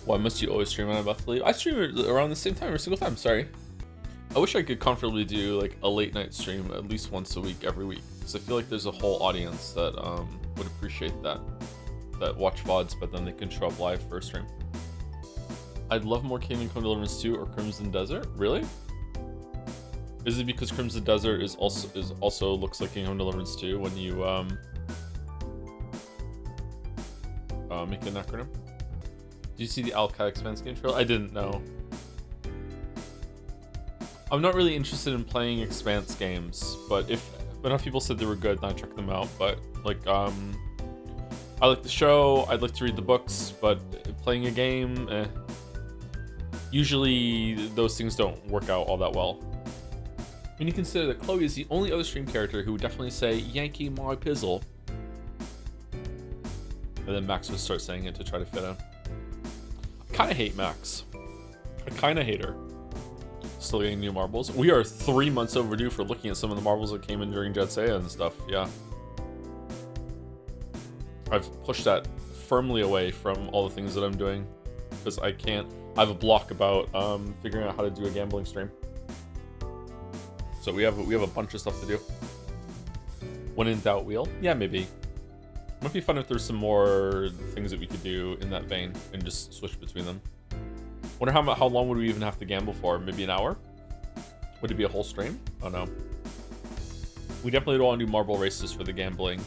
Why must you always stream when I'm about to leave? I stream around the same time every single time. Sorry. I wish I could comfortably do like a late night stream at least once a week, every week, because I feel like there's a whole audience that would appreciate that watch VODs, but then they can show up live for a stream. I'd love more Kingdom Come Deliverance 2 or Crimson Desert. Really? Is it because Crimson Desert is also looks like Kingdom Come Deliverance 2 when you make an acronym? Did you see the Al-Qaeda Expanse game trailer? I didn't know. I'm not really interested in playing Expanse games, but enough people said they were good, and I checked them out. But like, I like the show. I'd like to read the books, but playing a game, usually those things don't work out all that well. When you consider that Chloe is the only other stream character who would definitely say "Yankee my pizzle," and then Max would start saying it to try to fit in. I kind of hate Max. I kind of hate her. Still getting new marbles. We are 3 months overdue for looking at some of the marbles that came in during Jet Seiya and stuff. Yeah. I've pushed that firmly away from all the things that I'm doing because I have a block about figuring out how to do a gambling stream. So we have a bunch of stuff to do. When in doubt, wheel. Yeah, maybe. Might be fun if there's some more things that we could do in that vein and just switch between them. Wonder how long would we even have to gamble for? Maybe an hour? Would it be a whole stream? Oh no. We definitely don't want to do marble races for the gambling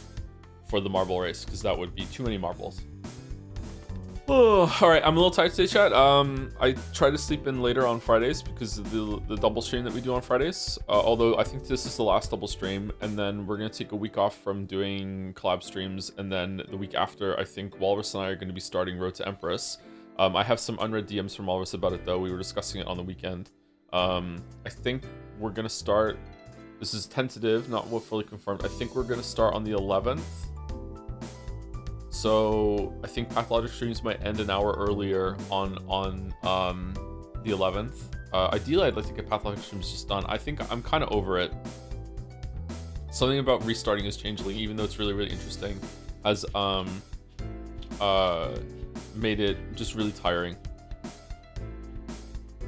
for the marble race, because that would be too many marbles. Oh, alright, I'm a little tired today, chat. I try to sleep in later on Fridays because of the double stream that we do on Fridays. Although I think this is the last double stream, and then we're going to take a week off from doing collab streams, and then the week after, I think Walrus and I are going to be starting Road to Empress. I have some unread DMs from Walrus about it, though. We were discussing it on the weekend. I think we're going to start... This is tentative, not fully confirmed. I think we're going to start on the 11th. So I think Pathologic streams might end an hour earlier on the 11th. Ideally, I'd like to get Pathologic streams just done. I think I'm kind of over it. Something about restarting as Changeling, even though it's really, really interesting, has... made it just really tiring.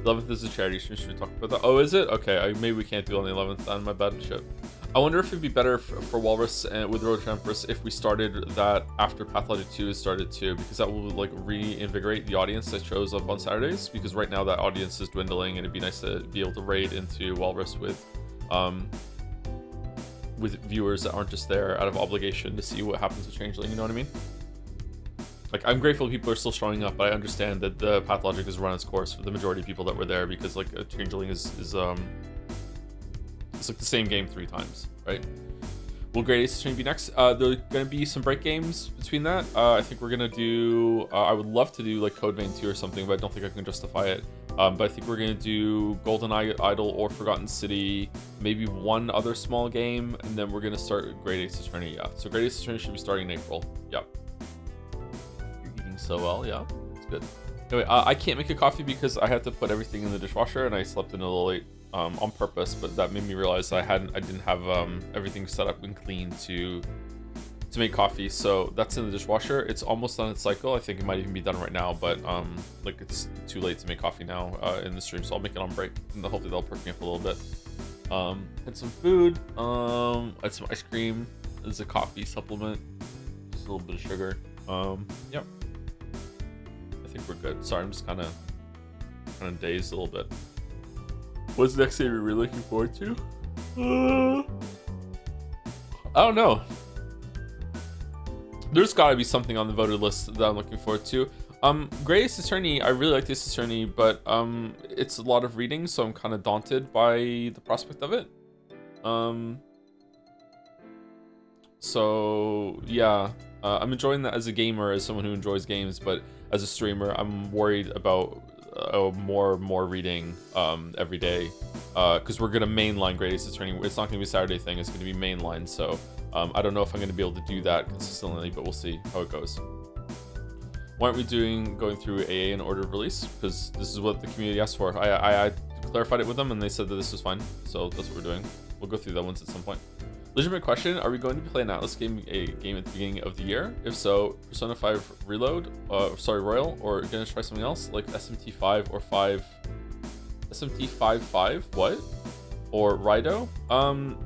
11th is a charity stream. Should we talk about that? Oh, is it? Okay, maybe we can't do it on the 11th then. My bad. Shit. I wonder if it'd be better for Walrus and with Road to Empress if we started that after Pathologic 2 is started too, because that will like reinvigorate the audience that shows up on Saturdays, because right now that audience is dwindling, and it'd be nice to be able to raid into Walrus with viewers that aren't just there out of obligation to see what happens with Changeling, you know what I mean? Like, I'm grateful people are still showing up, but I understand that the Pathologic has run its course for the majority of people that were there, because like a Changeling is it's like the same game 3 times, right? Will Great Ace Attorney be next? There are gonna be some break games between that. I think we're gonna do. I would love to do like Code Vein 2 or something, but I don't think I can justify it. But I think we're gonna do Golden Idol or Forgotten City, maybe one other small game, and then we're gonna start Great Ace Attorney. Yeah, so Great Ace Attorney should be starting in April. Yep. So well, yeah, it's good. Anyway, I can't make a coffee because I had to put everything in the dishwasher, and I slept in a little late on purpose. But that made me realize I didn't have everything set up and clean to make coffee. So that's in the dishwasher. It's almost on its cycle. I think it might even be done right now, but like it's too late to make coffee now in the stream, so I'll make it on break, and hopefully that'll perk me up a little bit. Had some food. Had some ice cream. There's a coffee supplement. Just a little bit of sugar. Yep. I think we're good. Sorry, I'm just kind of dazed a little bit. What's the next game you're really looking forward to? I don't know. There's got to be something on the voted list that I'm looking forward to. Great Ace Attorney, I really like this Attorney, but it's a lot of reading, so I'm kind of daunted by the prospect of it. So yeah, I'm enjoying that as a gamer, as someone who enjoys games, but as a streamer, I'm worried about more reading every day, because we're gonna mainline Great Ace Attorney. It's not gonna be a Saturday thing, it's gonna be mainline, so I don't know if I'm gonna be able to do that consistently, but we'll see how it goes. Why aren't we going through AA in order of release? Because this is what the community asked for. I clarified it with them, and they said that this was fine, so that's what we're doing. We'll go through that once at some point. Legitimate question: are we going to play an Atlas game at the beginning of the year? If so, Persona 5 Reload, Royal, or gonna try something else like SMT 5 or 5, SMT 5 what? Or Rido.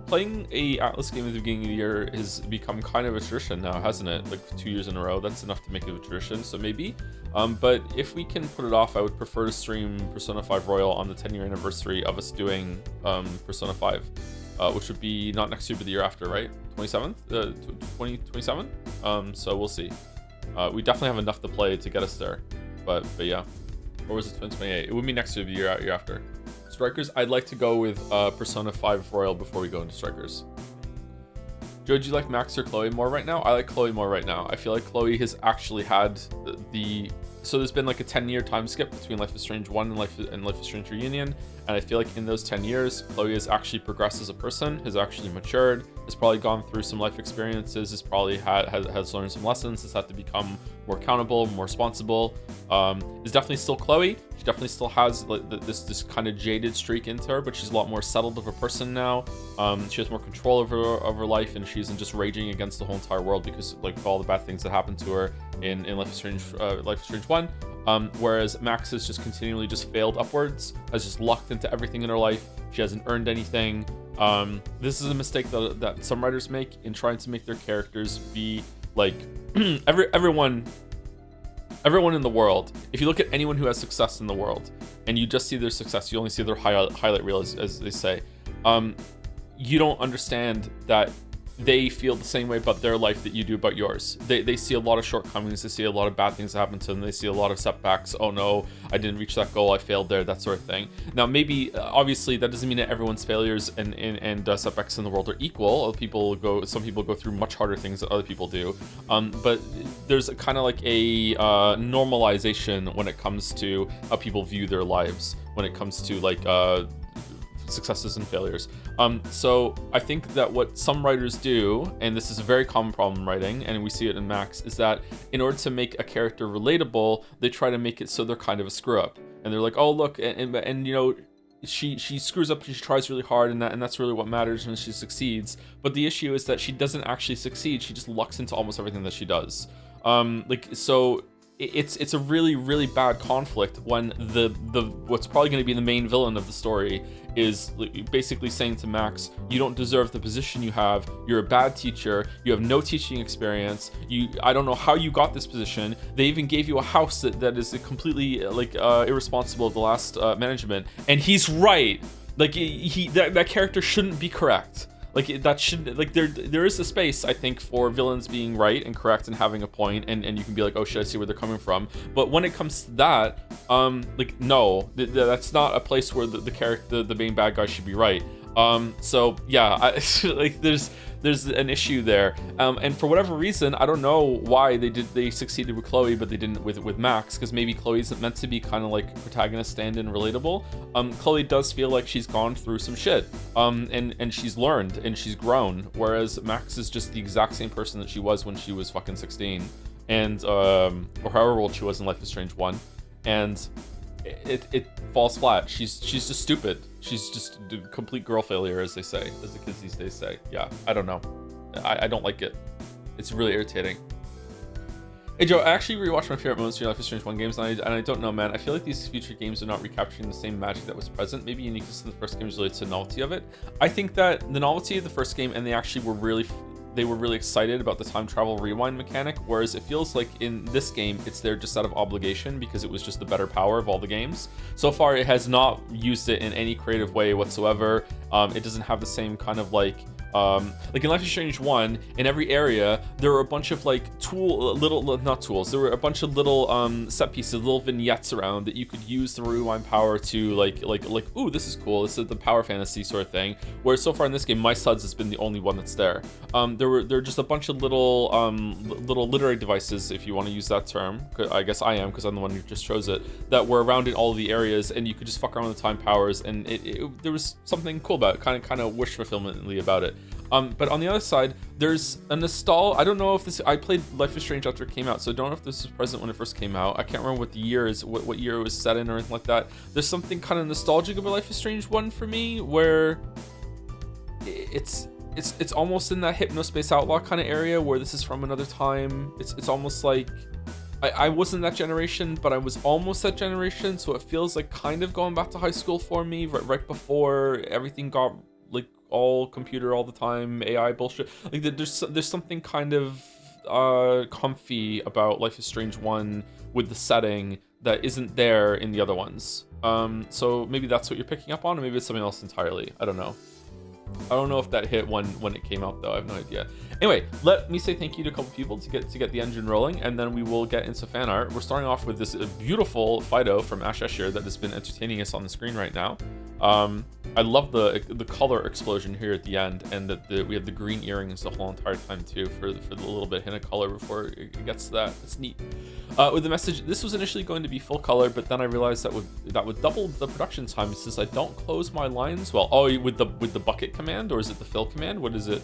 Playing a Atlas game at the beginning of the year has become kind of a tradition now, hasn't it? Like 2 years in a row. That's enough to make it a tradition. So maybe. But if we can put it off, I would prefer to stream Persona 5 Royal on the 10-year anniversary of us doing Persona 5, which would be not next year, but the year after, right? 27th, 2027. So we'll see. We definitely have enough to play to get us there. But yeah. Or was it 2028? It would be next year, the year after. Strikers, I'd like to go with Persona 5 Royal before we go into Strikers. Joe, do you like Max or Chloe more right now? I like Chloe more right now. I feel like Chloe has actually had so there's been like a 10-year time skip between Life is Strange 1 and Life is Strange Reunion, and I feel like in those 10 years, Chloe has actually progressed as a person, has actually matured, has probably gone through some life experiences, has probably has learned some lessons, has had to become more accountable, more responsible. Is definitely still Chloe. She definitely still has like this kind of jaded streak into her, but she's a lot more settled of a person now. She has more control over her life, and she isn't just raging against the whole entire world because like of all the bad things that happened to her in Life is Strange 1. Whereas Max has just continually just failed upwards, has just lucked into everything in her life. She hasn't earned anything. This is a mistake that some writers make in trying to make their characters be like everyone in the world. If you look at anyone who has success in the world and you just see their success, you only see their highlight reel, as they say. You don't understand that they feel the same way about their life that you do about yours. They see a lot of shortcomings, they see a lot of bad things that happen to them, they see a lot of setbacks. Oh no, I didn't reach that goal, I failed there, that sort of thing. Now maybe, obviously, that doesn't mean that everyone's failures and setbacks in the world are equal. Some people go through much harder things than other people do. But there's kind of like a normalization when it comes to how people view their lives, when it comes to like successes and failures. So I think that what some writers do, and this is a very common problem in writing, and we see it in Max, is that in order to make a character relatable, they try to make it so they're kind of a screw up, and they're like, oh look, and you know, she screws up, she tries really hard, and that's really what matters, and she succeeds. But the issue is that she doesn't actually succeed, she just lucks into almost everything that she does. So it's a really, really bad conflict when the what's probably going to be the main villain of the story is basically saying to Max, you don't deserve the position you have, you're a bad teacher, you have no teaching experience, I don't know how you got this position, they even gave you a house that is completely irresponsible of the last management, and he's right. Like that character shouldn't be correct. Like that should, like there is a space, I think, for villains being right and correct and having a point, and you can be like, oh shit, I see where they're coming from. But when it comes to that, like no, that's not a place where the character, the main bad guy, should be right. So yeah, like there's an issue there, and for whatever reason, I don't know why they succeeded with Chloe but they didn't with Max, because maybe Chloe's meant to be kind of like protagonist, stand-in, relatable. Chloe does feel like she's gone through some shit, and she's learned and she's grown, whereas Max is just the exact same person that she was when she was fucking 16, and or however old she was in Life is Strange 1, and it falls flat. She's just stupid. She's just a complete girl failure, as they say, as the kids these days say. Yeah, I don't know. I don't like it. It's really irritating. Hey Joe, I actually rewatched my favorite moments in Life is Strange 1 games, and I don't know, man. I feel like these future games are not recapturing the same magic that was present. Maybe uniqueness of the first game is related to the novelty of it. I think that the novelty of the first game, and they actually were really excited about the time travel rewind mechanic, whereas it feels like in this game it's there just out of obligation because it was just the better power of all the games. So far it has not used it in any creative way whatsoever. It doesn't have the same kind of like in Life is Strange 1, in every area there were a bunch of like there were a bunch of little set pieces, little vignettes around that you could use the rewind power to like ooh, this is cool, this is the power fantasy sort of thing. Whereas so far in this game, My Suds has been the only one that's there. There are just a bunch of little literary devices, if you want to use that term. I guess I am, because I'm the one who just chose it, that were around in all of the areas, and you could just fuck around with the time powers, and there was something cool about it, kind of wish fulfillmently about it. But on the other side, there's a nostalgia. I don't know if this, I played Life is Strange after it came out, so I don't know if this was present when it first came out. I can't remember what the year is, what year it was set in or anything like that. There's something kind of nostalgic about Life is Strange 1 for me, where it's it's almost in that Hypnospace Outlaw kind of area where this is from another time. It's almost like I wasn't that generation, but I was almost that generation, so it feels like kind of going back to high school for me, right before everything got like all computer all the time, AI bullshit. Like there's something kind of comfy about Life is Strange 1 with the setting that isn't there in the other ones. So maybe that's what you're picking up on, or maybe it's something else entirely. I don't know. I don't know if that hit when it came out though. I have no idea. Anyway, let me say thank you to a couple people to get the engine rolling, and then we will get into fan art. We're starting off with this beautiful Fido from Ash Escher that has been entertaining us on the screen right now. I love the color explosion here at the end, and that we have the green earrings the whole entire time too for the little bit hint of color before it gets to that. It's neat. With the message, this was initially going to be full color, but then I realized that would double the production time since I don't close my lines well. Oh, with the bucket command, or is it the fill command? What is it?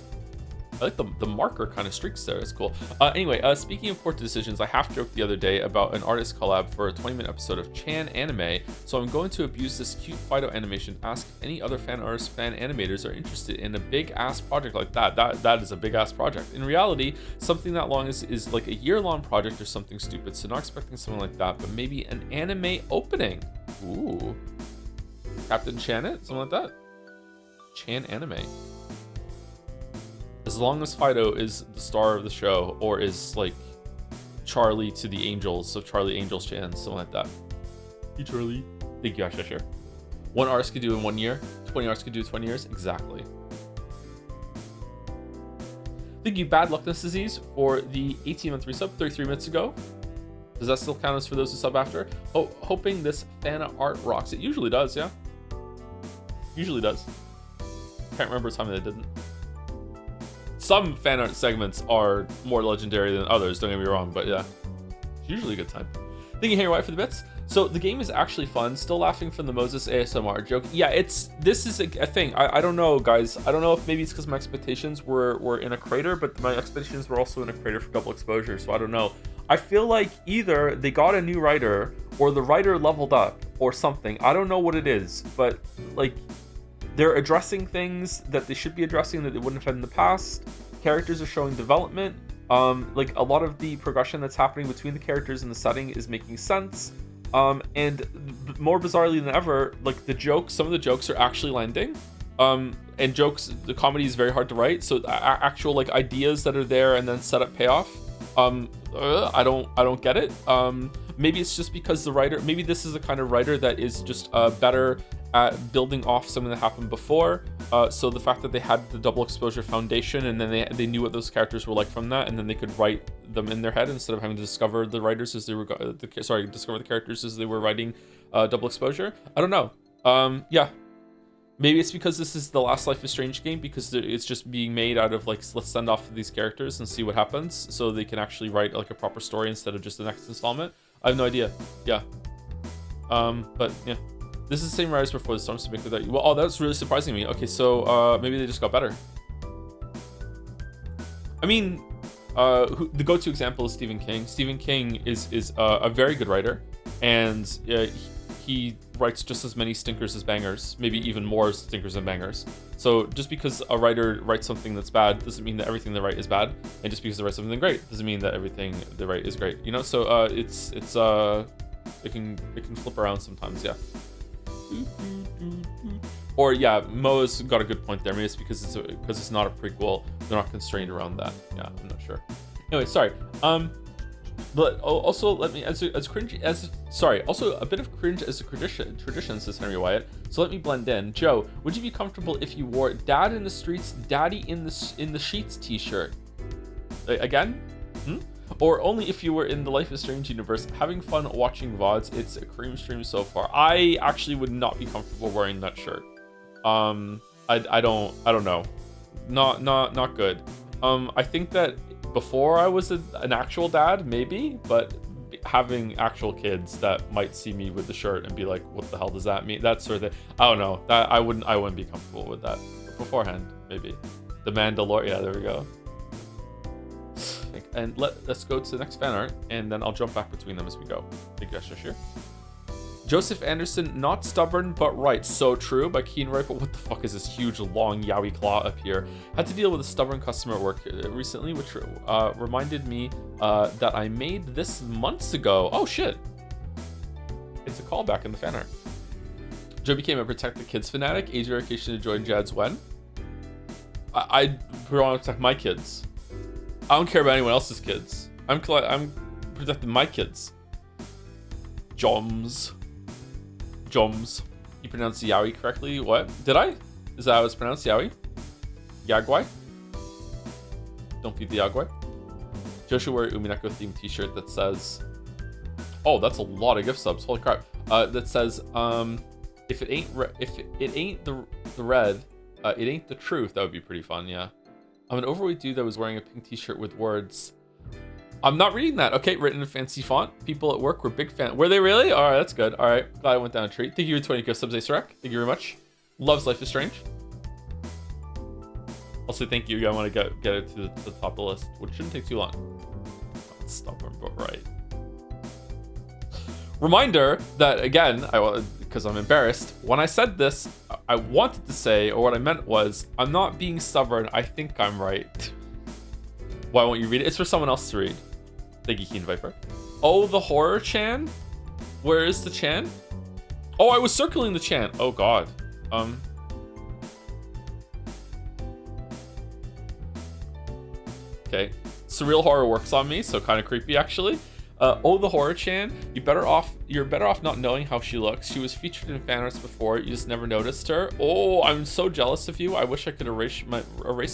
I like the marker kind of streaks there. It's cool. Anyway, speaking of port decisions, I half joked the other day about an artist collab for a 20-minute episode of Chan Anime, so I'm going to abuse this cute Fido animation. Ask if any other fan artists, fan animators are interested in a big-ass project like that. That is a big-ass project. In reality, something that long is like a year-long project or something stupid, so not expecting something like that, but maybe an anime opening. Ooh. Captain Chan it? Something like that? Chan Anime. As long as Fido is the star of the show, or is like Charlie to the Angels, so Charlie Angels Chan, something like that. Hey Charlie. Thank you, Ash Escher. One artist could do in 1 year, 20 artists could do 20 years. Exactly. Thank you, Bad Luckness Disease, for the 18-month resub 33 minutes ago. Does that still count as for those who sub after? Oh, hoping this fan art rocks. It usually does, yeah. Usually does. Can't remember a time that it didn't. Some fan art segments are more legendary than others, don't get me wrong, but yeah, it's usually a good time. Thank you, Harry White, for the bits. So the game is actually fun. Still laughing from the Moses ASMR joke. Yeah, this is a thing. I don't know, guys. I don't know if maybe it's because my expectations were in a crater, but my expectations were also in a crater for double exposure, so I don't know. I feel like either they got a new writer, or the writer leveled up, or something. I don't know what it is, but like, they're addressing things that they should be addressing that they wouldn't have had in the past. Characters are showing development. Like a lot of the progression that's happening between the characters and the setting is making sense. And more bizarrely than ever, like some of the jokes are actually landing. And the comedy is very hard to write. So actual like ideas that are there and then set up payoff. I don't get it. Maybe it's just because the writer, maybe this is the kind of writer that is just better at building off something that happened before. So the fact that they had the double exposure foundation, and then they knew what those characters were like from that, and then they could write them in their head instead of having to discover the writers as they were discover the characters as they were writing double exposure. I don't know. Yeah, maybe it's because this is the last Life is Strange game, because it's just being made out of like, let's send off these characters and see what happens, so they can actually write like a proper story instead of just the next installment. I have no idea. Yeah. But yeah. This is the same writers before the Storms to make that. Well, oh, that's really surprising me. Okay, so maybe they just got better. I mean, the go-to example is Stephen King. Stephen King is a very good writer, and he writes just as many stinkers as bangers, maybe even more stinkers than bangers. So just because a writer writes something that's bad doesn't mean that everything they write is bad, and just because they write something great doesn't mean that everything they write is great. You know, so it can flip around sometimes, yeah. Or yeah, Mo's got a good point there. Maybe it's because it's not a prequel. They're not constrained around that. Yeah, I'm not sure. Anyway, sorry. But also let me also a bit of cringe as a tradition, says Henry Wyatt. So let me blend in. Joe, would you be comfortable if you wore "Dad in the Streets, Daddy in the Sheets" t-shirt? Again? Or only if you were in the Life is Strange universe, having fun watching VODs. It's a cream stream so far. I actually would not be comfortable wearing that shirt. I don't know. Not good. I think that before I was an actual dad, maybe, but having actual kids that might see me with the shirt and be like, what the hell does that mean? That sort of thing. I don't know. That I wouldn't be comfortable with that. But beforehand, maybe. The Mandalorian. Yeah, there we go. And let's go to the next fan art, and then I'll jump back between them as we go. Thank you, Ash Escher. Joseph Anderson, not stubborn but right. So true by Keen Rifle. What the fuck is this huge long yaoi claw up here? Had to deal with a stubborn customer at work recently, which reminded me that I made this months ago. Oh shit. It's a callback in the fan art. Joe became a Protect the Kids fanatic. Age verification to join Jad's when? I want to protect my kids. I don't care about anyone else's kids. I'm protecting my kids. Joms. You pronounced yaoi correctly? What? Did I? Is that how it's pronounced? Yaoi? Yagwai? Don't feed the Yagwai. Joe should wear Umineko themed t-shirt that says... Oh, that's a lot of gift subs. Holy crap. That says, if it ain't the red, it ain't the truth. That would be pretty fun, yeah. I'm an overweight dude that was wearing a pink t-shirt with words... I'm not reading that. Okay, written in fancy font. People at work were big fan. Were they really? All right, that's good. All right, glad I went down a treat. Thank you for 20 gift subs, Acerek. Thank you very much. Loves Life is Strange. Also, thank you. I want to get it to the top of the list, which shouldn't take too long. Stubborn, but right. Reminder that, again, because I'm embarrassed, when I said this, I wanted to say, or what I meant was, I'm not being stubborn. I think I'm right. Why won't you read it? It's for someone else to read. Thank you, Keen Viper. Oh, the horror Chan? Where is the Chan? Oh, I was circling the Chan. Oh, God. Okay. Surreal horror works on me, so kind of creepy, actually. Oh, the horror Chan. You're better off not knowing how she looks. She was featured in fan arts before. You just never noticed her. Oh, I'm so jealous of you. I wish I could erase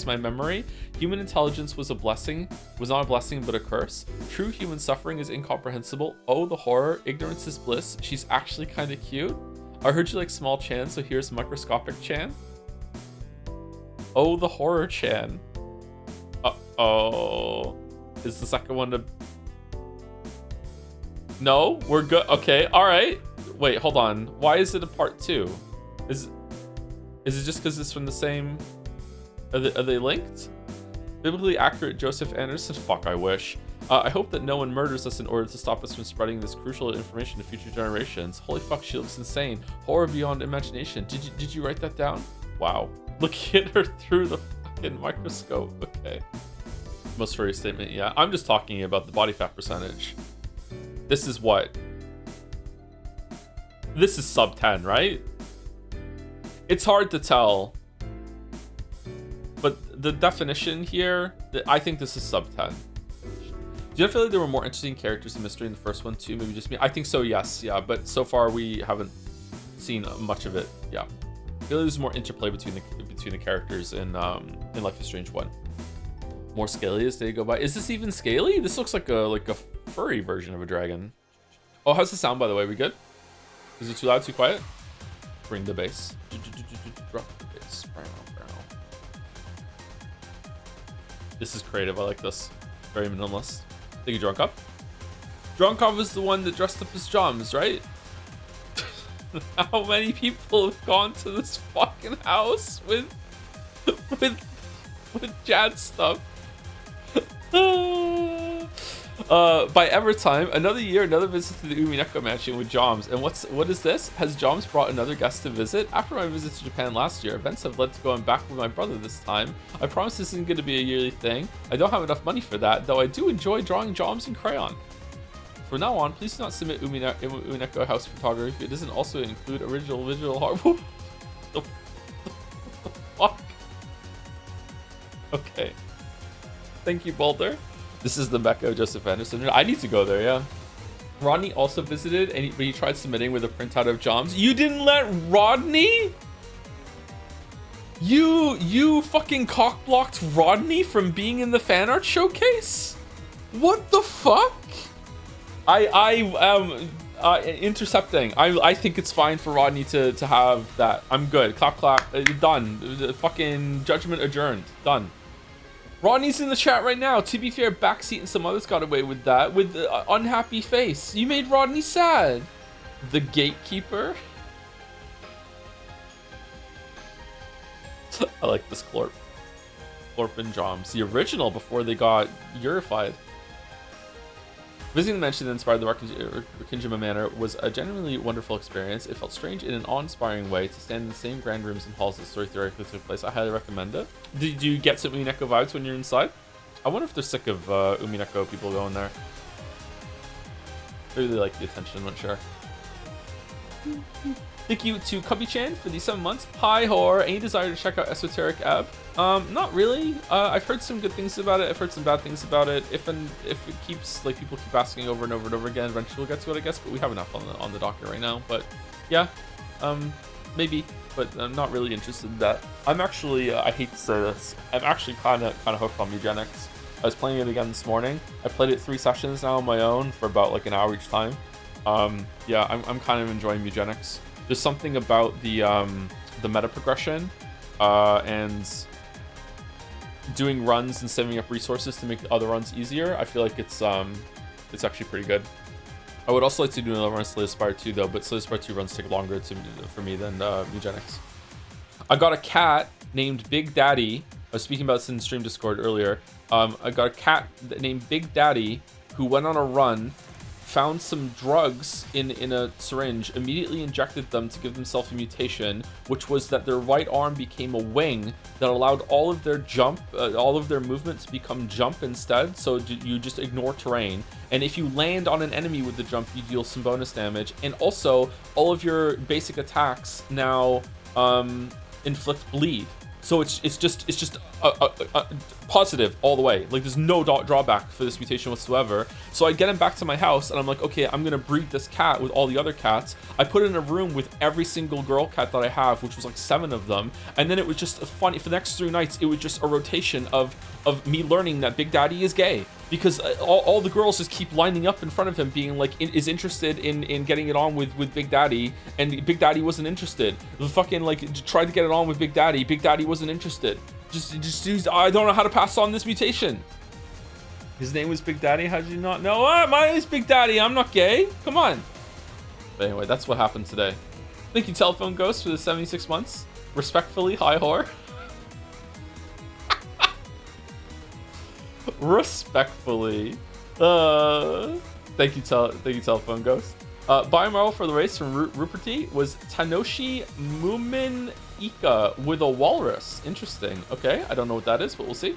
my memory. Human intelligence was not a blessing, but a curse. True human suffering is incomprehensible. Oh, the horror. Ignorance is bliss. She's actually kind of cute. I heard you like small Chan, so here's microscopic Chan. Oh, the horror Chan. Uh-oh. Is the second one to... No, we're good. Okay, all right. Wait, hold on. Why is it a part 2? Is it just because it's from the same... Are they linked? Biblically accurate Joseph Anderson? Fuck, I wish. I hope that no one murders us in order to stop us from spreading this crucial information to future generations. Holy fuck, she looks insane. Horror beyond imagination. Did you write that down? Wow. Look at her through the fucking microscope. Okay. Most furry statement, yeah. I'm just talking about the body fat percentage. This is what? This is sub 10, right? It's hard to tell. But the definition here, I think this is sub 10. Do you feel like there were more interesting characters in Mystery in the first one too? Maybe just me? I think so, yes. Yeah, but so far we haven't seen much of it. Yeah. I feel like there's more interplay between the characters in Life is Strange 1. More scaly as they go by. Is this even scaly? This looks like a furry version of a dragon. Oh, how's the sound, by the way? We good? Is it too loud, too quiet? Bring the bass. Drop the bass. This is creative. I like this. Very minimalist. Thank you, Drunkop. Drunkop is the one that dressed up as Joms, right? How many people have gone to this fucking house with Jad stuff? By Evertime, another year, another visit to the Umineko mansion with Joms. And what is this? Has Joms brought another guest to visit? After my visit to Japan last year, events have led to going back with my brother this time. I promise this isn't going to be a yearly thing. I don't have enough money for that, though I do enjoy drawing Joms in crayon. From now on, please do not submit Umineko house photography. It doesn't also include original visual hard. the fuck? Okay. Thank you, Boulder. This is the Mecca of Joseph Anderson. I need to go there, yeah. Rodney also visited, and he tried submitting with a printout of Joms. You didn't let Rodney? You fucking cock-blocked Rodney from being in the fan art showcase? What the fuck? I am intercepting. I think it's fine for Rodney to have that. I'm good. Clap, clap. Done. Fucking judgment adjourned. Done. Rodney's in the chat right now. To be fair, Backseat and some others got away with that with the unhappy face. You made Rodney sad. The gatekeeper. I like this Clorp. Clorp and Joms. The original before they got Eurified. Visiting the mansion that inspired the Rikkinjima Manor was a genuinely wonderful experience. It felt strange in an awe-inspiring way to stand in the same grand rooms and halls as the story theoretically took place. I highly recommend it. Did you get some Umineko vibes when you're inside? I wonder if they're sick of Umineko people going there. Maybe they like the attention, I'm not sure. Thank you to Cubby-chan for the 7 months. Hi, Hor. Any desire to check out Esoteric Ab? Not really. I've heard some good things about it. I've heard some bad things about it. If it keeps, like, people keep asking over and over and over again, eventually we'll get to it, I guess. But we have enough on the docket right now. But yeah, maybe. But I'm not really interested in that. I'm actually, I hate to say this, I'm actually kind of hooked on Eugenics. I was playing it again this morning. I played it 3 sessions now on my own for about like an hour each time. Yeah, I'm kind of enjoying Eugenics. There's something about the meta progression and doing runs and saving up resources to make the other runs easier. I feel like it's actually pretty good. I would also like to do another run of Slay the Spire 2 though, but Slay the Spire 2 runs take longer for me than Eugenics. I got a cat named Big Daddy. I was speaking about this in stream Discord earlier. I got a cat named Big Daddy who went on a run, found some drugs in a syringe, immediately injected them to give themselves a mutation, which was that their right arm became a wing that allowed all of their movement to become jump instead. So you just ignore terrain, and if you land on an enemy with the jump, you deal some bonus damage, and also all of your basic attacks now inflict bleed. So it's just a positive all the way. Like, there's no drawback for this mutation whatsoever. So I get him back to my house, and I'm like, okay, I'm gonna breed this cat with all the other cats. I put it in a room with every single girl cat that I have, which was like 7 of them. And then it was just funny. For the next 3 nights, it was just a rotation of me learning that Big Daddy is gay. Because all the girls just keep lining up in front of him, being like, is interested in getting it on with Big Daddy, and Big Daddy wasn't interested. The fucking, like, tried to get it on with Big Daddy. Big Daddy wasn't interested. I don't know how to pass on this mutation. His name was Big Daddy. How did you not know? My name is Big Daddy. I'm not gay. Come on. But anyway, that's what happened today. Thank you, Telephone Ghost, for the 76 months. Respectfully, hi, whore. Respectfully. Thank you, Telephone Ghost. Biomarl for the race from Ruperty was Tanoshi Mumin Ika with a walrus. Interesting. Okay, I don't know what that is, but we'll see.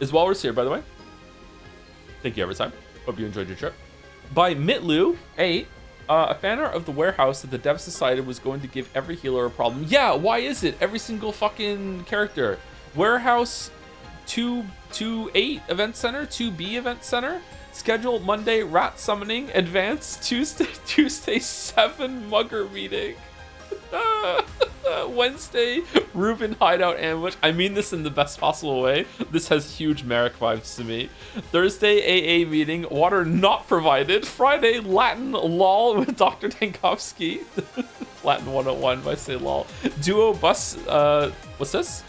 Is Walrus here, by the way? Thank you every time. Hope you enjoyed your trip. By Mitlu 8, a fanart of the warehouse that the devs decided was going to give every healer a problem. Yeah, why is it? Every single fucking character. Warehouse 2-8 event center, 2B event center. Schedule Monday rat summoning, advance Tuesday 7 mugger meeting. Wednesday Reuben hideout ambush. I mean this in the best possible way. This has huge Merrick vibes to me. Thursday AA meeting, water not provided. Friday Latin lol with Dr. Tankovsky. Latin 101 by say lol. Duo bus what's this?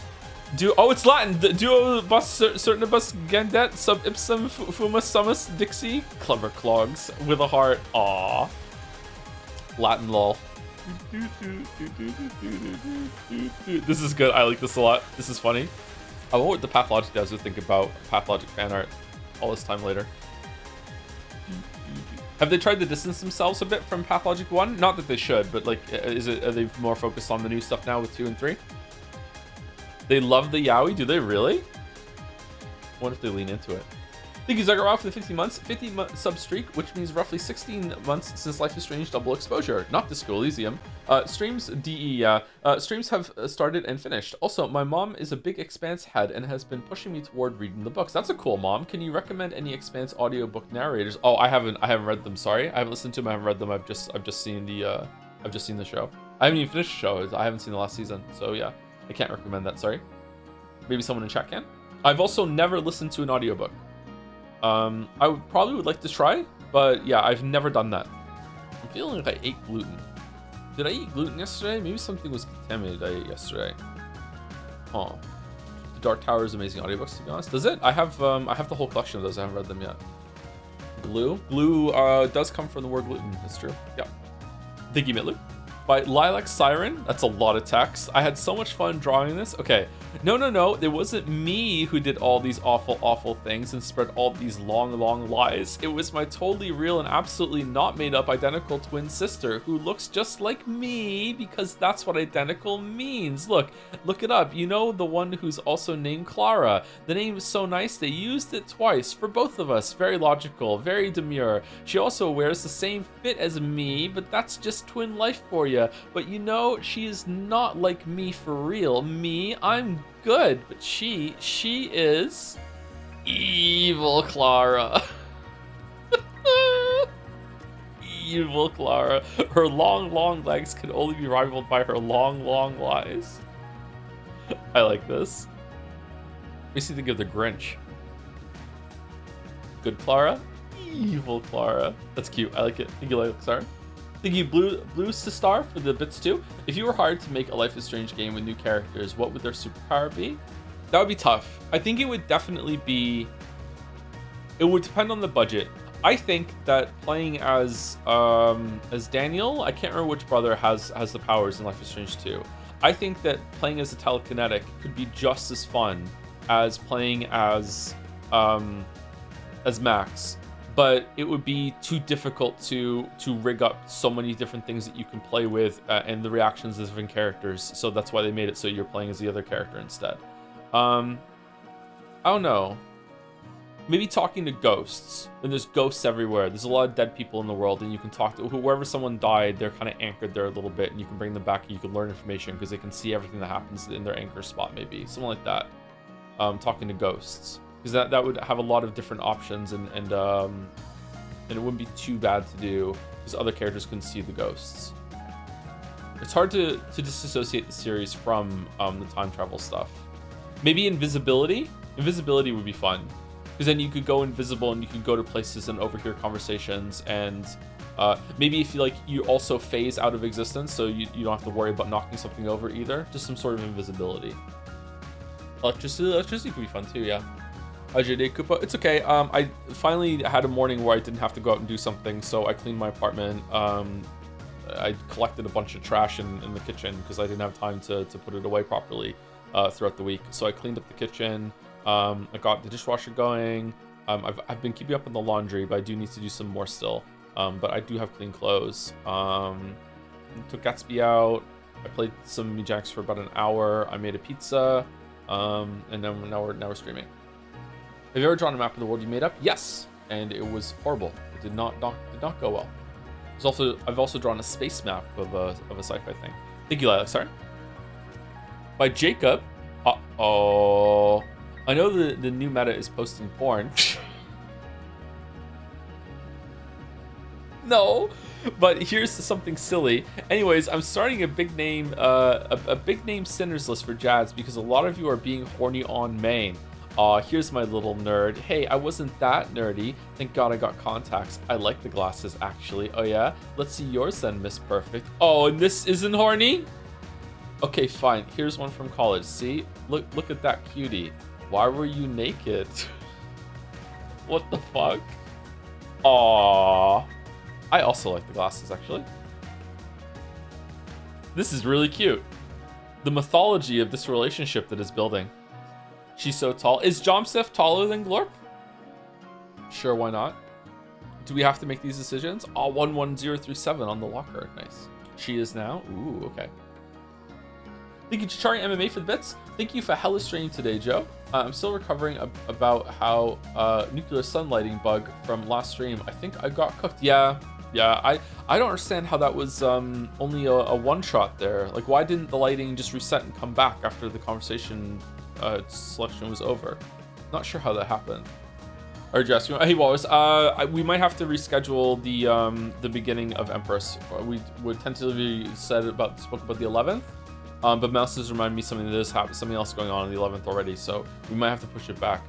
Oh, it's Latin. The duo bus cernibus gendet sub ipsum fumus summus dixie. Clever clogs with a heart. Aww. Latin lol. This is good. I like this a lot. This is funny. I wonder what the Pathologic devs would think about Pathologic fan art all this time later. Have they tried to distance themselves a bit from Pathologic 1? Not that they should, but like, are they more focused on the new stuff now with 2 and 3? They love the yaoi? Do they really? I wonder if they lean into it. Thank you, Zagaraw, for the 50 months. 50-month sub streak, which means roughly 16 months since Life is Strange double exposure. Not Disco Elysium. Streams, DE, streams have started and finished. Also, my mom is a big Expanse head and has been pushing me toward reading the books. That's a cool mom. Can you recommend any Expanse audiobook narrators? Oh, I haven't read them. Sorry, I haven't listened to them. I haven't read them. I've just seen the show. I haven't even finished the show. I haven't seen the last season. So yeah, I can't recommend that. Sorry. Maybe someone in chat can. I've also never listened to an audiobook. I would like to try, but yeah, I've never done that. I'm feeling like I ate gluten. Did I eat gluten yesterday? Maybe something was contaminated I ate yesterday. Huh. The Dark Tower is amazing audiobooks, to be honest. Does it? I have the whole collection of those. I haven't read them yet. Glue does come from the word gluten. That's true. Yeah. Thank you, Mitlu. by Lilac Siren. That's a lot of text. I had so much fun drawing this. Okay. No. It wasn't me who did all these awful things and spread all these long lies. It was my totally real and absolutely not made up identical twin sister who looks just like me, because that's what identical means. Look it up. You know, the one who's also named Clara. The name is so nice they used it twice for both of us. Very logical, very demure. She also wears the same fit as me, but that's just twin life for you. But you know, she is not like me for real. Me, I'm good, but she is evil Clara. Evil Clara. Her long legs can only be rivaled by her long lies. I like this. Makes me think of the Grinch. Good Clara, evil Clara. That's cute. I like it. Thank you, like, sorry. Thank you, Blue Star, for the bits too. If you were hired to make a Life is Strange game with new characters, what would their superpower be? That would be tough. I think it would definitely be. It would depend on the budget. I think that playing as Daniel, I can't remember which brother has the powers in Life is Strange 2. I think that playing as a telekinetic could be just as fun as playing as Max. But it would be too difficult to rig up so many different things that you can play with and the reactions of different characters. So that's why they made it so you're playing as the other character instead. I don't know. Maybe talking to ghosts. And there's ghosts everywhere. There's a lot of dead people in the world, and you can talk to wherever someone died. They're kind of anchored there a little bit, and you can bring them back and you can learn information because they can see everything that happens in their anchor spot. Maybe something like that. Talking to ghosts. Because that would have a lot of different options, and it wouldn't be too bad to do because other characters couldn't see the ghosts. It's hard to disassociate the series from the time travel stuff. Maybe invisibility. Invisibility would be fun because then you could go invisible and you could go to places and overhear conversations, and maybe if you also phase out of existence, so you don't have to worry about knocking something over either. Just some sort of invisibility. Electricity could be fun too. Yeah. JD Koopa, it's okay. I finally had a morning where I didn't have to go out and do something, so I cleaned my apartment. I collected a bunch of trash in the kitchen because I didn't have time to put it away properly throughout the week. So I cleaned up the kitchen. I got the dishwasher going. I've been keeping up on the laundry, but I do need to do some more still. But I do have clean clothes. Took Gatsby out. I played some Mii for about an hour. I made a pizza. And then now we're streaming. Have you ever drawn a map of the world you made up? Yes, and it was horrible. It did not go well. I've also drawn a space map of a sci-fi thing. Thank you, Lilac. Sorry. By Jacob. Uh-oh. I know the new meta is posting porn. No, but here's something silly. Anyways, I'm starting a big name sinners list for Jads because a lot of you are being horny on main. Here's my little nerd. Hey, I wasn't that nerdy. Thank God I got contacts. I like the glasses, actually. Oh, yeah? Let's see yours then, Miss Perfect. Oh, and this isn't horny? Okay, fine. Here's one from college. See? Look at that cutie. Why were you naked? What the fuck? Aww. I also like the glasses, actually. This is really cute. The mythology of this relationship that is building. She's so tall. Is Jomsef taller than Glorp? Sure, why not? Do we have to make these decisions? Oh, 11037 on the locker. Nice. She is now. Ooh, okay. Thank you, Chari MMA, for the bits. Thank you for hella streaming today, Joe. I'm still recovering about how nuclear sunlighting bug from last stream. I think I got cooked. Yeah. I don't understand how that was only a one shot there. Like, why didn't the lighting just reset and come back after the conversation selection was over? Not sure how that happened. Or Jess, hey Wallace, we might have to reschedule the beginning of Empress. We would tentatively spoke about the 11th, but Mouse has reminded me something else going on the 11th already, so we might have to push it back.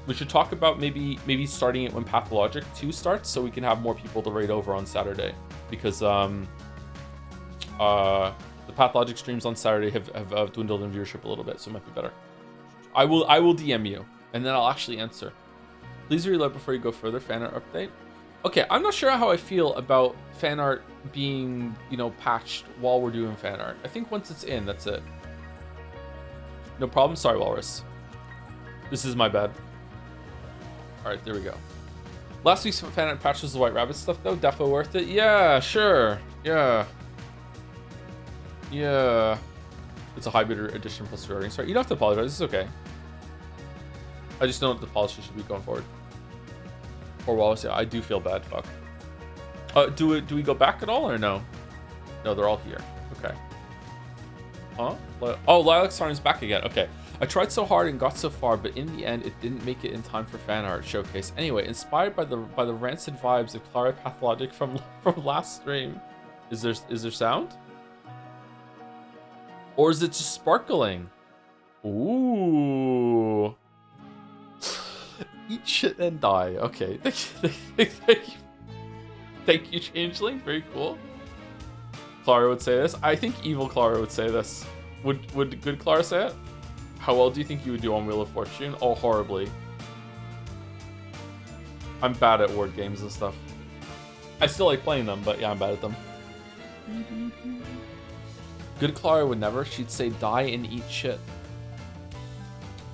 We should talk about maybe starting it when Pathologic 2 starts, so we can have more people to raid over on Saturday, because the Pathologic streams on Saturday have dwindled in viewership a little bit, so it might be better. I will DM you, and then I'll actually answer. Please reload before you go further. Fanart update. Okay, I'm not sure how I feel about fan art being, you know, patched while we're doing fan art. I think once it's in, that's it. No problem. Sorry, Walrus. This is my bad. All right, there we go. Last week's fan art patch was the White Rabbit stuff, though. Defo worth it. Yeah, sure. Yeah. Yeah. It's a hybrid edition plus reordering. Sorry, you don't have to apologize. It's okay. I just know what the policy should be going forward. Or Wallace, yeah, I do feel bad. Fuck. Do we go back at all or no? No, they're all here. Okay. Huh? Oh, Lilac Sarn is back again. Okay. I tried so hard and got so far, but in the end, it didn't make it in time for fan art showcase. Anyway, inspired by the rancid vibes of Clara Pathologic from last stream. Is there sound? Or is it just sparkling? Ooh. Eat shit and die. Okay. Thank you, Changeling. Very cool. Clara would say this. I think evil Clara would say this. Would good Clara say it? How well do you think you would do on Wheel of Fortune? Oh, horribly. I'm bad at word games and stuff. I still like playing them, but yeah, I'm bad at them. Good Clara would never. She'd say die and eat shit.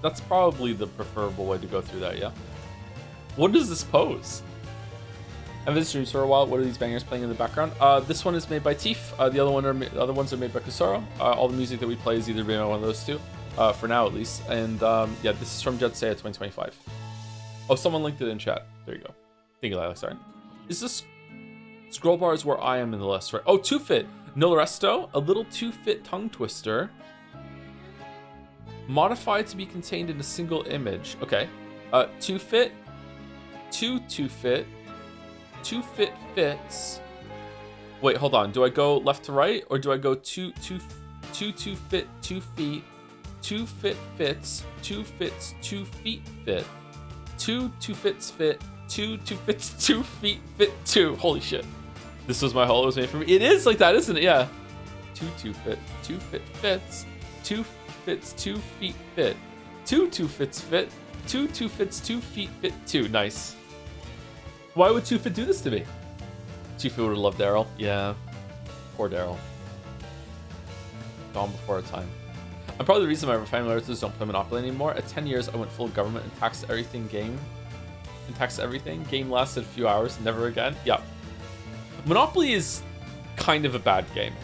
That's probably the preferable way to go through that, yeah? What does this pose? I've been streams for a while. What are these bangers playing in the background? This one is made by Teef. The other ones are made by Kusaro. All the music that we play is either being on one of those two, for now at least. And yeah, this is from Jetsaya 2025. Oh, someone linked it in chat. There you go. Thank you, Lilac. Sorry. Is this scroll bar is where I am in the list, right? Oh, 2-Fit. Nolaresto, a little 2-Fit tongue twister. Modified to be contained in a single image. Okay. 2-Fit. 2-Fit. 2-Fit fits. Wait, hold on. Do I go left to right, or do I go 2-Fit 2 feet? 2-Fit fits. 2 fits 2 feet fit. 2-Fits fit. 2-Fits 2 feet fit 2. Holy shit. This was my hole. It was made for me. It is like that, isn't it? Yeah. 2-Fit. 2-Fit fits. 2 fits 2 feet fit. 2-Fits fit. 2-Fits 2 feet fit 2. Nice. Why would 2-Fit do this to me? 2-Fit would have loved Daryl. Yeah. Poor Daryl. Gone before our time. I'm probably the reason my family relatives don't play Monopoly anymore. At 10 years, I went full government and taxed everything game. Game lasted a few hours, never again. Yeah. Monopoly is kind of a bad game.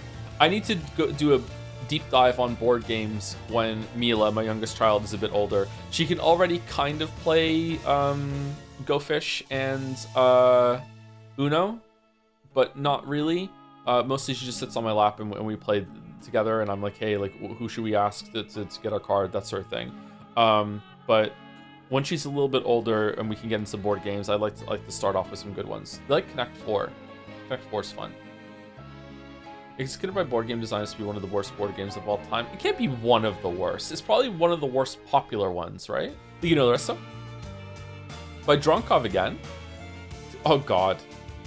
I need to go do a deep dive on board games when Mila, my youngest child, is a bit older. She can already kind of play Go Fish and Uno, but not really. Mostly she just sits on my lap and we play together, and I'm like, hey, like, who should we ask to get our card, that sort of thing. But when she's a little bit older and we can get into board games, I like to start off with some good ones. I like Connect 4. Connect 4 is fun. It's considered by board game designers to be one of the worst board games of all time. It can't be one of the worst. It's probably one of the worst popular ones, right? You know the rest of them? By Dronkov again. Oh god.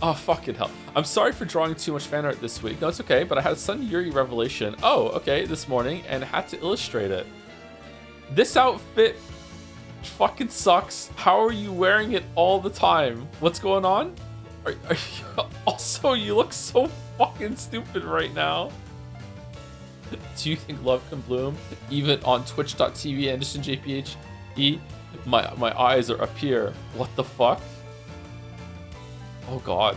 Oh fucking hell. I'm sorry for drawing too much fan art this week. No, it's okay, but I had a Sun Yuri revelation. Oh, okay, this morning, and had to illustrate it. This outfit fucking sucks. How are you wearing it all the time? What's going on? Are you, also, you look so fucking stupid right now. Do you think love can bloom? Even on twitch.tv Anderson JPHE? My eyes are up here. What the fuck? Oh god.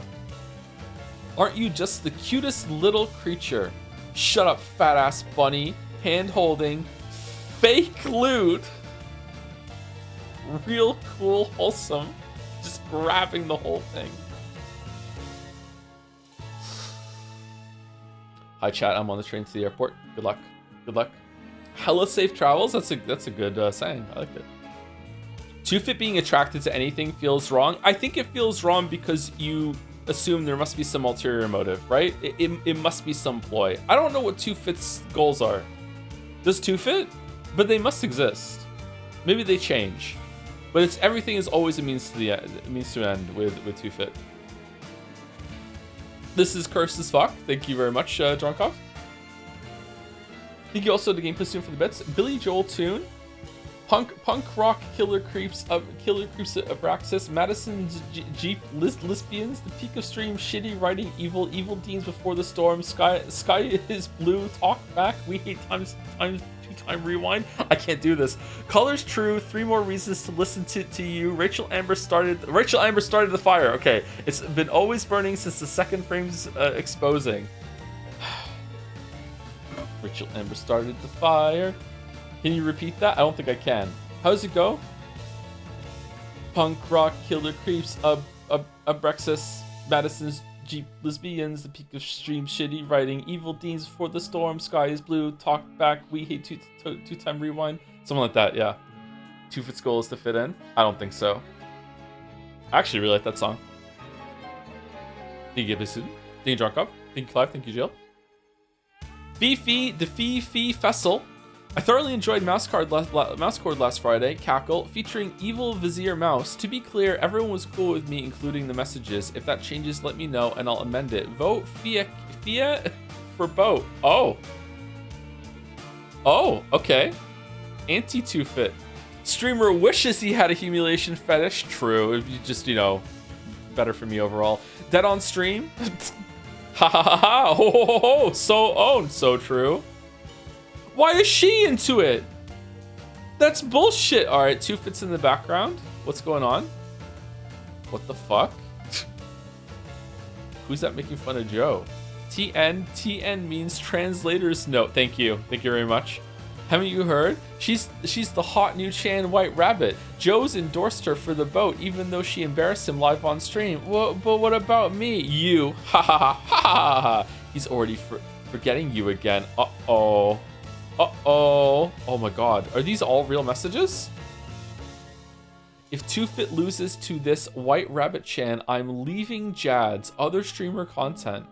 Aren't you just the cutest little creature? Shut up, fat ass bunny. Hand holding. Fake lewd. Real cool, wholesome. Just grabbing the whole thing. Hi chat, I'm on the train to the airport. Good luck. Good luck. Hella safe travels. That's a good saying. I like it. 2-Fit being attracted to anything feels wrong. I think it feels wrong because you assume there must be some ulterior motive, right? It must be some ploy. I don't know what 2-Fit's goals are. Does 2-Fit? But they must exist. Maybe they change. But it's everything is always a means to the end, with 2-Fit. This is cursed as fuck. Thank you very much, Dronkov. Thank you also to Game Platoon for the bits. Billy Joel Tune. Punk rock killer creeps Abraxas, Madison's Jeep LiSbians, the peak of stream, shitty writing, evil deans before the storm, sky is blue, talk back, we hate times two-time rewind. I can't do this. Colors true, 3 more reasons to listen to you. Rachel Amber started the fire. Okay, it's been always burning since the second frame's exposing. Rachel Amber started the fire. Can you repeat that? I don't think I can. How does it go? Punk rock killer creeps Abraxas, Madison's Jeep LiSbians, the peak of stream, shitty writing, evil deans before the storm, sky is blue, talk back, we hate two-time rewind. Something like that, yeah. 2Fit's goal is to fit in? I don't think so. I actually really like that song. Thank you, Gibson. Thank you, Drunkov. Thank you, Clive. Thank you, Jill. Fifi, the Fifi Fessel. I thoroughly enjoyed Mouse Cord last Friday, Cackle, featuring Evil Vizier Mouse. To be clear, everyone was cool with me, including the messages. If that changes, let me know and I'll amend it. Vote Fia for Boat. Oh, okay. Anti-2Fit. Streamer wishes he had a humiliation fetish. True, if you just, better for me overall. Dead on stream? Ha ha ha ha, ho ho ho ho, so owned, so true. Why is she into it? That's bullshit. All right, 2Fit's in the background. What's going on? What the fuck? Who's that making fun of Joe? TN means translator's note. Thank you very much. Haven't you heard? She's the hot new Chan White Rabbit. Joe's endorsed her for the boat, even though she embarrassed him live on stream. But what about me? You. Ha ha ha ha ha ha. He's already forgetting you again. Uh-oh. Uh-oh. Oh my god. Are these all real messages? If 2Fit loses to this White Rabbit Chan, I'm leaving Jad's other streamer content.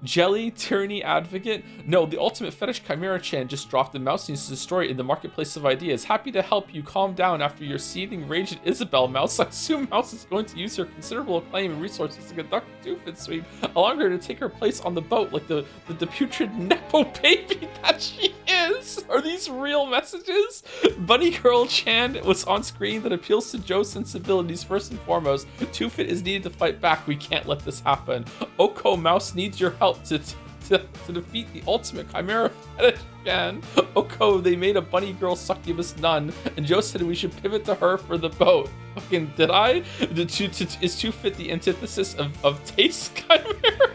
Jelly, Tyranny Advocate? No, the Ultimate Fetish Chimera Chan just dropped the Mouse needs to destroy it in the marketplace of ideas. Happy to help you calm down after your seething rage at Isabel, Mouse. I assume Mouse is going to use her considerable acclaim and resources to conduct a 2Fit sweep, allowing her to take her place on the boat like the putrid Nepo baby that she is. Are these real messages? Bunny Girl Chan was on screen that appeals to Joe's sensibilities first and foremost. 2Fit is needed to fight back. We can't let this happen. Oko Mouse needs your help to defeat the Ultimate Chimera Fetish Chan. Oko, they made a bunny girl succubus nun, and Joe said we should pivot to her for the boat. Fucking did I? Is 2Fit the antithesis of Taste Chimera?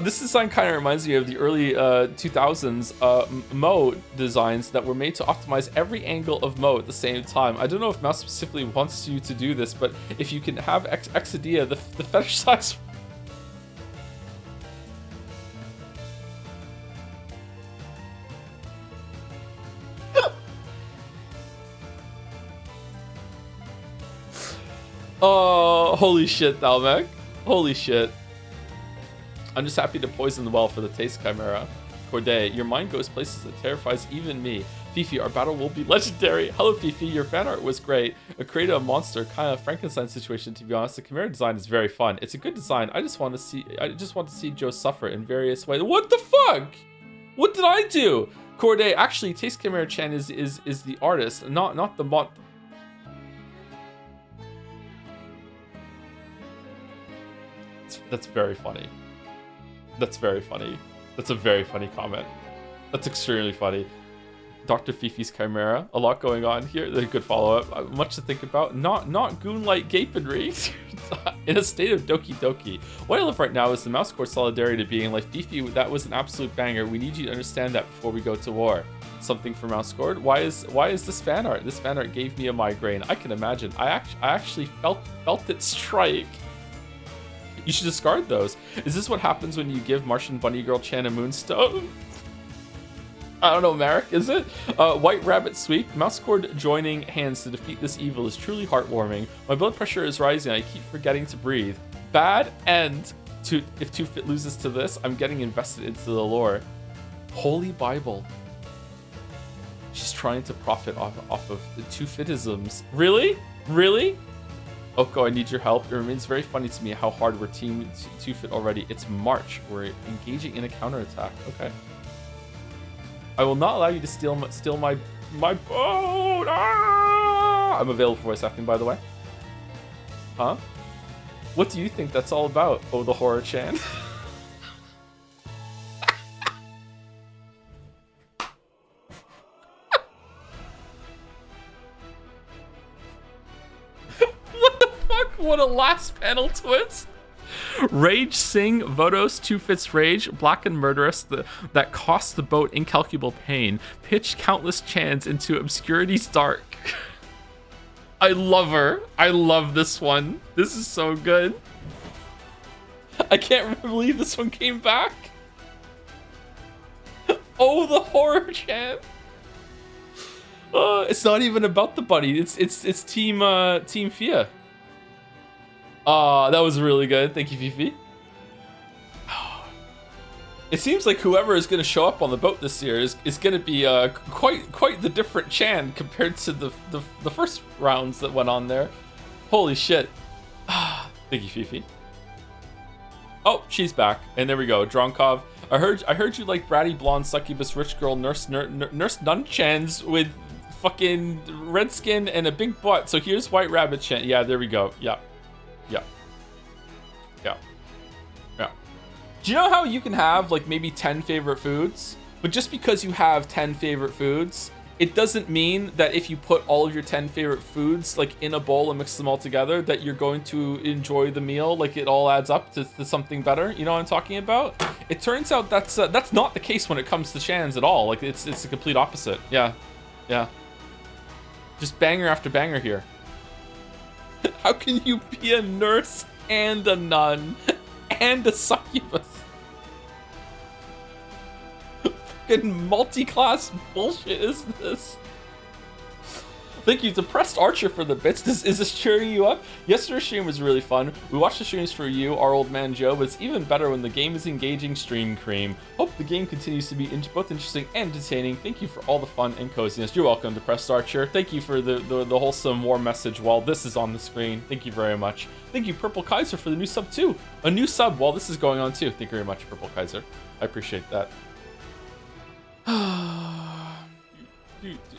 This design kind of reminds me of the early 2000s Mo designs that were made to optimize every angle of Mo at the same time. I don't know if Mouse specifically wants you to do this, but if you can have Exodia, the fetish size. Oh, holy shit, Dalmec. Holy shit. I'm just happy to poison the well for the Taste Chimera. Corday, your mind goes places that terrifies even me. Fifi, our battle will be legendary. Hello, Fifi, your fan art was great. It created a monster, kind of Frankenstein situation, to be honest. The Chimera design is very fun. It's a good design. I just want to see Joe suffer in various ways. What the fuck? What did I do? Corday, actually, Taste Chimera Chan is the artist, not the mod. That's very funny. That's very funny. That's a very funny comment. That's extremely funny. Dr. Fifi's Chimera. A lot going on here. A good follow-up. Much to think about. Not goon-like gapenry. In a state of doki doki. What I love right now is the Mouse Core solidarity being like, Fifi, that was an absolute banger. We need you to understand that before we go to war. Something for Mouse Core. Why is this fan art? This fan art gave me a migraine. I can imagine. I actually felt it strike. You should discard those. Is this what happens when you give Martian Bunny Girl Chan a Moonstone? I don't know, Marek, is it? White Rabbit Sweep. Mouse Cord joining hands to defeat this evil is truly heartwarming. My blood pressure is rising. I keep forgetting to breathe. Bad end to if 2Fit loses to this. I'm getting invested into the lore. Holy Bible. She's trying to profit off of the 2Fitisms. Really? Really? Oko, I need your help. It remains very funny to me how hard we're team 2Fit already. It's March. We're engaging in a counterattack. Okay. I will not allow you to steal my My boat! Ah! I'm available for voice acting, by the way. Huh? What do you think that's all about? Oh, the horror chan. What the fuck? What a last panel twist. Rage Sing Vodos Two Fits Rage, Black and Murderous, that cost the boat incalculable pain, pitched countless chans into obscurity's dark. I love her. I love this one. This is so good. I can't believe this one came back. Oh, the horror chan. It's not even about the buddy. It's Team Fia. That was really good. Thank you, Fifi. It seems like whoever is going to show up on the boat this year is going to be quite the different Chan compared to the first rounds that went on there. Holy shit. Thank you, Fifi. Oh, she's back. And there we go. Dronkov. I heard you like bratty blonde succubus rich girl nurse nun Chans with fucking red skin and a big butt. So here's White Rabbit Chan. Yeah, there we go. Yeah. Yeah. Yeah. Yeah. Do you know how you can have like maybe 10 favorite foods? But just because you have 10 favorite foods, it doesn't mean that if you put all of your 10 favorite foods like in a bowl and mix them all together, that you're going to enjoy the meal. Like it all adds up to something better. You know what I'm talking about? It turns out that's not the case when it comes to Chans at all. Like it's the complete opposite. Yeah. Yeah. Just banger after banger here. How can you be a nurse and a nun and a succubus? Fucking multi-class bullshit is this? Thank you, Depressed Archer, for the bits. Is this cheering you up? Yesterday's stream was really fun. We watched the streams for you, our old man Joe, but it's even better when the game is engaging. Stream cream. Hope the game continues to be both interesting and entertaining. Thank you for all the fun and coziness. You're welcome, Depressed Archer. Thank you for the wholesome warm message while this is on the screen. Thank you very much. Thank you, Purple Kaiser, for the new sub too. A new sub while this is going on too. Thank you very much, Purple Kaiser. I appreciate that.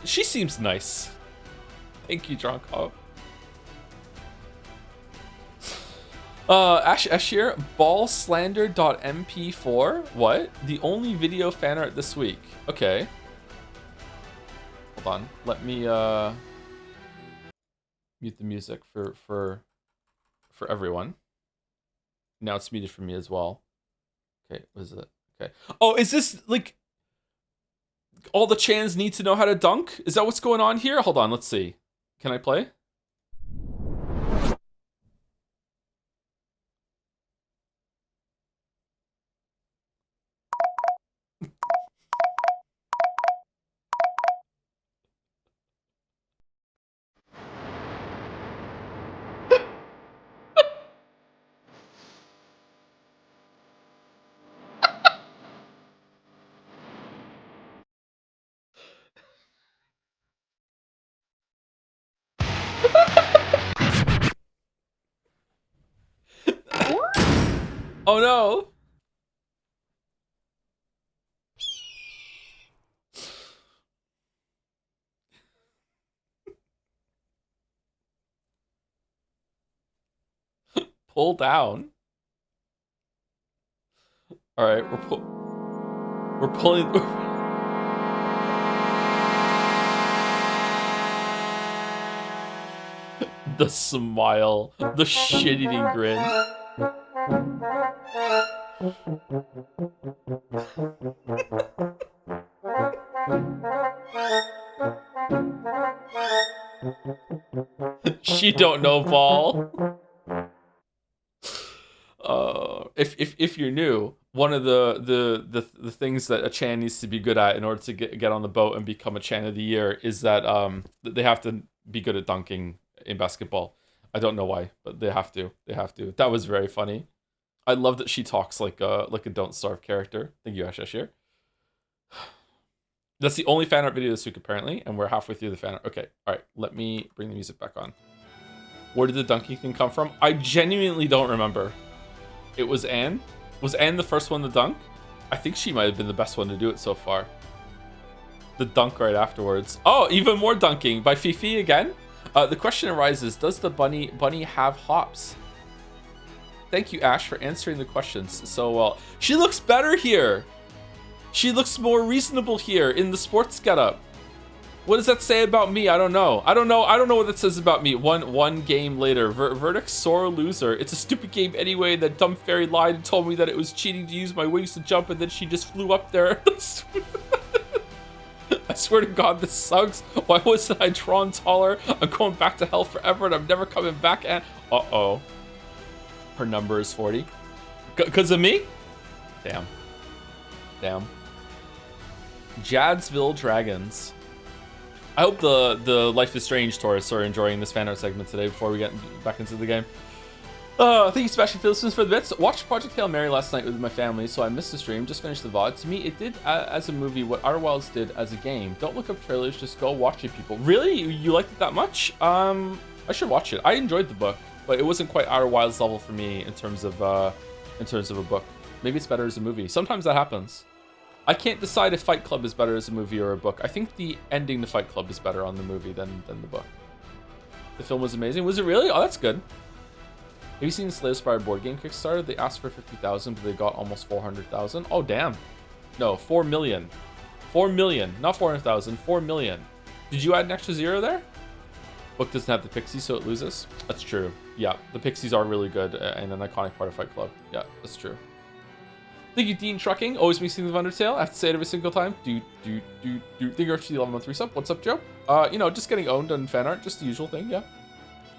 She seems nice. Thank you, Dronkov. Ashir, ballslander.mp4. What? The only video fan art this week. Okay. Hold on. Let me mute the music for everyone. Now it's muted for me as well. Okay, what is it? Okay. Oh, is this like all the Chans need to know how to dunk? Is that what's going on here? Hold on, let's see. Can I play? Oh no! Pull down. All right, we're pulling. The smile, the shit-eating grin. She don't know ball. If you're new, one of the things that a Chan needs to be good at in order to get on the boat and become a Chan of the year is that they have to be good at dunking in basketball. I don't know why, but they have to. They have to. That was very funny. I love that she talks like a Don't Starve character. Thank you, Ashashir. That's the only fan art video this week, apparently, and we're halfway through the fan art. Okay, all right, let me bring the music back on. Where did the dunking thing come from? I genuinely don't remember. It was Anne? Was Anne the first one to dunk? I think she might have been the best one to do it so far. The dunk right afterwards. Oh, even more dunking by Fifi again. The question arises, does the bunny have hops? Thank you, Ash, for answering the questions so well. She looks better here. She looks more reasonable here in the sports getup. What does that say about me? I don't know. I don't know what that says about me. One game later. Verdict, sore loser. It's a stupid game anyway. That dumb fairy lied and told me that it was cheating to use my wings to jump, and then she just flew up there. I swear to God, this sucks. Why wasn't I drawn taller? I'm going back to hell forever, and I'm never coming back. And uh-oh. Her number is 40. Because of me? Damn. Jadsville Dragons. I hope the Life is Strange tourists are enjoying this fan art segment today before we get back into the game. Thank you, Sebastian Phillips, for the bits. Watched Project Hail Mary last night with my family, so I missed the stream. Just finished the VOD. To me, it did as a movie what Outer Wilds did as a game. Don't look up trailers, just go watch it, people. Really? You liked it that much? I should watch it. I enjoyed the book, but it wasn't quite Outer Wilds level for me in terms of a book. Maybe it's better as a movie. Sometimes that happens. I can't decide if Fight Club is better as a movie or a book. I think the ending to Fight Club is better on the movie than the book. The film was amazing. Was it really? Oh, that's good. Have you seen the Slay Spire board game Kickstarter? They asked for 50,000, but they got almost 400,000. Oh, damn. No, 4 million. 4 million. Not 400,000. 4 million. Did you add an extra zero there? Book doesn't have the pixies, so it loses. That's true. Yeah, the pixies are really good and an iconic part of Fight Club. Yeah, that's true. Thank you, Dean Trucking. Always makes things of Undertale. I have to say it every single time. Thank you, Archie, 11 month resub. What's up, Joe? Just getting owned on fan art. Just the usual thing. Yeah,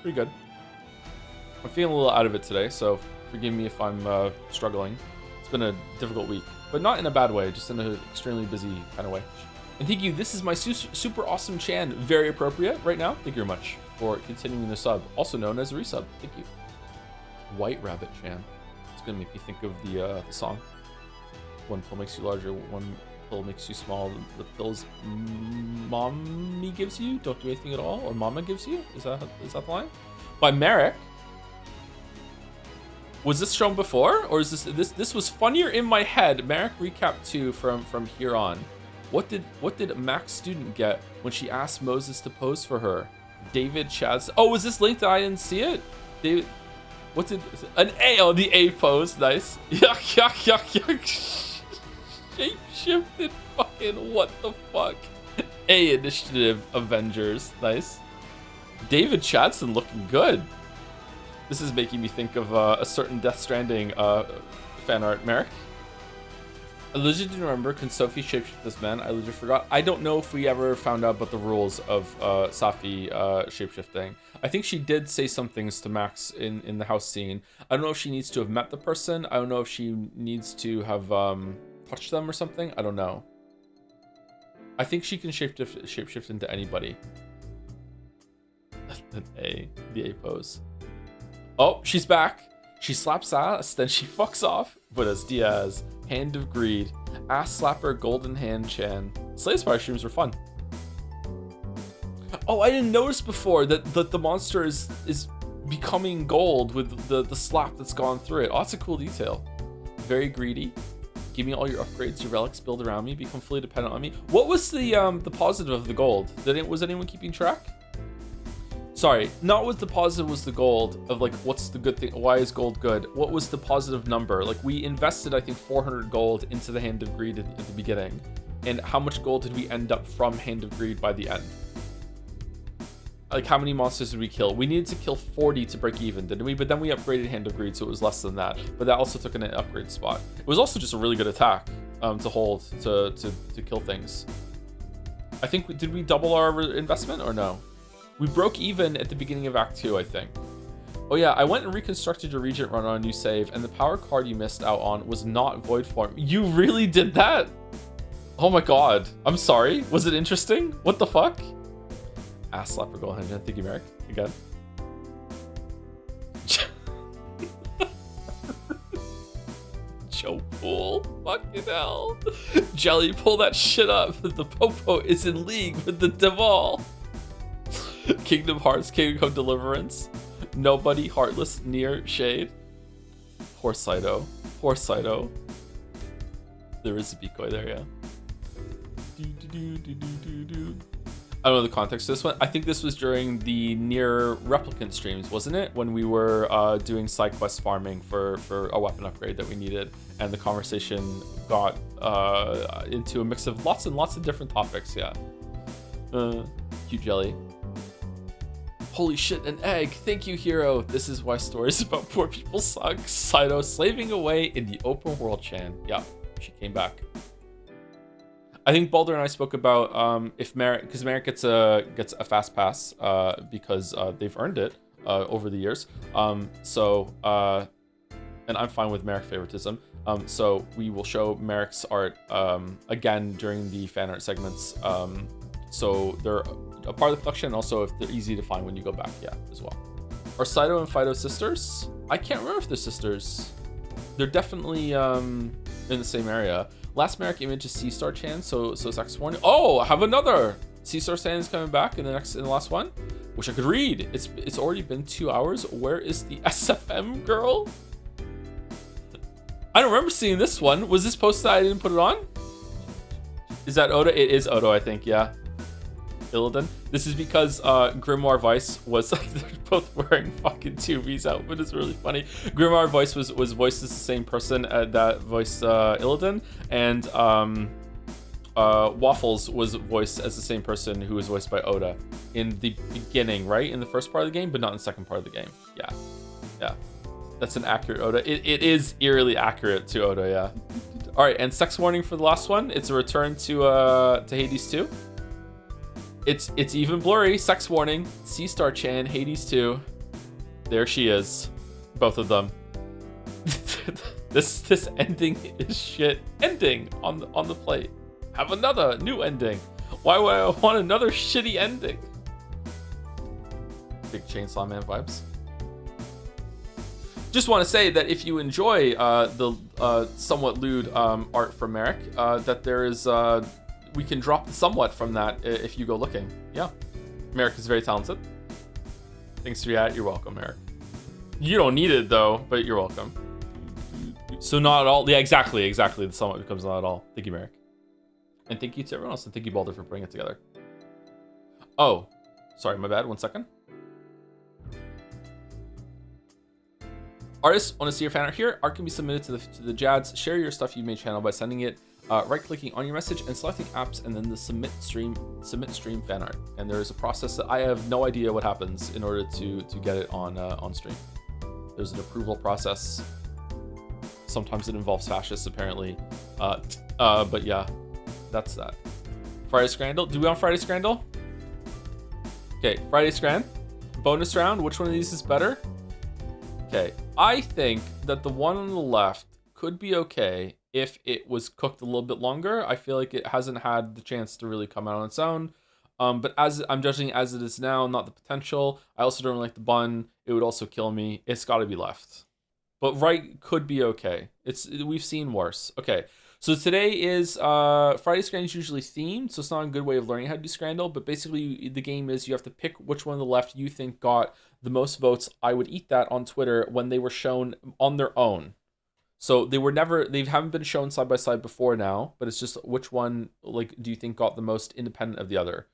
pretty good. I'm feeling a little out of it today, so forgive me if I'm struggling. It's been a difficult week, but not in a bad way, just in an extremely busy kind of way. And thank you. This is my super awesome Chan. Very appropriate right now. Thank you very much for continuing the sub, also known as a resub. Thank you. White Rabbit Chan. It's gonna make me think of the song. One pill makes you larger, one pill makes you small. The pills mommy gives you don't do anything at all, or mama gives you. Is that the line? By Merrick. Was this shown before, or is this was funnier in my head? Merrick recap 2 from here on. What did Mac's student get when she asked Moses to pose for her? David Chaz. Oh, was this linked? I didn't see it. David. What did an A? Oh, the A pose. Nice. Yuck. Shape-shifted. Fucking what the fuck? A initiative Avengers. Nice. David Chadson looking good. This is making me think of a certain Death Stranding fan art, Merrick. I legit didn't remember. Can Sophie shapeshift this man? I legit forgot. I don't know if we ever found out about the rules of Safi shapeshifting. I think she did say some things to Max in the house scene. I don't know if she needs to have met the person. I don't know if she needs to have touched them or something. I don't know. I think she can shapeshift into anybody. The A pose. Oh, she's back. She slaps ass, then she fucks off. Buenos Diaz. Hand of Greed. Ass Slapper, Golden Hand Chan. Slay Spire streams were fun. Oh, I didn't notice before that the monster is becoming gold with the slap that's gone through it. Oh, that's a cool detail. Very greedy. Give me all your upgrades, your relics, build around me, become fully dependent on me. What was the positive of the gold? Was anyone keeping track? Sorry, not what the positive was the gold of like what's the good thing, why is gold good? What was the positive number? Like we invested I think 400 gold into the Hand of Greed at the beginning. And how much gold did we end up from Hand of Greed by the end? Like how many monsters did we kill? We needed to kill 40 to break even, didn't we? But then we upgraded Hand of Greed, so it was less than that. But that also took an upgrade spot. It was also just a really good attack to hold, to kill things. I think, did we double our investment or no? We broke even at the beginning of Act 2, I think. Oh yeah, I went and reconstructed your Regent run on a new save, and the power card you missed out on was not void form. You really did that? Oh my god. I'm sorry. Was it interesting? What the fuck? Ass slapper, go ahead. Thank you, Merrick. Again. Joe Pool. Fucking hell. Jelly, pull that shit up. The Popo is in league with the Deval. Kingdom Hearts, Kingdom Come Deliverance. Nobody, Heartless, Near, Shade. Poor Saito. Poor Saito. There is a decoy there, yeah. I don't know the context of this one. I think this was during the Near Replicant streams, wasn't it? When we were doing side quest farming for a weapon upgrade that we needed, and the conversation got into a mix of lots and lots of different topics. Yeah. Cute jelly. Holy shit, an egg. Thank you, hero. This is why stories about poor people suck. Saito slaving away in the open world, Chan. Yeah, she came back. I think Balder and I spoke about if Merrick, because Merrick gets a fast pass because they've earned it over the years. And I'm fine with Merrick favoritism. So we will show Merrick's art again during the fan art segments. So they're a part of the collection. Also, if they're easy to find when you go back, yeah, as well. Are Saito and Fido sisters? I can't remember if they're sisters. They're definitely in the same area. Last Merrick image is C-Star Chan, so sex warning. Oh, I have another. C-Star Chan is coming back in the last one. Wish I could read. It's already been 2 hours. Where is the SFM girl? I don't remember seeing this one. Was this posted that I didn't put it on? Is that Oda? It is Oda, I think, yeah. Illidan. This is because Grimoire Vice was they're both wearing fucking 2B's outfit. It's really funny. Grimoire Vice was voiced as the same person that voiced Illidan, and Waffles was voiced as the same person who was voiced by Oda in the beginning, right? In the first part of the game, but not in the second part of the game. Yeah. That's an accurate Oda. It is eerily accurate to Oda, yeah. All right, and sex warning for the last one. It's a return to Hades 2. It's even blurry. Sex warning. C-Star Chan, Hades 2. There she is. Both of them. This ending is shit. Ending on the plate. Have another new ending. Why would I want another shitty ending? Big Chainsaw Man vibes. Just want to say that if you enjoy the somewhat lewd art from Merrick, that there is we can drop somewhat from that if you go looking. Yeah, Merrick is very talented. Thanks for that. You're welcome, Merrick. You don't need it though, but you're welcome. So not at all. Yeah, exactly. The somewhat becomes not at all. Thank you, Merrick, and thank you to everyone else, and thank you, Balder, for putting it together. Oh, sorry, my bad. 1 second. Artists, want to see your fan art here? Art can be submitted to the Jads. Share your stuff you made channel by sending it, right-clicking on your message and selecting apps, and then the submit stream fan art. And there is a process that I have no idea what happens in order to get it on stream. There's an approval process. Sometimes it involves fascists, apparently. But yeah, that's that. Friday Scrandle. Do we want Friday Scrandle? Okay, Friday Scran. Bonus round. Which one of these is better? Okay, I think that the one on the left could be okay if it was cooked a little bit longer. I feel like it hasn't had the chance to really come out on its own. But as I'm judging it as it is now, not the potential. I also don't like the bun. It would also kill me. It's got to be left. But right could be okay. We've seen worse. Okay, so today is Friday Scrandle is usually themed, so it's not a good way of learning how to do Scrandle. But basically, the game is you have to pick which one on the left you think got the most votes. I would eat that on Twitter when they were shown on their own. So they haven't been shown side by side before now, but it's just which one do you think got the most independent of the other.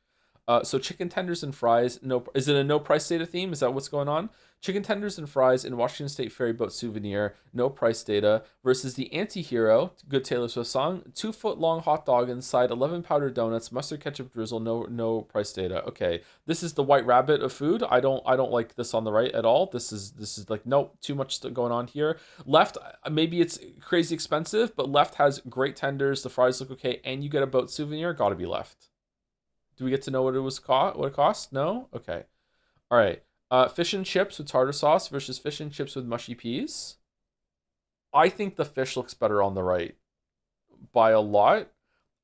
So chicken tenders and fries. No, is it a no price data theme? Is that what's going on? Chicken tenders and fries in Washington State Ferryboat Souvenir. No price data versus the anti-hero. Good Taylor Swift song. 2-foot-long hot dog inside 11 powdered donuts. Mustard ketchup drizzle. No price data. Okay, this is the White Rabbit of food. I don't like this on the right at all. This is like nope. Too much going on here. Left, maybe it's crazy expensive, but left has great tenders. The fries look okay, and you get a boat souvenir. Got to be left. Do we get to know what it cost? No? Okay. All right. Fish and chips with tartar sauce versus fish and chips with mushy peas. I think the fish looks better on the right by a lot.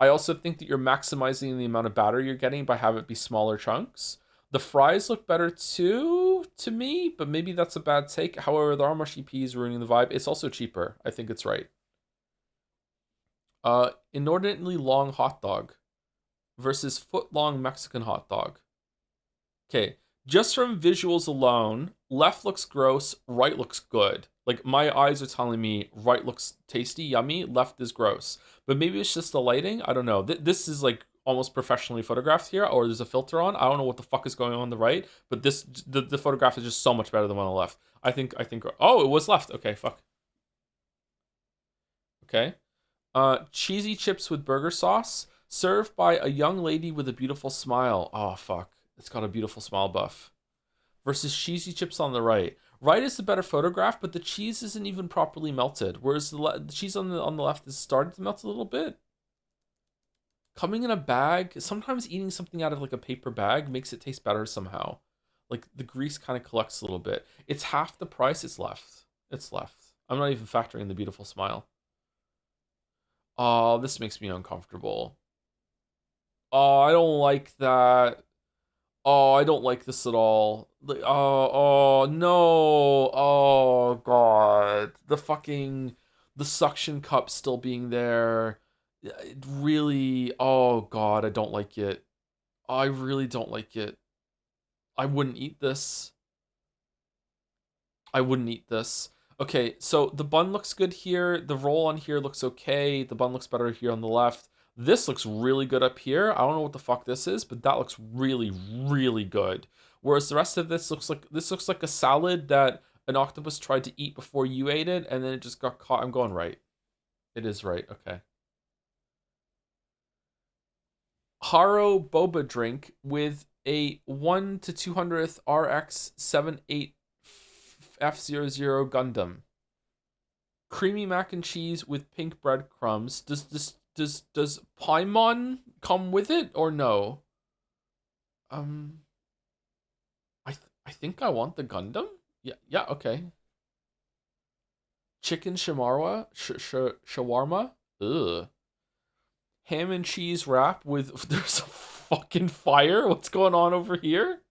I also think that you're maximizing the amount of batter you're getting by having it be smaller chunks. The fries look better too, to me, but maybe that's a bad take. However, there are mushy peas ruining the vibe. It's also cheaper. I think it's right. Inordinately long hot dog versus foot-long Mexican hot dog. Okay, just from visuals alone, left looks gross, right looks good. Like, my eyes are telling me right looks tasty, yummy, left is gross. But maybe it's just the lighting. I don't know. This is like almost professionally photographed here, or there's a filter on. I don't know what the fuck is going on the right, but the photograph is just so much better than one on the left. I think. Oh, it was left. Okay, fuck. Okay. Cheesy chips with burger sauce, served by a young lady with a beautiful smile. Oh fuck, it's got a beautiful smile buff. Versus cheesy chips on the right. Right is the better photograph, but the cheese isn't even properly melted. Whereas the cheese on the left is starting to melt a little bit. Coming in a bag, sometimes eating something out of like a paper bag makes it taste better somehow. Like the grease kind of collects a little bit. It's half the price. It's left. It's left. I'm not even factoring the beautiful smile. Oh, this makes me uncomfortable. Oh, I don't like that. Oh, I don't like this at all. Oh no. Oh god. The suction cup still being there. It really, oh god, I don't like it. I really don't like it. I wouldn't eat this. I wouldn't eat this. Okay, so the bun looks good here. The roll on here looks okay. The bun looks better here on the left. This looks really good up here. I don't know what the fuck this is, but that looks really, really good. Whereas the rest of this looks like a salad that an octopus tried to eat before you ate it, and then it just got caught. I'm going right. It is right. Okay. Haro boba drink with a 1 to 200th RX 78 F00 Gundam. Creamy mac and cheese with pink breadcrumbs. Does Paimon come with it or no? I think I want the Gundam. Yeah, okay. Chicken shawarma, shawarma. Ugh. Ham and cheese wrap with there's a fucking fire. What's going on over here?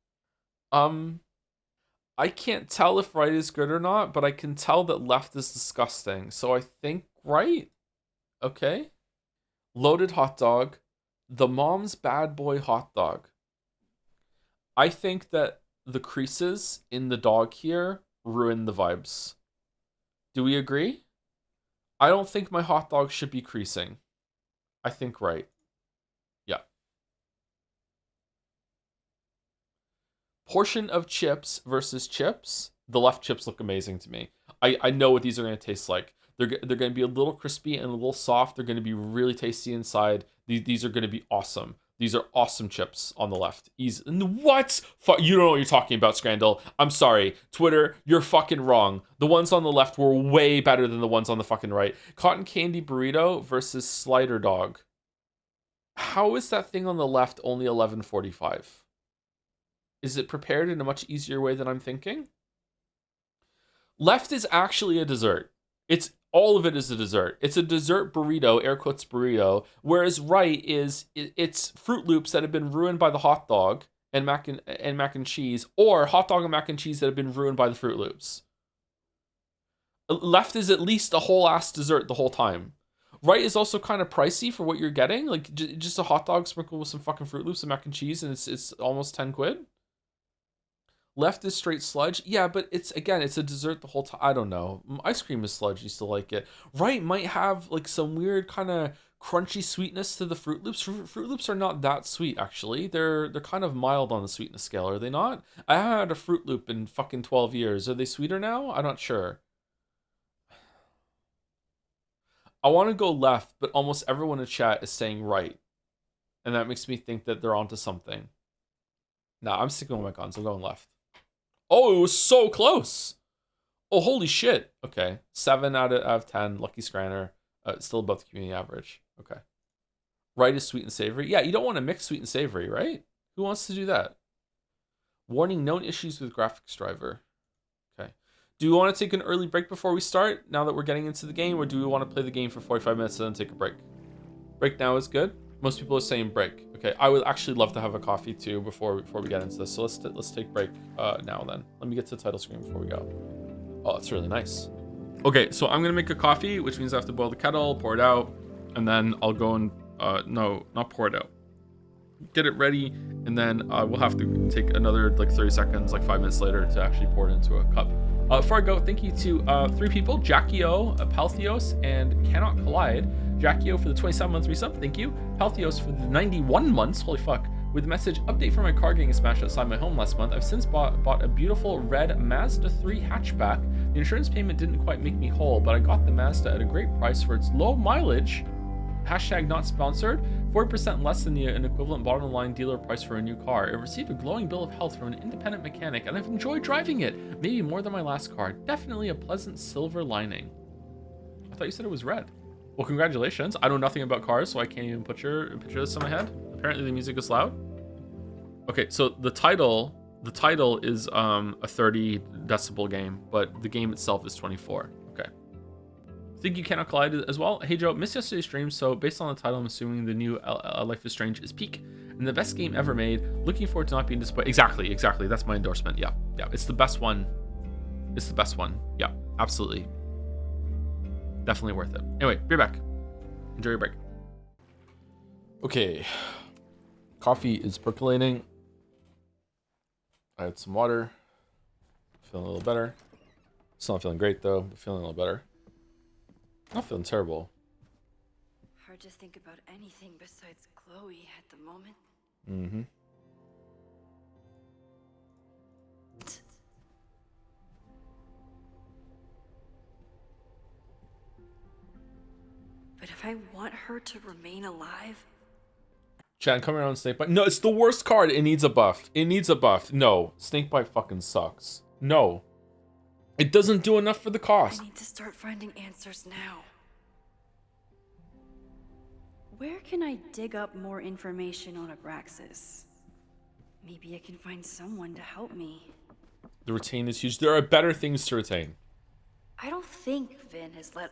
I can't tell if right is good or not, but I can tell that left is disgusting. So I think right. Okay. Loaded hot dog. The mom's bad boy hot dog. I think that the creases in the dog here ruin the vibes. Do we agree? I don't think my hot dog should be creasing. I think right. Yeah. Portion of chips versus chips. The left chips look amazing to me. I know what these are going to taste like. They're going to be a little crispy and a little soft. They're going to be really tasty inside. These are going to be awesome. These are awesome chips on the left. What? You don't know what you're talking about, Scrandle. I'm sorry. Twitter, you're fucking wrong. The ones on the left were way better than the ones on the fucking right. Cotton candy burrito versus slider dog. How is that thing on the left only $11.45? Is it prepared in a much easier way than I'm thinking? Left is actually a dessert. All of it is a dessert. It's a dessert burrito, air quotes burrito, whereas right it's Fruit Loops that have been ruined by the hot dog and mac and cheese, or hot dog and mac and cheese that have been ruined by the Fruit Loops. Left is at least a whole ass dessert the whole time. Right is also kind of pricey for what you're getting, like just a hot dog sprinkled with some fucking Fruit Loops and mac and cheese, and it's almost 10 quid. Left is straight sludge. Yeah, but it's a dessert the whole time. I don't know. Ice cream is sludge. You still like it. Right might have like some weird kind of crunchy sweetness to the Fruit Loops. Fruit Loops are not that sweet, actually. They're kind of mild on the sweetness scale, are they not? I haven't had a Fruit Loop in fucking 12 years. Are they sweeter now? I'm not sure. I want to go left, but almost everyone in chat is saying right. And that makes me think that they're onto something. Nah, I'm sticking with my guns. I'm going left. Oh, it was so close. Oh, holy shit. Okay. 7 out of 10. Lucky Scranner. Still above the community average. Okay. Right is sweet and savory. Yeah, you don't want to mix sweet and savory, right? Who wants to do that? Warning, known issues with graphics driver. Okay. Do we want to take an early break before we start, now that we're getting into the game, or do we want to play the game for 45 minutes and then take a break? Break now is good. Most people are saying break. Okay, I would actually love to have a coffee too before we get into this. So let's take break now then. Let me get to the title screen before we go. Oh, it's really nice. Okay, so I'm gonna make a coffee, which means I have to boil the kettle, pour it out, and then I'll go and no, not pour it out. Get it ready, and then we'll have to take another like 30 seconds, like 5 minutes later, to actually pour it into a cup. Before I go, thank you to 3 people: Jackie O, Palthios, and Cannot Collide. Jackie O for the 27-month resub, thank you. Palthios for the 91 months, holy fuck. With the message, update for my car getting smashed outside my home last month. I've since bought a beautiful red Mazda 3 hatchback. The insurance payment didn't quite make me whole, but I got the Mazda at a great price for its low mileage. Hashtag not sponsored. 40% less than an equivalent bottom line dealer price for a new car. It received a glowing bill of health from an independent mechanic, and I've enjoyed driving it. Maybe more than my last car. Definitely a pleasant silver lining. I thought you said it was red. Well, congratulations. I know nothing about cars, so I can't even picture this in my head. Apparently the music is loud. Okay, so the title is a 30 decibel game, but the game itself is 24. Okay. Think you Cannot Collide as well. Hey Joe, missed yesterday's stream, so based on the title, I'm assuming the new Life is Strange is peak and the best game ever made. Looking forward to not being disappointed. Exactly. That's my endorsement. Yeah. It's the best one. Yeah, absolutely. Definitely worth it. Anyway, be back. Enjoy your break. Okay. Coffee is percolating. I had some water. Feeling a little better. Still not feeling great though, but feeling a little better. Not feeling terrible. Hard to think about anything besides Chloe at the moment. Mm-hmm. But if I want her to remain alive... Chat, come around Snakebite. No, it's the worst card. It needs a buff. No, Snakebite fucking sucks. No. It doesn't do enough for the cost. I need to start finding answers now. Where can I dig up more information on Abraxas? Maybe I can find someone to help me. The retain is huge. There are better things to retain. I don't think Vin has let...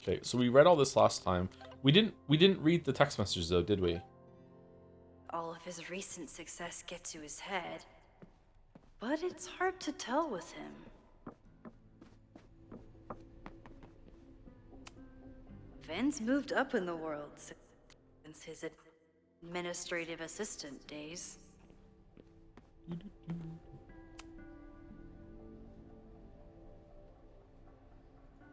Okay, so we read all this last time. We didn't read the text messages though, did we? All of his recent success get to his head, but it's hard to tell with him. Vin's moved up in the world since his administrative assistant days.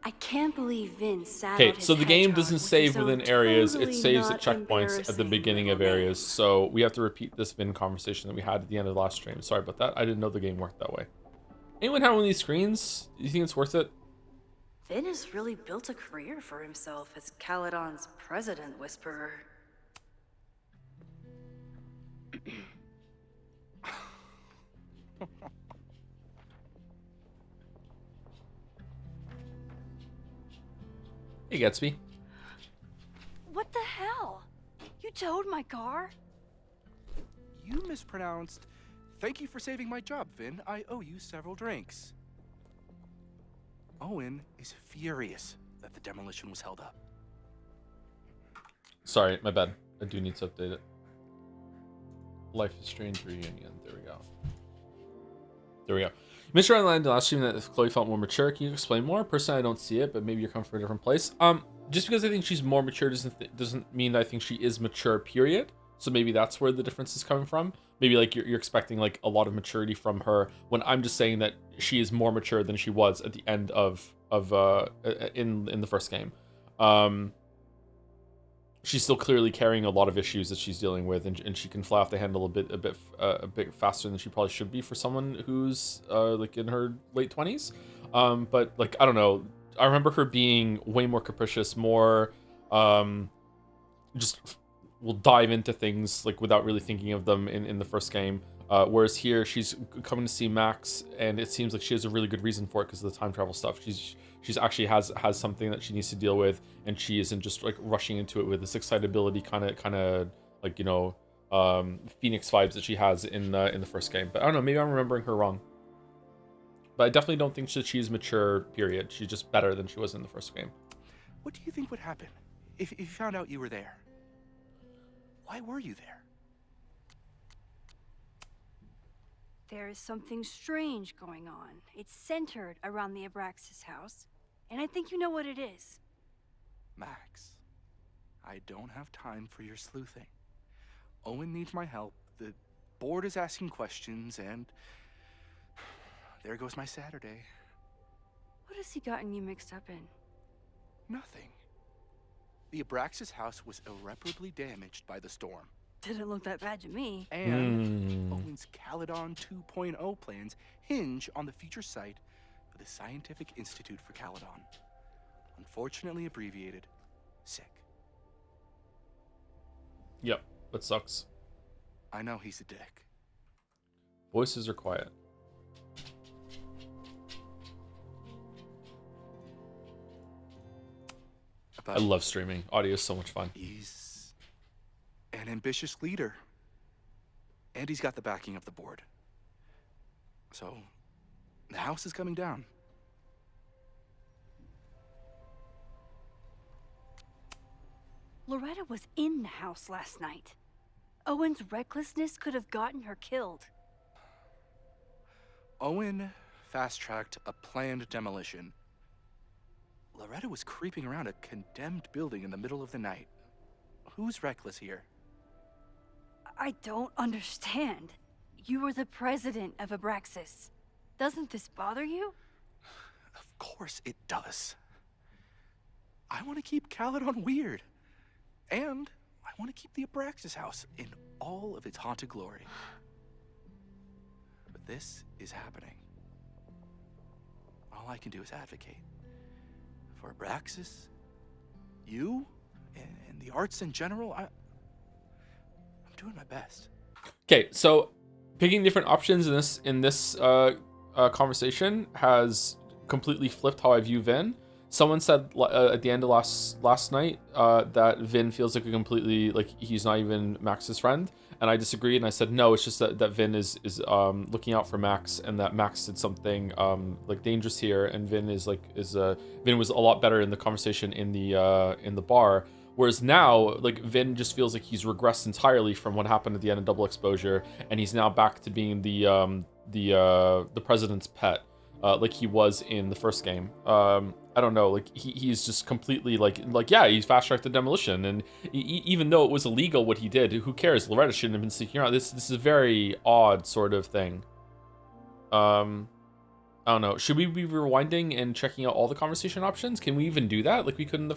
I can't believe Vin sat Okay, so the game doesn't save within areas, it saves at checkpoints at the beginning of areas. So we have to repeat this Vin conversation that we had at the end of the last stream. Sorry about that. I didn't know the game worked that way. Anyone have one of these screens? Do you think it's worth it? Vin has really built a career for himself as Caledon's president whisperer. Hey, Gatsby. What the hell? You towed my car? You mispronounced. Thank you for saving my job, Vin. I owe you several drinks. Owen is furious that the demolition was held up. Sorry, my bad. I do need to update it. Life is Strange reunion. There we go. Mr. Online, the last stream that Chloe felt more mature. Can you explain more? Personally, I don't see it, but maybe you're coming from a different place. Just because I think she's more mature doesn't mean that I think she is mature, period. So maybe that's where the difference is coming from. Maybe like you're expecting like a lot of maturity from her when I'm just saying that she is more mature than she was at the end of in the first game. She's still clearly carrying a lot of issues that she's dealing with, and she can fly off the handle a bit faster than she probably should be for someone who's like in her late 20s. But like I don't know, I remember her being way more capricious, more just will dive into things like without really thinking of them in the first game. Whereas here she's coming to see Max, and it seems like she has a really good reason for it because of the time travel stuff. She's actually has something that she needs to deal with, and she isn't just like rushing into it with this excitability kind of like, you know, Phoenix vibes that she has in the first game. But I don't know, maybe I'm remembering her wrong. But I definitely don't think that she's mature, period. She's just better than she was in the first game. What do you think would happen if you found out you were there? Why were you there? There is something strange going on. It's centered around the Abraxas house, and I think you know what it is. Max, I don't have time for your sleuthing. Owen needs my help, the board is asking questions, and there goes my Saturday. What has he gotten you mixed up in? Nothing. The Abraxas house was irreparably damaged by the storm. Didn't look that bad to me. And Owen's Caledon 2.0 plans hinge on the future site for the Scientific Institute for Caledon. Unfortunately abbreviated, SICK. Yep, that sucks. I know he's a dick. Voices are quiet. But I love streaming. Audio is so much fun. he's an ambitious leader. And he's got the backing of the board. So, the house is coming down. Loretta was in the house last night. Owen's recklessness could have gotten her killed. Owen fast-tracked a planned demolition. Loretta was creeping around a condemned building in the middle of the night. Who's reckless here? I don't understand. You were the president of Abraxas. Doesn't this bother you? Of course it does. I want to keep Caledon weird. And I want to keep the Abraxas house in all of its haunted glory. But this is happening. All I can do is advocate. For Abraxas, you, and the arts in general, I'm doing my best. Okay, so picking different options in this conversation has completely flipped how I view Vin. Someone said at the end of last night that Vin feels like a completely, like, he's not even Max's friend, and I disagreed, and I said no, it's just that Vin is looking out for Max, and that Max did something like dangerous here, and Vin Vin was a lot better in the conversation in the bar, whereas now, like, Vin just feels like he's regressed entirely from what happened at the end of Double Exposure, and he's now back to being the president's pet, like he was in the first game. I don't know, like he's just completely like yeah, he's fast-tracked the demolition, and even though it was illegal what he did, who cares? Loretta shouldn't have been sneaking around. This is a very odd sort of thing. I don't know. Should we be rewinding and checking out all the conversation options? Can we even do that like we could in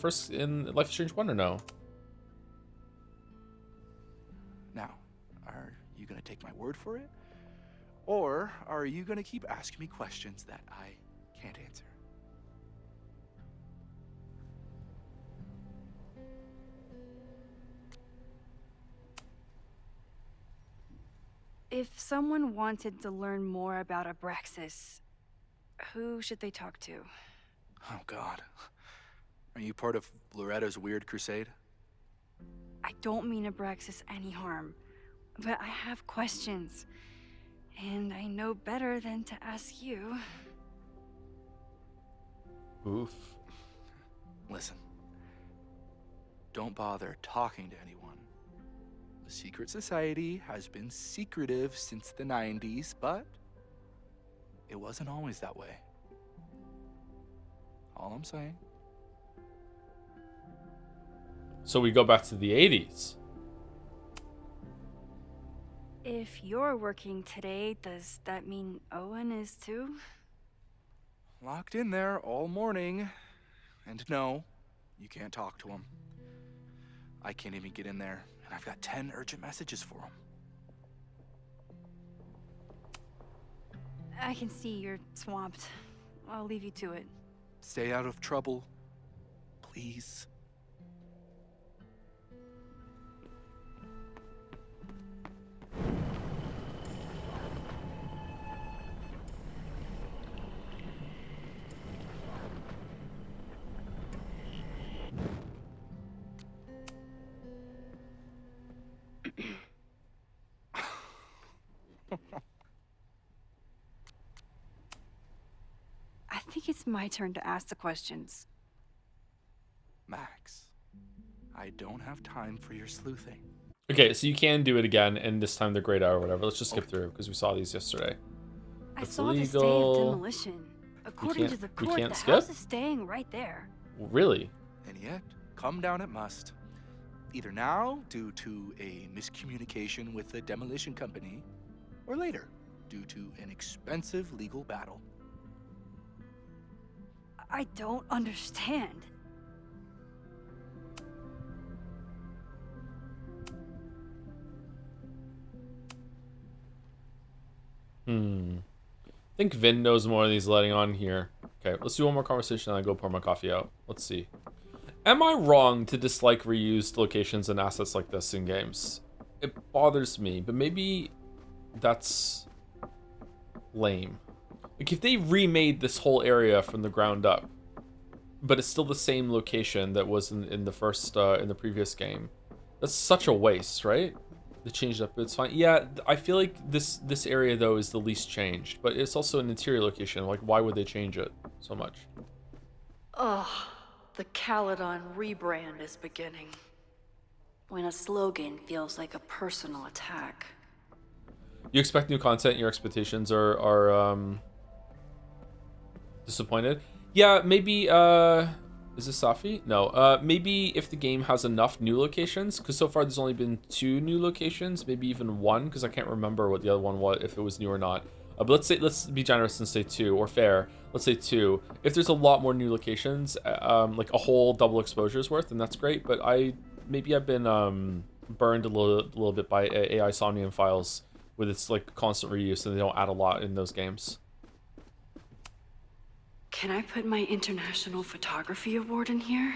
Life is Strange 1 or no? Now, are you gonna take my word for it? Or are you gonna keep asking me questions that I can't answer? If someone wanted to learn more about Abraxas, who should they talk to? Oh, God. Are you part of Loretta's weird crusade? I don't mean Abraxas any harm, but I have questions, and I know better than to ask you. Oof. Listen. Don't bother talking to anyone. The secret society has been secretive since the 90s, but it wasn't always that way. All I'm saying. So we go back to the 80s. If you're working today, does that mean Owen is too? Locked in there all morning. And no, you can't talk to him. I can't even get in there, and I've got 10 urgent messages for him. I can see you're swamped. I'll leave you to it. Stay out of trouble, please. I think it's my turn to ask the questions. Max, I don't have time for your sleuthing. Okay, so you can do it again, and this time they're grayed out or whatever. Let's just skip through because we saw these yesterday. I It's saw this day illegal. of demolition. According to the we court, can't the skip? house is staying right there. Really? And yet, come down it must. Either now, due to a miscommunication with the demolition company, or later, due to an expensive legal battle. I don't understand. I think Vin knows more than he's letting on here. Okay, let's do one more conversation and I go pour my coffee out. Let's see. Am I wrong to dislike reused locations and assets like this in games? It bothers me, but maybe that's lame. Like, if they remade this whole area from the ground up, but it's still the same location that was in the first, in the previous game, that's such a waste, right? They changed up, it's fine. Yeah, I feel like this area, though, is the least changed, but it's also an interior location. Like, why would they change it so much? Ugh, the Caledon rebrand is beginning. When a slogan feels like a personal attack. You expect new content, your expectations are disappointed? Yeah, maybe, is this Safi? No, maybe if the game has enough new locations, because so far there's only been 2 new locations, maybe even 1, because I can't remember what the other one was, if it was new or not. But let's be generous and say 2, or fair. Let's say 2. If there's a lot more new locations, like a whole double exposure's worth, then that's great. But maybe I've been burned a little bit by AI Somnium files with its like constant reuse, and they don't add a lot in those games. Can I put my International Photography Award in here?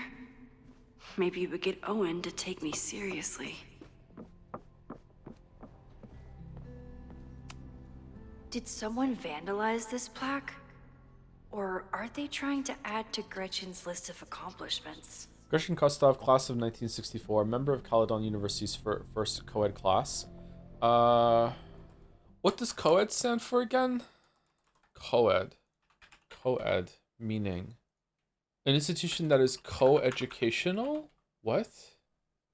Maybe we get Owen to take me seriously. Did someone vandalize this plaque? Or are they trying to add to Gretchen's list of accomplishments? Gretchen Kostov, class of 1964, member of Caledon University's first co-ed class. What does co-ed stand for again? Co-ed. Co-ed, meaning an institution that is co-educational? What?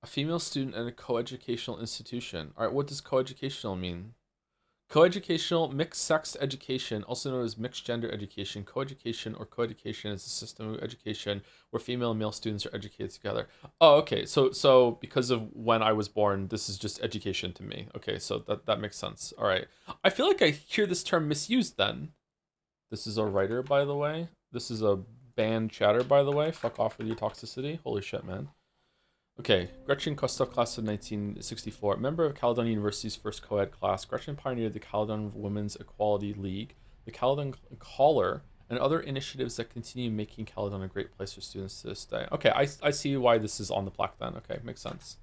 A female student at a co-educational institution. All right, what does co-educational mean? Co-educational, mixed-sex education, also known as mixed-gender education. Co-education or co-education is a system of education where female and male students are educated together. Oh, okay. So because of when I was born, this is just education to me. Okay, so that makes sense. All right. I feel like I hear this term misused then. This is a writer, by the way. This is a banned chatter, by the way. Fuck off with your toxicity. Holy shit, man. Okay, Gretchen Kostov, class of 1964, member of Caledon University's first co-ed class. Gretchen pioneered the Caledon Women's Equality League, the Caledon Caller, and other initiatives that continue making Caledon a great place for students to this day. Okay, I see why this is on the plaque then. Okay, makes sense.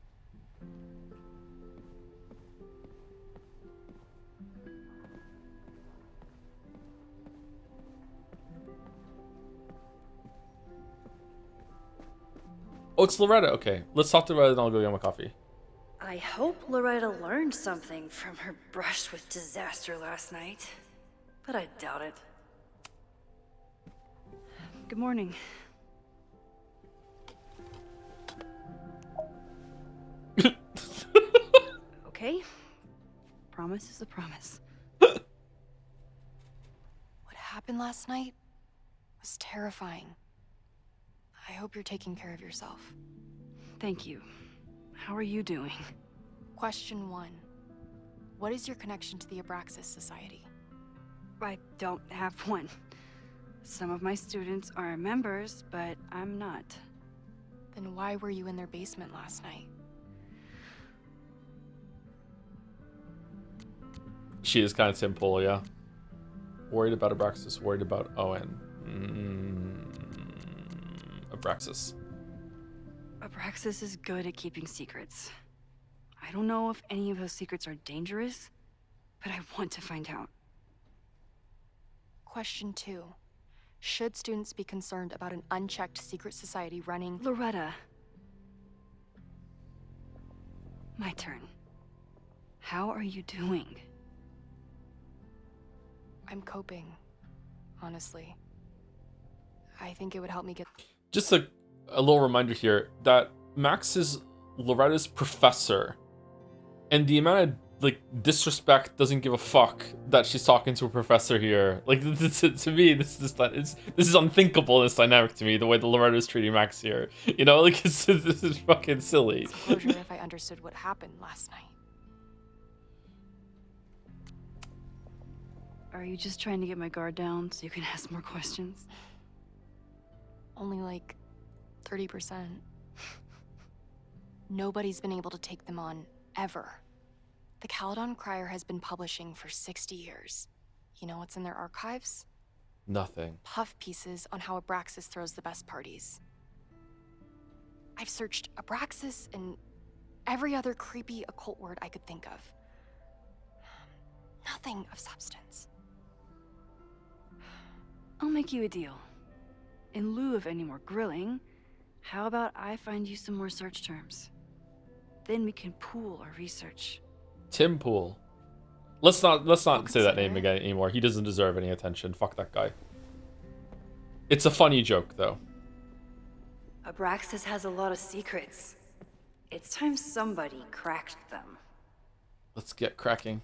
Oh, it's Loretta. Okay, let's talk to Loretta and I'll go get my coffee. I hope Loretta learned something from her brush with disaster last night, but I doubt it. Good morning. Okay. Promise is a promise. What happened last night was terrifying. I hope you're taking care of yourself. Thank you. How are you doing? Question 1. What is your connection to the Abraxas Society? I don't have one. Some of my students are members, but I'm not. Then why were you in their basement last night? She is kind of simple, yeah. Worried about Abraxas, worried about Owen. Abraxas. Abraxas is good at keeping secrets. I don't know if any of those secrets are dangerous, but I want to find out. Question 2. Should students be concerned about an unchecked secret society running... Loretta. My turn. How are you doing? I'm coping, honestly. I think it would help me get... Just a little reminder here that Max is Loretta's professor, and the amount of like disrespect, doesn't give a fuck that she's talking to a professor here. Like to me, this is unthinkable. This dynamic to me, the way that Loretta is treating Max here. You know, like this is fucking silly. It's closure if I understood what happened last night. Are you just trying to get my guard down so you can ask more questions? only like 30%. Nobody's been able to take them on, ever. The Caledon Crier has been publishing for 60 years. You know what's in their archives? Nothing. Puff pieces on how Abraxas throws the best parties. I've searched Abraxas and every other creepy occult word I could think of. Nothing of substance. I'll make you a deal. In lieu of any more grilling, how about I find you some more search terms? Then we can pool our research. Tim Pool. Let's not say that consider name it. again anymore. He doesn't deserve any attention. Fuck that guy. It's a funny joke though. Abraxas has a lot of secrets. It's time somebody cracked them. Let's get cracking.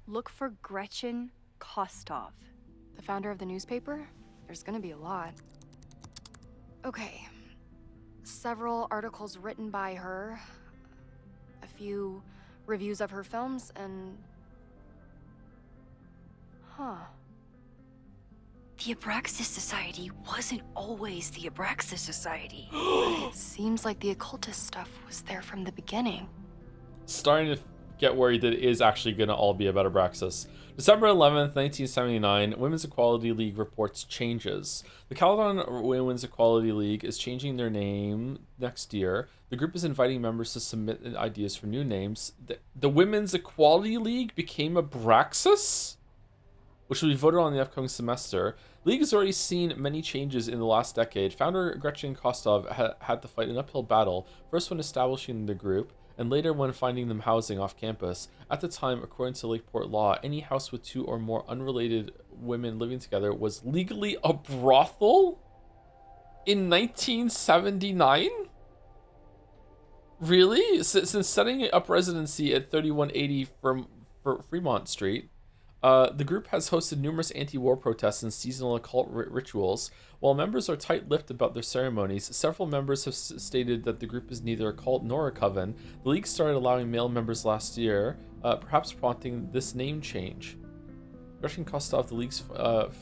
Look for Gretchen Kostov. The founder of the newspaper? There's gonna be a lot. Okay. Several articles written by her, a few reviews of her films, and... Huh. The Abraxas Society wasn't always the Abraxas Society. It seems like the occultist stuff was there from the beginning. Starting to get worried that it is actually going to all be about Abraxas. December 11th, 1979, Women's Equality League reports changes. The Caledon Women's Equality League is changing their name next year. The group is inviting members to submit ideas for new names. The Women's Equality League became Abraxas, which will be voted on in the upcoming semester. League has already seen many changes in the last decade. Founder Gretchen Kostov had to fight an uphill battle, first when establishing the group, and later when finding them housing off campus. At the time, according to Lakeport law, any house with two or more unrelated women living together was legally a brothel? In 1979? Really? Since setting up residency at 3180 for Fremont Street, the group has hosted numerous anti-war protests and seasonal occult rituals. While members are tight-lipped about their ceremonies, several members have stated that the group is neither a cult nor a coven. The league started allowing male members last year, perhaps prompting this name change. Gretchen Kostov, the league's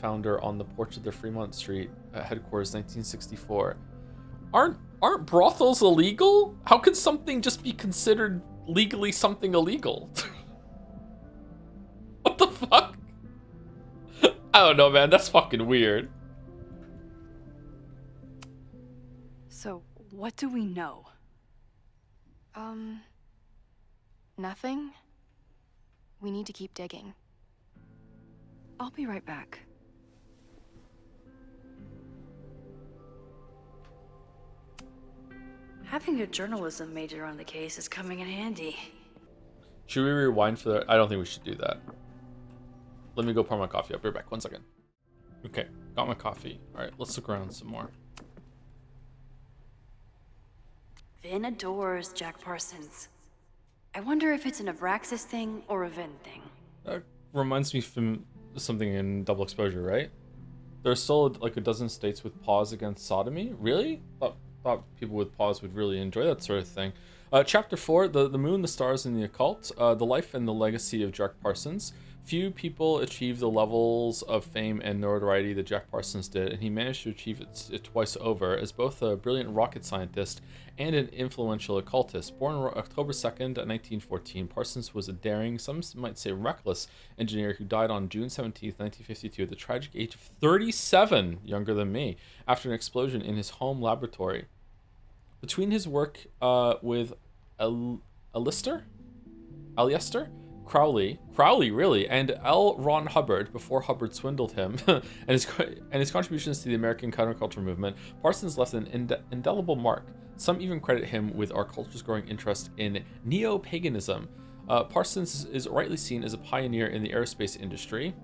founder, on the porch of their Fremont Street headquarters, 1964. Aren't brothels illegal? How can something just be considered legally something illegal? What the fuck? I don't know, man. That's fucking weird. So, what do we know? Nothing? We need to keep digging. I'll be right back. Having a journalism major on the case is coming in handy. Should we rewind for that? I don't think we should do that. Let me go pour my coffee. I'll be right back. 1 second. Okay, got my coffee. All right, let's look around some more. Vin adores Jack Parsons. I wonder if it's an Abraxas thing or a Vin thing. That reminds me from something in Double Exposure, right? There's still like a dozen states with pause against sodomy. Really? Thought people with pause would really enjoy that sort of thing. Chapter 4, the Moon, the Stars, and the Occult. The life and the legacy of Jack Parsons. Few people achieve the levels of fame and notoriety that Jack Parsons did, and he managed to achieve it twice over as both a brilliant rocket scientist and an influential occultist. Born October 2nd, 1914, Parsons was a daring, some might say reckless, engineer who died on June 17th, 1952 at the tragic age of 37, younger than me, after an explosion in his home laboratory. Between his work with Alister, Crowley really, and L. Ron Hubbard, before Hubbard swindled him, and his contributions to the American counterculture movement, Parsons left an indelible mark. Some even credit him with our culture's growing interest in neo-paganism. Parsons is rightly seen as a pioneer in the aerospace industry.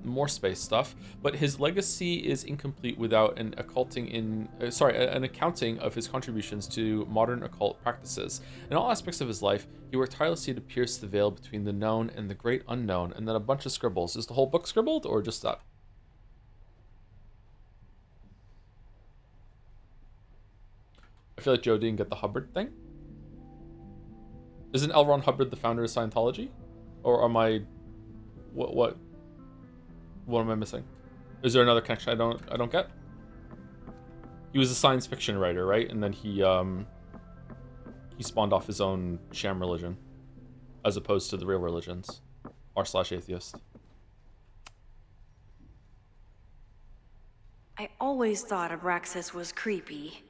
More space stuff, but his legacy is incomplete without an accounting of his contributions to modern occult practices. In all aspects of his life, he worked tirelessly to pierce the veil between the known and the great unknown, and then a bunch of scribbles. Is the whole book scribbled, or just that? I feel like Joe didn't get the Hubbard thing. Isn't L. Ron Hubbard the founder of Scientology? Or am I... What am I missing? Is there another connection I don't get? He was a science fiction writer, right? And then he spawned off his own sham religion, as opposed to the real religions, r/atheist. I always thought Abraxas was creepy,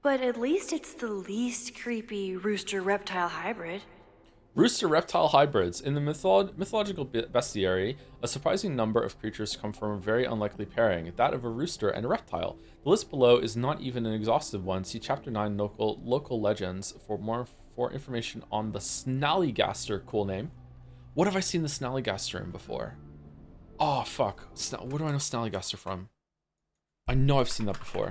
but at least it's the least creepy rooster-reptile hybrid. Rooster-reptile hybrids. In the mythological bestiary, a surprising number of creatures come from a very unlikely pairing, that of a rooster and a reptile. The list below is not even an exhaustive one. See Chapter 9, Local Legends, for more information on the Snallygaster. Cool name. What have I seen the Snallygaster in before? Oh, fuck. Where do I know Snallygaster from? I know I've seen that before.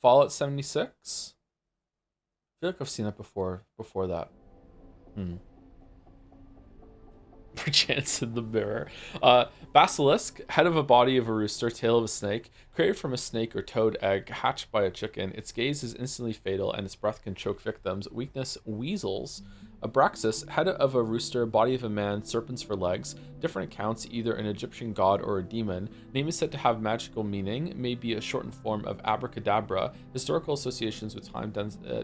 Fallout 76? I feel like I've seen that before that. Perchance in the mirror. Basilisk, head of a body of a rooster, tail of a snake, created from a snake or toad egg, hatched by a chicken. Its gaze is instantly fatal and its breath can choke victims. Weakness, weasels. Abraxas, head of a rooster, body of a man, serpents for legs. Different accounts, either an Egyptian god or a demon. Name is said to have magical meaning, may be a shortened form of abracadabra. Historical associations with time,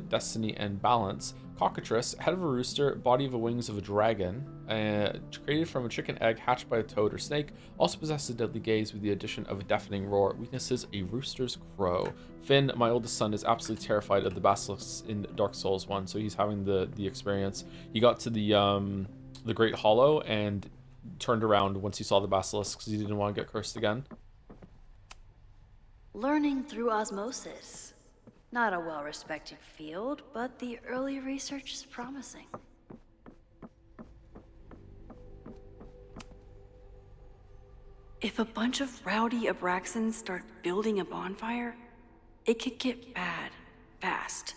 destiny, and balance. Cockatrice, head of a rooster, body of the wings of a dragon, created from a chicken egg hatched by a toad or snake, also possesses a deadly gaze with the addition of a deafening roar. Weaknesses, a rooster's crow. Finn, my oldest son, is absolutely terrified of the basilisks in Dark Souls 1, so he's having the experience. He got to the Great Hollow and turned around once he saw the basilisks because he didn't want to get cursed again. Learning through osmosis. Not a well-respected field, but the early research is promising. If a bunch of rowdy Abraxans start building a bonfire, it could get bad fast.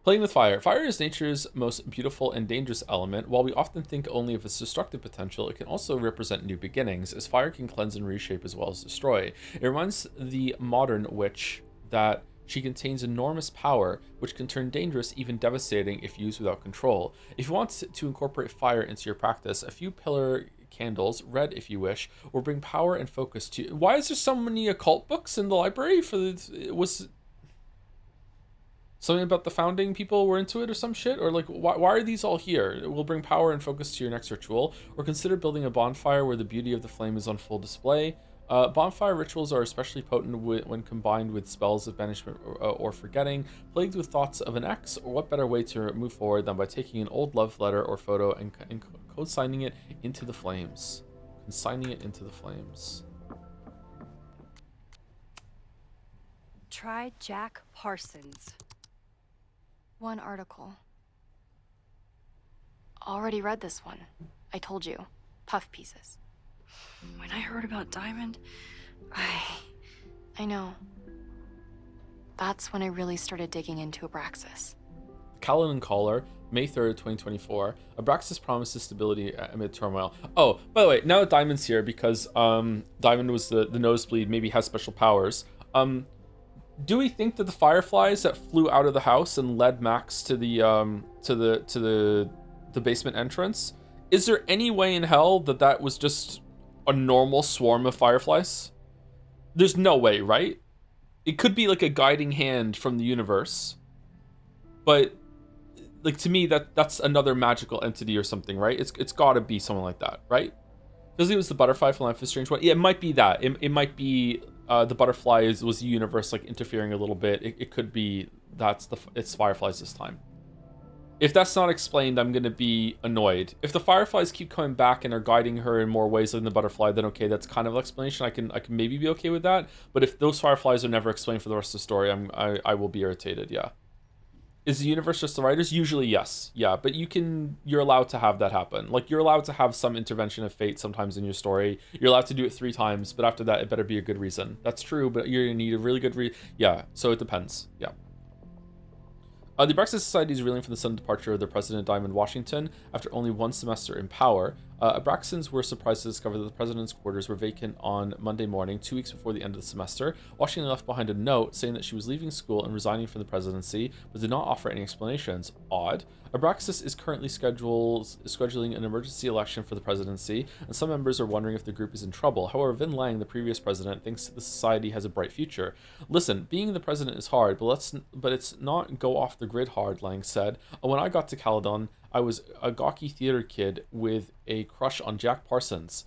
Playing with fire. Fire is nature's most beautiful and dangerous element. While we often think only of its destructive potential, it can also represent new beginnings, as fire can cleanse and reshape as well as destroy. It reminds the modern witch that she contains enormous power, which can turn dangerous, even devastating, if used without control. If you want to incorporate fire into your practice, a few pillar candles, red if you wish, will bring power and focus to... Why is there so many occult books in the library? Was something about the founding people were into it or some shit? Or like, why are these all here? It will bring power and focus to your next ritual. Or consider building a bonfire where the beauty of the flame is on full display. Bonfire rituals are especially potent when combined with spells of banishment or forgetting, plagued with thoughts of an ex, or what better way to move forward than by taking an old love letter or photo and consigning it into the flames. Consigning it into the flames. Try Jack Parsons. One article. Already read this one. I told you. Puff pieces. When I heard about Diamond, I know. That's when I really started digging into Abraxas. Kaladin Caller, May 3rd, 2024. Abraxas promises stability amid turmoil. Oh, by the way, now that Diamond's here, because Diamond was the nosebleed, maybe has special powers. Do we think that the fireflies that flew out of the house and led Max to the basement entrance, is there any way in hell that was just a normal swarm of fireflies? There's no way, right? It could be like a guiding hand from the universe, but like to me that's another magical entity or something, right? It's got to be something like that, right? Because it was the butterfly from Life is Strange. Yeah, it might be that. It might be the butterfly was the universe like interfering a little bit. It could be it's fireflies this time. If that's not explained, I'm gonna be annoyed. If the fireflies keep coming back and are guiding her in more ways than the butterfly, then okay, that's kind of an explanation. I can maybe be okay with that. But if those fireflies are never explained for the rest of the story, I will be irritated. Yeah. Is the universe just the writers? Usually, yes. Yeah, but you're allowed to have that happen. Like, you're allowed to have some intervention of fate sometimes in your story. You're allowed to do it 3 times, but after that, it better be a good reason. That's true, but you're gonna need a really good yeah, so it depends. Yeah. The Abraxas Society is reeling from the sudden departure of their president, Diamond Washington, after only 1 semester in power. Abraxans were surprised to discover that the president's quarters were vacant on Monday morning, 2 weeks before the end of the semester. Washington left behind a note saying that she was leaving school and resigning from the presidency, but did not offer any explanations. Odd. Abraxas is currently scheduling an emergency election for the presidency, and some members are wondering if the group is in trouble. However, Vin Lang, the previous president, thinks the society has a bright future. Listen, being the president is hard, but it's not go off the grid hard, Lang said. When I got to Caledon, I was a gawky theater kid with a crush on Jack Parsons.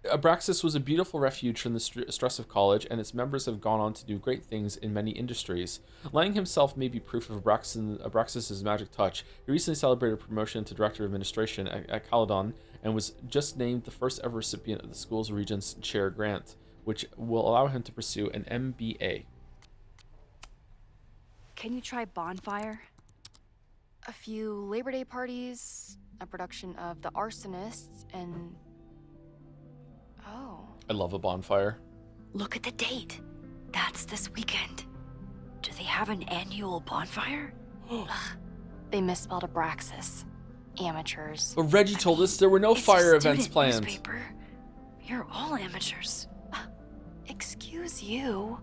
Abraxas was a beautiful refuge from the stress of college, and its members have gone on to do great things in many industries. Lang himself may be proof of Abraxas' magic touch. He recently celebrated promotion to Director of Administration at Caledon, and was just named the first ever recipient of the school's Regents Chair grant, which will allow him to pursue an MBA. Can you try Bonfire? A few Labor Day parties, a production of The Arsonists, and... Oh. I love a bonfire. Look at the date. That's this weekend. Do they have an annual bonfire? They misspelled Abraxas. Amateurs. But Reggie told us there were no It's fire a events student planned. Newspaper. You're all amateurs. Excuse you.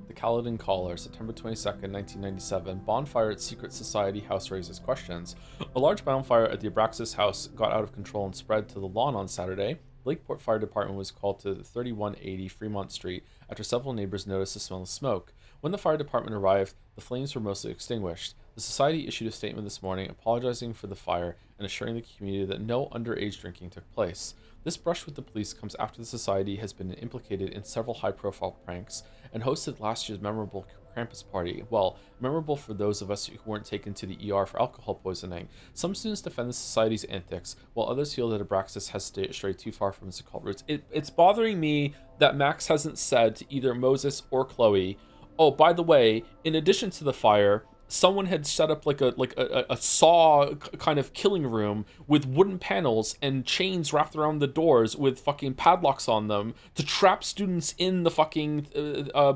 The Caledon Caller, September 22nd, 1997. Bonfire at Secret Society house raises questions. A large bonfire at the Abraxas house got out of control and spread to the lawn on Saturday. Lakeport Fire Department was called to 3180 Fremont Street after several neighbors noticed the smell of smoke. When the fire department arrived, the flames were mostly extinguished. The society issued a statement this morning apologizing for the fire and assuring the community that no underage drinking took place. This brush with the police comes after the society has been implicated in several high-profile pranks and hosted last year's memorable Krampus party. Well, memorable for those of us who weren't taken to the ER for alcohol poisoning. Some students defend the society's antics, while others feel that Abraxas has strayed too far from its occult roots. It's bothering me that Max hasn't said to either Moses or Chloe, oh, by the way, in addition to the fire, someone had set up like a saw kind of killing room with wooden panels and chains wrapped around the doors with fucking padlocks on them to trap students in the fucking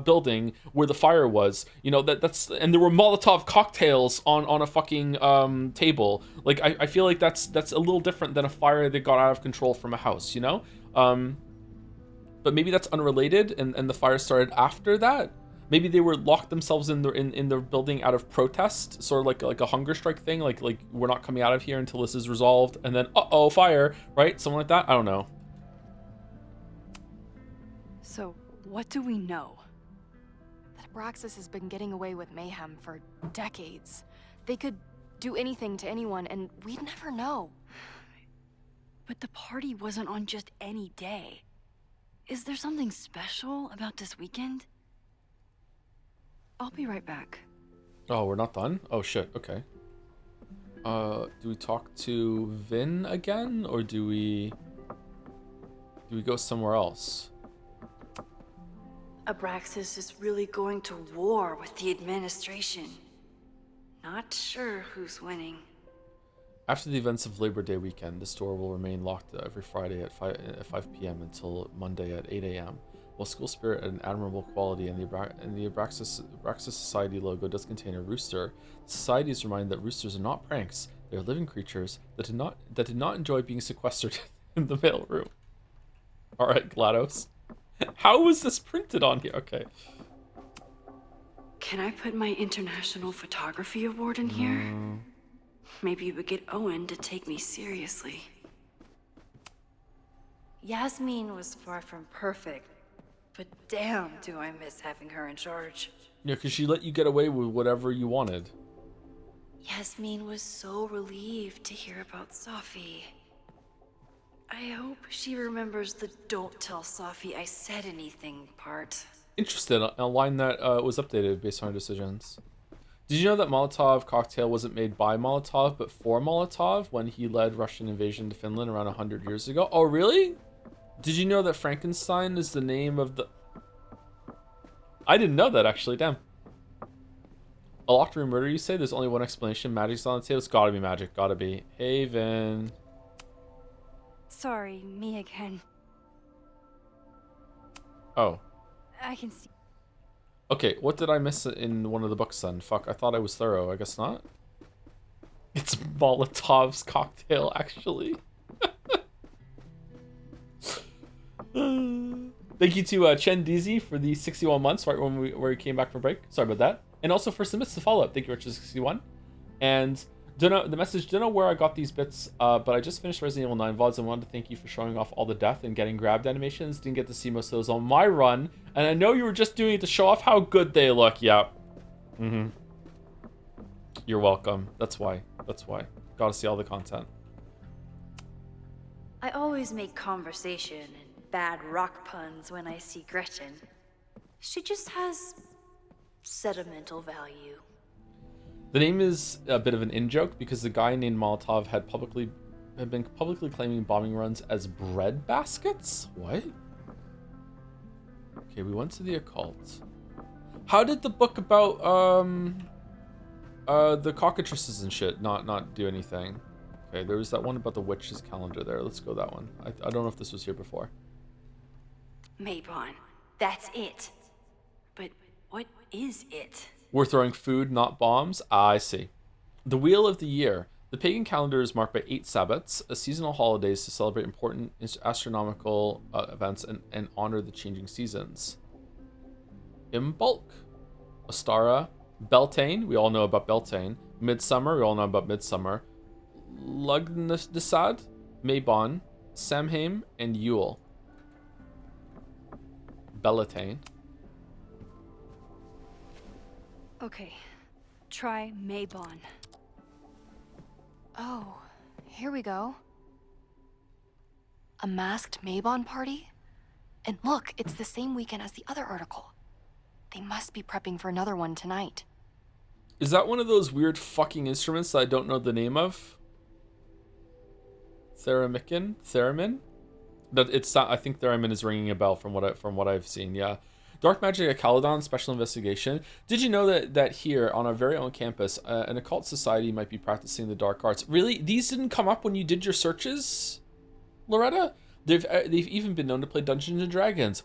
building where the fire was. You know, that's and there were Molotov cocktails on a fucking table. Like I feel like that's a little different than a fire that got out of control from a house, you know? But maybe that's unrelated and the fire started after that. Maybe they were locked themselves in their building out of protest, sort of like a hunger strike thing, like we're not coming out of here until this is resolved, and then uh-oh, fire, right? Something like that. I don't know. So, what do we know? That Abraxas has been getting away with mayhem for decades. They could do anything to anyone, and we'd never know. But the party wasn't on just any day. Is there something special about this weekend? I'll be right back. Oh, we're not done? Oh shit, okay. Do we talk to Vin again, or do we go somewhere else? Abraxas is really going to war with the administration. Not sure who's winning. After the events of Labor Day weekend, the store will remain locked every Friday at 5 p.m. until Monday at 8 a.m. While school spirit and admirable quality and the Abraxas Society logo does contain a rooster, the society is reminded that roosters are not pranks. They are living creatures that did not enjoy being sequestered in the mailroom. All right, GLaDOS. How was this printed on here? Okay. Can I put my International Photography Award in here? Maybe we get Owen to take me seriously. Yasmin was far from perfect, but damn do I miss having her in charge. Yeah, because she let you get away with whatever you wanted. Yasmin was so relieved to hear about Safi. I hope she remembers the "don't tell Safi I said anything" part. Interested. A line that was updated based on her decisions. Did you know that Molotov cocktail wasn't made by Molotov, but for Molotov when he led Russian invasion to Finland around 100 years ago? Oh, really? Did you know that Frankenstein is the name of the... I didn't know that, actually. Damn. A locked room murder, you say? There's only one explanation. Magic's on the table. It's gotta be magic. Gotta be. Hey, Vin. Sorry, me again. Oh. I can see. Okay, what did I miss in one of the books then? Fuck, I thought I was thorough. I guess not. It's Molotov's cocktail, actually. Thank you to Chen Deezy for the 61 months right when we came back from break. Sorry about that. And also for submits the follow-up. Thank you, Richard61. And the message, don't know where I got these bits, but I just finished Resident Evil 9 VODs and wanted to thank you for showing off all the death and getting grabbed animations. Didn't get to see most of those on my run. And I know you were just doing it to show off how good they look. Yep. Mm-hmm. You're welcome. That's why. Gotta see all the content. I always make conversation and bad rock puns when I see Gretchen. She just has sentimental value. The name is a bit of an in-joke because the guy named Molotov had been publicly claiming bombing runs as bread baskets? What? Okay, we went to the occult. How did the book about the cockatrices and shit not do anything? Okay, there was that one about the witch's calendar there. Let's go that one. I don't know if this was here before. Maybon, that's it. But what is it? We're throwing food, not bombs? I see. The Wheel of the Year. The pagan calendar is marked by 8 Sabbats, seasonal holidays to celebrate important astronomical events and honor the changing seasons. Imbolc. Ostara. Beltane, we all know about Beltane. Midsummer, we all know about Midsummer. Lugnasad, Maybon, Samhain, and Yule. Beltane. Okay, try Maybon. Oh, here we go. A masked Maybon party? And look, it's the same weekend as the other article. They must be prepping for another one tonight. Is that one of those weird fucking instruments that I don't know the name of? Theremin? That it's not, I think Theremin is ringing a bell from what I've seen. Yeah. Dark Magic at Caledon, Special Investigation. Did you know that here on our very own campus, an occult society might be practicing the dark arts? Really? These didn't come up when you did your searches, Loretta? They've even been known to play Dungeons and Dragons.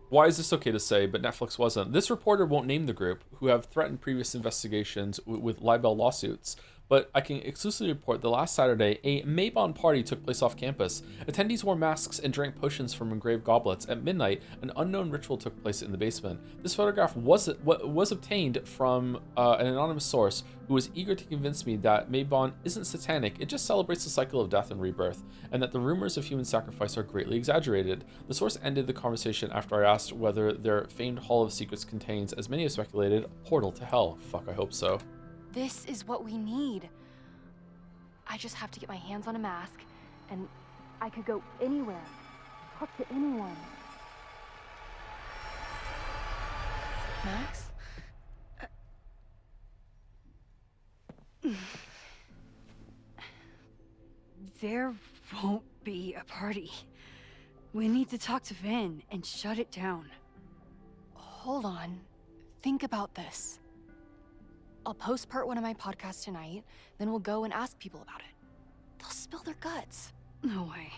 Why is this okay to say, but Netflix wasn't? This reporter won't name the group, who have threatened previous investigations with libel lawsuits. But I can exclusively report that last Saturday, a Maybon party took place off campus. Attendees wore masks and drank potions from engraved goblets. At midnight, an unknown ritual took place in the basement. This photograph was obtained from an anonymous source who was eager to convince me that Maybon isn't satanic, it just celebrates the cycle of death and rebirth, and that the rumors of human sacrifice are greatly exaggerated. The source ended the conversation after I asked whether their famed Hall of Secrets contains, as many have speculated, a portal to hell. Fuck, I hope so. This is what we need. I just have to get my hands on a mask, and I could go anywhere, talk to anyone. Max? There won't be a party. We need to talk to Vin and shut it down. Hold on. Think about this. I'll post part 1 of my podcast tonight, then we'll go and ask people about it. They'll spill their guts. No way.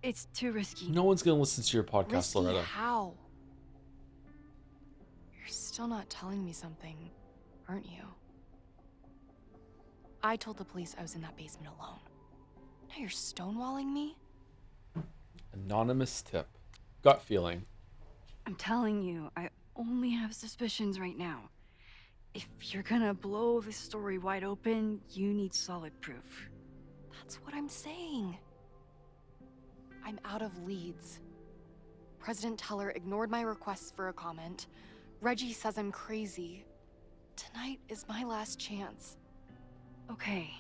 It's too risky. No one's gonna listen to your podcast, Risky Loretta. how? You're still not telling me something, aren't you? I told the police I was in that basement alone. Now you're stonewalling me? Anonymous tip. Gut feeling. I'm telling you, I only have suspicions right now. If you're gonna blow this story wide open, you need solid proof. That's what I'm saying. I'm out of leads. President Teller ignored my requests for a comment. Reggie says I'm crazy. Tonight is my last chance. Okay.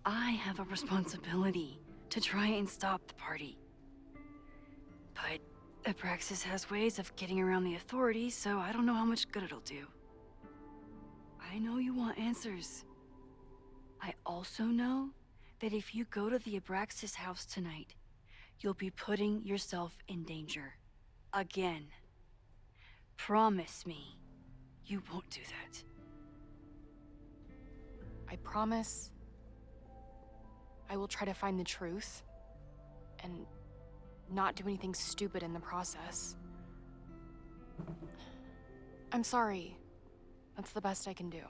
I have a responsibility to try and stop the party. But Abraxas has ways of getting around the authorities, so I don't know how much good it'll do. I know you want answers. I also know that if you go to the Abraxas house tonight, you'll be putting yourself in danger. Again. Promise me you won't do that. I promise I will try to find the truth and not do anything stupid in the process. I'm sorry. That's the best I can do.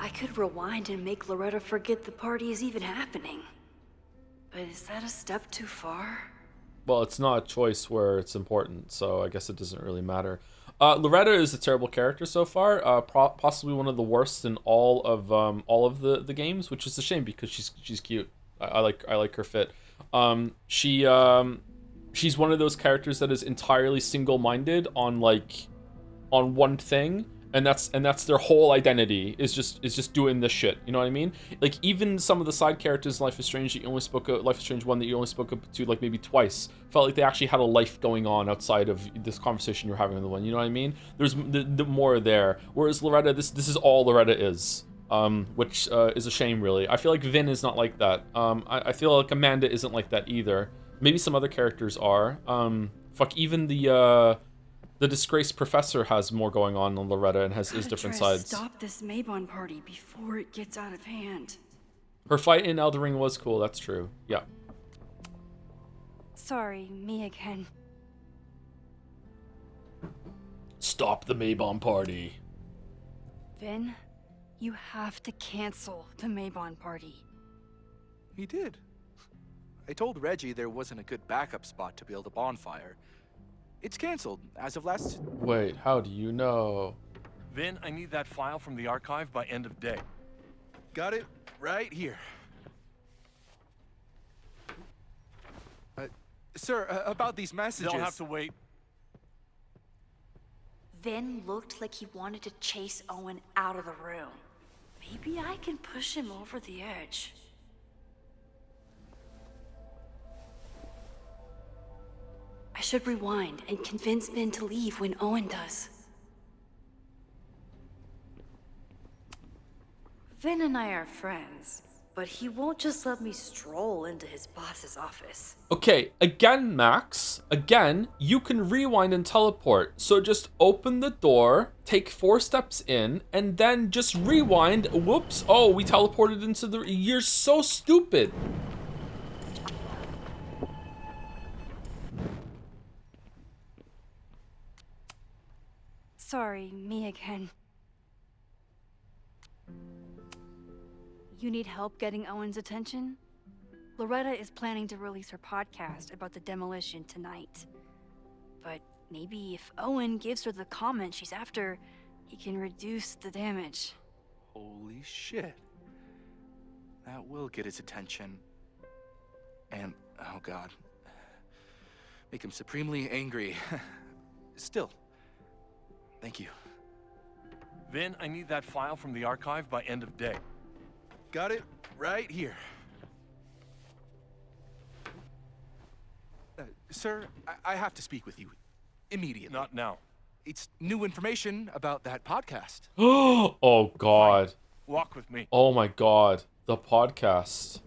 I could rewind and make Loretta forget the party is even happening. But is that a step too far? Well, it's not a choice where it's important, so I guess it doesn't really matter. Loretta is a terrible character so far, possibly one of the worst in all of the games, which is a shame because she's cute. I like her fit. She's one of those characters that is entirely single-minded on one thing, and that's their whole identity is just doing this shit. You know what I mean? Like, even some of the side characters in Life is Strange that you only spoke of, Life is Strange 1 that you only spoke up to like maybe twice, felt like they actually had a life going on outside of this conversation you're having with the one. You know what I mean? There's the more there. Whereas Loretta, this is all Loretta is. Which is a shame, really. I feel like Vin is not like that. I feel like Amanda isn't like that either. Maybe some other characters are. Fuck, even the disgraced professor has more going on than Loretta and has his different sides. Stop this Maybon party before it gets out of hand. Her fight in Elden Ring was cool. That's true. Yeah. Sorry, me again. Stop the Maybon party. Vin, you have to cancel the Maybon party. He did. I told Reggie there wasn't a good backup spot to build a bonfire. It's canceled as of last... Wait, how do you know? Vin, I need that file from the archive by end of day. Got it right here. Sir, about these messages... They'll have to wait. Vin looked like he wanted to chase Owen out of the room. Maybe I can push him over the edge. I should rewind and convince Vin to leave when Owen does. Vin and I are friends, but he won't just let me stroll into his boss's office. Okay, again, Max, you can rewind and teleport. So just open the door, take 4 steps in, and then just rewind. Whoops, oh, we teleported into the... You're so stupid. Sorry, me again. You need help getting Owen's attention? Loretta is planning to release her podcast about the demolition tonight. But maybe if Owen gives her the comment she's after, he can reduce the damage. Holy shit. That will get his attention. And, oh god. Make him supremely angry. Still. Thank you. Vin, I need that file from the archive by end of day. Got it right here. Sir, I have to speak with you immediately. Not now. It's new information about that podcast. Oh god. Walk with me. Oh my god. The podcast.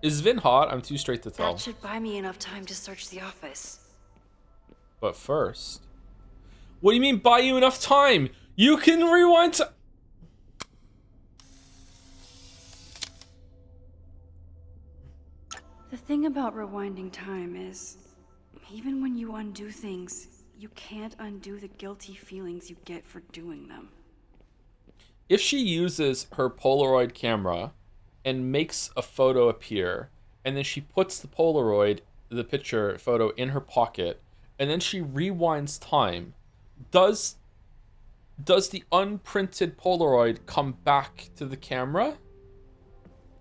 Is Vin hot? I'm too straight to tell. That should buy me enough time to search the office. But first... What do you mean buy you enough time? You can rewind to... The thing about rewinding time is, even when you undo things, you can't undo the guilty feelings you get for doing them. If she uses her Polaroid camera and makes a photo appear, and then she puts the Polaroid, the picture photo, in her pocket, and then she rewinds time, does the unprinted Polaroid come back to the camera?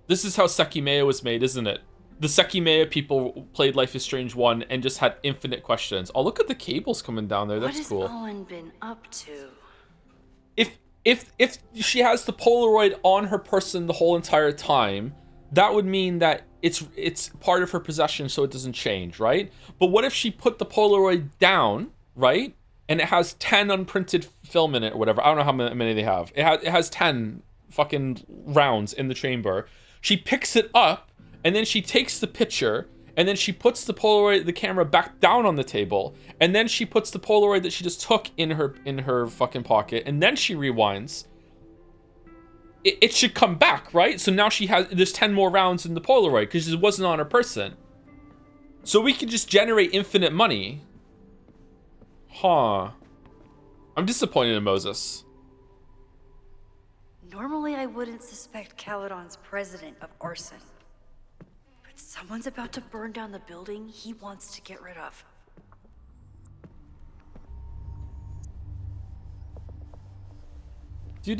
This is how Sekimea was made, isn't it? The Sekimea people played Life is Strange 1 and just had infinite questions. Oh, look at the cables coming down there. That's cool. What has Owen been up to? If she has the Polaroid on her person the whole entire time, that would mean that it's part of her possession, so it doesn't change, right? But what if she put the Polaroid down, right? And it has 10 unprinted film in it or whatever. I don't know how many they have. It has 10 fucking rounds in the chamber. She picks it up, and then she takes the picture, and then she puts the Polaroid, the camera back down on the table, and then she puts the Polaroid that she just took in her fucking pocket, and then she rewinds. It should come back, right? So now there's 10 more rounds in the Polaroid because it wasn't on her person. So we could just generate infinite money. Huh. I'm disappointed in Moses. Normally I wouldn't suspect Caledon's president of arson. But someone's about to burn down the building he wants to get rid of. I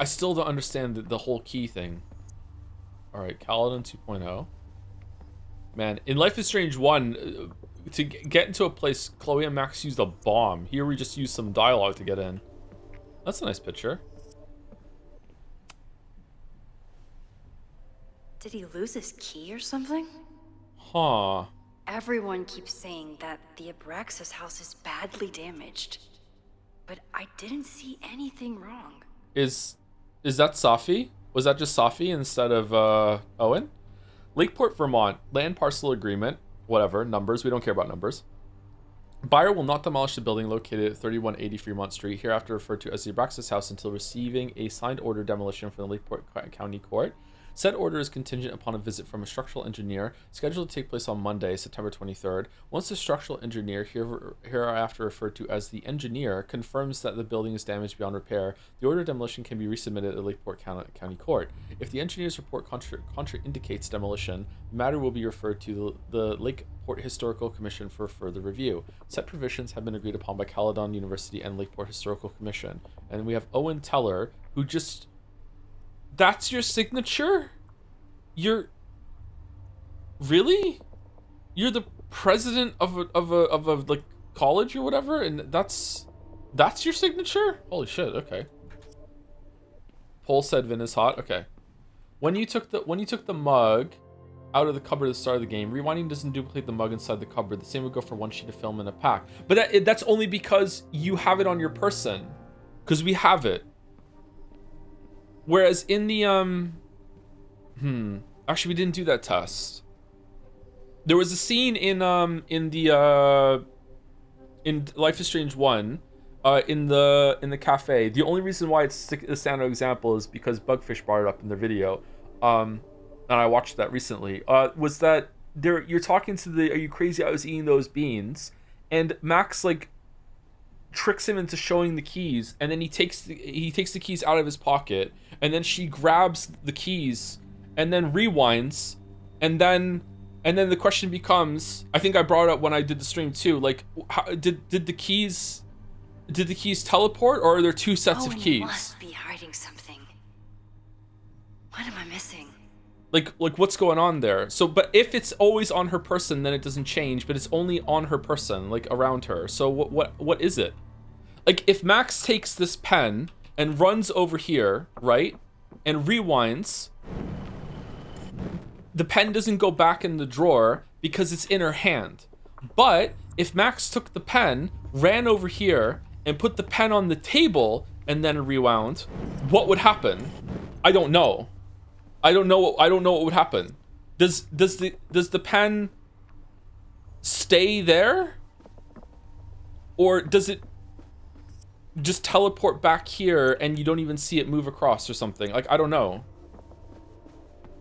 still don't understand the whole key thing. Alright, Caledon 2.0. Man, in Life is Strange 1, to get into a place, Chloe and Max used a bomb. Here we just used some dialogue to get in. That's a nice picture. Did he lose his key or something? Huh. Everyone keeps saying that the Abraxas house is badly damaged. But I didn't see anything wrong. Is that Safi? Was that just Safi instead of Owen? Lakeport, Vermont. Land parcel agreement. Whatever. Numbers. We don't care about numbers. Buyer will not demolish the building located at 3180 Fremont Street, hereafter referred to as the Abraxas house, until receiving a signed order demolition from the Lakeport County Court. Said order is contingent upon a visit from a structural engineer scheduled to take place on Monday, September 23rd. Once the structural engineer, hereafter referred to as the engineer, confirms that the building is damaged beyond repair, the order of demolition can be resubmitted at the Lakeport County Court. If the engineer's report contraindicates demolition, the matter will be referred to the Lakeport Historical Commission for further review. Set provisions have been agreed upon by Caledon University and Lakeport Historical Commission. And we have Owen Teller, who just... That's your signature? You're really? You're the president of a like college or whatever, and that's your signature? Holy shit! Okay. Paul said Vin is hot. Okay. When you took the mug out of the cupboard at the start of the game, rewinding doesn't duplicate the mug inside the cupboard. The same would go for one sheet of film in a pack. But that's only because you have it on your person, because we have it. Whereas in the actually we didn't do that test. There was a scene in Life is Strange 1, in the cafe. The only reason why it's a standard example is because Bugfish brought it up in their video, and I watched that recently. Was that you're talking to the, are you crazy? I was eating those beans, and Max like tricks him into showing the keys, and then he takes the keys out of his pocket, and then she grabs the keys and then rewinds, and then the question becomes, I think I brought it up when I did the stream too, like how, did the keys teleport, or are there two sets of keys? Owen must be hiding something. What am I missing? Like what's going on there? So, but if it's always on her person, then it doesn't change, but it's only on her person, like around her. So what is it? Like if Max takes this pen and runs over here, right? And rewinds, the pen doesn't go back in the drawer because it's in her hand. But if Max took the pen, ran over here, and put the pen on the table and then rewound, what would happen? I don't know. I don't know what would happen. Does the pen stay there? Or does it just teleport back here and you don't even see it move across or something? Like, I don't know.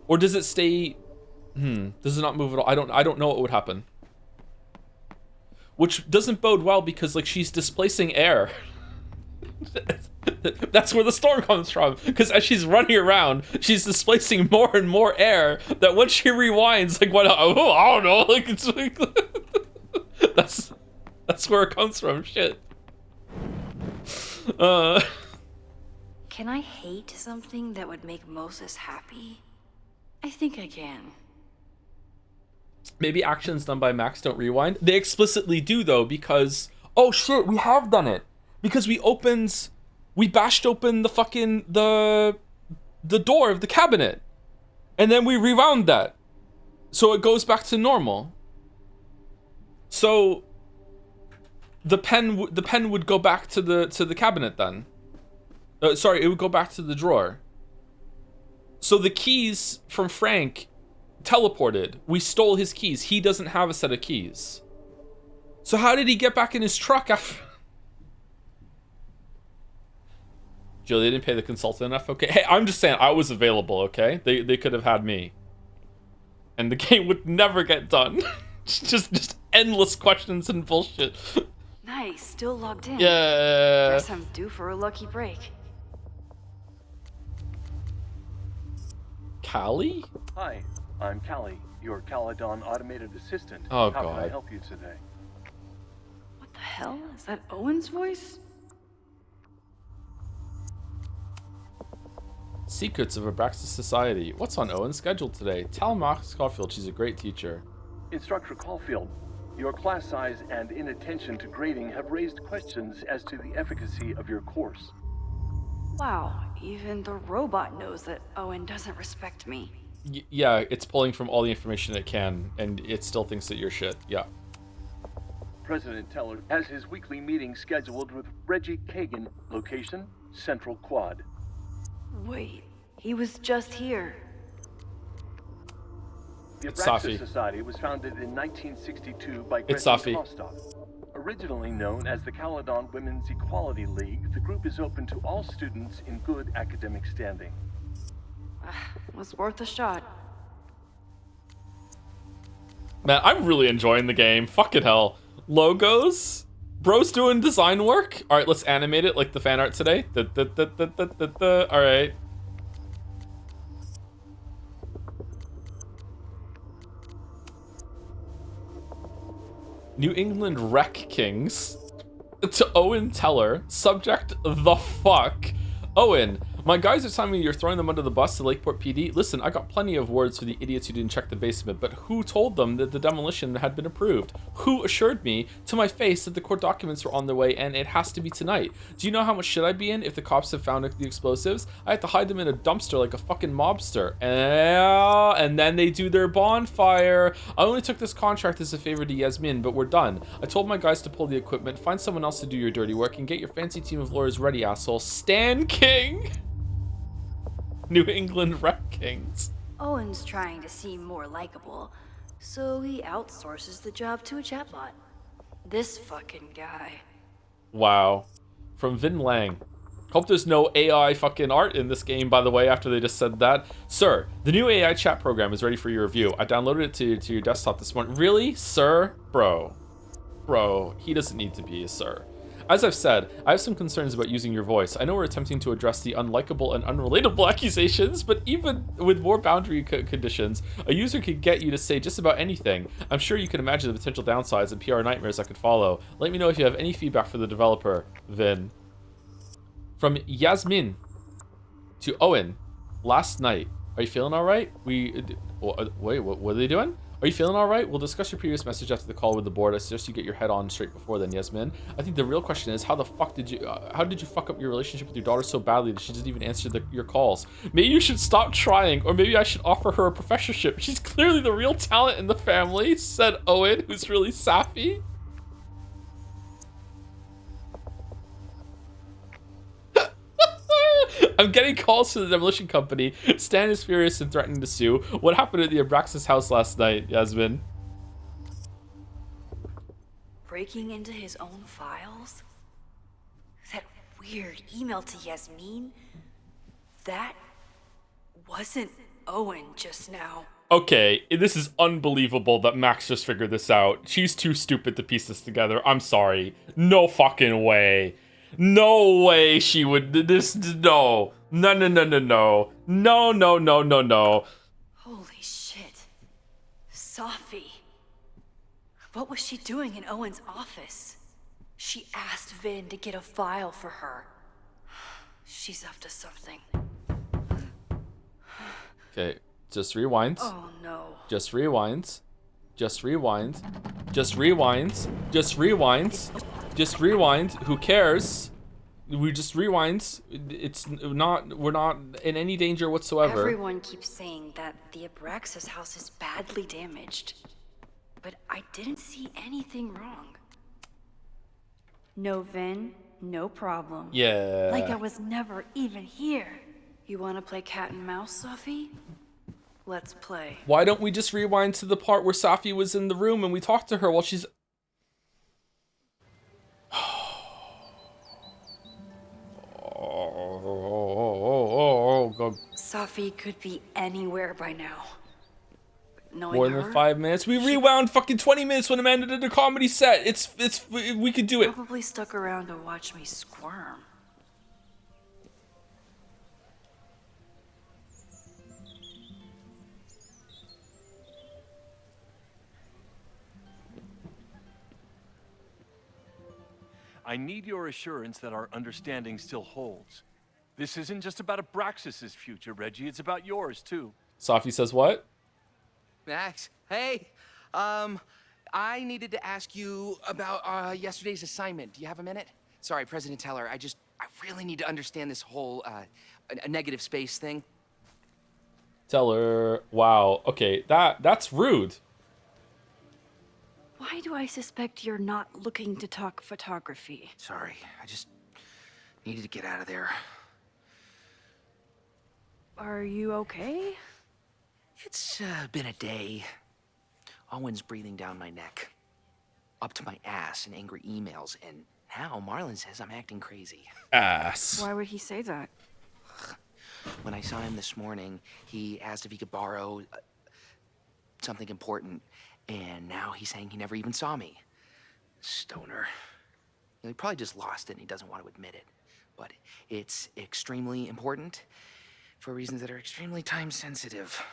Or does it stay... Does it not move at all? I don't know what would happen. Which doesn't bode well because, like, she's displacing air. That's where the storm comes from. Because as she's running around, she's displacing more and more air. That when she rewinds, like, what? Oh, I don't know. Like, it's like that's where it comes from. Shit. Can I hate something that would make Moses happy? I think I can. Maybe actions done by Max don't rewind. They explicitly do though, because oh shit, we have done it. Because we bashed open the fucking the door of the cabinet, and then we rewound that, so it goes back to normal. So the pen would go back to the cabinet then. Sorry, it would go back to the drawer. So the keys from Frank teleported. We stole his keys. He doesn't have a set of keys. So how did he get back in his truck after? Joe, they didn't pay the consultant enough. Okay, hey, I'm just saying I was available. Okay, they could have had me, and the game would never get done. just endless questions and bullshit. Nice, still logged in. Yeah. Guess I'm due for a lucky break. Callie? Hi, I'm Callie, your Caledon automated assistant. Oh, How can I God. help you today? What the hell? Is that Owen's voice? Secrets of Abraxas Society. What's on Owen's schedule today? Tell Max Caulfield she's a great teacher. Instructor Caulfield, your class size and inattention to grading have raised questions as to the efficacy of your course. Wow, even the robot knows that Owen doesn't respect me. Yeah, it's pulling from all the information it can, and it still thinks that you're shit. Yeah. President Teller has his weekly meeting scheduled with Reggie Kagan, location, Central Quad. Wait, he was just here. The It's Abraxas Safi. Society was founded in 1962 by It's Gretchen Safi. Kostoff. Originally known as the Caledon Women's Equality League, the group is open to all students in good academic standing. Was worth a shot. Man, I'm really enjoying the game. Fucking hell. Logos? Bro's doing design work? Alright, let's animate it like the fan art today. Alright. New England Wreck Kings. To Owen Teller. Subject the fuck. Owen, my guys are telling me you're throwing them under the bus to Lakeport PD. Listen, I got plenty of words for the idiots who didn't check the basement, but who told them that the demolition had been approved? Who assured me to my face that the court documents were on their way and it has to be tonight? Do you know how much shit I'd be in if the cops have found the explosives? I had to hide them in a dumpster like a fucking mobster. And then they do their bonfire. I only took this contract as a favor to Yasmin, but we're done. I told my guys to pull the equipment, find someone else to do your dirty work, and get your fancy team of lawyers ready, asshole. Stan King! New England Wreck Kings. Owen's trying to seem more likable, so he outsources the job to a chatbot. This fucking guy. Wow. From Vin Lang. Hope there's no AI fucking art in this game, by the way, after they just said that. Sir, the new AI chat program is ready for your review. I downloaded it to your desktop this morning. Really? Sir? Bro, he doesn't need to be a sir. As I've said, I have some concerns about using your voice. I know we're attempting to address the unlikable and unrelatable accusations, but even with more boundary conditions, a user could get you to say just about anything. I'm sure you can imagine the potential downsides and PR nightmares that could follow. Let me know if you have any feedback for the developer, Vin. From Yasmin to Owen, last night. Are you feeling all right? Wait, what are they doing? Are you feeling all right? We'll discuss your previous message after the call with the board. I suggest you get your head on straight before then, Yasmin. I think the real question is, how the fuck did you, how did you fuck up your relationship with your daughter so badly that she doesn't even answer your calls? Maybe you should stop trying, or maybe I should offer her a professorship. She's clearly the real talent in the family, said Owen, who's really sappy. I'm getting calls to the demolition company. Stan is furious and threatening to sue. What happened at the Abraxas house last night, Yasmin? Breaking into his own files? That weird email to Yasmin? That wasn't Owen just now. Okay, this is unbelievable that Max just figured this out. She's too stupid to piece this together. I'm sorry. No fucking way. No way she would. No. No. Holy shit. Safi. What was she doing in Owen's office? She asked Vin to get a file for her. She's up to something. Okay, just rewind. Oh no. Just rewind. Just rewind. Just rewind. Just rewind. Just rewind. Who cares? We just rewind. It's not. We're not in any danger whatsoever. Everyone keeps saying that the Abraxas house is badly damaged, but I didn't see anything wrong. No Vin, no problem. Yeah. Like I was never even here. You want to play cat and mouse, Safi? Let's play. Why don't we just rewind to the part where Safi was in the room and we talked to her while she's... go. Safi could be anywhere by now. Knowing More than her, 5 minutes. We rewound fucking 20 minutes when Amanda did a comedy set. We could do it. probably stuck around to watch me squirm. I need your assurance that our understanding still holds. This isn't just about Abraxas's future, Reggie. It's about yours, too. Safi says what? Max, hey. I needed to ask you about yesterday's assignment. Do you have a minute? Sorry, President Teller, I really need to understand this whole a negative space thing. Tell her. Wow. Okay, that's rude. Why do I suspect you're not looking to talk photography? Sorry, I just needed to get out of there. Are you okay? It's been a day. Owen's breathing down my neck, up to my ass in angry emails, and now Marlon says I'm acting crazy. Ass. Why would he say that? When I saw him this morning, he asked if he could borrow something important, and now he's saying he never even saw me. Stoner. He probably just lost it and he doesn't want to admit it. But it's extremely important for reasons that are extremely time sensitive.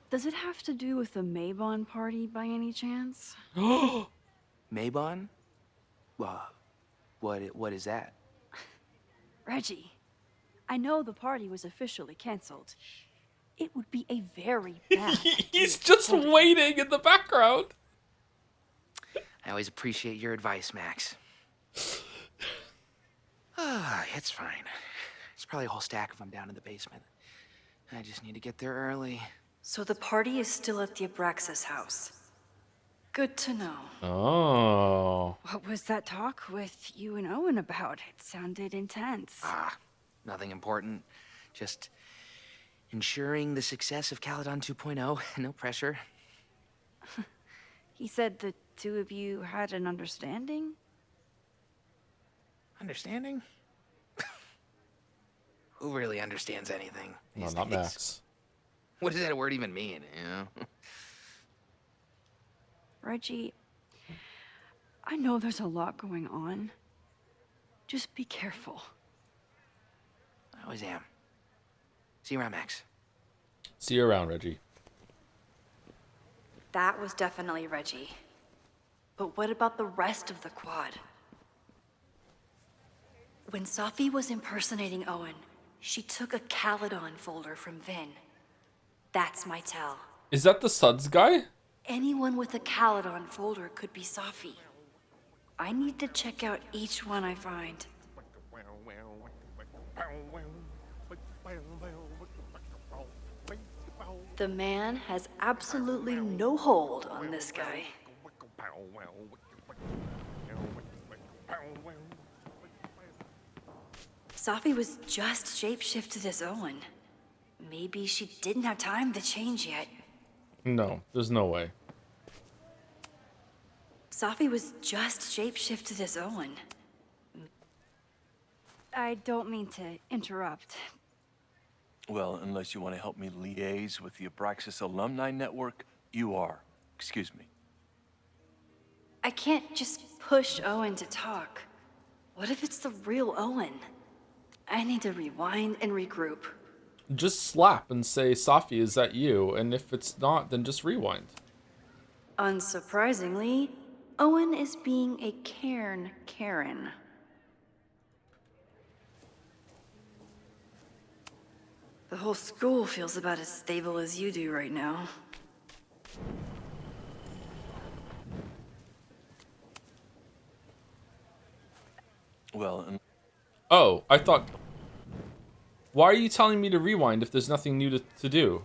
Does it have to do with the Maybon party by any chance? Maybon? What is that? Reggie, I know the party was officially canceled. It would be a very bad He's just waiting in the background. I always appreciate your advice, Max. It's fine. It's probably a whole stack if I'm down in the basement. I just need to get there early. So the party is still at the Abraxas house. Good to know. Oh. What was that talk with you and Owen about? It sounded intense. Nothing important. Just ensuring the success of Caledon 2.0. No pressure. He said the two of you had an understanding? Understanding? Who really understands anything No, these not days? Max. What does that word even mean, you know? Reggie, I know there's a lot going on. Just be careful. I always am. See you around, Max. See you around, Reggie. That was definitely Reggie. But what about the rest of the quad? When Safi was impersonating Owen, she took a Caledon folder from Vin. That's my tell. Is that the Suds guy? Anyone with a Caledon folder could be Safi. I need to check out each one I find. The man has absolutely no hold on this guy. Safi was just shapeshifted as Owen. Maybe she didn't have time to change yet. No, there's no way. Safi was just shapeshifted as Owen. I don't mean to interrupt. Well, unless you want to help me liaise with the Abraxas Alumni Network, you are. Excuse me. I can't just push Owen to talk. What if it's the real Owen? I need to rewind and regroup. Just slap and say, Safi, is that you? And if it's not, then just rewind. Unsurprisingly, Owen is being a cairn Karen. The whole school feels about as stable as you do right now. Well, Oh, I thought... Why are you telling me to rewind if there's nothing new to do?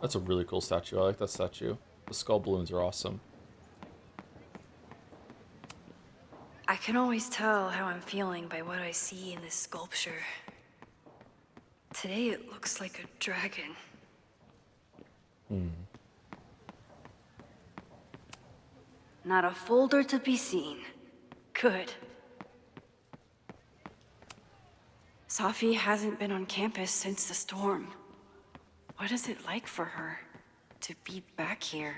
That's a really cool statue. I like that statue. The skull balloons are awesome. I can always tell how I'm feeling by what I see in this sculpture. Today it looks like a dragon. Not a folder to be seen. Good. Safi hasn't been on campus since the storm. What is it like for her to be back here?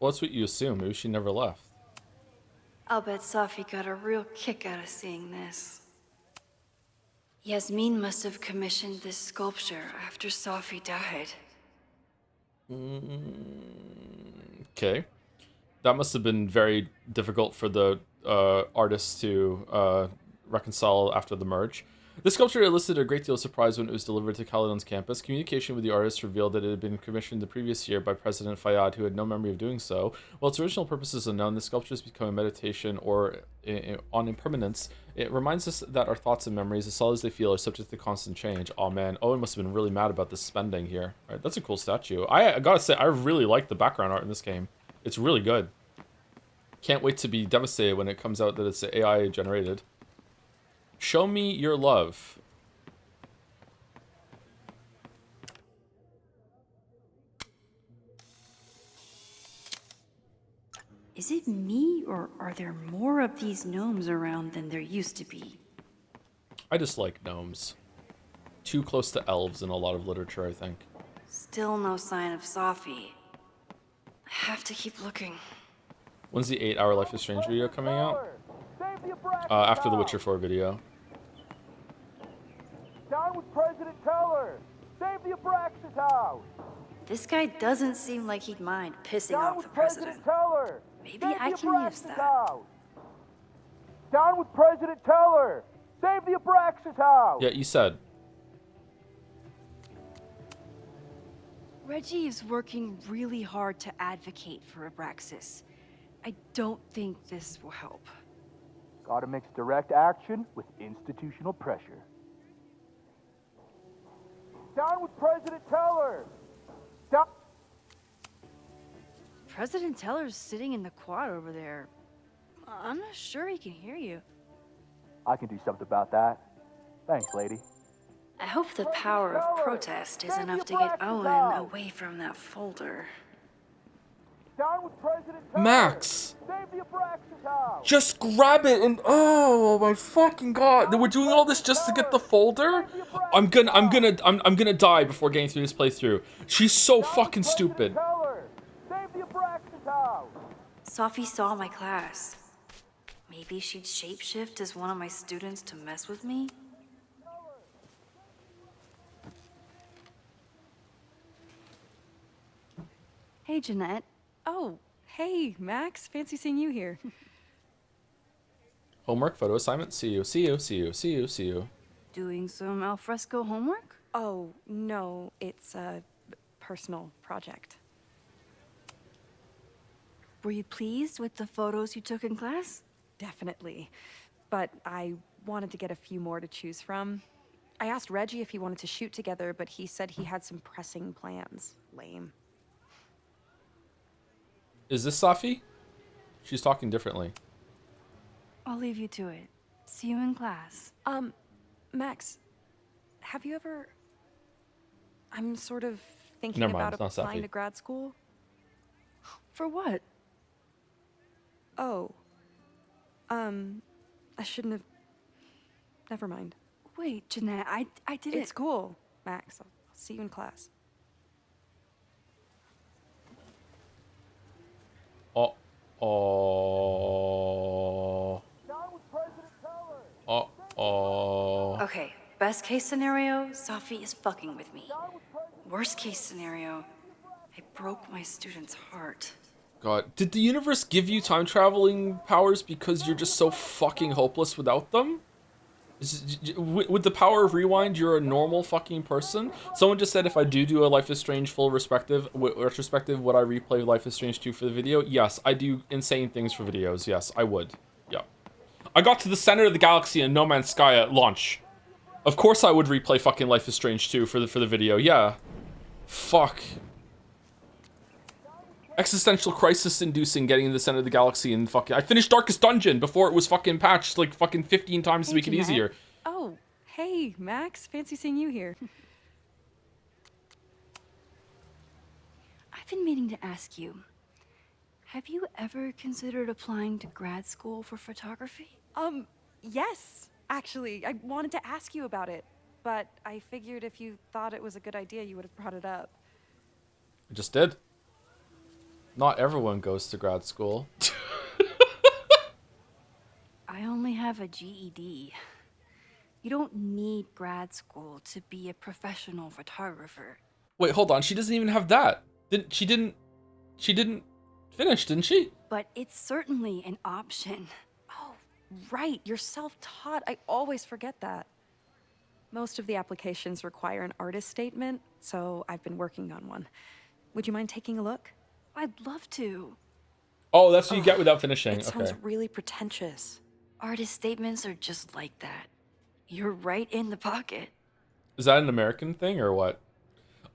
Well, that's what you assume. Maybe she never left. I'll bet Safi got a real kick out of seeing this. Yasmin must have commissioned this sculpture after Safi died. Okay. That must have been very difficult for the artists to reconcile after the merge. The sculpture elicited a great deal of surprise when it was delivered to Caledon's campus. Communication with the artist revealed that it had been commissioned the previous year by President Fayyad, who had no memory of doing so. While its original purpose is unknown, the sculpture has become a meditation on impermanence. It reminds us that our thoughts and memories, as solid as they feel, are subject to constant change. Oh man, Owen must have been really mad about this spending here. All right, that's a cool statue. I gotta say, I really like the background art in this game. It's really good. Can't wait to be devastated when it comes out that it's AI generated. Show me your love. Is it me, or are there more of these gnomes around than there used to be? I just like gnomes. Too close to elves in a lot of literature, I think. Still no sign of Safi. I have to keep looking. When's the 8-hour Life is Strange video coming out? After the Witcher 4 video. Down with President Teller! Save the Abraxas house! This guy doesn't seem like he'd mind pissing Down off with the president. Teller! Maybe Save I the can use Abraxas that. house! Down with President Teller! Save the Abraxas house! Yeah, you said. Reggie is working really hard to advocate for Abraxas. I don't think this will help. Gotta mix direct action with institutional pressure. Down with President Teller! Down... President Teller's sitting in the quad over there. I'm not sure he can hear you. I can do something about that. Thanks, lady. I hope the power of protest is enough to get Owen away from that folder. Down with President Teller! Max! Save the Abraxas house! Just grab it and oh my fucking god! We're doing all this just to get the folder? I'm gonna die before getting through this playthrough. She's so fucking stupid. Save the Abraxas house! Safi saw my class. Maybe she'd shapeshift as one of my students to mess with me? Hey, Jeanette. Oh, hey, Max. Fancy seeing you here. Homework, photo assignment, see you, see you, see you, see you, see you. Doing some alfresco homework? Oh, no, it's a personal project. Were you pleased with the photos you took in class? Definitely. But I wanted to get a few more to choose from. I asked Reggie if he wanted to shoot together, but he said he had some pressing plans. Lame. Is this Safi? She's talking differently. I'll leave you to it. See you in class. Max, have you ever... I'm sort of thinking Never mind, about it's not applying Safi. to grad school. For what? Oh. I shouldn't have... Never mind. Wait, Jeanette, I didn't... It's cool, Max. I'll see you in class. Okay, best case scenario, Safi is fucking with me. Worst case scenario, I broke my student's heart. God, did the universe give you time traveling powers because you're just so fucking hopeless without them? With the power of rewind, you're a normal fucking person? Someone just said if I do a Life is Strange full retrospective, would I replay Life is Strange 2 for the video? Yes, I do insane things for videos. Yes, I would. Yeah. I got to the center of the galaxy in No Man's Sky at launch. Of course I would replay fucking Life is Strange 2 for the video. Yeah. Fuck. Existential crisis inducing getting in the center of the galaxy and fucking... I finished Darkest Dungeon before it was fucking patched like fucking 15 times to make it Jeanette. easier. Oh, hey, Max. Fancy seeing you here. I've been meaning to ask you, have you ever considered applying to grad school for photography? Yes. Actually, I wanted to ask you about it, but I figured if you thought it was a good idea, you would have brought it up. I just did. Not everyone goes to grad school. I only have a GED. You don't need grad school to be a professional photographer. Wait, hold on. She doesn't even have that. She didn't finish, didn't she? But it's certainly an option. Oh, right, you're self-taught. I always forget that. Most of the applications require an artist statement, so I've been working on one. Would you mind taking a look? I'd love to. Oh, that's what you get without finishing. It Okay. sounds really pretentious. Artist statements are just like that. You're right in the pocket. Is that an American thing or what?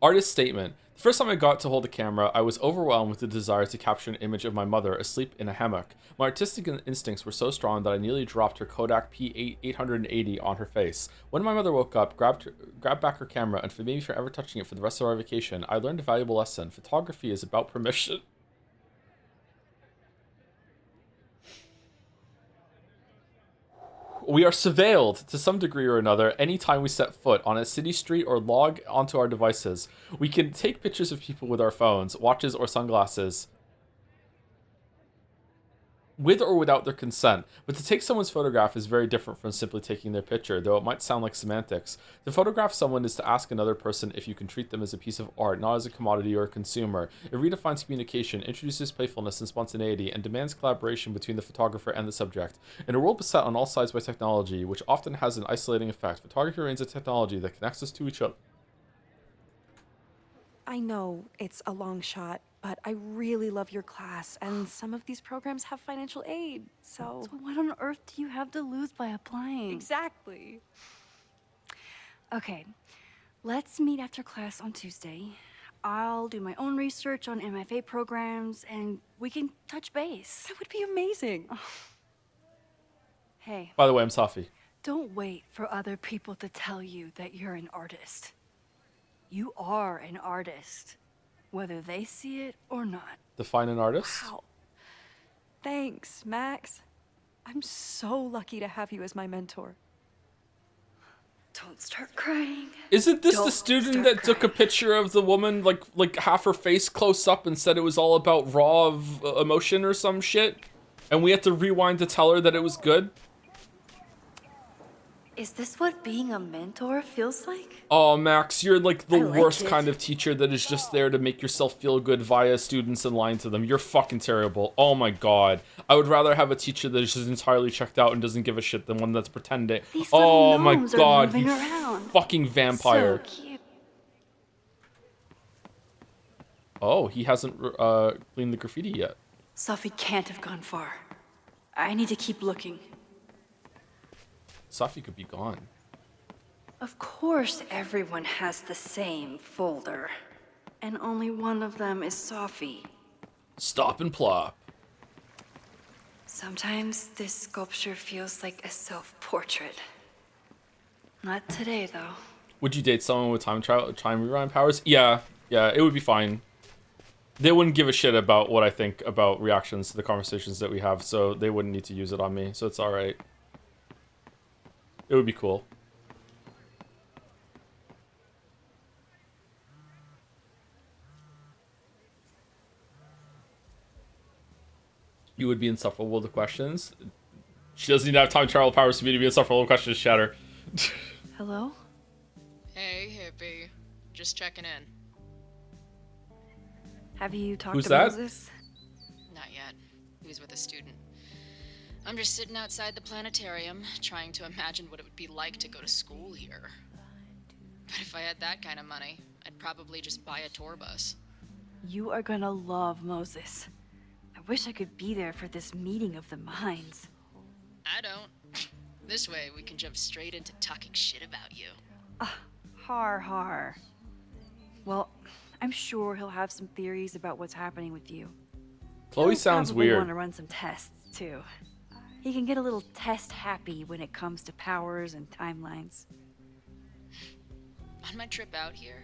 Artist statement. The first time I got to hold a camera, I was overwhelmed with the desire to capture an image of my mother asleep in a hammock. My artistic instincts were so strong that I nearly dropped her Kodak P880 on her face. When my mother woke up, grabbed back her camera, and for maybe forever touching it for the rest of our vacation, I learned a valuable lesson. Photography is about permission. We are surveilled to some degree or another anytime we set foot on a city street or log onto our devices. We can take pictures of people with our phones, watches, or sunglasses, with or without their consent. But to take someone's photograph is very different from simply taking their picture, though it might sound like semantics. To photograph someone is to ask another person if you can treat them as a piece of art, not as a commodity or a consumer. It redefines communication, introduces playfulness and spontaneity, and demands collaboration between the photographer and the subject. In a world beset on all sides by technology, which often has an isolating effect, photography remains a technology that connects us to each other. I know it's a long shot, but I really love your class, and some of these programs have financial aid, so... So what on earth do you have to lose by applying? Exactly. Okay, let's meet after class on Tuesday. I'll do my own research on MFA programs, and we can touch base. That would be amazing. Hey, By the way, I'm Safi. don't wait for other people to tell you that you're an artist. You are an artist, whether they see it or not. Define an artist. Wow. Thanks, Max. I'm so lucky to have you as my mentor. Don't start crying. Isn't this the Don't student start that took a crying. picture of the woman, like half her face close up, and said it was all about raw emotion or some shit? And we had to rewind to tell her that it was good? Is this what being a mentor feels like? Oh, Max, you're like the I like worst it. kind of teacher that is just there to make yourself feel good via students and lying to them. You're fucking terrible. Oh my god. I would rather have a teacher that is just entirely checked out and doesn't give a shit than one that's pretending. These Oh little my gnomes are god, moving you around. fucking vampire. So cute. Oh, he hasn't cleaned the graffiti yet. Sophie can't have gone far. I need to keep looking. Safi could be gone. Of course everyone has the same folder. And only one of them is Sophie. Stop and plop. Sometimes this sculpture feels like a self-portrait. Not today, though. Would you date someone with time rewind powers? Yeah, it would be fine. They wouldn't give a shit about what I think about reactions to the conversations that we have, so they wouldn't need to use it on me, so it's alright. It would be cool. You would be insufferable to questions. She doesn't need to have time travel powers for me to be insufferable to questions, Shatter. Hello? Hey, hippie. Just checking in. Have you talked Who's to that? Moses? Not yet. He was with a student. I'm just sitting outside the planetarium, trying to imagine what it would be like to go to school here. But if I had that kind of money, I'd probably just buy a tour bus. You are gonna love Moses. I wish I could be there for this meeting of the minds. I don't. This way, we can jump straight into talking shit about you. Har. Well, I'm sure he'll have some theories about what's happening with you. Chloe He'll sounds probably weird. want to run some tests too. He can get a little test happy when it comes to powers and timelines. On my trip out here,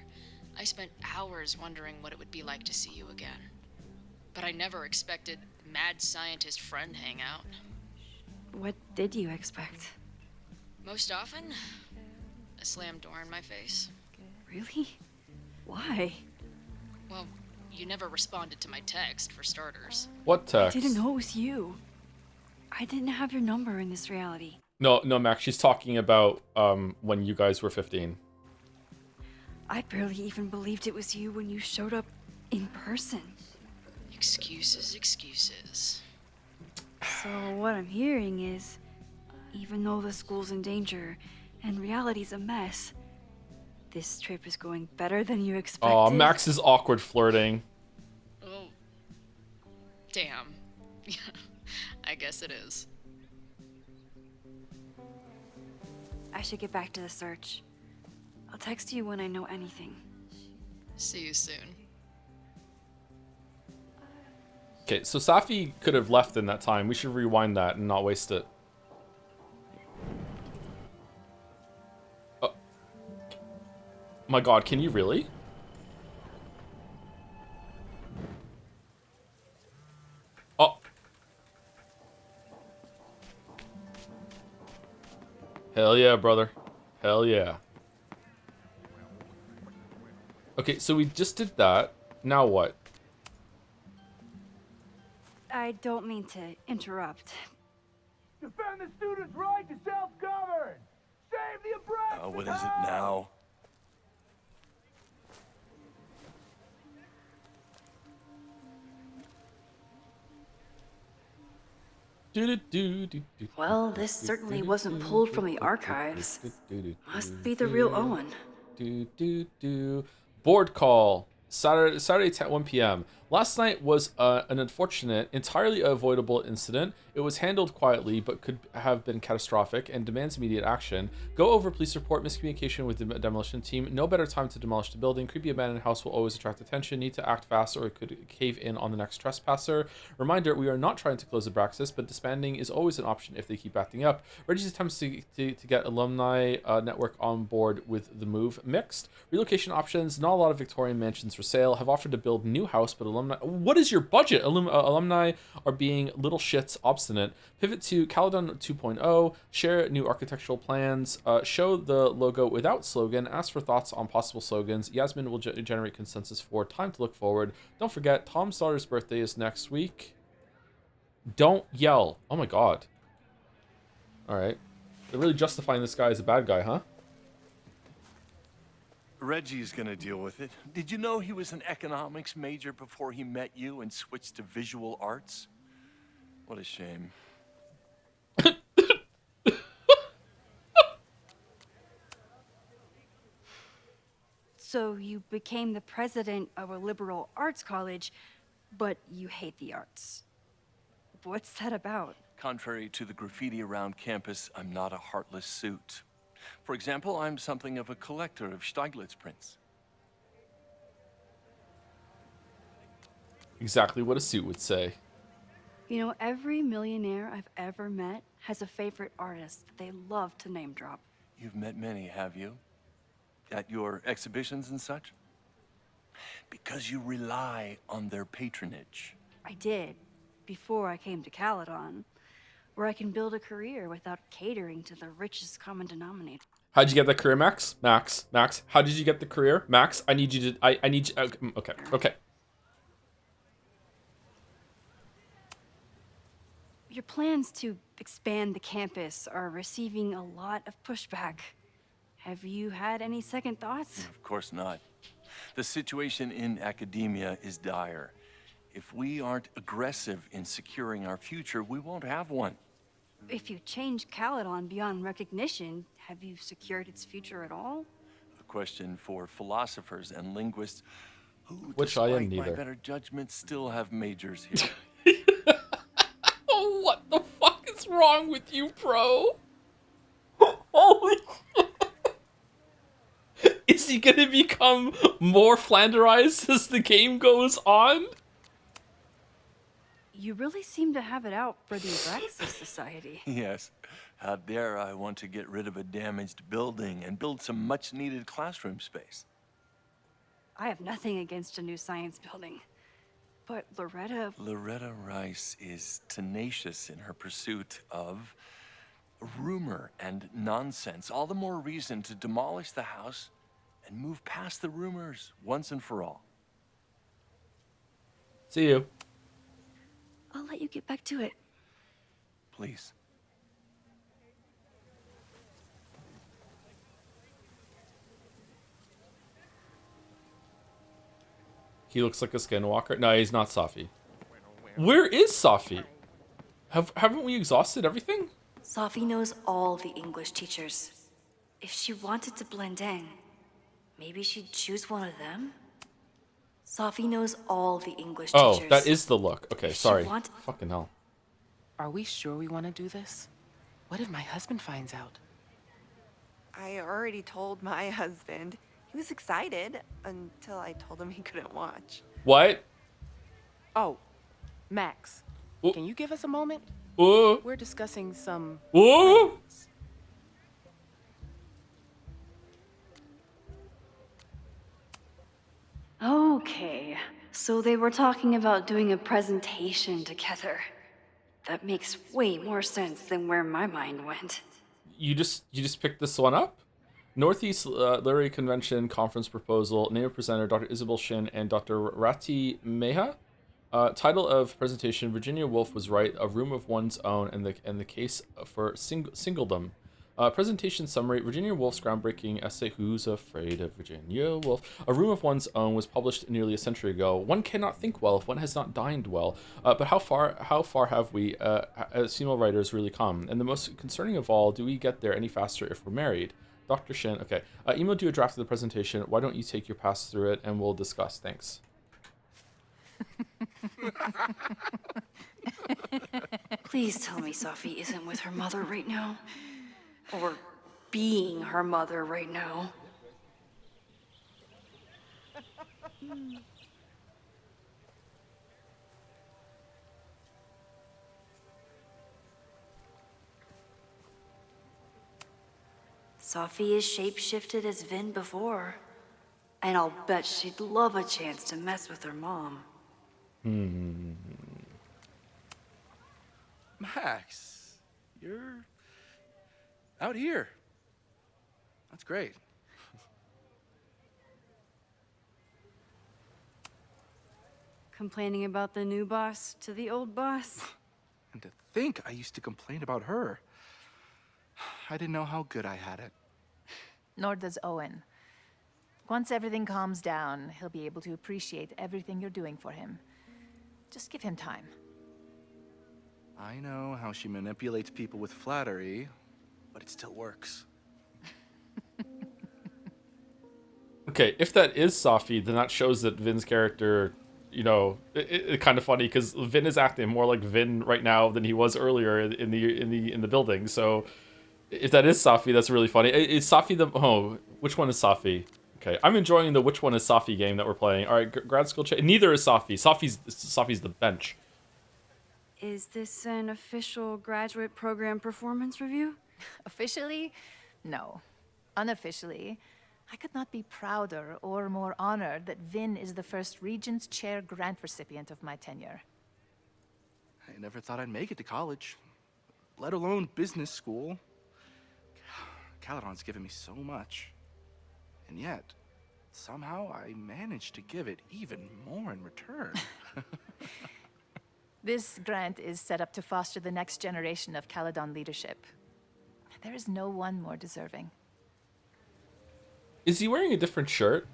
I spent hours wondering what it would be like to see you again. But I never expected mad scientist friend hangout. What did you expect? Most often, a slammed door in my face. Really? Why? Well, you never responded to my text, for starters. What I text? didn't know it was you. I didn't have your number in this reality. No, Max. She's talking about when you guys were 15. I barely even believed it was you when you showed up in person. Excuses, excuses. So what I'm hearing is, even though the school's in danger and reality's a mess, this trip is going better than you expected. Aw, Max is awkward flirting. Oh. Damn. I guess it is. I should get back to the search. I'll text you when I know anything. See you soon. Okay, so Safi could have left in that time. We should rewind that and not waste it. Oh. My god, can you really? Oh. Hell yeah, brother. Hell yeah. Okay, so we just did that. Now what? I don't mean to interrupt. Defend the students' right to self-govern! Save the Abraxas! What is it now? Well, this certainly wasn't pulled from the archives. Must be the real Owen. Board call. Saturday 1 p.m. Last night was an unfortunate, entirely avoidable incident. It was handled quietly, but could have been catastrophic and demands immediate action. Go over police report, miscommunication with the demolition team. No better time to demolish the building. Creepy abandoned house will always attract attention. Need to act fast or it could cave in on the next trespasser. Reminder, we are not trying to close Abraxas, but disbanding is always an option if they keep acting up. Reggie's attempts to get alumni network on board with the move mixed. Relocation options, not a lot of Victorian mansions for sale. Have offered to build new house, but alumni... What is your budget? Alumni are being little shits obstinate. Pivot to Caledon 2.0. Share new architectural plans. Show the logo without slogan. Ask for thoughts on possible slogans. Yasmin will generate consensus for time to look forward. Don't forget, Tom's daughter's birthday is next week. Don't yell. Oh my god. Alright. They're really justifying this guy as a bad guy, huh? Reggie's gonna deal with it. Did you know he was an economics major before he met you and switched to visual arts? What a shame. So you became the president of a liberal arts college, but you hate the arts. What's that about? Contrary to the graffiti around campus, I'm not a heartless suit. For example, I'm something of a collector of Stieglitz prints. Exactly what a suit would say. You know, every millionaire I've ever met has a favorite artist that they love to name drop. You've met many, have you? At your exhibitions and such? Because you rely on their patronage. I did, before I came to Caledon, where I can build a career without catering to the richest common denominator. How'd you get that career, Max? Max, how did you get the career? Max, I need you to... I need you... Okay. Your plans to expand the campus are receiving a lot of pushback. Have you had any second thoughts? Of course not. The situation in academia is dire. If we aren't aggressive in securing our future, we won't have one. If you change Caledon beyond recognition, have you secured its future at all? A question for philosophers and linguists who, which I am despite my neither. better judgment, still have majors here. Oh, what the fuck is wrong with you, bro? Holy shit. Is he gonna become more Flanderized as the game goes on? You really seem to have it out for the Abraxas Society. Yes. How dare I want to get rid of a damaged building and build some much-needed classroom space. I have nothing against a new science building. But Loretta Rice is tenacious in her pursuit of rumor and nonsense, all the more reason to demolish the house and move past the rumors once and for all. See you. I'll let you get back to it. Please. He looks like a skinwalker. No, he's not Safi. Where is Safi? Haven't we exhausted everything? Sophie knows all the English teachers. If she wanted to blend in, maybe she'd choose one of them? Sophie knows all the English teachers. Oh, that is the look. Okay, If she sorry. want- Fucking hell. Are we sure we want to do this? What if my husband finds out? I already told my husband. He was excited until I told him he couldn't watch. What? Oh, Max, Ooh. can you give us a moment? Ooh. We're discussing some... Ooh. Okay, so they were talking about doing a presentation together. That makes way more sense than where my mind went. You just picked this one up? Northeast Literary Convention Conference Proposal, named presenter Dr. Isabel Shin and Dr. Rati Meha. Title of presentation: Virginia Woolf was right. A room of one's own, and the case for singledom. Presentation summary: Virginia Woolf's groundbreaking essay "Who's Afraid of Virginia Woolf?" A room of one's own was published nearly a century ago. One cannot think well if one has not dined well. But how far have we, as female writers, really come? And the most concerning of all: do we get there any faster if we're married? Dr. Shin. Okay. Emailed you a draft of the presentation. Why don't you take your pass through it and we'll discuss. Thanks. Please tell me Sophie isn't with her mother right now. Or being her mother right now. Sophie is shapeshifted as Vin before. And I'll bet she'd love a chance to mess with her mom. Max, you're out here. That's great. Complaining about the new boss to the old boss? And to think I used to complain about her. I didn't know how good I had it. Nor does Owen. Once everything calms down, he'll be able to appreciate everything you're doing for him. Just give him time. I know how she manipulates people with flattery, but it still works. Okay, if that is Safi, then that shows that Vin's character, you know, it kind of funny because Vin is acting more like Vin right now than he was earlier in the building. So, if that is Safi, that's really funny. Is Safi the which one is Safi? Okay, I'm enjoying the which one is Safi game that we're playing. All right, grad school check. Neither is Safi. Safi's the bench. Is this an official graduate program performance review? Officially? No. Unofficially, I could not be prouder or more honored that Vin is the first Regents Chair grant recipient of my tenure. I never thought I'd make it to college, let alone business school. Caledon's given me so much. And yet, somehow I managed to give it even more in return. This grant is set up to foster the next generation of Caledon leadership. There is no one more deserving. Is he wearing a different shirt?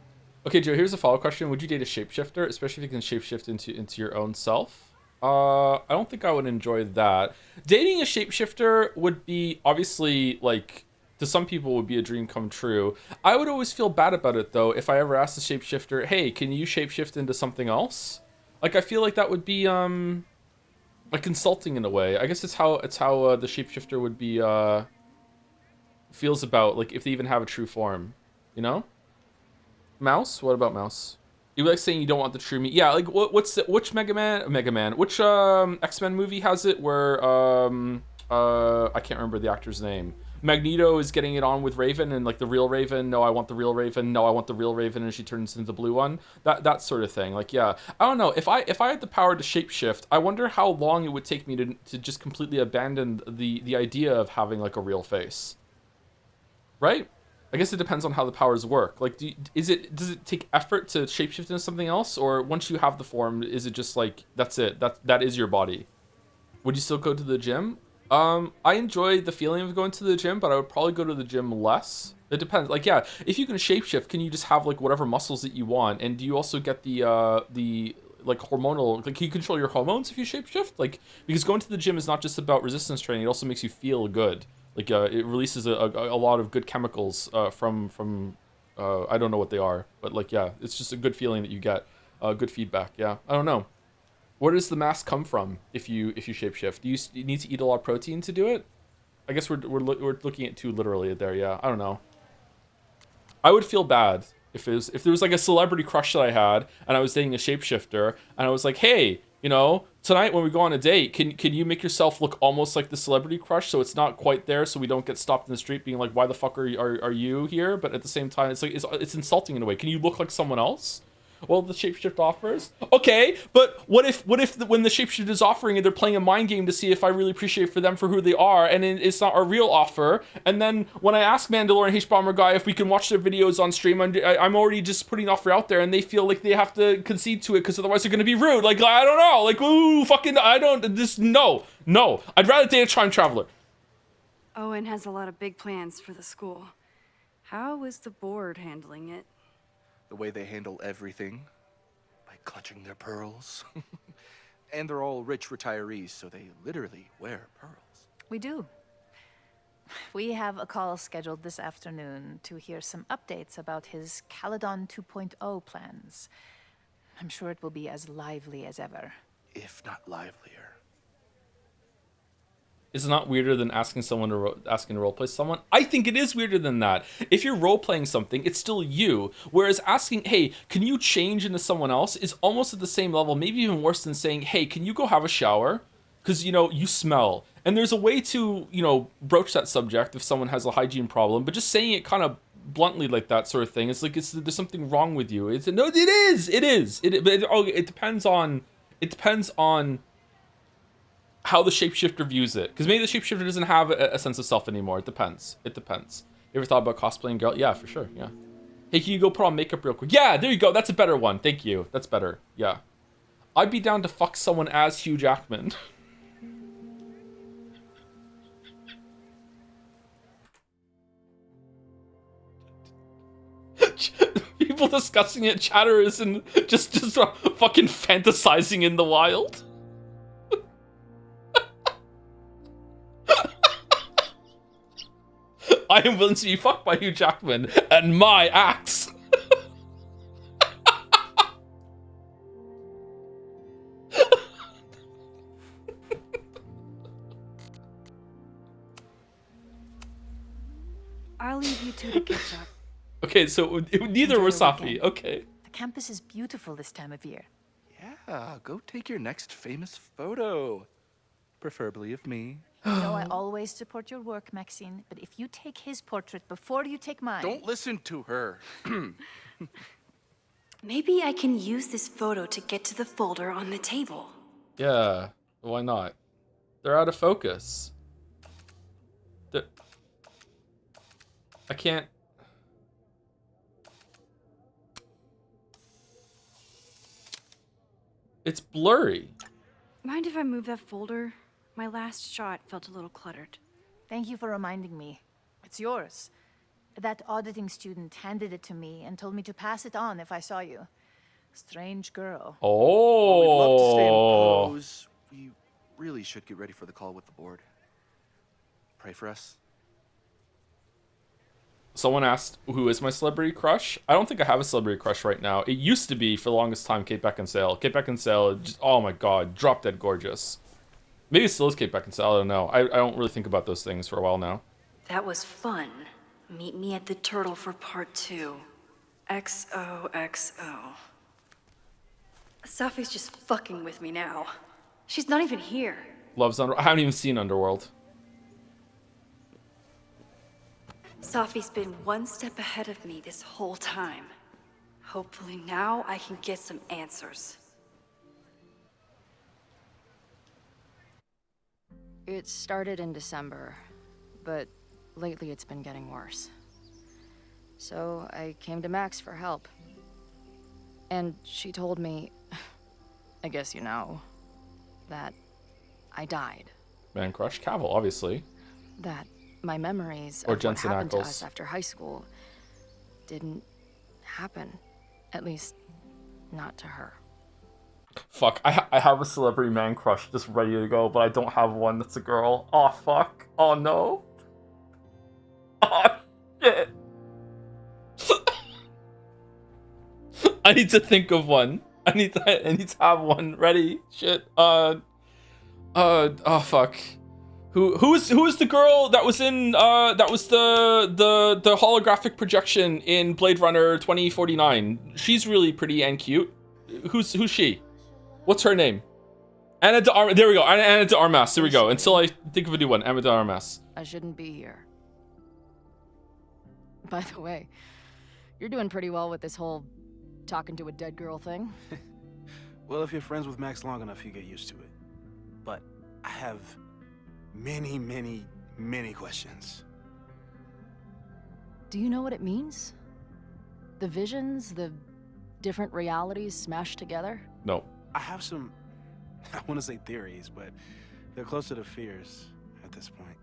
Okay, Joe, here's a follow-up question. Would you date a shapeshifter, especially if you can shapeshift into your own self? I don't think I would enjoy that. Dating a shapeshifter would be, obviously, like, to some people would be a dream come true. I would always feel bad about it, though, if I ever asked a shapeshifter, hey, can you shapeshift into something else? Like, I feel like that would be, like, insulting in a way. I guess it's how the shapeshifter would be, feels about, like, if they even have a true form. You know? Mouse? What about Mouse? You like saying you don't want the true me? Yeah, like which Mega Man? Which X-Men movie has it where I can't remember the actor's name. Magneto is getting it on with Raven, and like the real Raven, no, I want the real Raven, no, I want the real Raven, and she turns into the blue one. That sort of thing. Like, yeah, I don't know. If I had the power to shapeshift, I wonder how long it would take me to just completely abandon the idea of having like a real face. Right? I guess it depends on how the powers work. Like, does it take effort to shapeshift into something else, or once you have the form, is it just like that's it? That is your body? Would you still go to the gym? I enjoy the feeling of going to the gym, but I would probably go to the gym less. It depends. Like, yeah, if you can shapeshift, can you just have like whatever muscles that you want? And do you also get the like hormonal? Like, can you control your hormones if you shapeshift? Like, because going to the gym is not just about resistance training; it also makes you feel good. Like, it releases a lot of good chemicals from I don't know what they are, but like, yeah, it's just a good feeling that you get, good feedback. Yeah, I don't know. Where does the mass come from if you shapeshift? Do you need to eat a lot of protein to do it? I guess we're looking at too literally there. Yeah, I don't know. I would feel bad if there was like a celebrity crush that I had and I was dating a shapeshifter and I was like, hey, you know, tonight when we go on a date, can you make yourself look almost like the celebrity crush so it's not quite there, so we don't get stopped in the street being like, why the fuck are you here? But at the same time, it's like it's insulting in a way. Can you look like someone else? Well, the shapeshift offers. Okay, but what if when the shapeshift is offering it, they're playing a mind game to see if I really appreciate for them for who they are, and it's not a real offer. And then when I ask Mandalorian H-Bomber guy if we can watch their videos on stream, I'm already just putting an offer out there, and they feel like they have to concede to it because otherwise they're gonna be rude. Like, I don't know. Like, ooh, fucking, I don't. This no. I'd rather date a time traveler. Owen has a lot of big plans for the school. How is the board handling it? The way they handle everything, by clutching their pearls. And they're all rich retirees, so they literally wear pearls. We do. We have a call scheduled this afternoon to hear some updates about his Caledon 2.0 plans. I'm sure it will be as lively as ever. If not livelier. Is it not weirder than asking someone to roleplay someone? I think it is weirder than that. If you're roleplaying something, it's still you. Whereas asking, hey, can you change into someone else is almost at the same level, maybe even worse than saying, hey, can you go have a shower? Because, you know, you smell. And there's a way to, you know, broach that subject if someone has a hygiene problem, but just saying it kind of bluntly like that sort of thing, it's like there's something wrong with you. It depends on how the shapeshifter views it, because maybe the shapeshifter doesn't have a sense of self anymore. It depends. You ever thought about cosplaying girl? Yeah, for sure. Yeah. Hey, can you go put on makeup real quick? Yeah, there you go. That's a better one. Thank you. That's better. Yeah. I'd be down to fuck someone as Hugh Jackman. People discussing it, chatterers, and just fucking fantasizing in the wild. I am willing to be fucked by Hugh Jackman and my axe. I'll leave you two to catch up. Okay, so neither were Safi. Okay. The campus is beautiful this time of year. Yeah, go take your next famous photo. Preferably of me. You know I always support your work, Maxine, but if you take his portrait before you take mine... Don't listen to her. Maybe I can use this photo to get to the folder on the table. Yeah, why not? They're out of focus. I can't... It's blurry. Mind if I move that folder? My last shot felt a little cluttered. Thank you for reminding me. It's yours. That auditing student handed it to me and told me to pass it on if I saw you. Strange girl. Oh. We'd love to stay in pose. We really should get ready for the call with the board. Pray for us. Someone asked, who is my celebrity crush? I don't think I have a celebrity crush right now. It used to be, for the longest time, Kate Beckinsale. Kate Beckinsale, just, oh my god, drop dead gorgeous. Maybe it still is Kate Beckinsale, I don't know. I don't really think about those things for a while now. That was fun. Meet me at the Turtle for part 2. XOXO. Safi's just fucking with me now. She's not even here. I haven't even seen Underworld. Safi's been one step ahead of me this whole time. Hopefully now I can get some answers. It started in December, but lately it's been getting worse. So I came to Max for help. And she told me, I guess you know, that I died. Man Crush Cavill, obviously. That my memories Or of what Jensen happened to Ackles. us after high school didn't happen. At least, not to her. Fuck, I have a celebrity man crush just ready to go, but I don't have one that's a girl. Oh, fuck. Oh, no. Oh, shit. I need to think of one. I need to have one ready. Shit. Oh, fuck. Who's the girl that was in that was the holographic projection in Blade Runner 2049? She's really pretty and cute. Who's she? What's her name? Ana de Armas. There we go. Ana de Armas. There we go. Until I think of a new one. Ana de Armas. I shouldn't be here. By the way, you're doing pretty well with this whole talking to a dead girl thing. Well, if you're friends with Max long enough, you get used to it. But I have many, many, many questions. Do you know what it means? The visions, the different realities smashed together? No. I have some, I want to say theories, but they're closer to fears at this point.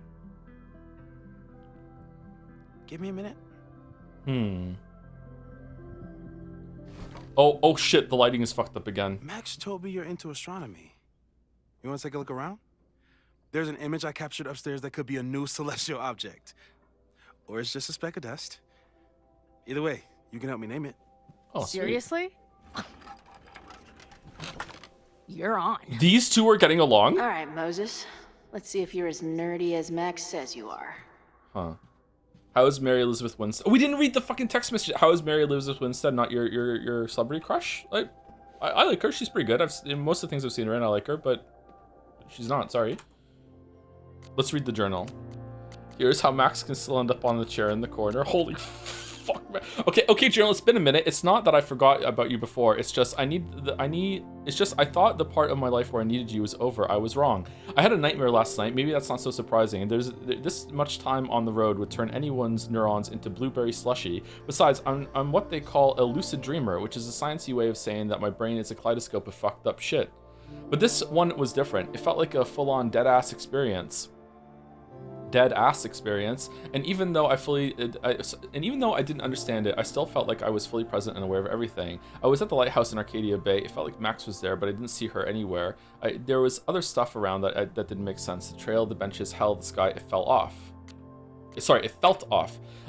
Give me a minute. Oh shit, the lighting is fucked up again. Max told me you're into astronomy. You want to take a look around? There's an image I captured upstairs that could be a new celestial object. Or it's just a speck of dust. Either way, you can help me name it. Oh, seriously? You're on. These two are getting along? All right, Moses. Let's see if you're as nerdy as Max says you are. Huh. How is Mary Elizabeth Winstead? Oh, we didn't read the fucking text message. How is Mary Elizabeth Winstead not your celebrity crush? Like, I like her. She's pretty good. In most of the things I've seen her in, I like her, but she's not. Sorry. Let's read the journal. Here's how Max can still end up on the chair in the corner. Holy fuck, man. Okay, journal. It's been a minute. It's not that I forgot about you before. It's just I thought the part of my life where I needed you was over. I was wrong. I had a nightmare last night. Maybe that's not so surprising. This much time on the road would turn anyone's neurons into blueberry slushy. Besides, I'm what they call a lucid dreamer, which is a sciencey way of saying that my brain is a kaleidoscope of fucked up shit. But this one was different. It felt like a full-on dead-ass experience. And even though I didn't understand it, I still felt like I was fully present and aware of everything. I was at the lighthouse in Arcadia Bay. It felt like Max was there, but I didn't see her anywhere. There was other stuff around that didn't make sense. The trail, the benches, hell, the sky. It felt off.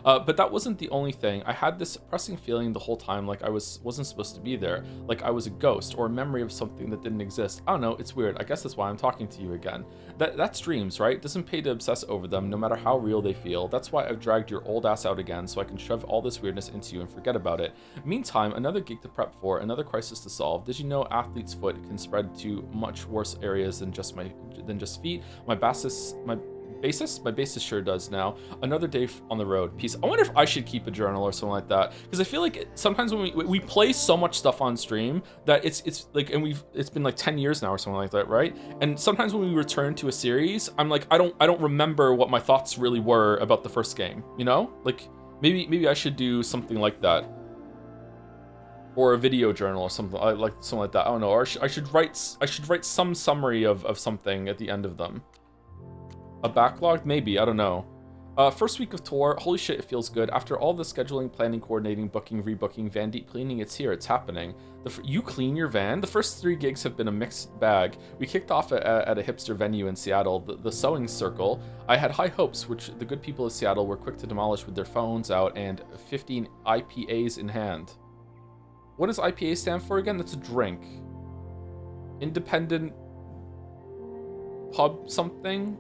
But that wasn't the only thing. I had this pressing feeling the whole time like I wasn't supposed to be there, like I was a ghost or a memory of something that didn't exist. I don't know, it's weird. I guess that's why I'm talking to you again. That's dreams, right? Doesn't pay to obsess over them, no matter how real they feel. That's why I've dragged your old ass out again, so I can shove all this weirdness into you and forget about it. Meantime, another gig to prep for, another crisis to solve. Did you know athlete's foot can spread to much worse areas than just feet? My bassist sure does now. Another day on the road. Peace. I wonder if I should keep a journal or something like that, because I feel like sometimes when we play so much stuff on stream that it's like, and it's been like 10 years now or something like that, right? And sometimes when we return to a series, I'm like, I don't remember what my thoughts really were about the first game, you know? Like maybe I should do something like that, or a video journal or something like that. I don't know. Or I should write some summary of something at the end of them. A backlog? Maybe, I don't know. First week of tour, holy shit, it feels good. After all the scheduling, planning, coordinating, booking, rebooking, van deep cleaning, it's here, it's happening. You clean your van? The first 3 gigs have been a mixed bag. We kicked off at a hipster venue in Seattle, the Sewing Circle. I had high hopes, which the good people of Seattle were quick to demolish with their phones out and 15 IPAs in hand. What does IPA stand for again? That's a drink. Independent pub something?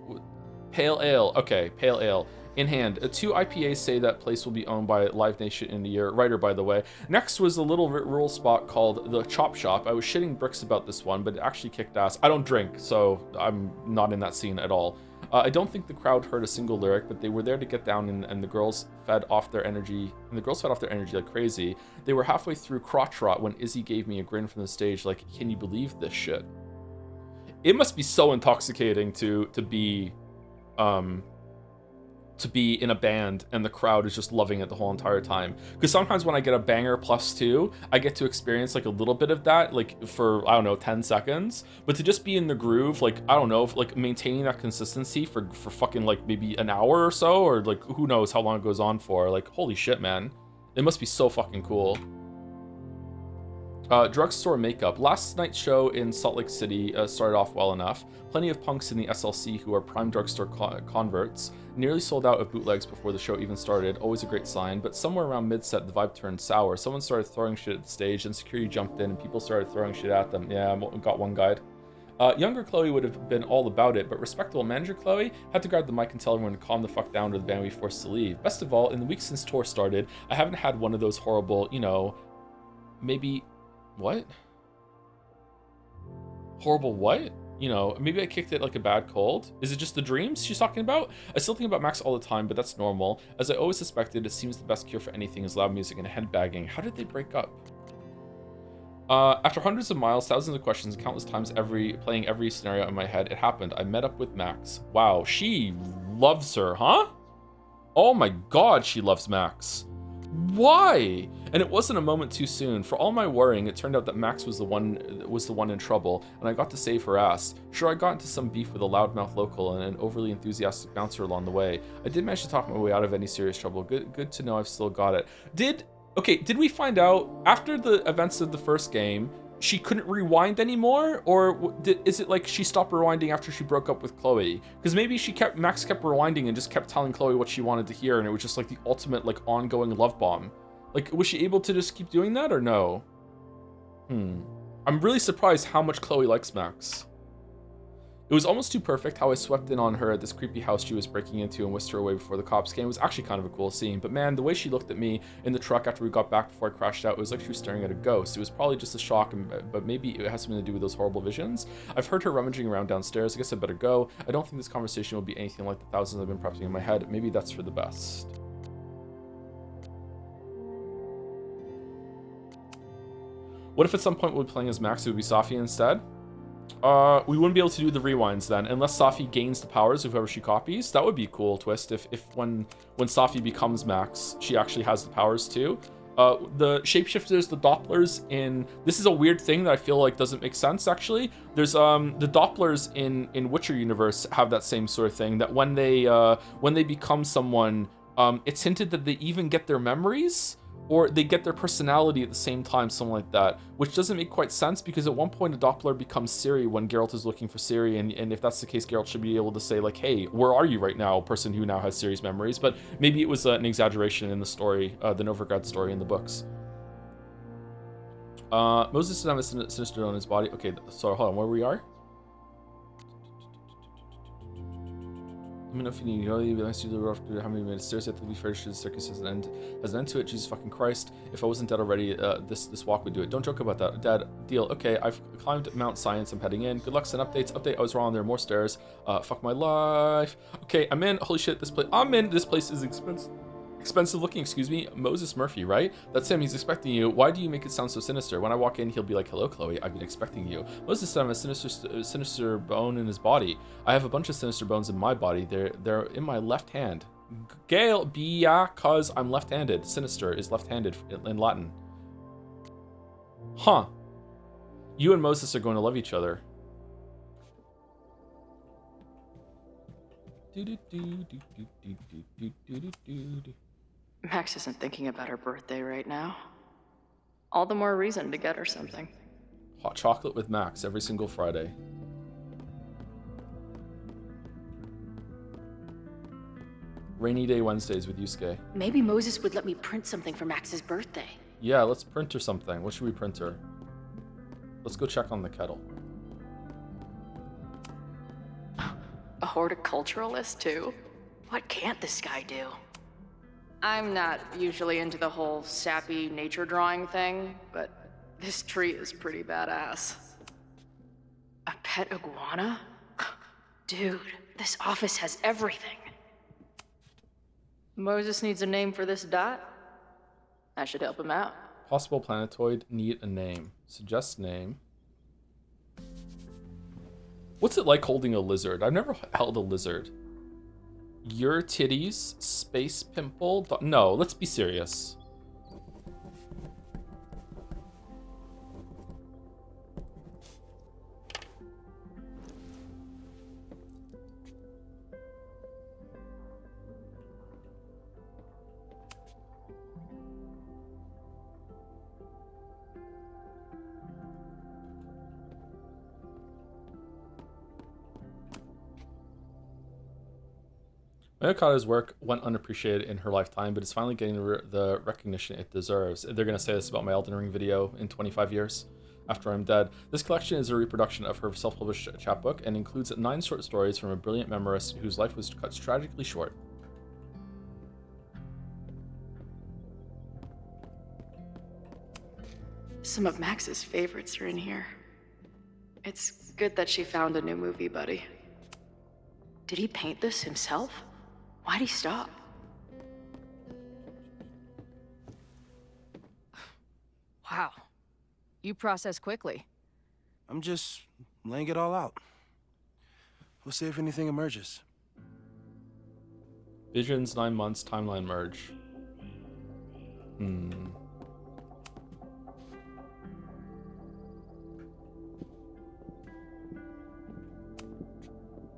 Pale ale. Okay, pale ale. In hand. 2 IPAs say that place will be owned by Live Nation in a year. Writer, by the way. Next was a little rural spot called the Chop Shop. I was shitting bricks about this one, but it actually kicked ass. I don't drink, so I'm not in that scene at all. I don't think the crowd heard a single lyric, but they were there to get down, and the girls fed off their energy. And the girls fed off their energy like crazy. They were halfway through Crotch Rot when Izzy gave me a grin from the stage, like, "Can you believe this shit?" It must be so intoxicating to be in a band and the crowd is just loving it the whole entire time. Because sometimes when I get a banger +2, I get to experience like a little bit of that, like for, I don't know, 10 seconds. But to just be in the groove, like, I don't know, like maintaining that consistency for fucking like maybe an hour or so, or like who knows how long it goes on for, like, holy shit, man. It must be so fucking cool. Drugstore makeup. Last night's show in Salt Lake City started off well enough. Plenty of punks in the SLC who are prime drugstore converts. Nearly sold out of bootlegs before the show even started. Always a great sign. But somewhere around mid-set, the vibe turned sour. Someone started throwing shit at the stage, and security jumped in, and people started throwing shit at them. Yeah, got one guide. Younger Chloe would have been all about it, but respectable manager Chloe had to grab the mic and tell everyone to calm the fuck down or the band would be forced to leave. Best of all, in the weeks since tour started, I haven't had one of those horrible, you know, maybe... What? Horrible what? You know, maybe I kicked it like a bad cold. Is it just the dreams she's talking about? I still think about Max all the time, but that's normal. As I always suspected, it seems the best cure for anything is loud music and headbanging. How did they break up? After hundreds of miles, thousands of questions, and countless times playing every scenario in my head, it happened. I met up with Max. Wow, she loves her, huh? Oh my god, she loves Max. Why? And it wasn't a moment too soon. For all my worrying, it turned out that Max was the one in trouble, and I got to save her ass. Sure, I got into some beef with a loudmouth local and an overly enthusiastic bouncer along the way. I did manage to talk my way out of any serious trouble. Good to know I've still got it. Did we find out after the events of the first game she couldn't rewind anymore, or is it like she stopped rewinding after she broke up with Chloe? Because maybe Max kept rewinding and just kept telling Chloe what she wanted to hear, and it was just like the ultimate like ongoing love bomb. Like, was she able to just keep doing that or no? I'm really surprised how much Chloe likes Max. It was almost too perfect how I swept in on her at this creepy house she was breaking into and whisked her away before the cops came. It was actually kind of a cool scene, but man, the way she looked at me in the truck after we got back before I crashed out, it was like she was staring at a ghost. It was probably just a shock, but maybe it has something to do with those horrible visions. I've heard her rummaging around downstairs. I guess I better go. I don't think this conversation will be anything like the thousands I've been prepping in my head. Maybe that's for the best. What if at some point we'll be playing as Max, it would be Safi instead? We wouldn't be able to do the rewinds then, unless Safi gains the powers of whoever she copies. That would be a cool twist if when Safi becomes Max, she actually has the powers too. The shapeshifters, the Dopplers in... This is a weird thing that I feel like doesn't make sense, actually. There's, the Dopplers in Witcher universe have that same sort of thing, that when they become someone, it's hinted that they even get their memories, or they get their personality at the same time, something like that, which doesn't make quite sense, because at one point a Doppler becomes Ciri when Geralt is looking for Ciri, and if that's the case, Geralt should be able to say, like, hey, where are you right now, person who now has Ciri's memories, but maybe it was an exaggeration in the story, the Novigrad story in the books. Moses doesn't have a sinister on his body. Okay, so hold on, where we are? Let me know if you need to know. It'd be nice to do the rough to how many minutes stairs yet to be fair. The circus has an end to it. Jesus fucking Christ! If I wasn't dead already, this walk would do it. Don't joke about that. Dad, deal. Okay, I've climbed Mount Science. I'm heading in. Good luck. Send updates. Update. I was wrong. There are more stairs. Fuck my life. Okay, I'm in. Holy shit! This place. I'm in. This place is expensive looking, excuse me. Moses Murphy, right? That's him. He's expecting you. Why do you make it sound so sinister? When I walk in, he'll be like, hello, Chloe. I've been expecting you. Moses doesn't have a sinister bone in his body. I have a bunch of sinister bones in my body. They're in my left hand. Gale, cause I'm left-handed. Sinister is left-handed in Latin. Huh. You and Moses are going to love each other. Max isn't thinking about her birthday right now. All the more reason to get her something. Hot chocolate with Max every single Friday. Rainy day Wednesdays with Yusuke. Maybe Moses would let me print something for Max's birthday. Yeah, let's print her something. What should we print her? Let's go check on the kettle. A horticulturalist, too? What can't this guy do? I'm not usually into the whole sappy nature drawing thing, but this tree is pretty badass. A pet iguana? Dude, This office has everything. Moses needs a name for this dot. I should help him out. Possible planetoid need a name. Suggest name. What's it like holding a lizard? I've never held a lizard. Your titties, space pimple. No, let's be serious. Mayokata's work went unappreciated in her lifetime, but it's finally getting the recognition it deserves. They're going to say this about my Elden Ring video in 25 years, after I'm dead. This collection is a reproduction of her self-published chapbook and includes 9 short stories from a brilliant memorist whose life was cut tragically short. Some of Max's favorites are in here. It's good that she found a new movie buddy. Did he paint this himself? Why'd he stop? Wow. You process quickly. I'm just laying it all out. We'll see if anything emerges. Visions, 9 months, timeline merge.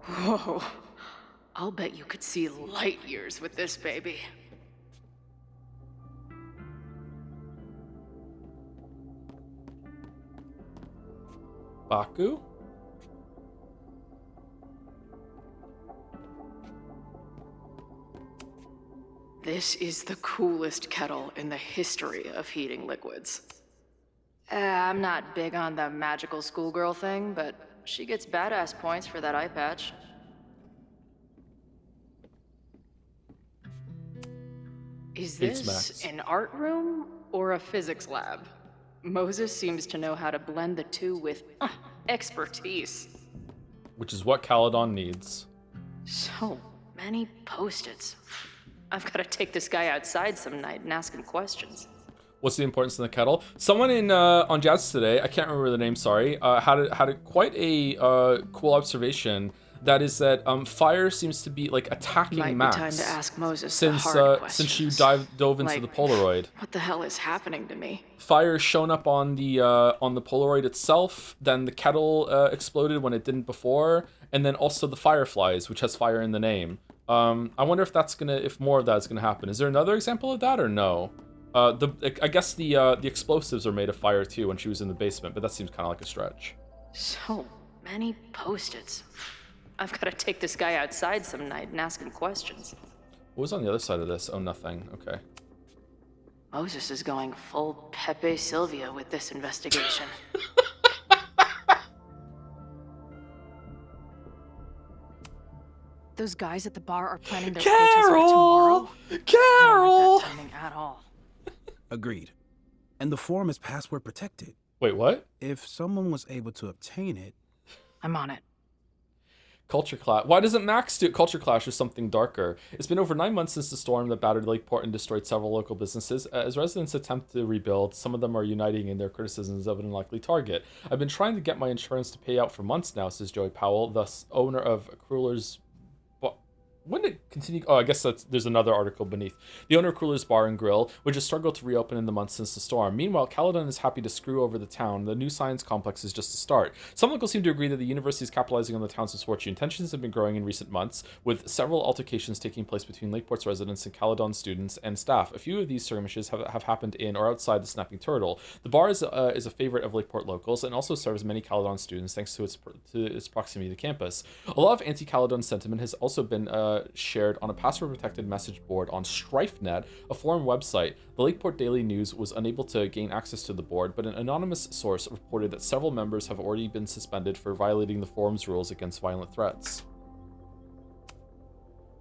Whoa. I'll bet you could see light years with this baby. Baku? This is the coolest kettle in the history of heating liquids. I'm not big on the magical schoolgirl thing, but she gets badass points for that eye patch. Is this an art room or a physics lab? Moses seems to know how to blend the two with expertise. Which is what Caledon needs. So many post-its. I've got to take this guy outside some night and ask him questions. What's the importance in the kettle? Someone in on Jazz today, I can't remember the name, sorry, had quite a cool observation. That is that fire seems to be like attacking Might Max. be time to ask Moses since you dove into like, the Polaroid. What the hell is happening to me? Fire's shown up on the Polaroid itself. Then the kettle exploded when it didn't before, and then also the fireflies, which has fire in the name. I wonder if more of that's gonna happen. Is there another example of that or no? I guess the explosives are made of fire too when she was in the basement, but that seems kind of like a stretch. So many post-its. I've got to take this guy outside some night and ask him questions. What was on the other side of this? Oh, nothing. Okay. Moses is going full Pepe Silvia with this investigation. Those guys at the bar are planning their protest for tomorrow. Carol! I don't like that timing at all. Agreed. And the form is password protected. Wait, what? If someone was able to obtain it... I'm on it. Culture Clash. Why doesn't Max do Culture Clash or something darker? It's been over 9 months since the storm that battered Lakeport and destroyed several local businesses. As residents attempt to rebuild, some of them are uniting in their criticisms of an unlikely target. I've been trying to get my insurance to pay out for months now, says Joey Powell, thus owner of Crueller's... When did it continue? Oh, I guess there's another article beneath. The owner of Crueller's Bar and Grill, which has struggled to reopen in the months since the storm. Meanwhile, Caledon is happy to screw over the town. The new science complex is just a start. Some locals seem to agree that the university is capitalizing on the town's misfortune. Tensions have been growing in recent months, with several altercations taking place between Lakeport's residents and Caledon students and staff. A few of these skirmishes have happened in or outside the Snapping Turtle. The bar is a favorite of Lakeport locals and also serves many Caledon students thanks to its proximity to campus. A lot of anti-Caledon sentiment has also been shared on a password-protected message board on StrifeNet, a forum website. The Lakeport Daily News was unable to gain access to the board, but an anonymous source reported that several members have already been suspended for violating the forum's rules against violent threats.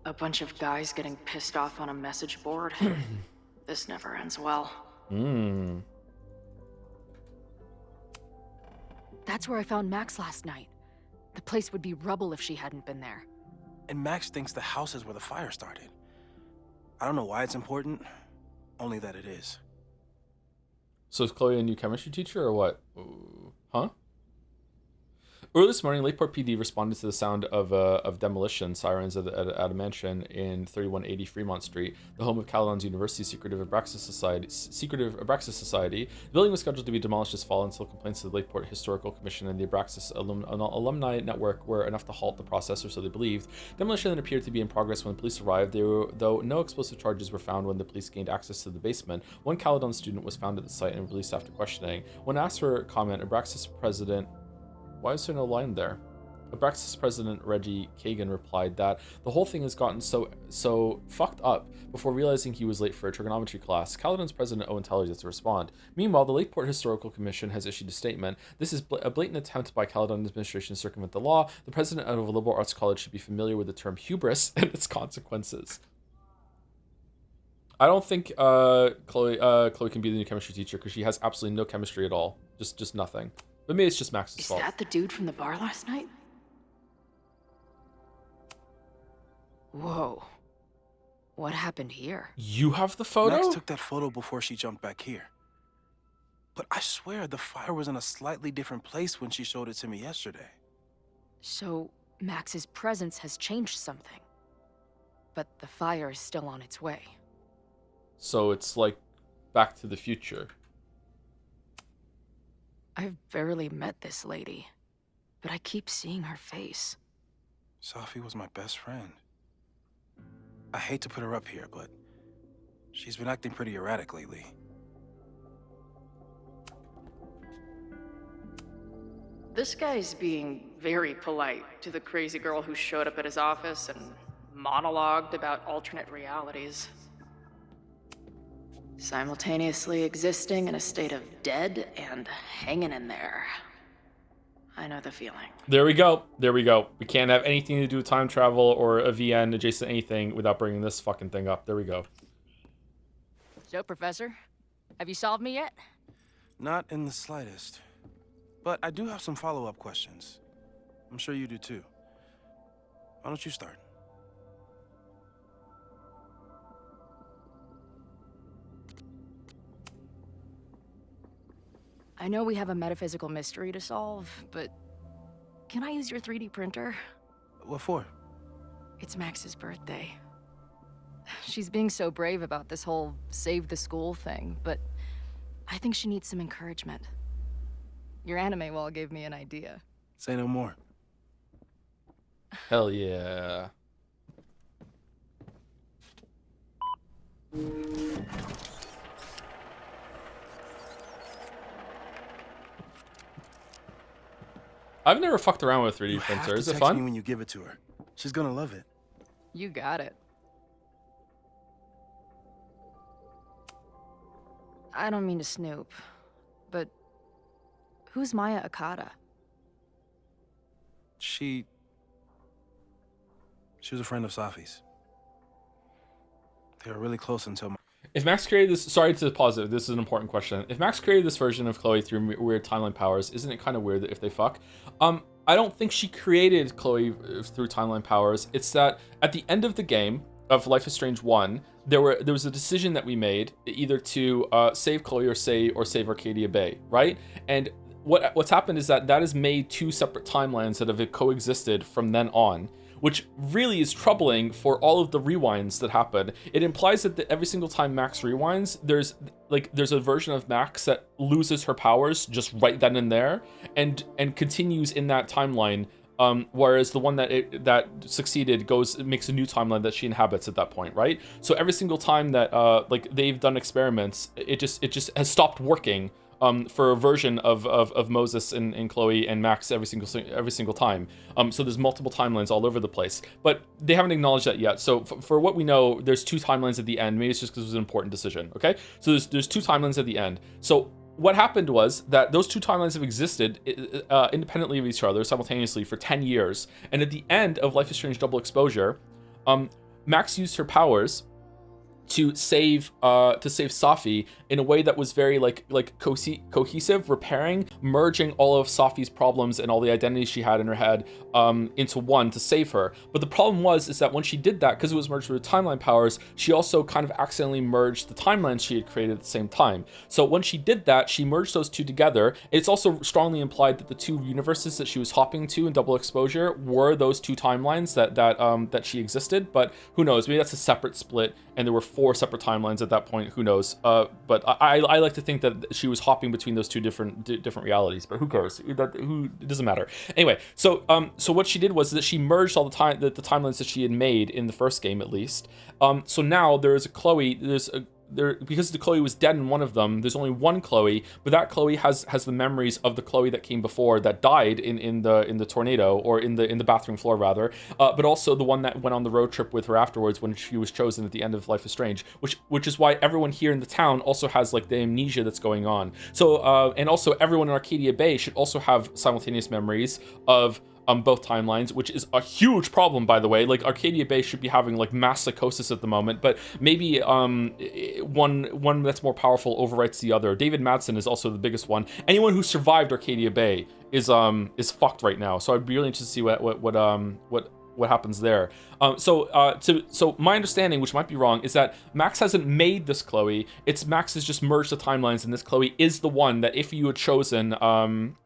A bunch of guys getting pissed off on a message board. This never ends well. That's where I found Max last night. The place would be rubble if she hadn't been there. And Max thinks the house is where the fire started. I don't know why it's important, only that it is. So is Chloe a new chemistry teacher or what? Huh? Early this morning, Lakeport PD responded to the sound of demolition sirens at a mansion in 3180 Fremont Street, the home of Caledon's University's secretive Abraxas Society. The building was scheduled to be demolished this fall until complaints to the Lakeport Historical Commission and the Abraxas Alumni Network were enough to halt the process, or so they believed. Demolition then appeared to be in progress when police arrived, though no explosive charges were found when the police gained access to the basement. One Caledon student was found at the site and released after questioning. When asked for comment, Abraxas president... Why is there no line there? Abraxas president Reggie Kagan replied that the whole thing has gotten so fucked up before realizing he was late for a trigonometry class. Caledon's president Owen Teller yet to respond. Meanwhile, the Lakeport Historical Commission has issued a statement. This is a blatant attempt by Caledon administration to circumvent the law. The president of a liberal arts college should be familiar with the term hubris and its consequences. I don't think Chloe can be the new chemistry teacher because she has absolutely no chemistry at all. Just nothing. But maybe it's just Max's fault. Is that the dude from the bar last night? Whoa. What happened here? You have the photo? Max took that photo before she jumped back here. But I swear the fire was in a slightly different place when she showed it to me yesterday. So, Max's presence has changed something. But the fire is still on its way. So it's like Back to the Future. I've barely met this lady, but I keep seeing her face. Safi was my best friend. I hate to put her up here, but she's been acting pretty erratic lately. This guy's being very polite to the crazy girl who showed up at his office and monologued about alternate realities. Simultaneously existing in a state of dead and hanging in there. I know the feeling. There we go. We can't have anything to do with time travel or a VN adjacent to anything without bringing this fucking thing up. There we go. So, Professor, have you solved me yet? Not in the slightest. But I do have some follow-up questions. I'm sure you do too. Why don't you start? I know we have a metaphysical mystery to solve, but can I use your 3D printer? What for? It's Max's birthday. She's being so brave about this whole save the school thing, but I think she needs some encouragement. Your anime wall gave me an idea. Say no more. Hell yeah. I've never fucked around with a 3D printer. Is it fun? Me when you give it to her. She's gonna love it. You got it. I don't mean to snoop, but who's Maya Akata? She was a friend of Safi's. They were really close until... If Max created this... Sorry to pause it. This is an important question. If Max created this version of Chloe through weird timeline powers, isn't it kind of weird that if they fuck? I don't think she created Chloe through timeline powers. It's that at the end of the game of Life is Strange 1, there was a decision that we made either to save Chloe or save Arcadia Bay, right? And what's happened is that has made two separate timelines that have coexisted from then on, which really is troubling for all of the rewinds that happen. It implies that every single time Max rewinds, there's a version of Max that loses her powers just right then and there, and continues in that timeline. Whereas the one that succeeded makes a new timeline that she inhabits at that point, right? So every single time that they've done experiments, it just has stopped working. For a version of Moses and Chloe and Max every single time. So there's multiple timelines all over the place, but they haven't acknowledged that yet. So for what we know, there's two timelines at the end. Maybe it's just because it was an important decision. Okay, so there's two timelines at the end. So what happened was that those two timelines have existed independently of each other simultaneously for 10 years, and at the end of Life is Strange Double Exposure, Max used her powers to save Safi in a way that was very cohesive, repairing, merging all of Safi's problems and all the identities she had in her head into one to save her. But the problem is that when she did that, because it was merged with timeline powers, she also kind of accidentally merged the timelines she had created at the same time. So when she did that, she merged those two together. It's also strongly implied that the two universes that she was hopping to in Double Exposure were those two timelines that she existed. But who knows? Maybe that's a separate split, and there were 4 separate timelines at that point. Who knows? But I like to think that she was hopping between those two different realities. But who cares? It doesn't matter. Anyway, so what she did was that she merged all the timelines that she had made in the first game, at least. So now there is a Chloe. Because the Chloe was dead in one of them, there's only one Chloe, but that Chloe has the memories of the Chloe that came before, that died in the tornado, or in the bathroom floor rather, but also the one that went on the road trip with her afterwards when she was chosen at the end of Life is Strange, which is why everyone here in the town also has like the amnesia that's going on. So and also everyone in Arcadia Bay should also have simultaneous memories of both timelines, which is a huge problem, by the way. Like, Arcadia Bay should be having like mass psychosis at the moment, but maybe one that's more powerful overwrites the other. David Madsen is also the biggest one. Anyone who survived Arcadia Bay is fucked right now. So I'd be really interested to see what happens there. So my understanding, which might be wrong, is that Max hasn't made this Chloe. Max has just merged the timelines, and this Chloe is the one that if you had chosen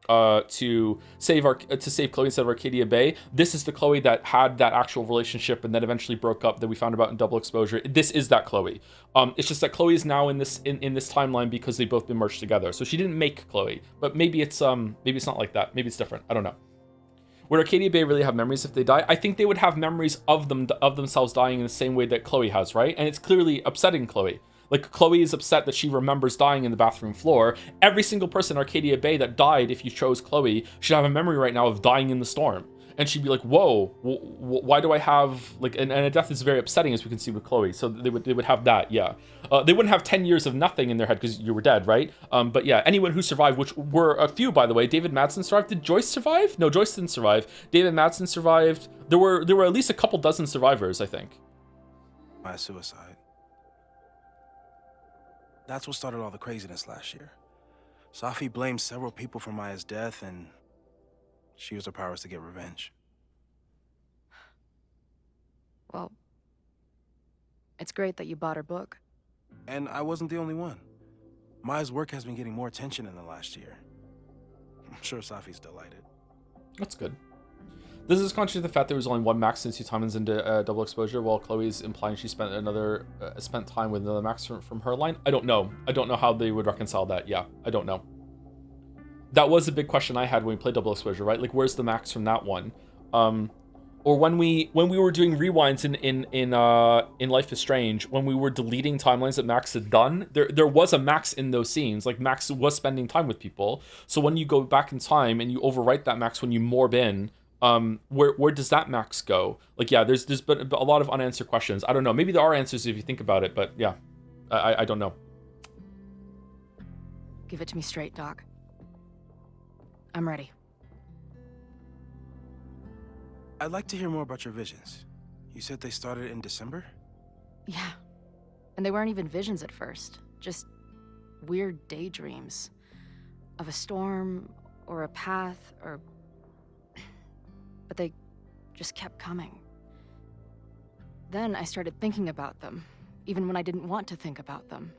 to save Chloe instead of Arcadia Bay, this is the Chloe that had that actual relationship and then eventually broke up, that we found about in Double Exposure. This is that Chloe. It's just that Chloe is now in this timeline because they've both been merged together. So she didn't make Chloe, but maybe it's not like that. Maybe it's different. I don't know. Would Arcadia Bay really have memories if they die? I think they would have memories of themselves dying in the same way that Chloe has, right? And it's clearly upsetting Chloe. Like, Chloe is upset that she remembers dying in the bathroom floor. Every single person in Arcadia Bay that died, if you chose Chloe, should have a memory right now of dying in the storm. And she'd be like, whoa, why do I have, like, and a death is very upsetting, as we can see with Chloe. So they would have that, yeah. They wouldn't have 10 years of nothing in their head because you were dead, right? But yeah, anyone who survived, which were a few, by the way. David Madsen survived. Did Joyce survive? No, Joyce didn't survive. David Madsen survived. There were at least a couple dozen survivors, I think. My suicide. That's what started all the craziness last year. Safi blamed several people for Maya's death, and she used her powers to get revenge. Well, it's great that you bought her book. And I wasn't the only one. Maya's work has been getting more attention in the last year. I'm sure Safi's delighted. That's good. This is contrary to the fact there was only one Max since 2 timelines into Double Exposure, while Chloe's implying she spent time with another Max from her line. I don't know. I don't know how they would reconcile that. Yeah, I don't know. That was a big question I had when we played Double Exposure, right? Like, where's the Max from that one? Or when we were doing rewinds in Life is Strange, when we were deleting timelines that Max had done, there was a Max in those scenes. Like, Max was spending time with people. So when you go back in time and you overwrite that Max when you morb in, where does that Max go? Like, yeah, there's been a lot of unanswered questions. I don't know. Maybe there are answers if you think about it, but yeah, I don't know. Give it to me straight, Doc. I'm ready. I'd like to hear more about your visions. You said they started in December? Yeah. And they weren't even visions at first. Just weird daydreams. Of a storm, or a path, or... But they just kept coming. Then I started thinking about them, even when I didn't want to think about them.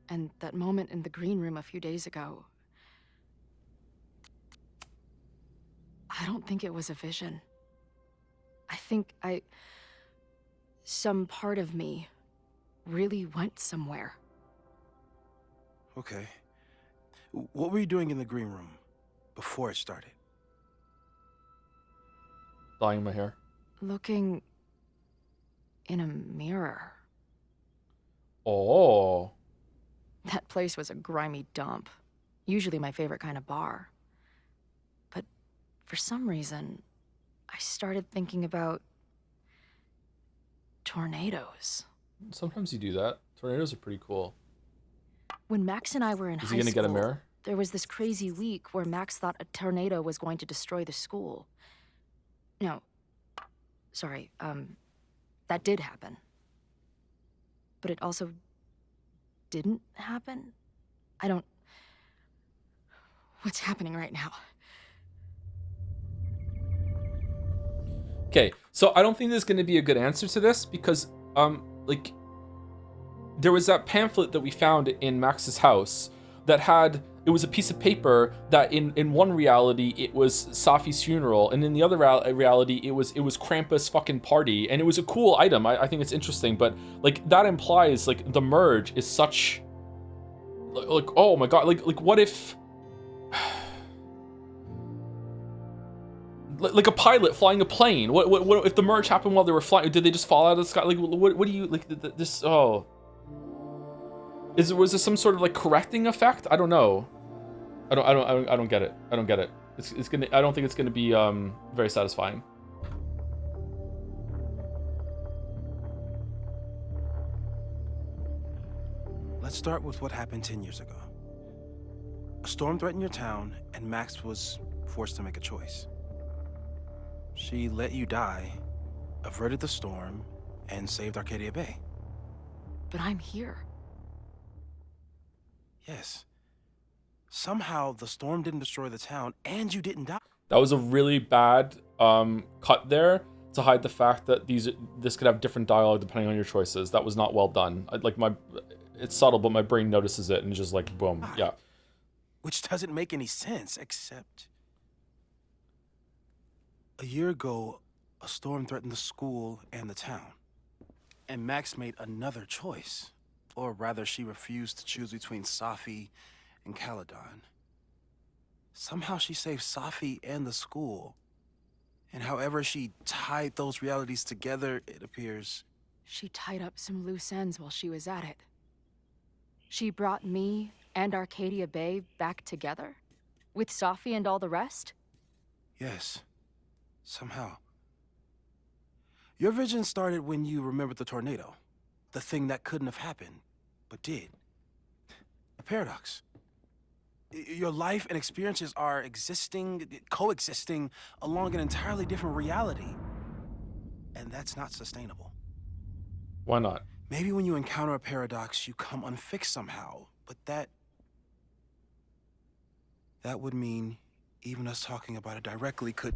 And that moment in the green room a few days ago... I don't think it was a vision. I think some part of me really went somewhere. Okay. What were you doing in the green room before it started? Dyeing my hair. Looking in a mirror. Oh. That place was a grimy dump. Usually my favorite kind of bar. But for some reason, I started thinking about tornadoes. Sometimes you do that. Tornadoes are pretty cool. When Max and I were in high school... Is he gonna get a mirror? There was this crazy week where Max thought a tornado was going to destroy the school. No. Sorry, that did happen. but it also didn't happen? I don't... What's happening right now? Okay, so I don't think there's going to be a good answer to this because, like, there was that pamphlet that we found in Max's house that had, it was a piece of paper that in one reality it was Safi's funeral, and in the other reality it was Krampus' fucking party, and it was a cool item. I think it's interesting, but like that implies like the merge is such, like oh my god, like what if. Like a pilot flying a plane. What if the merge happened while they were flying? Did they just fall out of the sky? Like what do you like this? Oh, was there some sort of like correcting effect? I don't know. I don't get it. I don't get it. It's gonna. I don't think it's gonna be very satisfying. Let's start with what happened 10 years ago. A storm threatened your town, and Max was forced to make a choice. She let you die, averted the storm, and saved Arcadia Bay. But I'm here. Yes. Somehow, the storm didn't destroy the town, and you didn't die. That was a really bad cut there to hide the fact that this could have different dialogue depending on your choices. That was not well done. It's subtle, but my brain notices it and it's just like, boom, yeah. Which doesn't make any sense, except... A year ago, a storm threatened the school and the town. And Max made another choice. Or rather, she refused to choose between Safi and Caledon. Somehow she saved Safi and the school. And however she tied those realities together, it appears... She tied up some loose ends while she was at it. She brought me and Arcadia Bay back together? With Safi and all the rest? Yes. Somehow. Your vision started when you remembered the tornado. The thing that couldn't have happened, but did. A paradox. Your life and experiences are coexisting along an entirely different reality. And that's not sustainable. Why not? Maybe when you encounter a paradox, you come unfixed somehow, but that would mean even us talking about it directly could...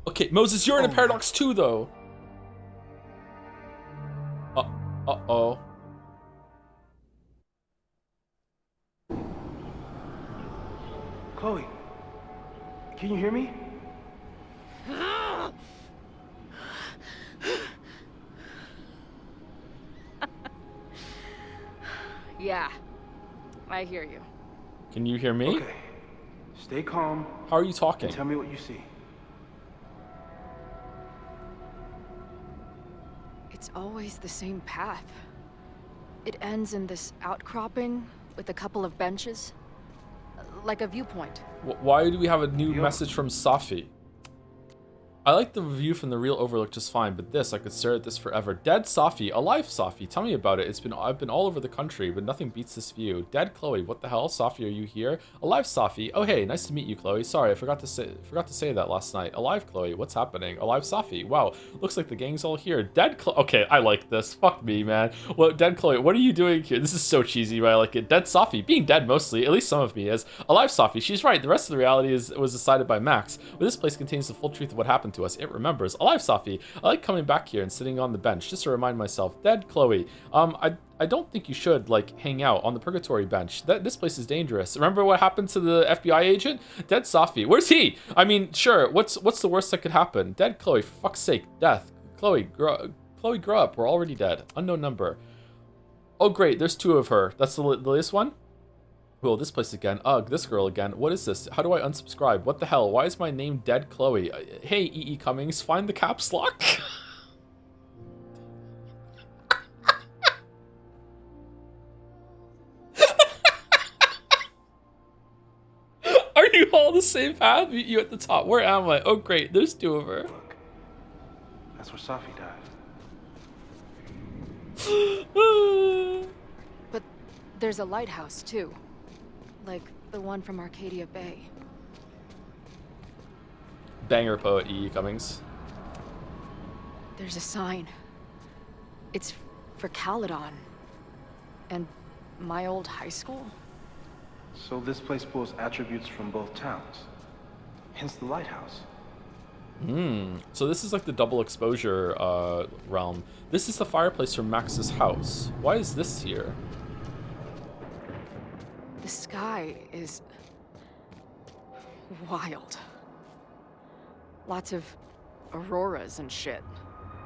Okay, Moses, you're in a paradox too, though. Uh-oh. Chloe, can you hear me? Yeah, I hear you. Can you hear me? Okay. Stay calm. How are you talking? Tell me what you see. It's always the same path. It ends in this outcropping with a couple of benches. Like a viewpoint. Why do we have a new message from Safi? I like the view from the real overlook just fine, but this, I could stare at this forever. Dead Safi, alive Safi, tell me about it. I've been all over the country, but nothing beats this view. Dead Chloe, what the hell? Safi, are you here? Alive Safi, oh hey, nice to meet you, Chloe. Sorry, I forgot to say that last night. Alive Chloe, what's happening? Alive Safi, wow, looks like the gang's all here. Dead Chloe, okay, I like this. Fuck me, man. Well, Dead Chloe, what are you doing here? This is so cheesy, but I like it. Dead Safi, being dead mostly, at least some of me is. Alive Safi, she's right. The rest of the reality was decided by Max, but this place contains the full truth of what happened to us. It remembers. Alive Safi, I like coming back here and sitting on the bench just to remind myself. Dead Chloe, I don't think you should like hang out on the purgatory bench. This place is dangerous. Remember what happened to the FBI agent? Dead Safi, where's he? I mean, sure, what's the worst that could happen? Dead Chloe, for fuck's sake, death. Chloe, grow up. We're already dead. Unknown number. Oh great, there's two of her. That's the latest one. Well, this place again. Ugh, this girl again. What is this? How do I unsubscribe? What the hell? Why is my name Dead Chloe? Hey, E.E. Cummings, find the caps lock. Are you all the same path? Meet you at the top. Where am I? Oh, great. There's two of her. Look, that's where Safi died. But there's a lighthouse, too. Like the one from Arcadia Bay. Banger poet E.E. Cummings. There's a sign. It's for Caledon. And my old high school. So this place pulls attributes from both towns. Hence the lighthouse. So this is like the double exposure realm. This is the fireplace from Max's house. Why is this here? The sky is wild. Lots of auroras and shit.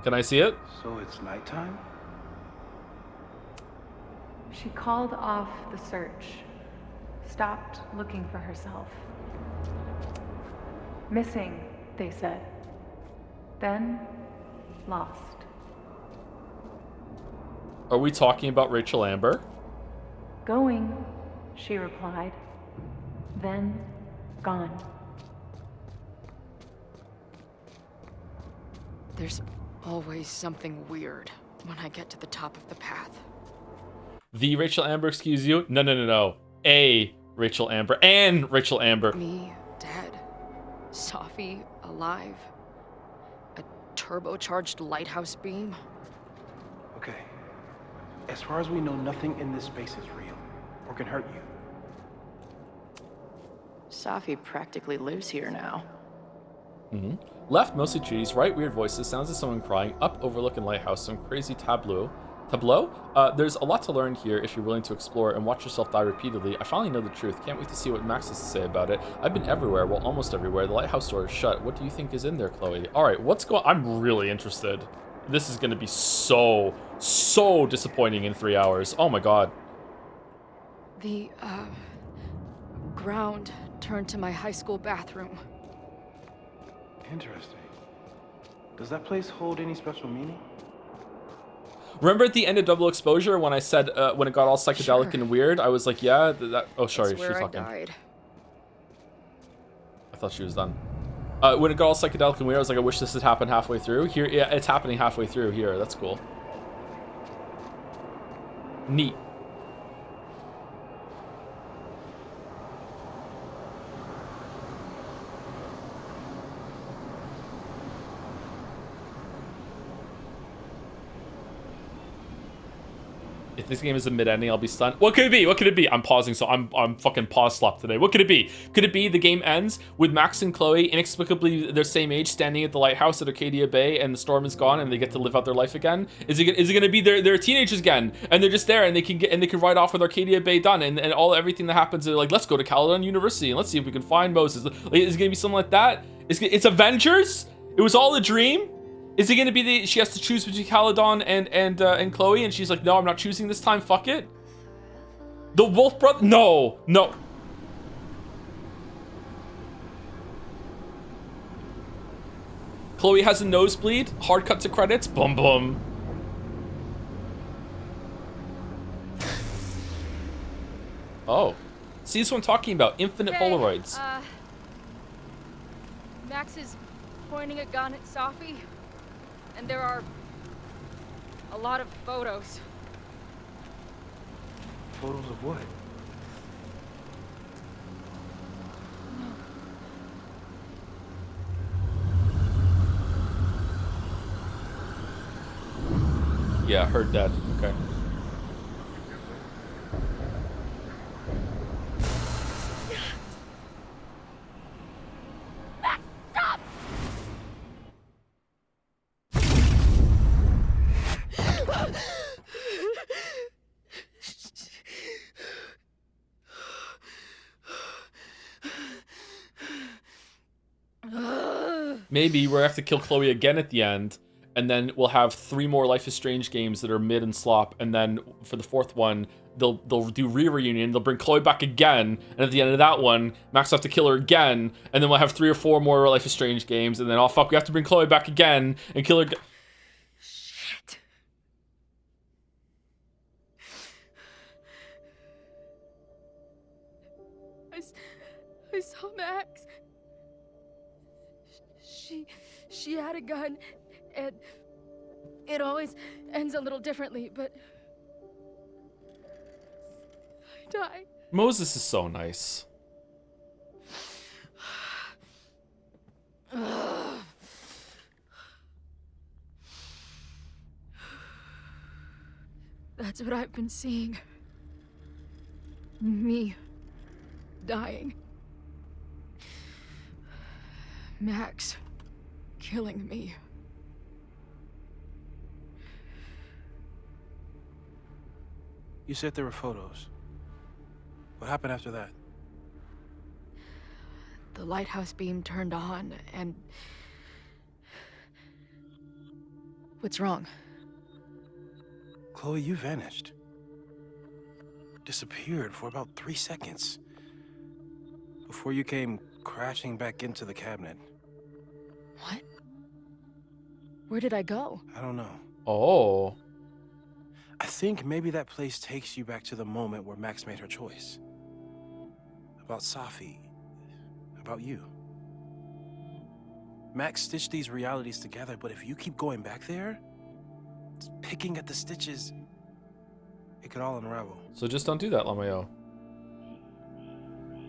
Can I see it? So it's nighttime? She called off the search, stopped looking for herself. Missing, they said. Then, lost. Are we talking about Rachel Amber? Going, she replied. Then, gone. There's always something weird when I get to the top of the path. The Rachel Amber, excuse you? No. A Rachel Amber and Rachel Amber. Me, dead. Safi, alive. A turbocharged lighthouse beam. Okay. As far as we know, nothing in this space is real or can hurt you. Safi practically lives here now. Left, mostly trees. Right, weird voices. Sounds of someone crying. Up, overlooking lighthouse. Some crazy tableau. There's a lot to learn here if you're willing to explore and watch yourself die repeatedly. I finally know the truth. Can't wait to see what Max has to say about it. I've been everywhere, well, almost everywhere. The lighthouse door is shut. What do you think is in there, Chloe? All right, what's going? I'm really interested. This is going to be so disappointing in 3 hours. Oh my god. The, ground turned to my high school bathroom. Interesting. Does that place hold any special meaning? Remember at the end of Double Exposure when I said when it got all psychedelic and weird, I was like, yeah, oh, sorry, That's where she's I talking. died. I thought she was done. When it got all psychedelic and weird, I was like, I wish this had happened halfway through. Here, yeah, it's happening halfway through here. That's cool. Neat. If this game is a mid-ending, I'll be stunned. What could it be? What could it be? I'm pausing, so I'm fucking pause slop today. What could it be? Could it be the game ends with Max and Chloe, inexplicably their same age, standing at the lighthouse at Arcadia Bay, and the storm is gone, and they get to live out their life again? Is it gonna be they're teenagers again, and they're just there, and they can ride off with Arcadia Bay done, and everything that happens, they're like, let's go to Caledon University and let's see if we can find Moses. Like, is it gonna be something like that? It's Avengers? It was all a dream? Is it gonna be she has to choose between Caledon and Chloe, and she's like, no, I'm not choosing this time, fuck it? The Wolf brother? No. Chloe has a nosebleed, hard cut to credits, boom boom. Oh. See, this is what I'm talking about, infinite Polaroids. Max is pointing a gun at Safi. And there are a lot of photos. Photos of what? Yeah, heard that. Okay. Max, stop! Maybe we'll have to kill Chloe again at the end, and then we'll have 3 more Life is Strange games that are mid and slop, and then for the 4th one, they'll do reunion. They'll bring Chloe back again, and at the end of that one, Max will have to kill her again, and then we'll have 3 or 4 more Life is Strange games, and then oh fuck, we have to bring Chloe back again and kill her. Shit. I saw Max. She had a gun, and it always ends a little differently, but I die. Moses is so nice. That's what I've been seeing. Me dying. Max killing me. You said there were photos. What happened after that? The lighthouse beam turned on, and... What's wrong? Chloe, you vanished. Disappeared for about 3 seconds. Before you came crashing back into the cabinet. What? Where did I go? I don't know. Oh. I think maybe that place takes you back to the moment where Max made her choice. About Safi. About you. Max stitched these realities together, but if you keep going back there, picking at the stitches, it could all unravel. So just don't do that, Lamayo.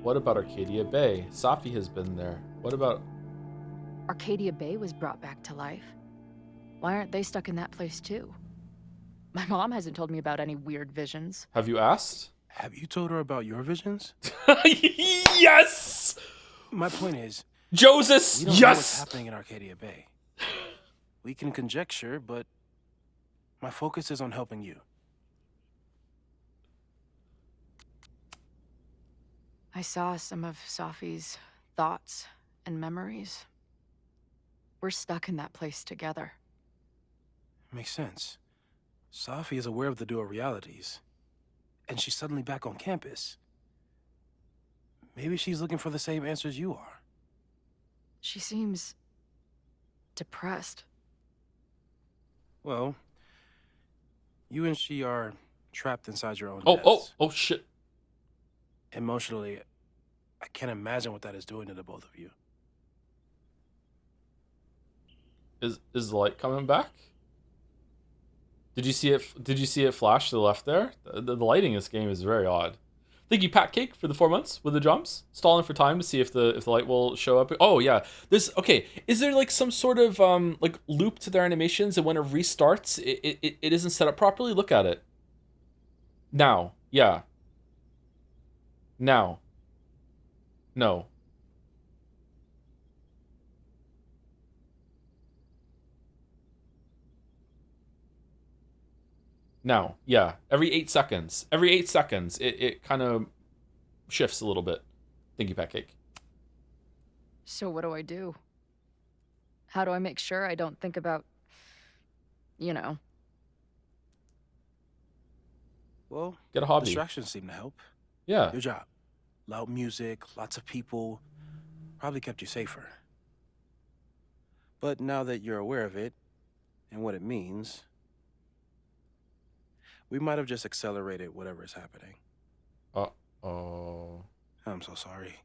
What about Arcadia Bay? Safi has been there. What about... Arcadia Bay was brought back to life. Why aren't they stuck in that place too? My mom hasn't told me about any weird visions. Have you asked? Have you told her about your visions? Yes! My point is... Joseph, we don't know what's happening in Arcadia Bay. We can conjecture, but my focus is on helping you. I saw some of Safi's thoughts and memories. We're stuck in that place together. Makes sense. Safi is aware of the dual realities, and she's suddenly back on campus. Maybe she's looking for the same answers you are. She seems... depressed. Well, you and she are trapped inside your own Oh, shit. Emotionally, I can't imagine what that is doing to the both of you. Is the light coming back? Did you see it? Did you see it flash to the left there? The lighting in this game is very odd. Thank you, Pat Cake, for the 4 months with the jumps. Stalling for time to see if the light will show up. Oh yeah, this okay. Is there like some sort of like loop to their animations, and when it restarts, it isn't set up properly? Look at it. Now, yeah. Now. No. Now, yeah. Every 8 seconds. Every 8 seconds, it kind of shifts a little bit. Thank you, Pat Cake. So what do I do? How do I make sure I don't think about... you know... Well, get a hobby. Distractions seem to help. Yeah. Your job. Loud music, lots of people, probably kept you safer. But now that you're aware of it, and what it means, we might have just accelerated whatever is happening. Uh-oh. I'm so sorry.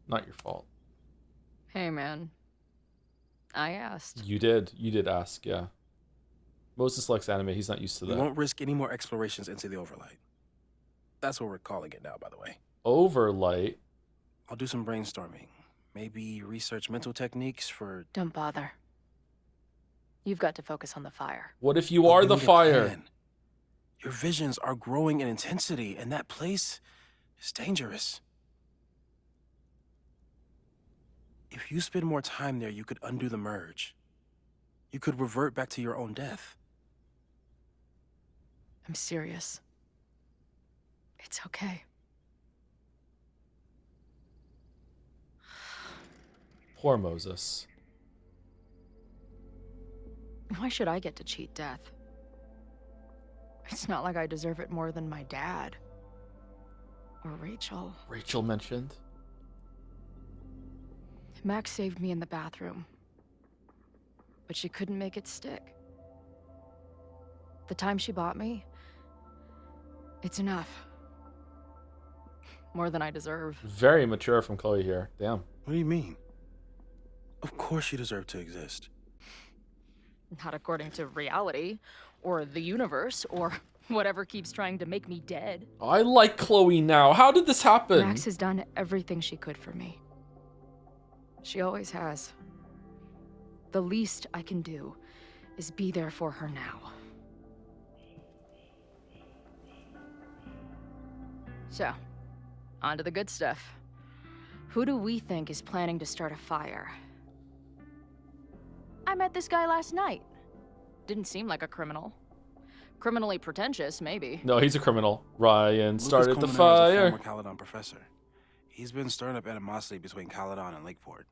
Not your fault. Hey, man. I asked. You did ask, yeah. Moses likes anime. He's not used to that. We won't risk any more explorations into the Overlight. That's what we're calling it now, by the way. Overlight? I'll do some brainstorming. Maybe research mental techniques for... Don't bother. You've got to focus on the fire. What if you are the fire? Your visions are growing in intensity, and that place is dangerous. If you spend more time there, you could undo the merge. You could revert back to your own death. I'm serious. It's okay. Poor Moses. Why should I get to cheat death? It's not like I deserve it more than my dad. Or Rachel. Rachel mentioned. Max saved me in the bathroom. But she couldn't make it stick. The time she bought me, it's enough. More than I deserve. Very mature from Chloe here. Damn. What do you mean? Of course you deserve to exist. Not according to reality, or the universe, or whatever keeps trying to make me dead. I like Chloe now. How did this happen? Max has done everything she could for me. She always has. The least I can do is be there for her now. So, on to the good stuff. Who do we think is planning to start a fire? I met this guy last night. Didn't seem like a criminal. Criminally pretentious, maybe. No, he's a criminal. Ryan started the Lucas Colmenares is a fire. former Caledon professor. He's been stirring up animosity between Caledon and Lakeport.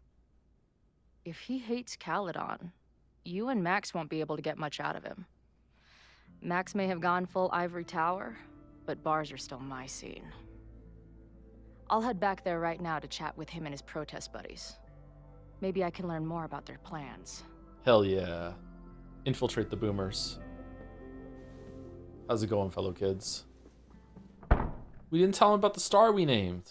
If he hates Caledon, you and Max won't be able to get much out of him. Max may have gone full ivory tower, but bars are still my scene. I'll head back there right now to chat with him and his protest buddies. Maybe I can learn more about their plans. Hell yeah. Infiltrate the boomers. How's it going, fellow kids? We didn't tell him about the star we named.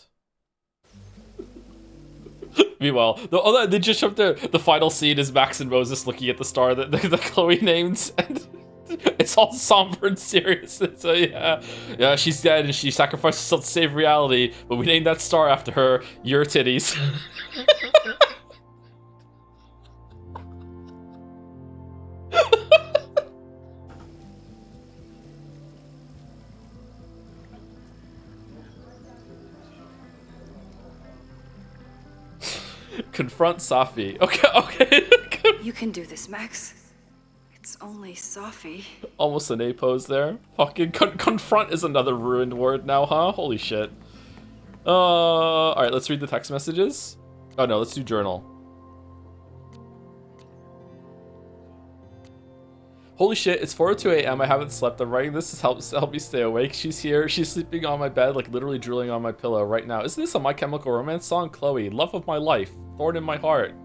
Meanwhile, they just showed the final scene is Max and Moses looking at the star that Chloe named, and it's all somber and serious. So yeah, she's dead and she sacrificed herself to save reality, but we named that star after her. Your titties. Confront Safi. Okay. You can do this, Max. It's only Safi. Almost an A pose there. Fucking confront is another ruined word now, huh? Holy shit. Alright, let's read the text messages. Oh no, let's do journal. Holy shit, it's 4:02 a.m. I haven't slept. I'm writing this to help me stay awake. She's here. She's sleeping on my bed, like literally drooling on my pillow right now. Isn't this a My Chemical Romance song? Chloe, love of my life, thorn in my heart.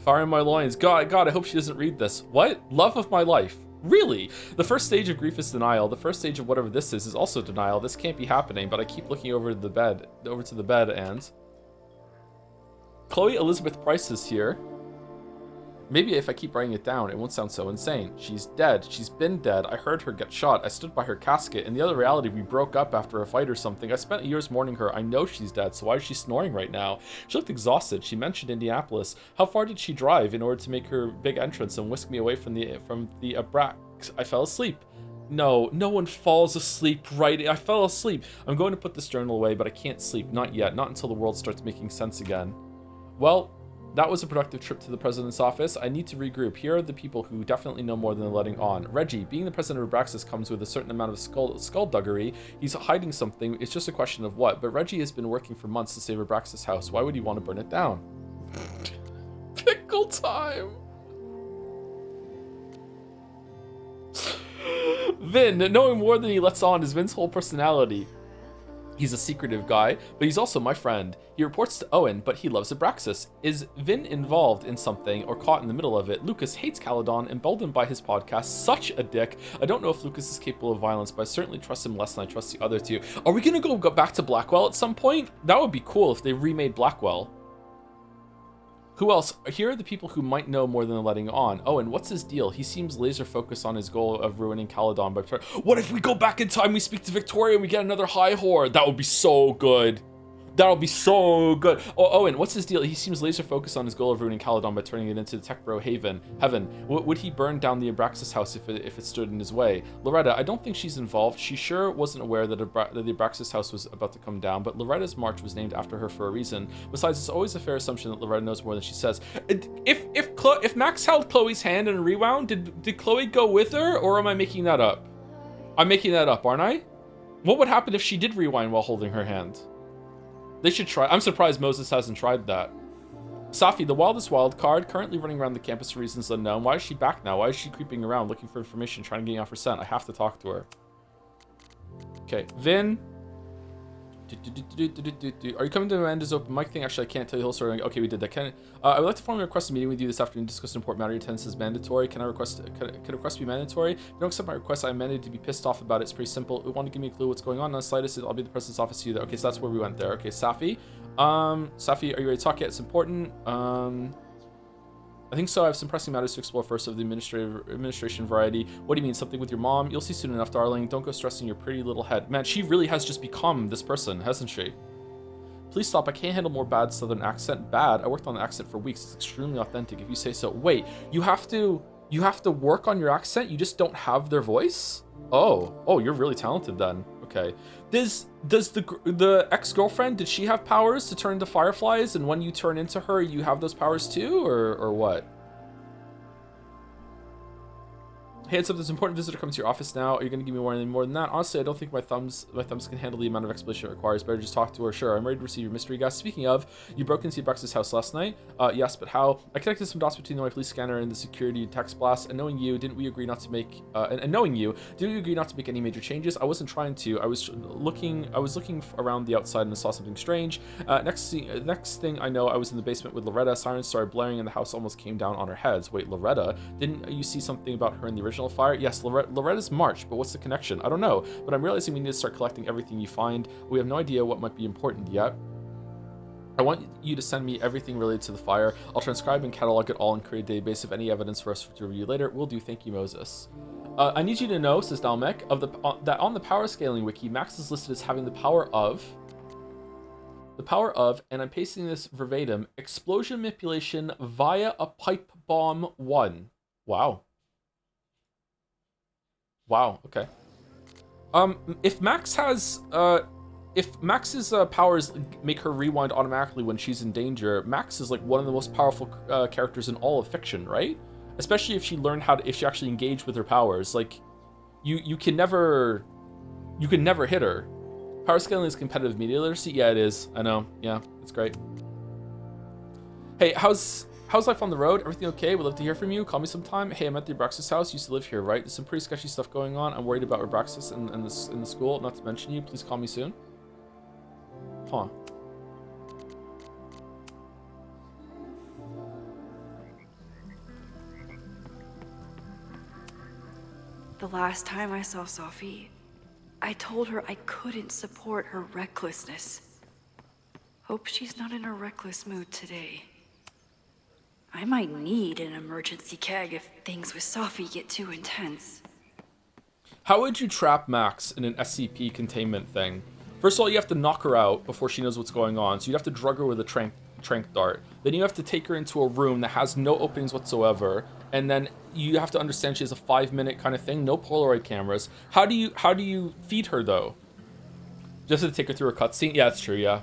Fire in my loins. God, I hope she doesn't read this. What? Love of my life. Really? The first stage of grief is denial. The first stage of whatever this is also denial. This can't be happening, but I keep looking over to the bed, and Chloe Elizabeth Price is here. Maybe if I keep writing it down, it won't sound so insane. She's dead. She's been dead. I heard her get shot. I stood by her casket. In the other reality, we broke up after a fight or something. I spent years mourning her. I know she's dead, so why is she snoring right now? She looked exhausted. She mentioned Indianapolis. How far did she drive in order to make her big entrance and whisk me away from the Abrax? I fell asleep. No one falls asleep, right? I fell asleep. I'm going to put this journal away, but I can't sleep. Not yet. Not until the world starts making sense again. Well, that was a productive trip to the president's office. I need to regroup. Here are the people who definitely know more than they're letting on. Reggie, being the president of Abraxas comes with a certain amount of skullduggery. He's hiding something. It's just a question of what. But Reggie has been working for months to save Abraxas' house. Why would he want to burn it down? Pickle time. Vin, knowing more than he lets on is Vin's whole personality. He's a secretive guy, but he's also my friend. He reports to Owen, but he loves Abraxas. Is Vin involved in something or caught in the middle of it? Lucas hates Caledon, emboldened by his podcast. Such a dick. I don't know if Lucas is capable of violence, but I certainly trust him less than I trust the other two. Are we gonna go back to Blackwell at some point? That would be cool if they remade Blackwell. Who else? Here are the people who might know more than they're letting on. Owen, what's his deal? He seems laser focused on his goal of ruining Caledon by... What if we go back in time, we speak to Victoria, and we get another high whore? That would be so good. That would be so good. Oh, Owen, what's his deal? He seems laser focused on his goal of ruining Caledon by turning it into the Tech Bro Heaven. Would he burn down the Abraxas house if it stood in his way? Loretta, I don't think she's involved. She sure wasn't aware that the Abraxas house was about to come down, but Loretta's march was named after her for a reason. Besides, it's always a fair assumption that Loretta knows more than she says. If Max held Chloe's hand and rewound, did Chloe go with her, or am I making that up? I'm making that up, aren't I? What would happen if she did rewind while holding her hand? They should try. I'm surprised Moses hasn't tried that. Safi, the wildest wild card, currently running around the campus for reasons unknown. Why is she back now? Why is she creeping around looking for information, trying to get off her scent? I have to talk to her. Okay, Vin. Are you coming to Amanda's open mic thing? Actually, I can't tell you the whole story. Okay, we did that. I would like to formally request a meeting with you this afternoon to discuss an important matter. Attendance is mandatory. Can request be mandatory? If you don't accept my request, I'm mandated to be pissed off about it. It's pretty simple. We want to give me a clue what's going on. None slightest. I'll be at the president's office to you there. Okay, so that's where we went there. Okay, Safi. Safi, are you ready to talk yet? It's important. I think so. I have some pressing matters to explore first of the administration variety. What do you mean? Something with your mom? You'll see soon enough, darling. Don't go stressing your pretty little head. Man, she really has just become this person, hasn't she? Please stop. I can't handle more bad southern accent. Bad? I worked on the accent for weeks. It's extremely authentic if you say so. Wait, you have to work on your accent? You just don't have their voice? Oh, you're really talented then. Okay. Does the ex-girlfriend, did she have powers to turn into fireflies, and when you turn into her, you have those powers too, or what? Hey, it's up. There's an important visitor coming to your office now. Are you going to give me more than that? Honestly, I don't think my thumbs can handle the amount of explanation it requires. Better just talk to her. Sure, I'm ready to receive your mystery guest. Speaking of, you broke into Brex's house last night. Yes, but how? I connected some dots between my police scanner and the security text blast. And knowing you, didn't we agree not to make? Knowing you, did we agree not to make any major changes? I wasn't trying to. I was looking around the outside and saw something strange. Next thing I know, I was in the basement with Loretta. Sirens started blaring, and the house almost came down on our heads. Wait, Loretta? Didn't you see something about her in the original fire? Yes, Loretta's March, but what's the connection? I don't know, but I'm realizing we need to start collecting everything you find. We have no idea what might be important yet. I want you to send me everything related to the fire. I'll transcribe and catalog it all and create a database of any evidence for us to review later. Will do. Thank you, Moses. I need you to know, says Dalmek, that on the power scaling wiki, Max is listed as having the power of, and I'm pasting this verbatim, explosion manipulation via a pipe bomb 1. Wow. Wow, okay. If Max's powers make her rewind automatically when she's in danger, Max is like one of the most powerful characters in all of fiction, right? Especially if she learned if she actually engaged with her powers. Like, you can never hit her. Power scaling is competitive media literacy? Yeah, it is. I know. Yeah, it's great. Hey, how's life on the road? Everything okay? We'd love to hear from you. Call me sometime. Hey, I'm at the Abraxas house. Used to live here, right? There's some pretty sketchy stuff going on. I'm worried about Abraxas and in the school. Not to mention you. Please call me soon. Huh. The last time I saw Sophie, I told her I couldn't support her recklessness. Hope she's not in a reckless mood today. I might need an emergency keg if things with Sophie get too intense. How would you trap Max in an SCP containment thing? First of all, you have to knock her out before she knows what's going on, so you'd have to drug her with a trank dart. Then you have to take her into a room that has no openings whatsoever, and then you have to understand she has a 5-minute kind of thing, no Polaroid cameras. How do you feed her though? Just to take her through a cutscene? Yeah, that's true. Yeah.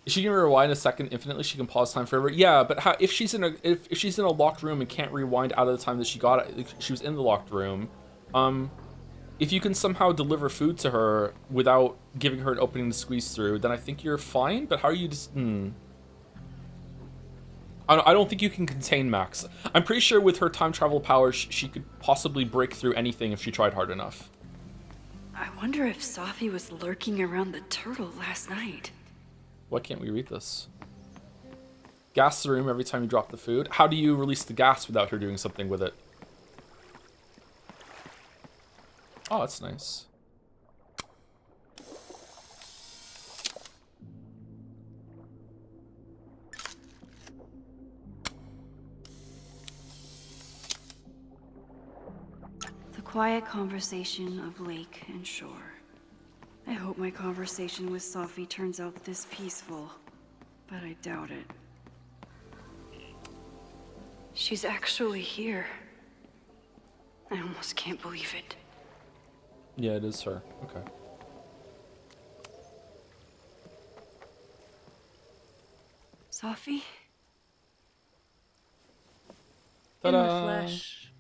Is she gonna rewind a second infinitely? She can pause time forever. Yeah, but if she's in a locked room and can't rewind out of the time that she was in the locked room, if you can somehow deliver food to her without giving her an opening to squeeze through, then I think you're fine. But how are you just? I don't think you can contain Max. I'm pretty sure with her time travel powers, she could possibly break through anything if she tried hard enough. I wonder if Sophie was lurking around the turtle last night. Why can't we read this? Gas the room every time you drop the food. How do you release the gas without her doing something with it? Oh, that's nice. The quiet conversation of lake and shore. I hope my conversation with Sophie turns out this peaceful, but I doubt it. She's actually here. I almost can't believe it. Yeah, it is her. Okay. Sophie? Ta-da! In the flesh.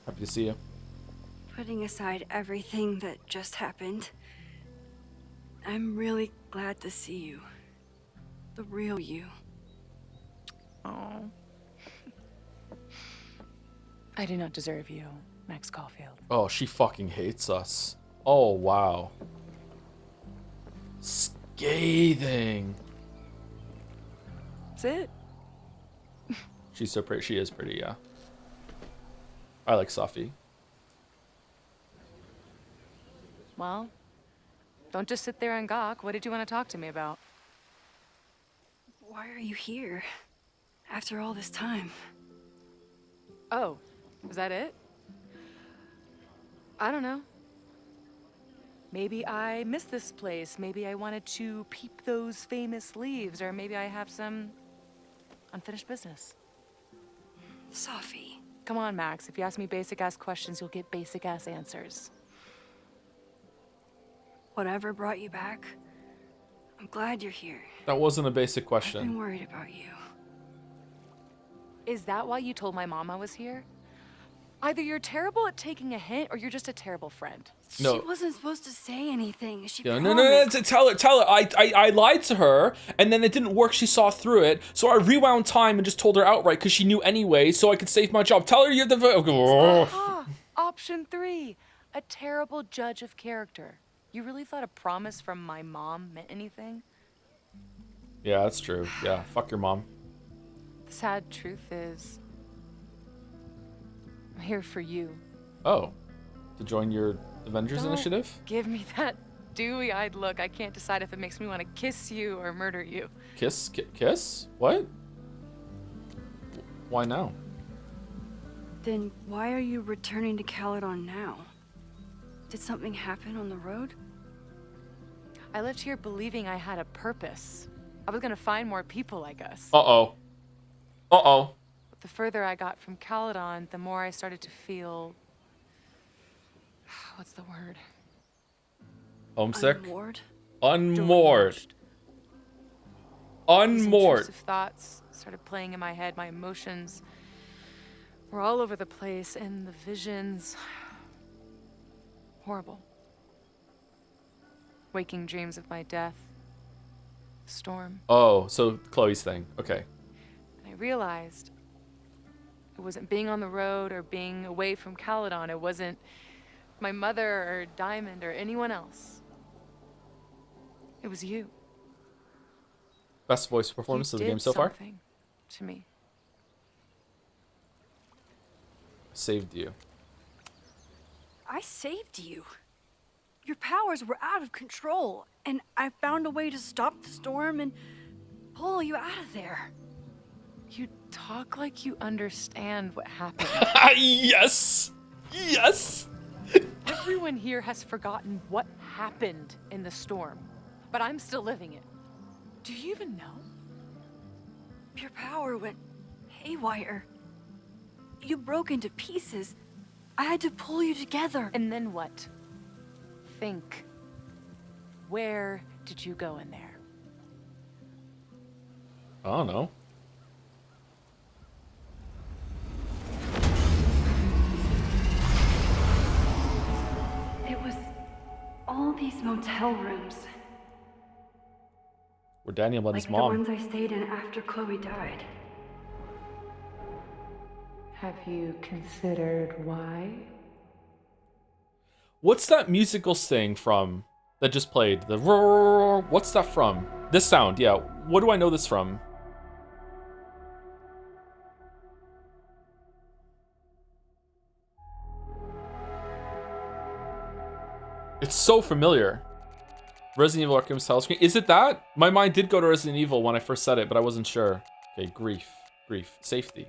Happy to see you. Putting aside everything that just happened, I'm really glad to see you. The real you. Oh. I do not deserve you, Max Caulfield. Oh, she fucking hates us. Oh, wow. Scathing. That's it. She's so pretty. She is pretty, yeah. I like Sophie. Well, don't just sit there and gawk. What did you want to talk to me about? Why are you here? After all this time? Oh, is that it? I don't know. Maybe I miss this place. Maybe I wanted to peep those famous leaves, or maybe I have some unfinished business. Sophie. Come on, Max. If you ask me basic-ass questions, you'll get basic-ass answers. Whatever brought you back, I'm glad you're here. That wasn't a basic I've been question. worried about you. Is that why you told my mom I was here? Either you're terrible at taking a hint, or you're just a terrible friend. No. She wasn't supposed to say anything. She Yeah, promised. no. Tell her. I lied to her, and then it didn't work. She saw through it, so I rewound time and just told her outright because she knew anyway, so I could save my job. Tell her you're the. Option 3, a terrible judge of character. You really thought a promise from my mom meant anything? Yeah, that's true. Yeah, fuck your mom. The sad truth is, I'm here for you. Oh, to join your Avengers initiative? Give me that dewy-eyed look. I can't decide if it makes me want to kiss you or murder you. Kiss? What? Why now? Then why are you returning to Caledon now? Did something happen on the road? I left here believing I had a purpose. I was gonna find more people like us. Uh-oh. Uh-oh. But the further I got from Caledon, the more I started to feel... What's the word? Homesick? Unmoored? Unmoored. These Unmoored. intrusive thoughts started playing in my head. My emotions were all over the place, and the visions... horrible. Waking dreams of my death. Storm. Oh, so Chloe's thing. Okay. And I realized it wasn't being on the road or being away from Caledon. It wasn't my mother or Diamond or anyone else. It was you. Best voice performance You of the game did so far? something to me. Saved you. I saved you. Your powers were out of control, and I found a way to stop the storm and pull you out of there. You talk like you understand what happened. Yes! Yes! Everyone here has forgotten what happened in the storm, but I'm still living it. Do you even know? Your power went haywire. You broke into pieces. I had to pull you together. And then what? Think. Where did you go in there? I don't know. It was all these motel rooms. Where Daniel met his Like mom. the ones I stayed in after Chloe died. Have you considered why? What's that musical thing from that just played? The roar. What's that from? This sound, yeah. What do I know this from? It's so familiar. Resident Evil Arkham Style Screen. Is it that? My mind did go to Resident Evil when I first said it, but I wasn't sure. Okay, grief. Safety.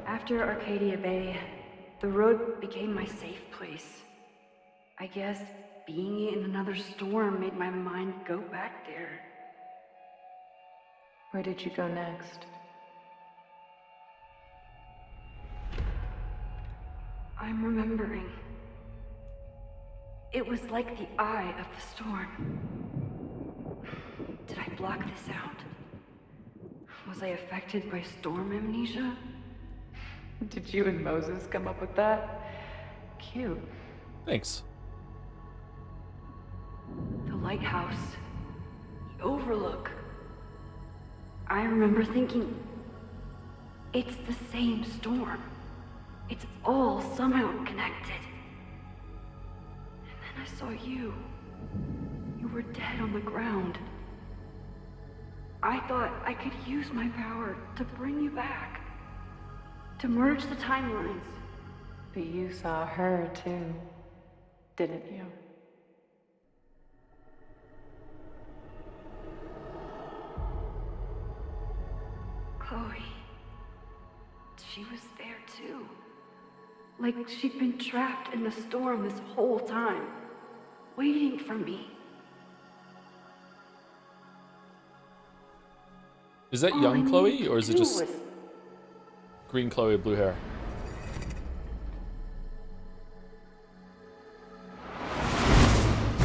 After Arcadia Bay, the road became my safe place. I guess being in another storm made my mind go back there. Where did you go next? I'm remembering. It was like the eye of the storm. Did I block this out? Was I affected by storm amnesia? Did you and Moses come up with that? Cute. Thanks. The lighthouse. The overlook. I remember thinking, it's the same storm. It's all somehow connected. And then I saw you. You were dead on the ground. I thought I could use my power to bring you back. To merge the timelines. But you saw her too, didn't you? Chloe. She was there too. Like she'd been trapped in the storm this whole time. waiting for me. Is that All I young needed Chloe, to or is it do just was- green Chloe with blue hair?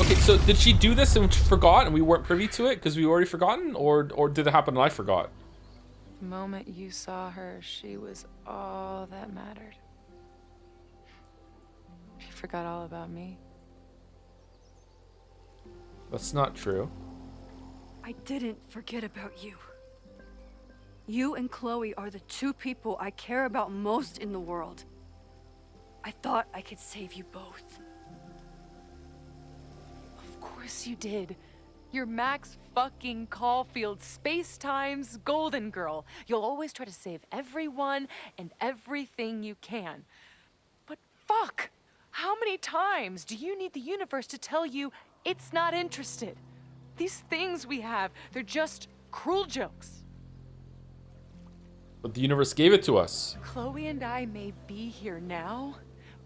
Okay, so did she do this and forgot and we weren't privy to it because we already forgotten, or did it happen and I forgot? The moment you saw her, she was all that mattered. She forgot all about me. That's not true. I didn't forget about you. You and Chloe are the two people I care about most in the world. I thought I could save you both. Of course you did. You're Max fucking Caulfield, Space-Time's golden girl. You'll always try to save everyone and everything you can. But fuck! How many times do you need the universe to tell you it's not interested? These things we have, they're just cruel jokes. But the universe gave it to us. Chloe and I may be here now,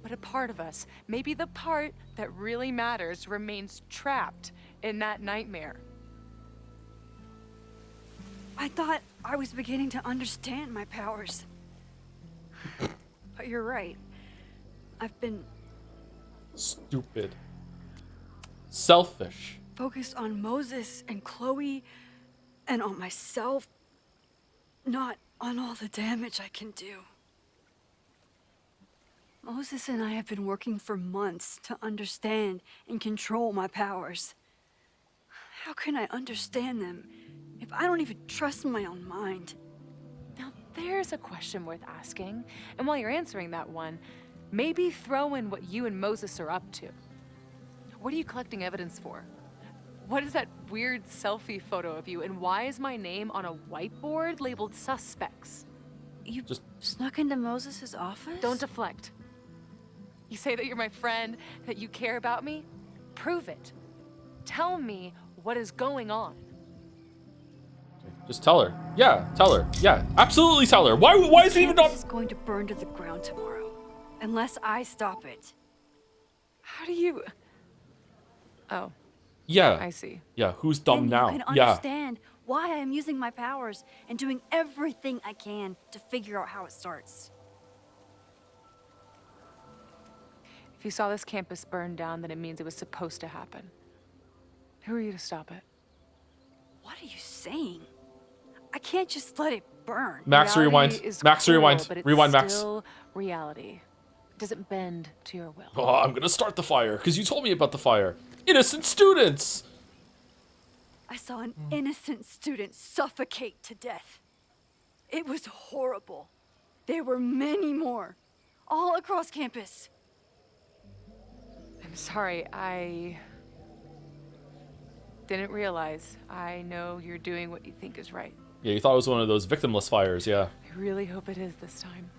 but a part of us, maybe the part that really matters, remains trapped in that nightmare. I thought I was beginning to understand my powers. But you're right. I've been Stupid. Selfish. focused on Moses and Chloe and on myself, not on all the damage I can do. Moses and I have been working for months to understand and control my powers. How can I understand them if I don't even trust my own mind? Now there's a question worth asking, and while you're answering that one, maybe throw in what you and Moses are up to. What are you collecting evidence for? What is that weird selfie photo of you, and why is my name on a whiteboard labeled suspects? You snuck into Moses' office? Don't deflect. You say that you're my friend, that you care about me? Prove it. Tell me what is going on. Just tell her. Yeah, tell her. Yeah, absolutely tell her. Why is it even not? This is going to burn to the ground tomorrow, unless I stop it. How do you... Oh. Yeah. I see. Yeah, who's dumb Then now? you can Yeah. understand why I am using my powers and doing everything I can to figure out how it starts. If you saw this campus burn down, then it means it was supposed to happen. Who are you to stop it? What are you saying? I can't just let it burn. Max, Reality rewind. is Max, cruel, rewind. but it's Rewind, Max. still reality. It doesn't bend to your will. Oh, I'm gonna start the fire because you told me about the fire. Innocent students. I saw an innocent student suffocate to death. It was horrible. There were many more, all across campus. I'm sorry, I didn't realize. I know you're doing what you think is right. Yeah, you thought it was one of those victimless fires. Yeah. I really hope it is this time.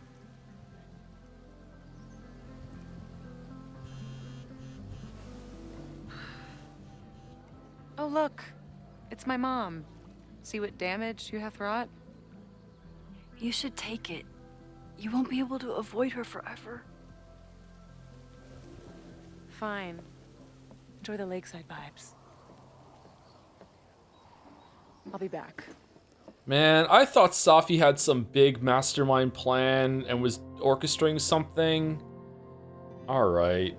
Oh, look. It's my mom. See what damage you have wrought? You should take it. You won't be able to avoid her forever. Fine. Enjoy the lakeside vibes. I'll be back. Man, I thought Safi had some big mastermind plan and was orchestrating something. Alright.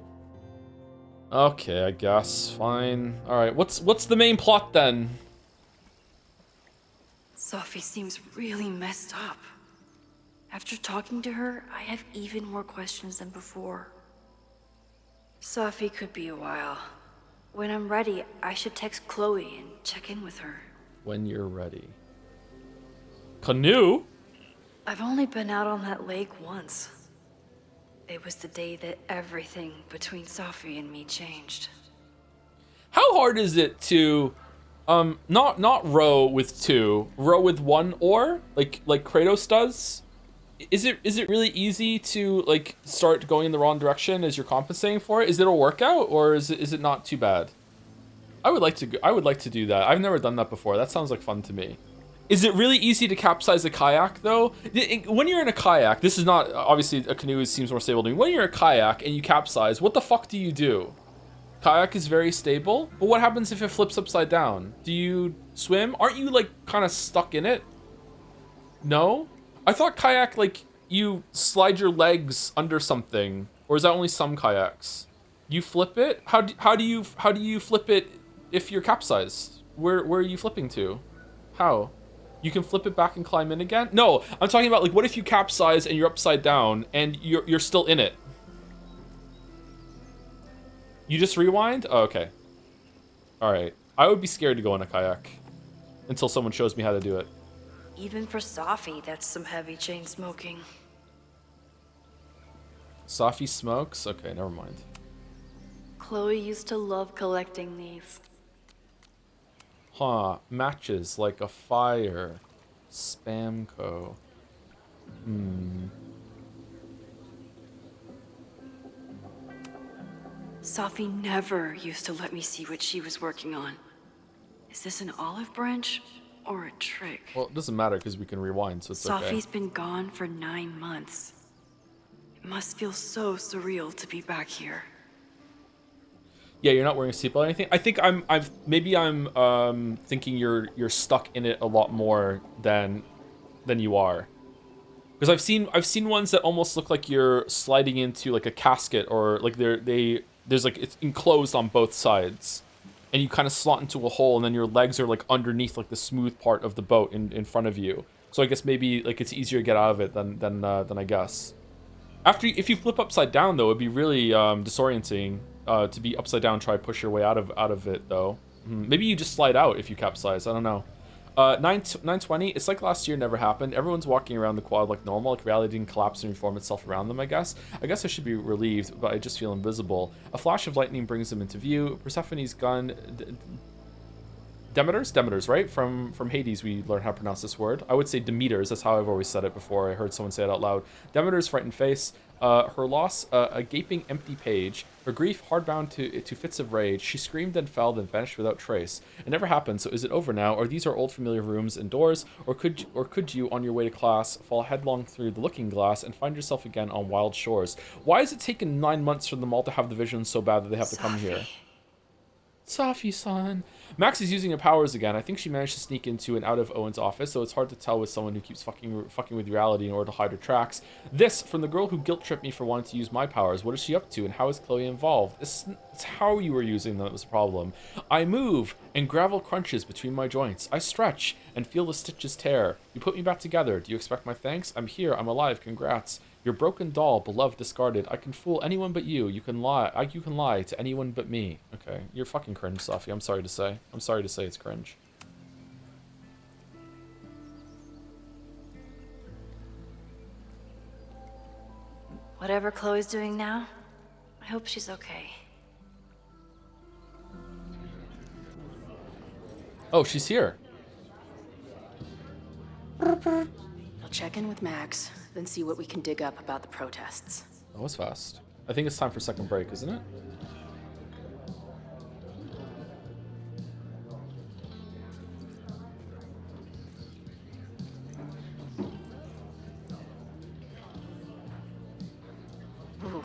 Okay, I guess. Fine. Alright, what's the main plot then? Sophie seems really messed up. After talking to her, I have even more questions than before. Sophie could be a while. When I'm ready, I should text Chloe and check in with her. When you're ready. Canoe? I've only been out on that lake once. It was the day that everything between Sophie and me changed. How hard is it to not row with two, row with one oar like Kratos does? Is it really easy to like start going in the wrong direction as you're compensating for it? Is it a workout or is it not too bad? I would like to do that. I've never done that before. That sounds like fun to me. Is it really easy to capsize a kayak though? When you're in a kayak, this is not obviously a canoe seems more stable to me. When you're in a kayak and you capsize, what the fuck do you do? Kayak is very stable, but what happens if it flips upside down? Do you swim? Aren't you like kind of stuck in it? No? I thought kayak, like, you slide your legs under something, or is that only some kayaks? You flip it? How do you flip it if you're capsized? Where are you flipping to? How? You can flip it back and climb in again? No, I'm talking about, like, what if you capsize and you're upside down and you're still in it? You just rewind? Oh, okay. All right. I would be scared to go in a kayak until someone shows me how to do it. Even for Safi, that's some heavy chain smoking. Safi smokes? Okay, never mind. Chloe used to love collecting these. Huh. Matches like a fire. Spamco. Safi never used to let me see what she was working on. Is this an olive branch or a trick? Well, it doesn't matter because we can rewind, so it's okay. Safi's been gone for 9 months. It must feel so surreal to be back here. Yeah, you're not wearing a seatbelt or anything. I think I'm thinking you're stuck in it a lot more than you are. Because I've seen ones that almost look like you're sliding into like a casket, or like there's like it's enclosed on both sides. And you kind of slot into a hole, and then your legs are like underneath like the smooth part of the boat in front of you. So I guess maybe like it's easier to get out of it than I guess. If you flip upside down though, it'd be really disorienting to be upside down. Try to push your way out of it though. Maybe you just slide out if you capsize. I don't know. 920. It's like last year never happened. Everyone's walking around the quad like normal. Like reality didn't collapse and reform itself around them. I guess I should be relieved, but I just feel invisible. A flash of lightning brings them into view. Persephone's gun. Demeter's, right? From Hades, we learned how to pronounce this word. I would say Demeter's. That's how I've always said it before I heard someone say it out loud. Demeter's frightened face. Her loss, a gaping empty page. Her grief hardbound to fits of rage. She screamed and fell, then vanished without trace. It never happened, so is it over now? Or these are old familiar rooms and doors? Or could you, on your way to class, fall headlong through the looking glass and find yourself again on wild shores? Why has it taken 9 months for them all to have the vision so bad that they have to come here? Safi-san. Max is using her powers again. I think she managed to sneak into and out of Owen's office, so it's hard to tell with someone who keeps fucking with reality in order to hide her tracks. This from the girl who guilt-tripped me for wanting to use my powers. What is she up to, and how is Chloe involved? It's how you were using them that was the problem. I move, and gravel crunches between my joints. I stretch, and feel the stitches tear. You put me back together. Do you expect my thanks? I'm here. I'm alive. Congrats. Your broken doll, beloved, discarded. I can fool anyone but you. You can lie. You can lie to anyone but me. Okay, you're fucking cringe, Safi. I'm sorry to say. I'm sorry to say it's cringe. Whatever Chloe's doing now, I hope she's okay. Oh, she's here. I'll check in with Max, then see what we can dig up about the protests. That was fast. I think it's time for second break, isn't it? Ooh,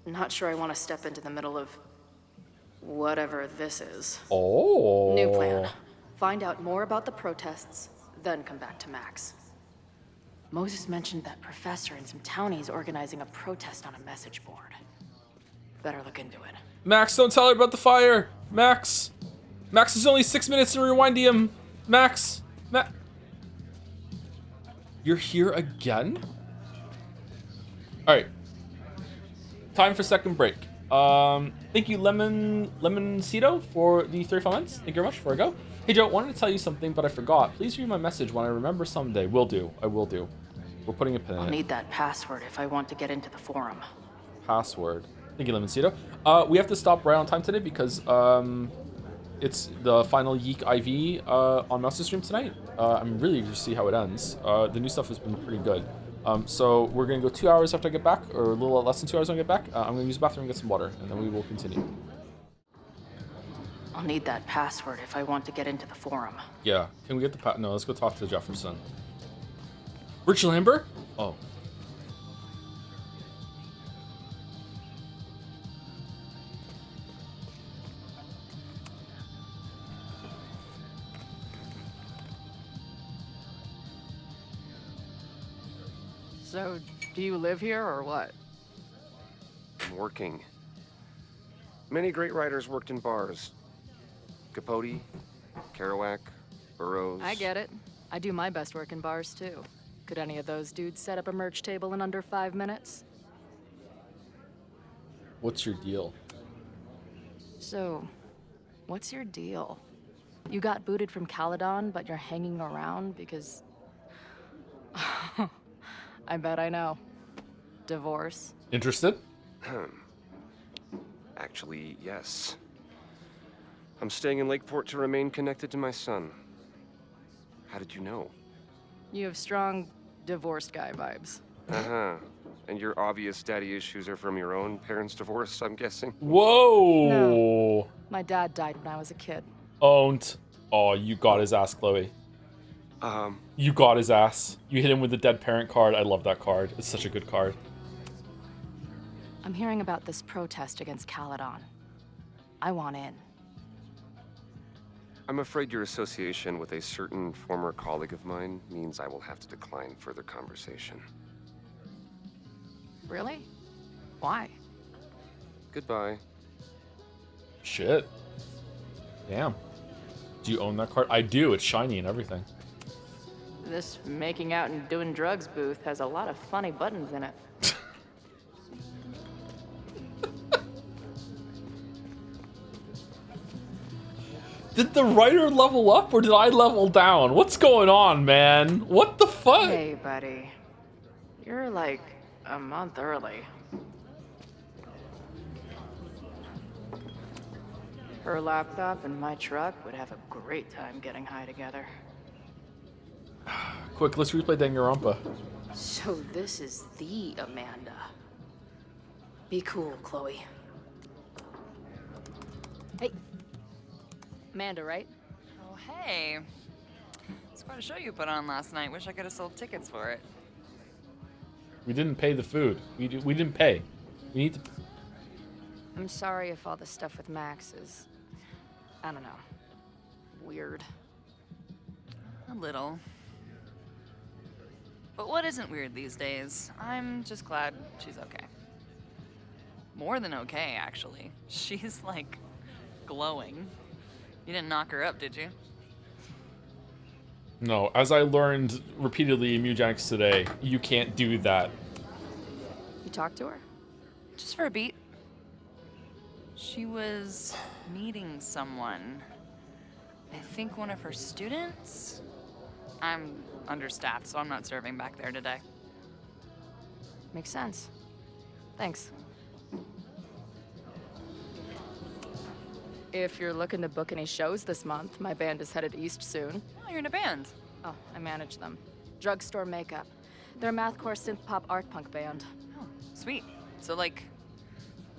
not sure I want to step into the middle of whatever this is. Oh. New plan. Find out more about the protests, then come back to Max. Moses mentioned that professor and some townies organizing a protest on a message board. Better look into it. Max, don't tell her about the fire. Max. Max is only 6 minutes in Rewindium. Max. You're here again? Alright. Time for second break. Thank you, Lemoncito, for the 35 months. Thank you very much. Before I go. Hey, Joe, wanted to tell you something, but I forgot. Please read my message when I remember someday. Will do. I will do. We're putting a pin in it. I'll need that password if I want to get into the forum. Password. Thank you, Lemoncito. We have to stop right on time today because it's the final Yeek IV on Mouse Stream tonight. I'm really eager to see how it ends. The new stuff has been pretty good. So we're going to go 2 hours after I get back, or a little less than 2 hours when I get back. I'm going to use the bathroom and get some water, and then we will continue. I'll need that password if I want to get into the forum. Yeah. Can we get the No, let's go talk to Jefferson. Rich Lambert? Oh. So, do you live here or what? I'm working. Many great writers worked in bars. Capote, Kerouac, Burroughs. I get it. I do my best work in bars, too. Could any of those dudes set up a merch table in under 5 minutes? What's your deal? So, what's your deal? You got booted from Caledon, but you're hanging around because... I bet I know. Divorce. Interested? Actually, yes. I'm staying in Lakeport to remain connected to my son. How did you know? You have strong divorced guy vibes. Uh-huh. And your obvious daddy issues are from your own parents' divorce, I'm guessing? Whoa! No. My dad died when I was a kid. Owned. Oh, you got his ass, Chloe. You got his ass. You hit him with the dead parent card. I love that card. It's such a good card. I'm hearing about this protest against Caledon. I want in. I'm afraid your association with a certain former colleague of mine means I will have to decline further conversation. Really? Why? Goodbye. Shit. Damn. Do you own that card? I do. It's shiny and everything. This making out and doing drugs booth has a lot of funny buttons in it. Did the writer level up or did I level down? What's going on, man? What the fuck? Hey, buddy. You're like a month early. Her laptop and my truck would have a great time getting high together. Quick, let's replay Danganronpa. So this is the Amanda. Be cool, Chloe. Hey. Amanda, right? Oh, hey. It's quite a show you put on last night. Wish I could have sold tickets for it. We didn't pay the food. We didn't pay. We need to... I'm sorry if all the stuff with Max is... I don't know. Weird. A little. But what isn't weird these days? I'm just glad she's okay. More than okay, actually. She's, like, glowing. You didn't knock her up, did you? No, as I learned repeatedly in Mujanics today, you can't do that. You talked to her? Just for a beat. She was meeting someone. I think one of her students? I'm understaffed, so I'm not serving back there today. Makes sense. Thanks. If you're looking to book any shows this month, my band is headed east soon. Oh, you're in a band? Oh, I manage them. Drugstore Makeup. They're a mathcore synth-pop art punk band. Oh, sweet. So, like,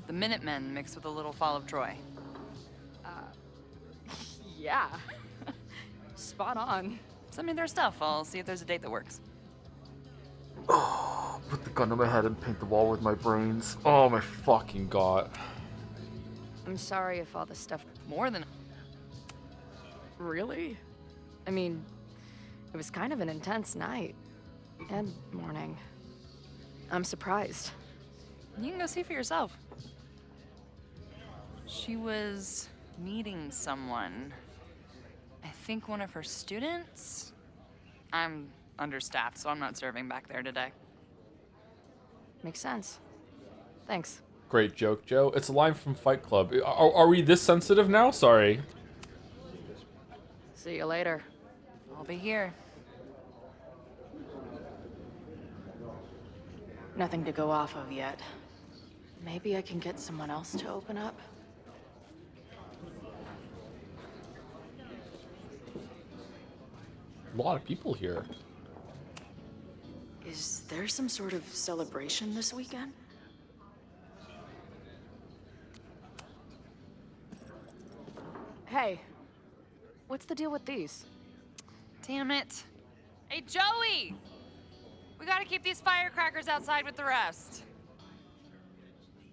the Minutemen mixed with a little Fall of Troy. Yeah. Spot on. Send me their stuff. I'll see if there's a date that works. Oh, put the gun to my head and paint the wall with my brains. Oh my fucking god. I'm sorry if all this stuff... More than... Really? I mean, it was kind of an intense night. And morning. I'm surprised. You can go see for yourself. She was meeting someone. I think one of her students? I'm understaffed, so I'm not serving back there today. Makes sense. Thanks. Great joke, Joe. It's a line from Fight Club. Are we this sensitive now? Sorry. See you later. I'll be here. Nothing to go off of yet. Maybe I can get someone else to open up? A lot of people here. Is there some sort of celebration this weekend? Hey, what's the deal with these? Damn it. Hey, Joey! We gotta keep these firecrackers outside with the rest.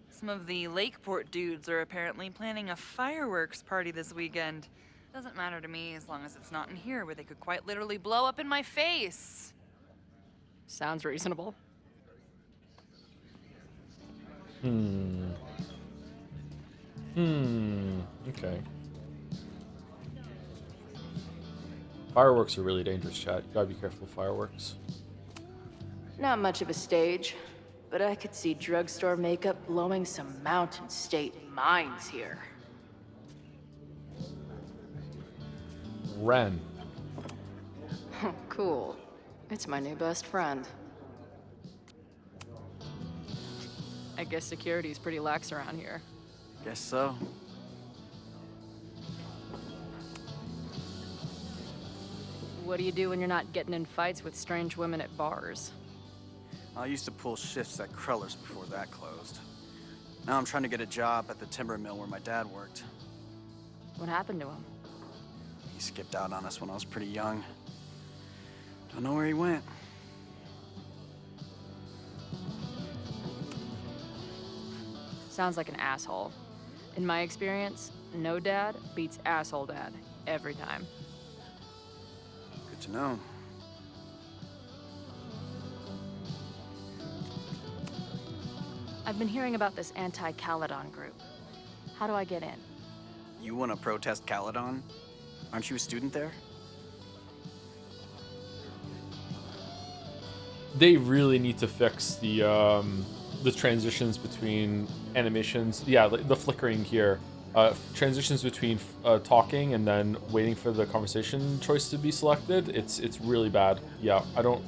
Some of the Lakeport dudes are apparently planning a fireworks party this weekend. Doesn't matter to me as long as it's not in here where they could quite literally blow up in my face. Sounds reasonable. Okay. Fireworks are really dangerous, chat. You gotta be careful with fireworks. Not much of a stage, but I could see drugstore makeup blowing some Mountain State minds here. Ren. Cool. It's my new best friend. I guess security's pretty lax around here. Guess so. What do you do when you're not getting in fights with strange women at bars? I used to pull shifts at Kreller's before that closed. Now I'm trying to get a job at the timber mill where my dad worked. What happened to him? He skipped out on us when I was pretty young. Don't know where he went. Sounds like an asshole. In my experience, no dad beats asshole dad every time. Good to know. I've been hearing about this anti-Caledon group. How do I get in? You want to protest Caledon? Aren't you a student there? They really need to fix the transitions between animations. Yeah, the flickering here. Transitions between talking and then waiting for the conversation choice to be selected. It's really bad. Yeah, I don't.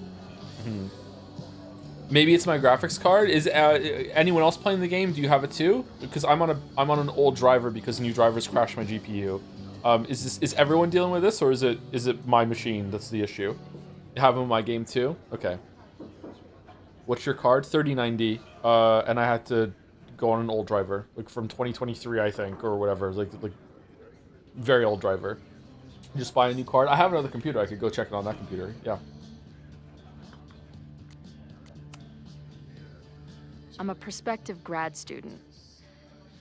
Maybe it's my graphics card. Is anyone else playing the game? Do you have it too? Because I'm on an old driver because new drivers crash my GPU. Is everyone dealing with this, or is it my machine that's the issue? You have it in my game too? Okay. What's your card? 3090. And I had to go on an old driver, like from 2023, I think, or whatever, like very old driver. Just buy a new card. I have another computer. I could go check it on that computer. Yeah. I'm a prospective grad student,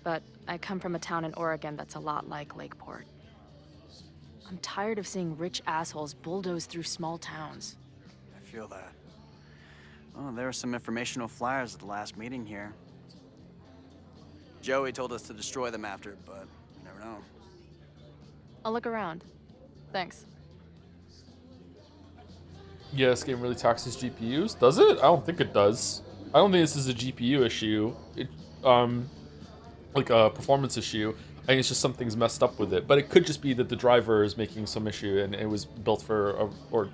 but I come from a town in Oregon that's a lot like Lakeport. I'm tired of seeing rich assholes bulldoze through small towns. I feel that. Oh, there were some informational flyers at the last meeting here. Joey told us to destroy them after, but you never know. I'll look around. Thanks. Yeah, this game really taxes GPUs. Does it? I don't think it does. I don't think this is a GPU issue. Like a performance issue. I think it's just something's messed up with it. But it could just be that the driver is making some issue and it was built for or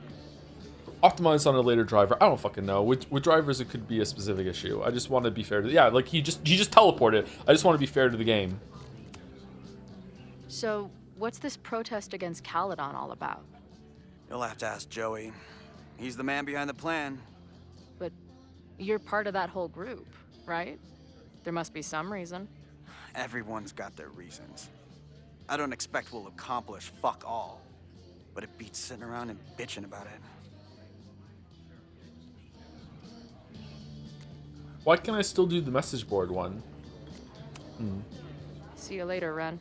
optimized on a later driver. I don't fucking know. With drivers, it could be a specific issue. I just want to be fair to like he just teleported. I just want to be fair to the game. So, what's this protest against Caledon all about? You'll have to ask Joey. He's the man behind the plan. But you're part of that whole group, right? There must be some reason. Everyone's got their reasons. I don't expect we'll accomplish fuck all, but it beats sitting around and bitching about it. Why can't I still do the message board one? See you later, Ren.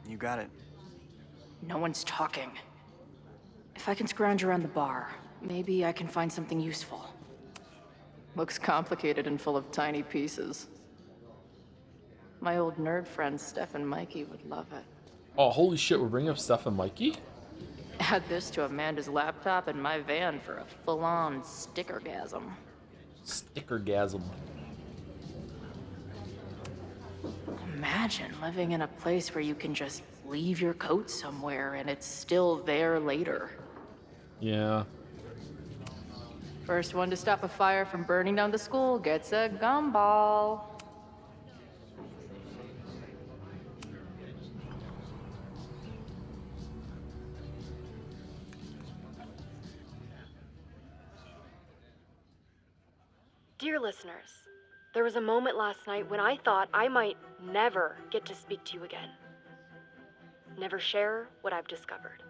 You got it. No one's talking. If I can scrounge around the bar, maybe I can find something useful. Looks complicated and full of tiny pieces. My old nerd friends, Steph and Mikey, would love it. Oh, holy shit, we're bringing up Steph and Mikey? Add this to Amanda's laptop and my van for a full-on stickergasm. Stickergasm. Imagine living in a place where you can just leave your coat somewhere and it's still there later. Yeah. First one to stop a fire from burning down the school gets a gumball. Dear listeners, there was a moment last night when I thought I might never get to speak to you again. Never share what I've discovered.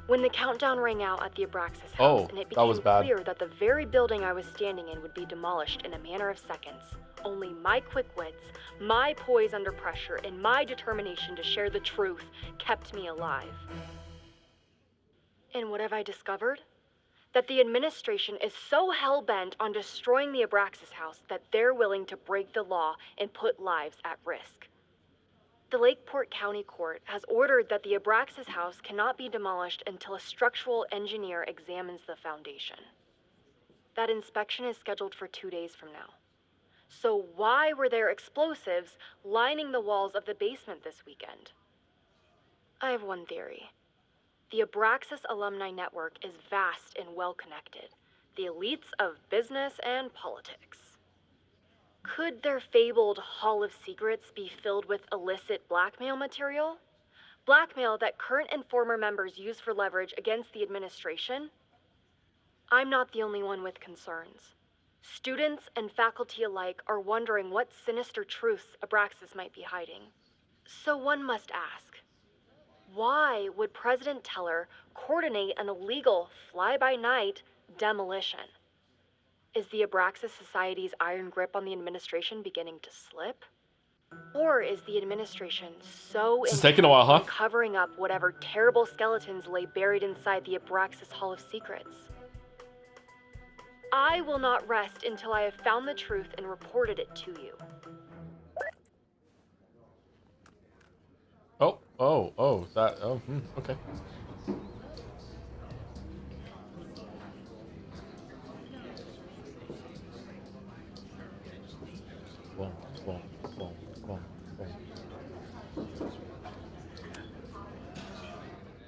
When the countdown rang out at the Abraxas house and it became clear that the very building I was standing in would be demolished in a matter of seconds, only my quick wits, my poise under pressure, and my determination to share the truth kept me alive. And what have I discovered? that the administration is so hell-bent on destroying the Abraxas house that they're willing to break the law and put lives at risk. The Lakeport County Court has ordered that the Abraxas house cannot be demolished until a structural engineer examines the foundation. That inspection is scheduled for 2 days from now. So why were there explosives lining the walls of the basement this weekend? I have one theory. The Abraxas alumni network is vast and well-connected. The elites of business and politics. Could their fabled Hall of Secrets be filled with illicit blackmail material? Blackmail that current and former members use for leverage against the administration? I'm not the only one with concerns. Students and faculty alike are wondering what sinister truths Abraxas might be hiding. So one must ask, why would President Teller coordinate an illegal fly-by-night demolition? Is the Abraxas Society's iron grip on the administration beginning to slip? Or is the administration so This is taking a while, huh? on covering up whatever terrible skeletons lay buried inside the Abraxas Hall of Secrets? I will not rest until I have found the truth and reported it to you. Okay.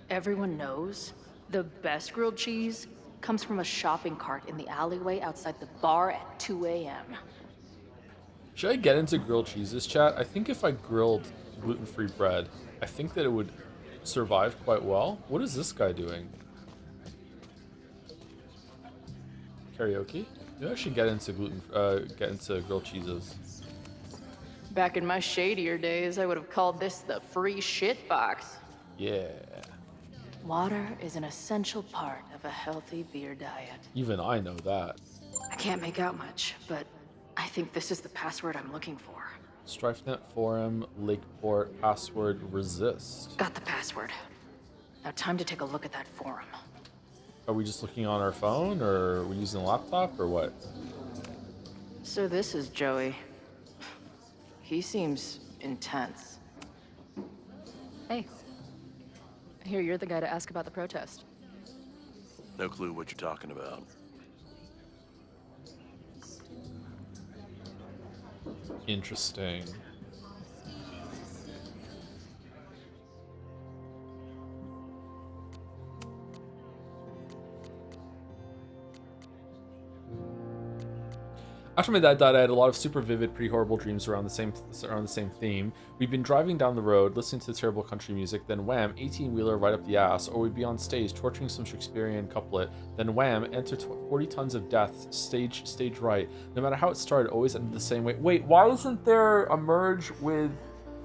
Everyone knows the best grilled cheese comes from a shopping cart in the alleyway outside the bar at 2 a.m. Should I get into grilled cheeses, chat? I think if I grilled gluten-free bread, I think that it would survive quite well. What is this guy doing? Karaoke? Maybe I should get into grilled cheeses. Back in my shadier days, I would have called this the free shit box. Yeah. Water is an essential part of a healthy beer diet. Even I know that. I can't make out much, but I think this is the password I'm looking for. StrifeNet forum, Lakeport, password, resist. Got the password. Now time to take a look at that forum. Are we just looking on our phone, or are we using a laptop, or what? So this is Joey. He seems intense. Hey. I hear you're the guy to ask about the protest. No clue what you're talking about. Interesting. After my dad died, I had a lot of super vivid, pretty horrible dreams around the same theme. We'd been driving down the road, listening to the terrible country music, then wham, 18-wheeler right up the ass, or we'd be on stage torturing some Shakespearean couplet, then wham, enter 40 tons of death, stage right. No matter how it started, always ended the same way. Wait, why isn't there a merge with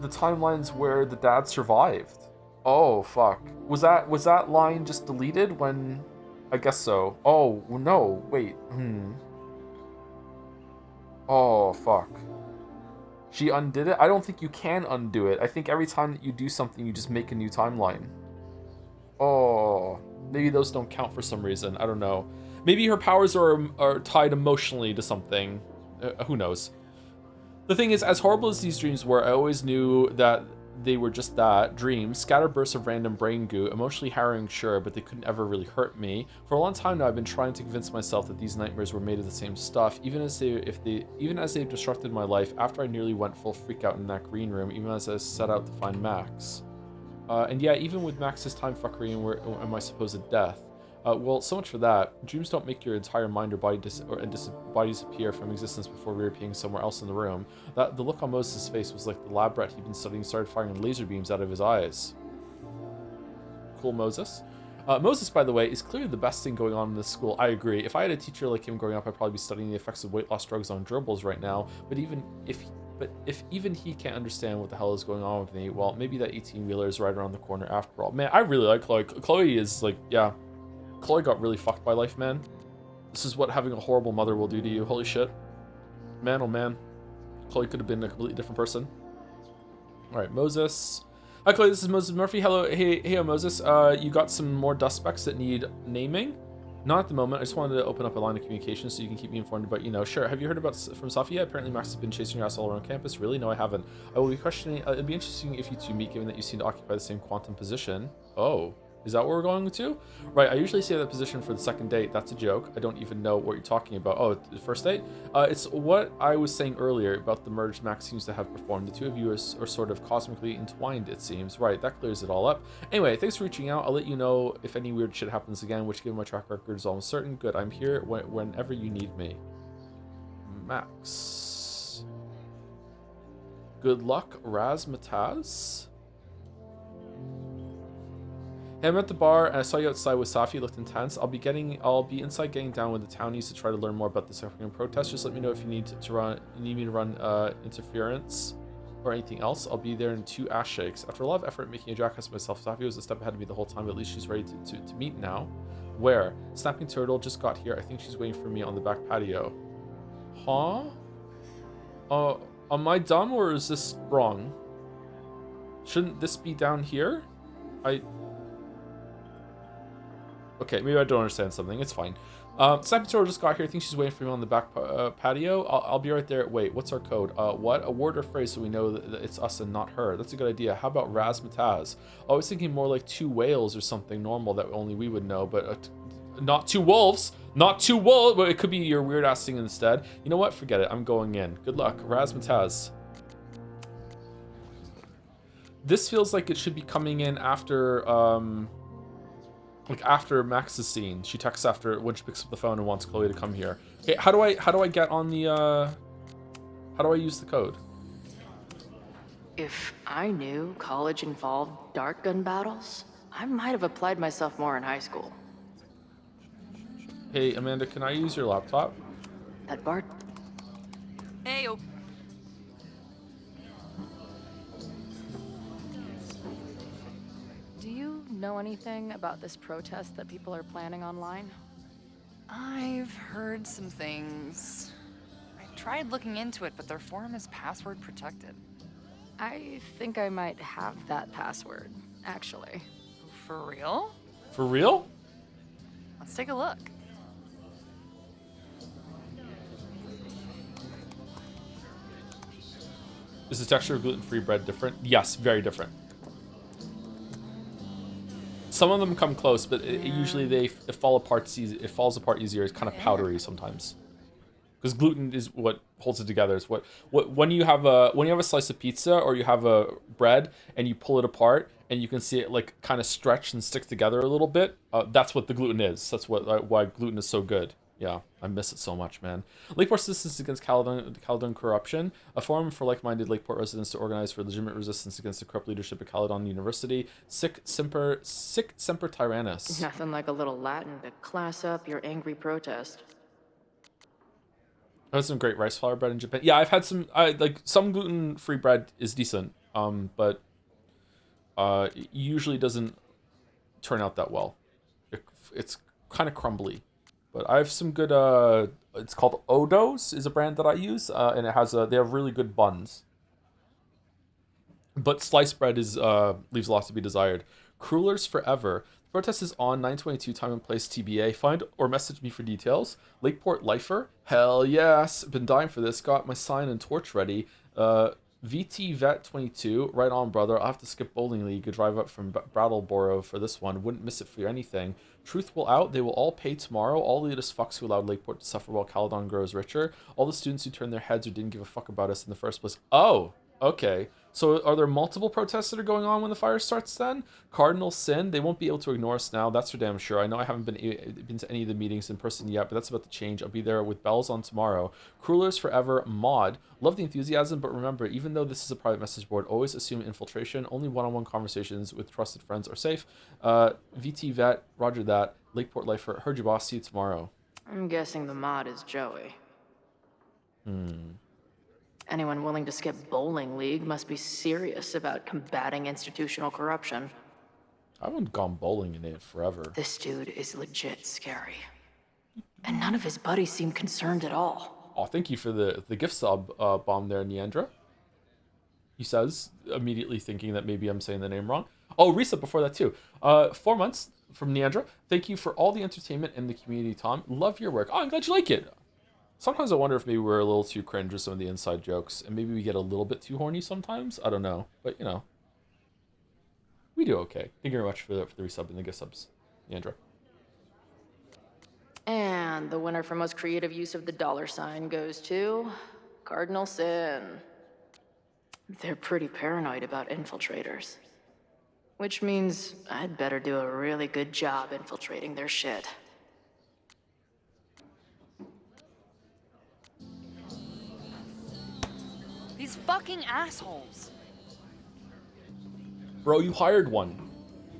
the timelines where the dad survived? Oh, fuck. Was that line just deleted when... I guess so. Oh, no, wait, Oh, fuck. She undid it? I don't think you can undo it. I think every time that you do something, you just make a new timeline. Oh, maybe those don't count for some reason. I don't know. Maybe her powers are tied emotionally to something. Who knows? The thing is, as horrible as these dreams were, I always knew that they were just that, dreams, scattered bursts of random brain goo, emotionally harrowing, sure, but they couldn't ever really hurt me. For a long time now, I've been trying to convince myself that these nightmares were made of the same stuff, even as they've disrupted my life after I nearly went full freak out in that green room, even as I set out to find Max. And yeah, even with Max's time fuckery and my supposed death. Well, so much for that. Dreams don't make your entire mind or body disappear from existence before reappearing somewhere else in the room. The look on Moses' face was like the lab rat he'd been studying started firing laser beams out of his eyes. Cool, Moses. Moses, by the way, is clearly the best thing going on in this school. I agree. If I had a teacher like him growing up, I'd probably be studying the effects of weight loss drugs on gerbils right now. But if even he can't understand what the hell is going on with me, well, maybe that 18-wheeler is right around the corner after all. Man, I really like Chloe. Chloe is like, yeah. Chloe got really fucked by life, man. This is what having a horrible mother will do to you. Holy shit. Man, oh man. Chloe could have been a completely different person. Alright, Moses. Hi, Chloe, this is Moses Murphy. Hello, hey, Moses. You got some more dust specks that need naming? Not at the moment. I just wanted to open up a line of communication so you can keep me informed about, Sure. Have you heard about from Safi yet? Apparently Max has been chasing your ass all around campus. Really? No, I haven't. I will be questioning. It'd be interesting if you two meet, given that you seem to occupy the same quantum position. Oh. Is that what we're going to? Right, I usually say that position for the second date. That's a joke. I don't even know what you're talking about. Oh, the first date? It's what I was saying earlier about the merge Max seems to have performed. The two of you are sort of cosmically entwined, it seems. Right, that clears it all up. Anyway, thanks for reaching out. I'll let you know if any weird shit happens again, which given my track record is almost certain. Good, I'm here whenever you need me. Max. Good luck, Razmataz. Hey, I'm at the bar and I saw you outside with Safi. You looked intense. I'll be inside getting down with the townies to try to learn more about this upcoming protest. Just let me know if you need me to run interference or anything else. I'll be there in 2 ass shakes. After a lot of effort making a jackass of myself, Safi was a step ahead of me the whole time, but at least she's ready to meet now. Where? Snapping Turtle just got here. I think she's waiting for me on the back patio. Huh? Am I dumb or is this wrong? Shouldn't this be down here? Okay, maybe I don't understand something. It's fine. Snapping Turtle just got here. I think she's waiting for me on the back patio. I'll be right there. Wait, what's our code? What? A word or phrase so we know that it's us and not her. That's a good idea. How about Razmataz? I was thinking more like 2 whales or something normal that only we would know, but not 2 wolves. Not 2 wolves, but it could be your weird ass thing instead. You know what? Forget it. I'm going in. Good luck. Razmataz. This feels like it should be coming in after, like after Max's scene. She texts after when she picks up the phone and wants Chloe to come here. Okay, how do I get on the how do I use the code? If I knew college involved dart gun battles, I might have applied myself more in high school. Hey Amanda, can I use your laptop? That Bart. Hey, oh. Do you know anything about this protest that people are planning online? I've heard some things. I tried looking into it, but their forum is password protected. I think I might have that password, actually. For real? For real? Let's take a look. Is the texture of gluten-free bread different? Yes, very different. Some of them come close, but usually it falls apart easier. It's kind of powdery sometimes. Because gluten is what holds it together. It's what when you have a slice of pizza or you have a bread and you pull it apart and you can see it like kind of stretch and stick together a little bit. That's what the gluten is. That's why gluten is so good. Yeah, I miss it so much, man. Lakeport Resistance Against Caledon Corruption, a forum for like-minded Lakeport residents to organize for legitimate resistance against the corrupt leadership of Caledon University. Sic Semper Tyrannis. Nothing like a little Latin to class up your angry protest. I had some great rice flour bread in Japan. Yeah, I've had some. Some gluten-free bread is decent, but it usually doesn't turn out that well. It's kind of crumbly. But I have some good, it's called Odo's is a brand that I use, and it has, they have really good buns. But sliced bread is, leaves a lot to be desired. Crullers Forever. The protest is on 9/22 time and place TBA. Find or message me for details. Lakeport Lifer. Hell yes. Been dying for this. Got my sign and torch ready. VT Vet 22, right on, brother. I'll have to skip bowling league. Could drive up from Brattleboro for this one. Wouldn't miss it for anything. Truth will out. They will all pay tomorrow. All the elitist fucks who allowed Lakeport to suffer while Caledon grows richer. All the students who turned their heads or didn't give a fuck about us in the first place. Oh, okay. So are there multiple protests that are going on when the fire starts then? Cardinal Sin, they won't be able to ignore us now. That's for damn sure. I know I haven't been to any of the meetings in person yet, but that's about to change. I'll be there with bells on tomorrow. Crullers Forever Mod. Love the enthusiasm, but remember, even though this is a private message board, always assume infiltration. Only one-on-one conversations with trusted friends are safe. VT Vet, roger that. Lakeport Lifer, heard you, boss. See you tomorrow. I'm guessing the mod is Joey. Anyone willing to skip bowling league must be serious about combating institutional corruption. I haven't gone bowling in it forever. This dude is legit scary. And none of his buddies seem concerned at all. Oh, thank you for the gift sub bomb there, Neandra. He says, immediately thinking that maybe I'm saying the name wrong. Oh, Risa before that too. 4 months from Neandra. Thank you for all the entertainment in the community, Tom. Love your work. Oh, I'm glad you like it. Sometimes I wonder if maybe we're a little too cringe with some of the inside jokes, and maybe we get a little bit too horny sometimes. I don't know, but you know, we do okay. Thank you very much for the resub and the gift subs, Neandra. And the winner for most creative use of the $sign goes to Cardinal Sin. They're pretty paranoid about infiltrators. Which means I'd better do a really good job infiltrating their shit. These fucking assholes. Bro, you hired one.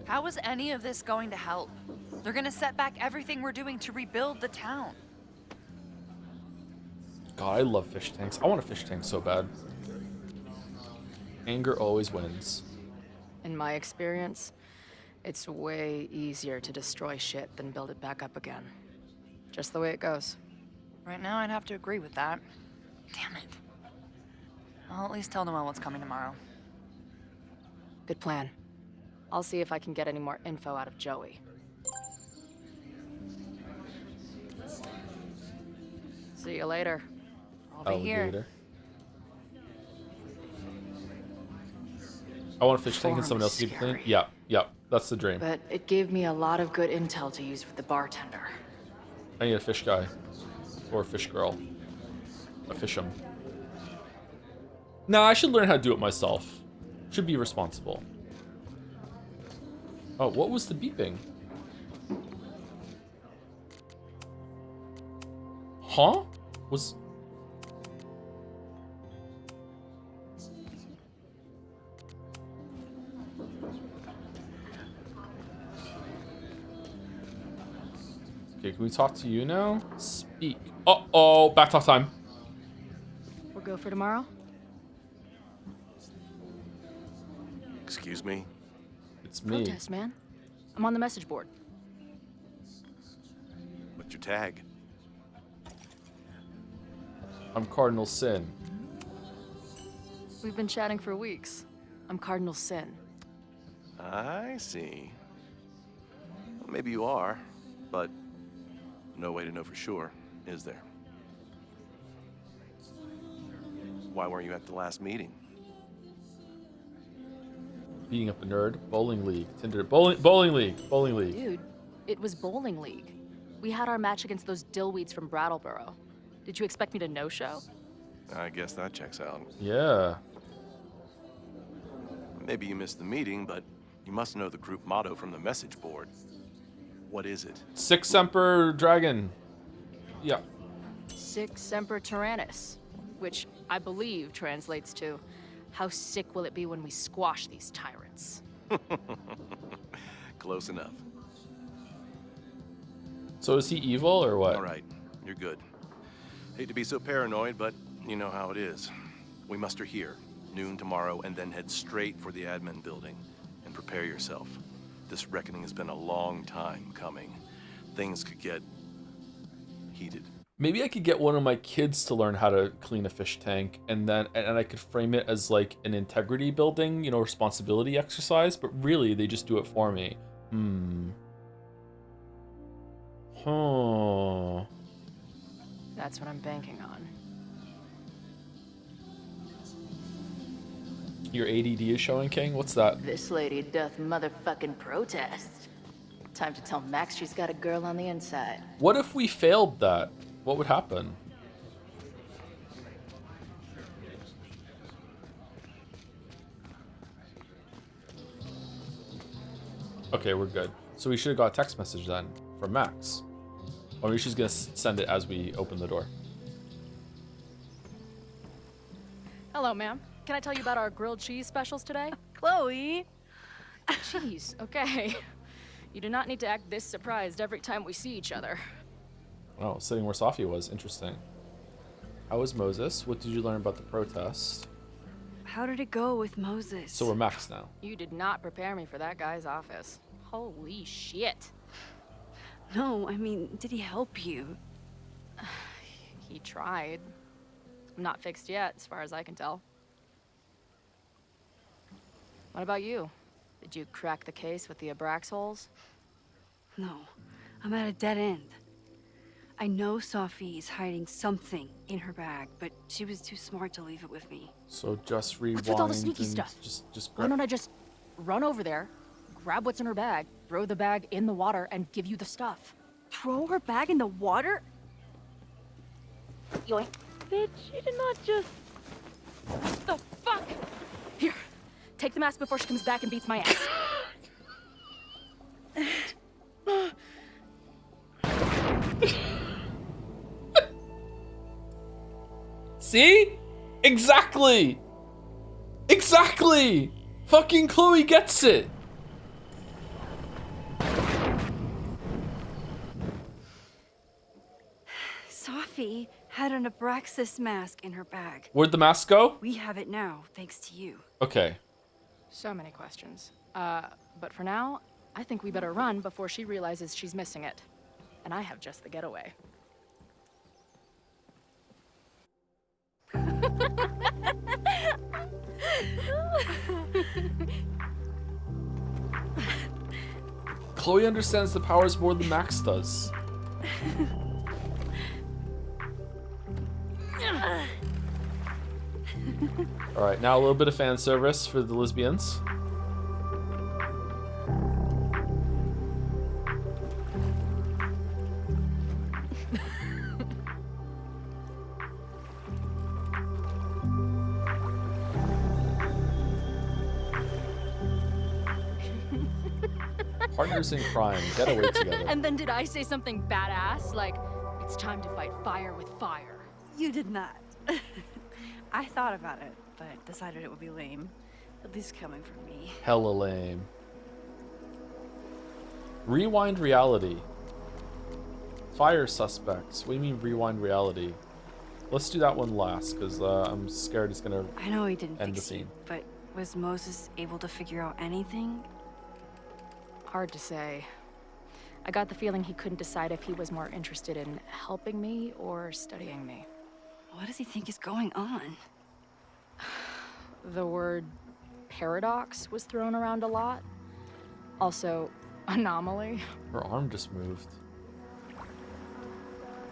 How is any of this going to help? They're gonna set back everything we're doing to rebuild the town. God, I love fish tanks. I want a fish tank so bad. Anger always wins. In my experience, it's way easier to destroy shit than build it back up again. Just the way it goes. Right now, I'd have to agree with that. Damn it. I'll at least tell Noelle what's coming tomorrow. Good plan. I'll see if I can get any more info out of Joey. See you later. I'll be here. Alligator. I want a fish tank and someone else to keep clean. Yeah, yeah, that's the dream. But it gave me a lot of good intel to use with the bartender. I need a fish guy. Or a fish girl. A fish'em. Nah, I should learn how to do it myself. Should be responsible. Oh, what was the beeping? Huh? Was... Okay, can we talk to you now? Speak. Uh-oh, back talk time. We'll go for tomorrow? Excuse me? It's me. Protest, man. I'm on the message board. What's your tag? I'm Cardinal Sin. We've been chatting for weeks. I'm Cardinal Sin. I see. Well, maybe you are, but no way to know for sure, is there? Why weren't you at the last meeting? Beating up a nerd. Bowling league. Tinder. Bowling league. Dude, it was bowling league. We had our match against those dillweeds from Brattleboro. Did you expect me to no-show? I guess that checks out. Yeah. Maybe you missed the meeting, but you must know the group motto from the message board. What is it? Sic Semper Dragon. Yeah. Sic Semper Tyrannis, which I believe translates to, how sick will it be when we squash these tyrants? Close enough. So is he evil or what? All right, you're good. Hate to be so paranoid, but you know how it is. We muster here, noon tomorrow, and then head straight for the admin building. And prepare yourself. This reckoning has been a long time coming. Things could get heated. Maybe I could get one of my kids to learn how to clean a fish tank, and I could frame it as like an integrity building, you know, responsibility exercise, but really they just do it for me. Huh. That's what I'm banking on. Your ADD is showing, King? What's that? This lady doth motherfucking protest. Time to tell Max she's got a girl on the inside. What if we failed that? What would happen? Okay, we're good. So we should have got a text message then from Max. Or maybe she's gonna send it as we open the door. Hello, ma'am. Can I tell you about our grilled cheese specials today? Chloe! Cheese, okay. You do not need to act this surprised every time we see each other. Oh, sitting where Safia was. Interesting. How was Moses? What did you learn about the protest? How did it go with Moses? So we're Max now. You did not prepare me for that guy's office. Holy shit. No, I mean, did he help you? He tried. I'm not fixed yet, as far as I can tell. What about you? Did you crack the case with the Abrax holes? No, I'm at a dead end. I know Sophie is hiding something in her bag, but she was too smart to leave it with me. So just rewind. What's with all the sneaky and stuff? Just Why don't I just run over there, grab what's in her bag, throw the bag in the water, and give you the stuff? Throw her bag in the water? Yoink. Bitch, you did not just... What the fuck? Here, take the mask before she comes back and beats my ass. See? Exactly! Exactly! Fucking Chloe gets it! Sophie had an Abraxas mask in her bag. Where'd the mask go? We have it now, thanks to you. Okay. So many questions. But for now, I think we better run before she realizes she's missing it. And I have just the getaway. Chloe understands the powers more than Max does. Alright, now a little bit of fan service for the lesbians. Partners in crime, get away together. And then did I say something badass? Like, it's time to fight fire with fire. You did not. I thought about it, but decided it would be lame. At least coming from me. Hella lame. Rewind reality. Fire suspects. What do you mean rewind reality? Let's do that one last, because I'm scared it's gonna I know he didn't end the fix you, scene. but was Moses able to figure out anything? Hard to say. I got the feeling he couldn't decide if he was more interested in helping me or studying me. What does he think is going on? The word paradox was thrown around a lot. Also, anomaly. Her arm just moved.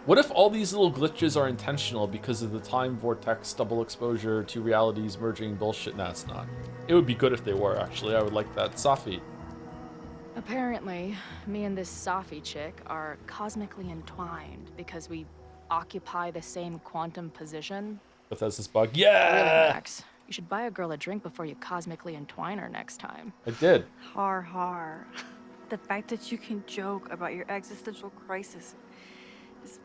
What if all these little glitches are intentional because of the time vortex, double exposure, two realities merging bullshit? Nah, it's not. It would be good if they were, actually. I would like that. Safi. Apparently, me and this Safi chick are cosmically entwined because we occupy the same quantum position. Bethesda's bug. Yeah! Really, Max, you should buy a girl a drink before you cosmically entwine her next time. I did. Har har. The fact that you can joke about your existential crisis is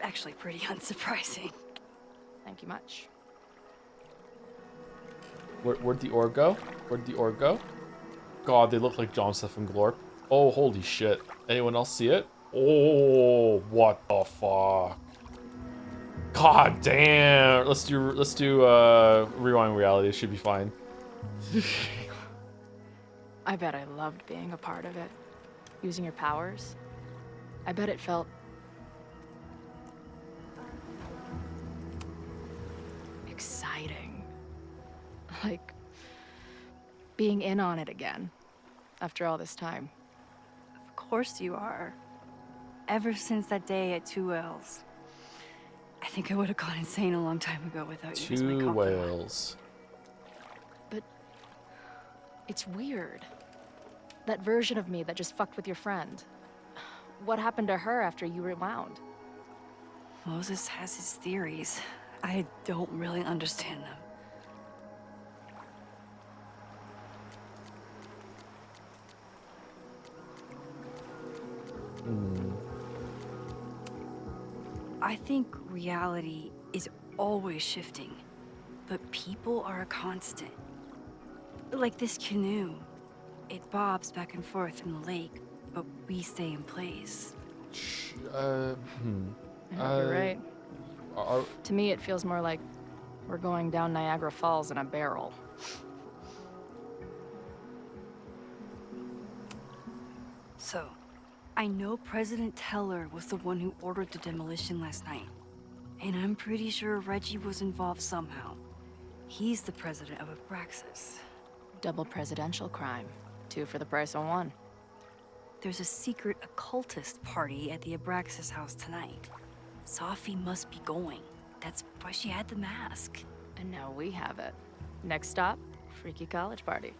actually pretty unsurprising. Thank you much. Where'd the orb go? Where'd the orb go? God, they look like Joseph and Glorp. Oh, holy shit. Anyone else see it? Oh, what the fuck? God damn. Let's do rewind reality. It should be fine. I bet I loved being a part of it. Using your powers. I bet it felt exciting. Like being in on it again after all this time. Of course you are. Ever since that day at 2 Whales. I think I would have gone insane a long time ago without you as my 2 confidant. whales. But it's weird. That version of me that just fucked with your friend. What happened to her after you rewound? Moses has his theories. I don't really understand them. I think reality is always shifting, but people are a constant. Like this canoe. It bobs back and forth in the lake, but we stay in place. You're right. To me, it feels more like we're going down Niagara Falls in a barrel. So, I know President Teller was the one who ordered the demolition last night. And I'm pretty sure Reggie was involved somehow. He's the president of Abraxas. Double presidential crime. 2 for the price of 1. There's a secret occultist party at the Abraxas house tonight. Sophie must be going. That's why she had the mask. And now we have it. Next stop, freaky college party.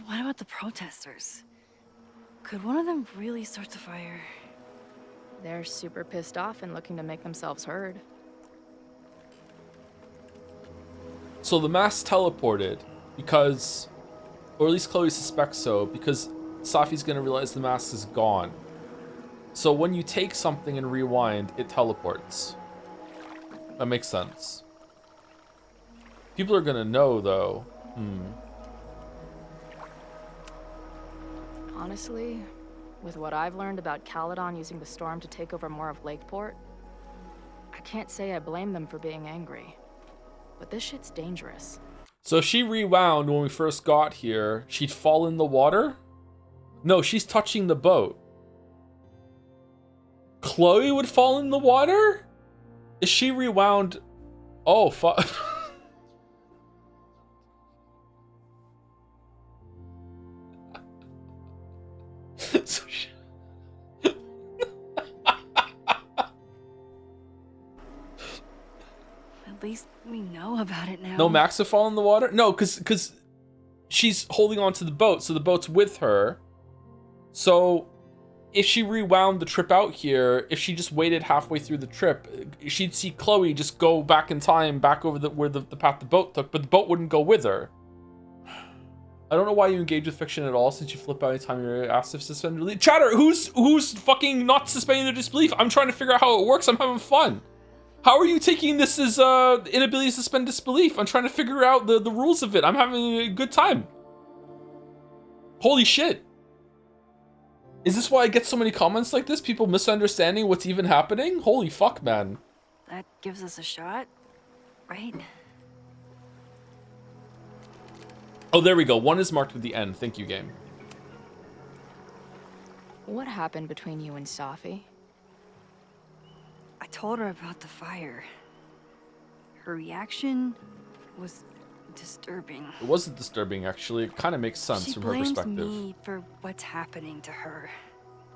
What about the protesters? Could one of them really start the fire? They're super pissed off and looking to make themselves heard. So the mask teleported because, or at least Chloe suspects so, because Safi's gonna realize the mask is gone. So when you take something and rewind, it teleports. That makes sense. People are gonna know though. Honestly, with what I've learned about Caledon using the storm to take over more of Lakeport, I can't say I blame them for being angry. But this shit's dangerous. So if she rewound when we first got here, she'd fall in the water? No, she's touching the boat. Chloe would fall in the water? Is she rewound? Oh, fuck. So she... At least we know about it now. No, Max would fall in the water? No, because she's holding on to the boat, so the boat's with her. So if she rewound the trip out here, if she just waited halfway through the trip, she'd see Chloe just go back in time, back over where the path the boat took, but the boat wouldn't go with her. I don't know why you engage with fiction at all, since you flip out anytime you're asked to suspend disbelief. Chatter, who's fucking not suspending their disbelief? I'm trying to figure out how it works. I'm having fun. How are you taking this as inability to suspend disbelief? I'm trying to figure out the rules of it. I'm having a good time. Holy shit. Is this why I get so many comments like this? People misunderstanding what's even happening? Holy fuck, man. That gives us a shot, right? Oh, there we go. 1 is marked with the N. Thank you, game. What happened between you and Safi? I told her about the fire. Her reaction was disturbing. It wasn't disturbing, actually. It kind of makes sense from her perspective. She blames me for what's happening to her.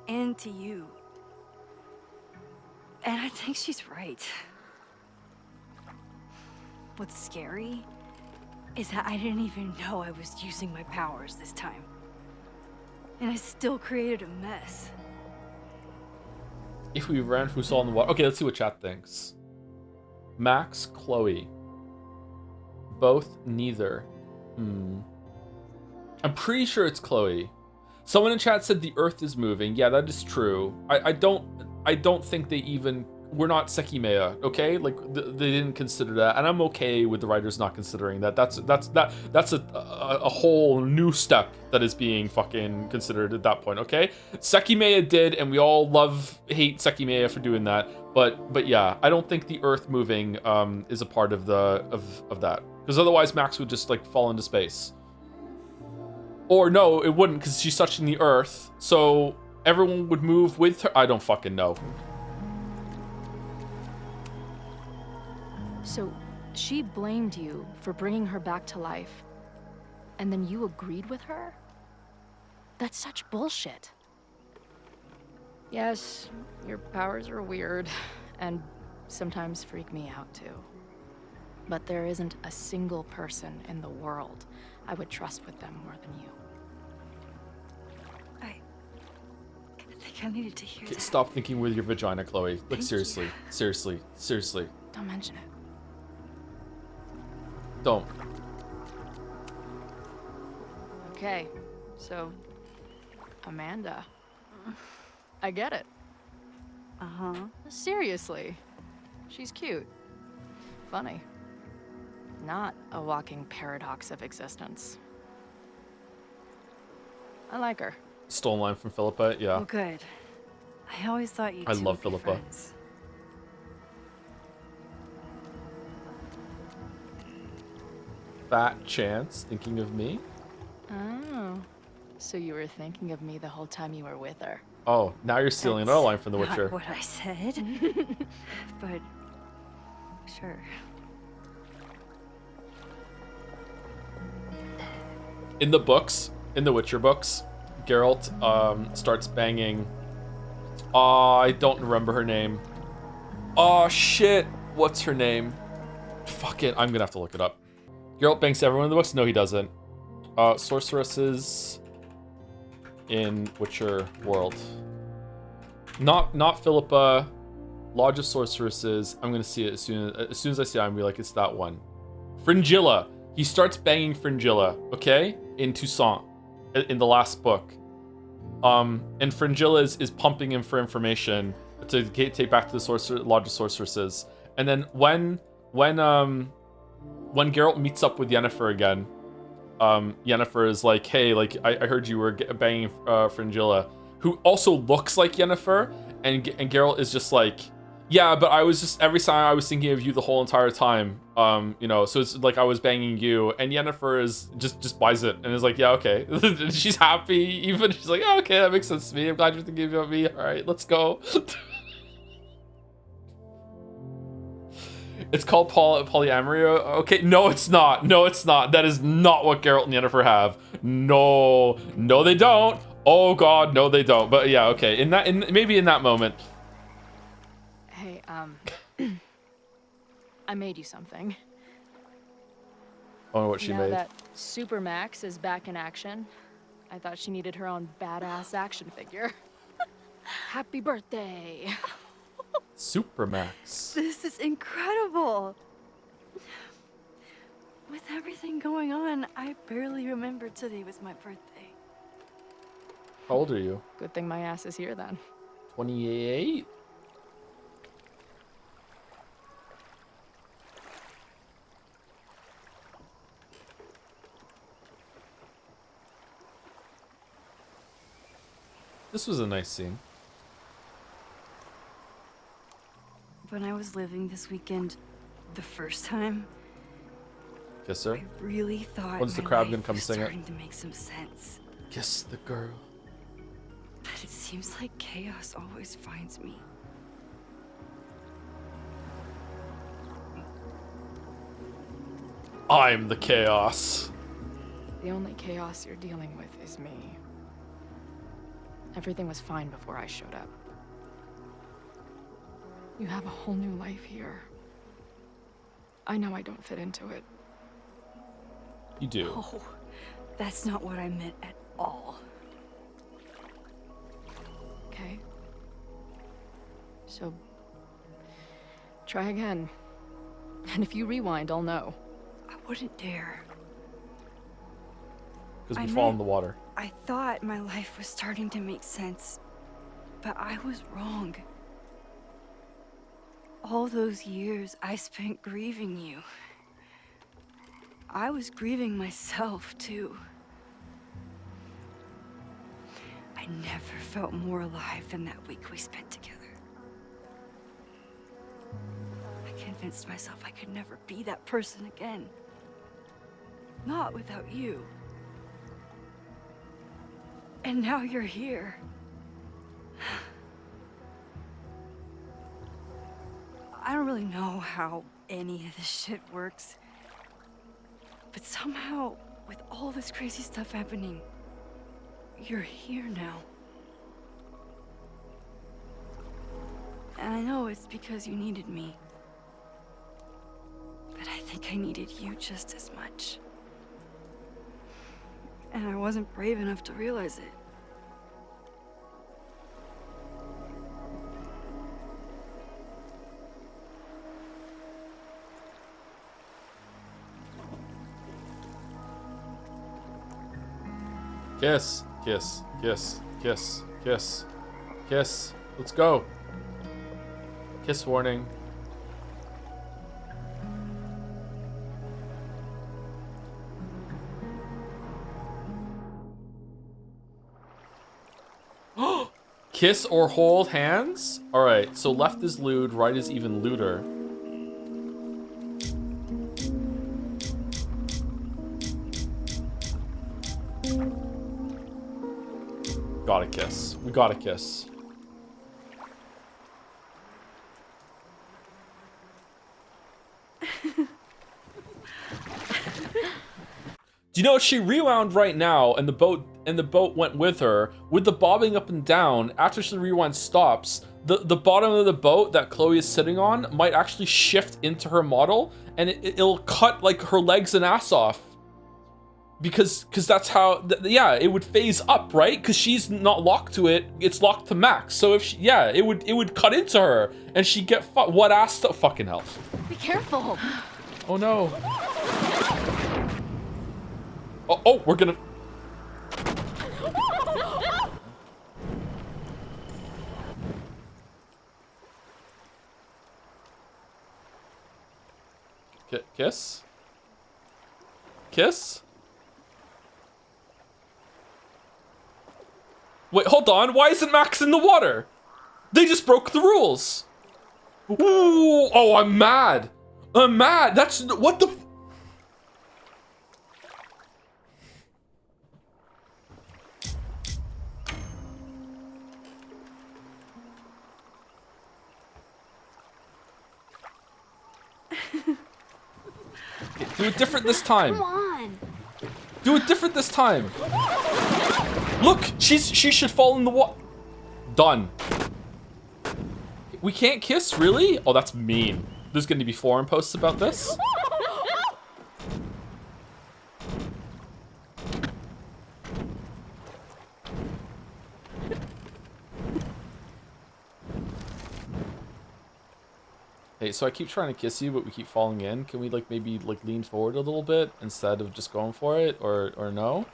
And to you. And I think she's right. What's scary is that I didn't even know I was using my powers this time. And I still created a mess. If we ran who saw in the water. Okay, let's see what chat thinks. Max, Chloe. Both, neither. I'm pretty sure it's Chloe. Someone in chat said the Earth is moving. Yeah, that is true. I don't think they even. We're not Sekimea, okay? Like they didn't consider that, and I'm okay with the writers not considering that. That's a whole new step that is being fucking considered at that point, okay? Sekimea did, and we all hate Sekimea for doing that. But yeah, I don't think the Earth moving is a part of that, because otherwise Max would just like fall into space. Or no, it wouldn't, because she's touching the Earth, so everyone would move with her. I don't fucking know. So, she blamed you for bringing her back to life, and then you agreed with her? That's such bullshit. Yes, your powers are weird, and sometimes freak me out too. But there isn't a single person in the world I would trust with them more than you. I think I needed to hear that. Stop thinking with your vagina, Chloe. Like, seriously. Don't mention it. Don't. Okay, so Amanda. I get it. Uh-huh. Seriously. She's cute. Funny. Not a walking paradox of existence. I like her. Stolen line from Philippa, yeah. Oh, good. I always thought you I two love would be Philippa. friends. Fat Chance, thinking of me? Oh. So you were thinking of me the whole time you were with her. Oh, now you're stealing another line from The Witcher. Not what I said. But sure. In the books, in the Witcher books, Geralt starts banging. I don't remember her name. Oh shit! What's her name? Fuck it, I'm gonna have to look it up. Geralt bangs everyone in the books? No, he doesn't. Sorceresses in Witcher world. Not Philippa. Lodge of Sorceresses. I'm gonna see it as soon as I see it, I'm gonna be like, it's that one. Fringilla. He starts banging Fringilla, okay? In Toussaint, in the last book. And Fringilla is pumping him for information to take back to the Lodge of Sorceresses. And then when Geralt meets up with Yennefer again, Yennefer is like, hey, like I heard you were banging Fringilla, who also looks like Yennefer, and Geralt is just like, yeah, but I was just, every time I was thinking of you the whole entire time, you know, so it's like I was banging you, and Yennefer is just buys it and is like, yeah, okay. She's happy, even she's like, oh, okay, that makes sense to me. I'm glad you're thinking about me. All right, let's go. It's called polyamory. Okay, no, it's not. No, it's not. That is not what Geralt and Yennefer have. No, they don't. Oh God, no, they don't. But yeah, okay. Maybe in that moment. Hey, I made you something. I don't know what she Now made. that Super Max is back in action, I thought she needed her own badass action figure. Happy birthday. Supermax. This is incredible. With everything going on, I barely remember today was my birthday. How old are you? Good thing my ass is here then. 28? This was a nice scene. When I was living this weekend, the first time, Kiss her. I really thought When's the my crowd life gonna come was sing it? starting to make some sense. Kiss the girl. But it seems like chaos always finds me. I'm the chaos. The only chaos you're dealing with is me. Everything was fine before I showed up. You have a whole new life here. I know I don't fit into it. You do. No, that's not what I meant at all. Okay? So, try again. And if you rewind, I'll know. I wouldn't dare. Because we fall in the water. I thought my life was starting to make sense, but I was wrong. All those years I spent grieving you. I was grieving myself, too. I never felt more alive than that week we spent together. I convinced myself I could never be that person again. Not without you. And now you're here. I don't really know how any of this shit works. But somehow, with all this crazy stuff happening, you're here now. And I know it's because you needed me. But I think I needed you just as much. And I wasn't brave enough to realize it. Kiss, kiss, kiss, kiss, kiss, kiss. Let's go. Kiss warning. Kiss or hold hands? Alright, so left is lewd, right is even lewder. Gotta kiss. We gotta kiss. Do Do you know if she rewound right now and the boat went with her, with the bobbing up and down, after she rewind stops, the bottom of the boat that Chloe is sitting on might actually shift into her model, and it'll cut like her legs and ass off. Because that's how, yeah, it would phase up, right? Because she's not locked to it, it's locked to Max. So if she, yeah, it would cut into her, and she'd get what ass to fucking hell. Be careful. Oh no. Oh, we're gonna. Kiss? Kiss? Wait, hold on. Why isn't Max in the water? They just broke the rules. Ooh, oh, I'm mad. I'm mad. That's what the. Do it different this time. Come on. Do it different this time. Look, she should fall in the water. Done. We can't kiss, really? Oh, that's mean. There's going to be forum posts about this. Hey, so I keep trying to kiss you, but we keep falling in. Can we like maybe like lean forward a little bit instead of just going for it, or no?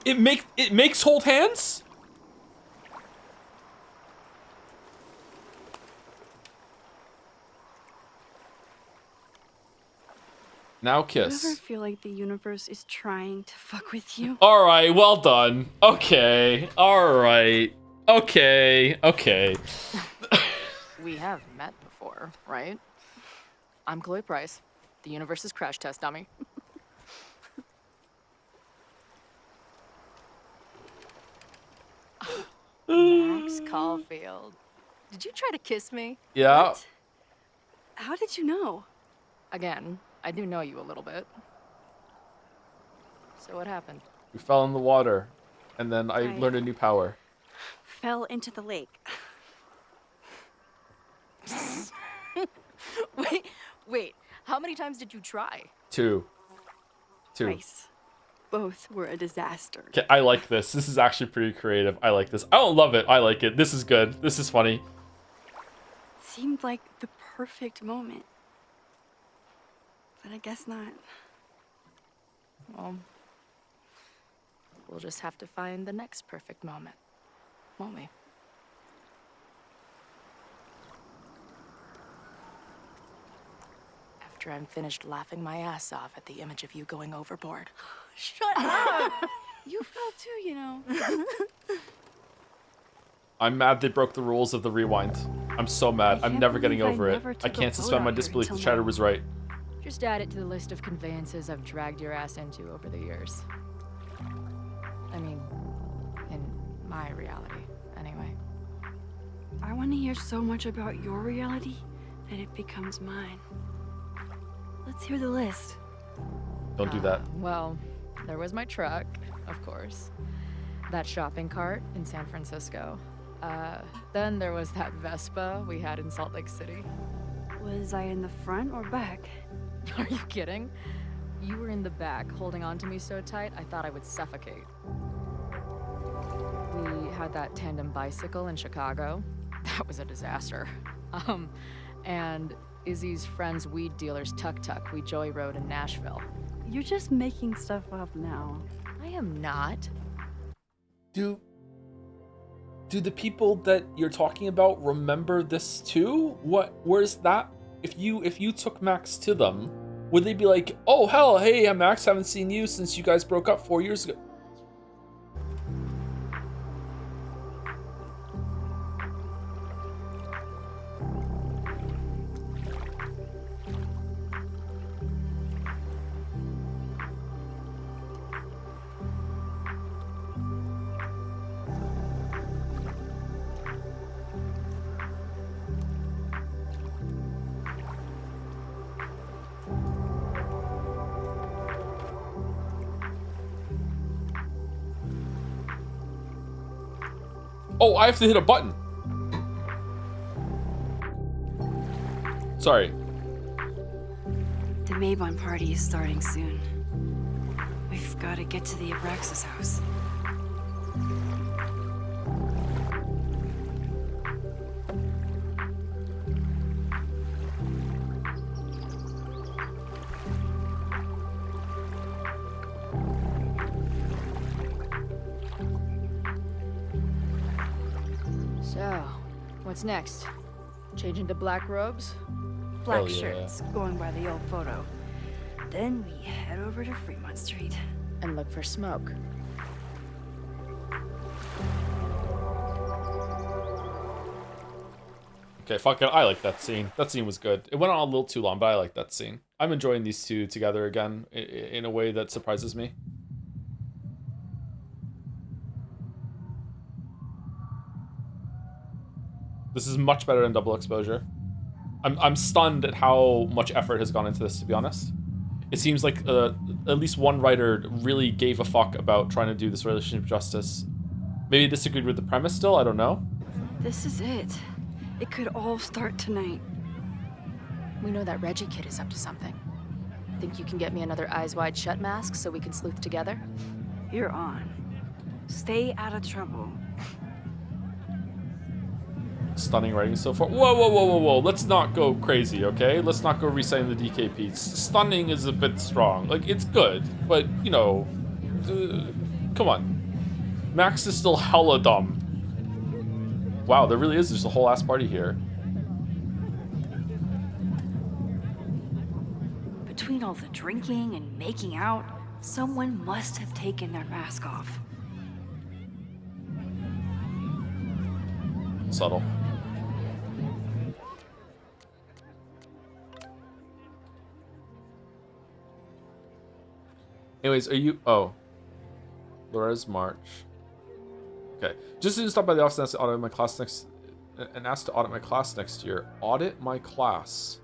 It makes hold hands? Now kiss. Do you ever feel like the universe is trying to fuck with you? All right, well done. Okay, all right. Okay. We have met before, right? I'm Chloe Price, the universe's crash test dummy. Max Caulfield. Did you try to kiss me? Yeah. What? How did you know? Again, I do know you a little bit. So what happened? We fell in the water, and then I Right. learned a new power. Fell into the lake. Wait. How many times did you try? Two. Twice. Both were a disaster. Okay, I like this. This is actually pretty creative. I like this. I don't love it. I like it. This is good. This is funny. Seemed like the perfect moment. But I guess not. Well, we'll just have to find the next perfect moment, won't we? After I'm finished laughing my ass off at the image of you going overboard. Shut up! You fell too, you know. I'm mad they broke the rules of the rewind. I'm so mad. I'm never getting over it. I can't suspend my disbelief. The chatter was right. Just add it to the list of conveyances I've dragged your ass into over the years. I mean, in my reality, anyway. I want to hear so much about your reality that it becomes mine. Let's hear the list. Don't do that. Well, there was my truck, of course. That shopping cart in San Francisco. Then there was that Vespa we had in Salt Lake City. Was I in the front or back? Are you kidding? You were in the back, holding on to me so tight, I thought I would suffocate. We had that tandem bicycle in Chicago. That was a disaster. And Izzy's friend's weed dealer's tuk-tuk we joyrode in Nashville. You're just making stuff up now. I am not. Do the people that you're talking about remember this too? Where's that? If you took Max to them, would they be like, oh hell, hey, I'm Max, haven't seen you since you guys broke up 4 years ago? Oh, I have to hit a button. Sorry. The Mabon party is starting soon. We've got to get to the Abraxas house. So, what's next? Change into black robes? Black Hell yeah. shirts, going by the old photo. Then we head over to Fremont Street. And look for smoke. Okay, fuck it. I like that scene. That scene was good. It went on a little too long, but I like that scene. I'm enjoying these two together again in a way that surprises me. This is much better than Double Exposure. I'm stunned at how much effort has gone into this, to be honest. It seems like at least one writer really gave a fuck about trying to do this relationship justice. Maybe disagreed with the premise still, I don't know. This is it. It could all start tonight. We know that Reggie kid is up to something. Think you can get me another Eyes Wide Shut mask so we can sleuth together? You're on. Stay out of trouble. Stunning writing so far. Whoa, whoa, whoa, whoa, whoa. Let's not go crazy, okay? Let's not go reciting the DKP. Stunning is a bit strong. Like, it's good, but, you know, come on. Max is still hella dumb. Wow, there really is just a whole ass party here. Between all the drinking and making out, someone must have taken their mask off. Subtle. Anyways, are you... Oh. Laura's March. Okay. Just didn't stop by the office and asked to audit my class next year. Audit my class.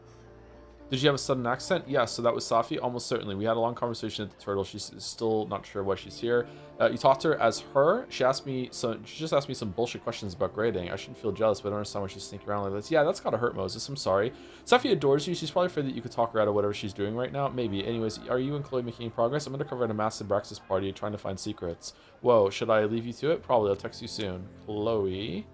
Did you have a sudden accent? Yes, so that was Safi? Almost certainly. We had a long conversation at the Turtle. She's still not sure why she's here. You talked to her as her. She just asked me some bullshit questions about grading. I shouldn't feel jealous, but I don't understand why she's sneaking around like this. Yeah, that's gotta hurt, Moses. I'm sorry. Safi adores you. She's probably afraid that you could talk her out of whatever she's doing right now. Maybe. Anyways, are you and Chloe making progress? I'm undercover at a massive Braxis party trying to find secrets. Whoa, should I leave you to it? Probably. I'll text you soon. Chloe.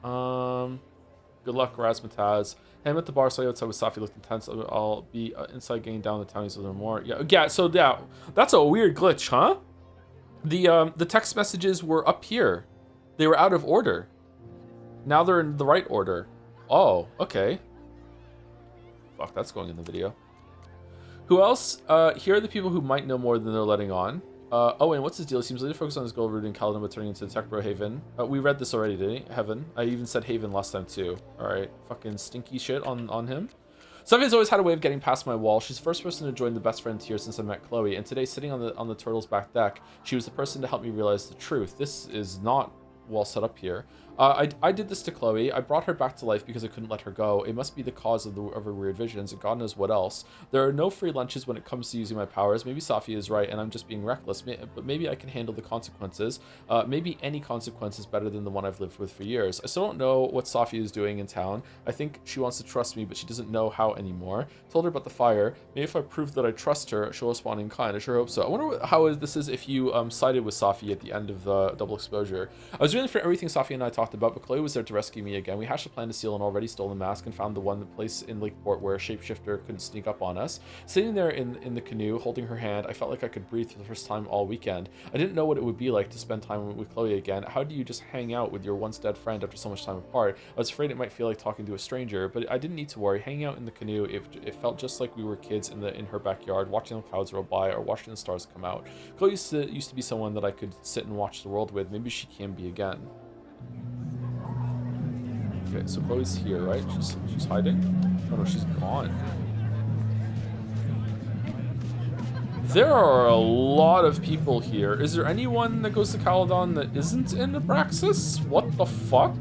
Good luck, Razmataz. Hey, I'm at the bar, so outside with Safi looked intense. I'll be inside getting down the townies a little more. Yeah, so yeah, that's a weird glitch, huh? The text messages were up here. They were out of order. Now they're in the right order. Oh, okay. Fuck, that's going in the video. Who else? Here are the people who might know more than they're letting on. Owen, what's his deal? He seems really focused on his goal of rooting Caledon but turning into the Tech Bro Haven. We read this already, didn't he? Heaven. I even said Haven last time too. Alright, fucking stinky shit on him. Safia's always had a way of getting past my wall. She's the first person to join the best friend tier since I met Chloe, and today, sitting on the Turtle's back deck, she was the person to help me realize the truth. This is not well set up here. I did this to Chloe. I brought her back to life because I couldn't let her go. It must be the cause of her weird visions, and God knows what else. There are no free lunches when it comes to using my powers. Maybe Safia is right, and I'm just being reckless. But maybe I can handle the consequences. Maybe any consequence is better than the one I've lived with for years. I still don't know what Safia is doing in town. I think she wants to trust me, but she doesn't know how anymore. Told her about the fire. Maybe if I prove that I trust her, she'll respond in kind. I sure hope so. I wonder how this is if you sided with Safia at the end of the double exposure. I was ready for everything Safia and I talked about, but Chloe was there to rescue me again. We hashed a plan to steal an already stolen mask and found the one place in Lakeport where a shapeshifter couldn't sneak up on us. Sitting there in the canoe, holding her hand, I felt like I could breathe for the first time all weekend. I didn't know what it would be like to spend time with Chloe again. How do you just hang out with your once dead friend after so much time apart? I was afraid it might feel like talking to a stranger, but I didn't need to worry. Hanging out in the canoe, it felt just like we were kids in her backyard, watching the clouds roll by or watching the stars come out. Chloe used to be someone that I could sit and watch the world with. Maybe she can be again. Okay, so Chloe's here, right? She's hiding? Oh no, she's gone. There are a lot of people here. Is there anyone that goes to Caledon that isn't in Abraxas? What the fuck?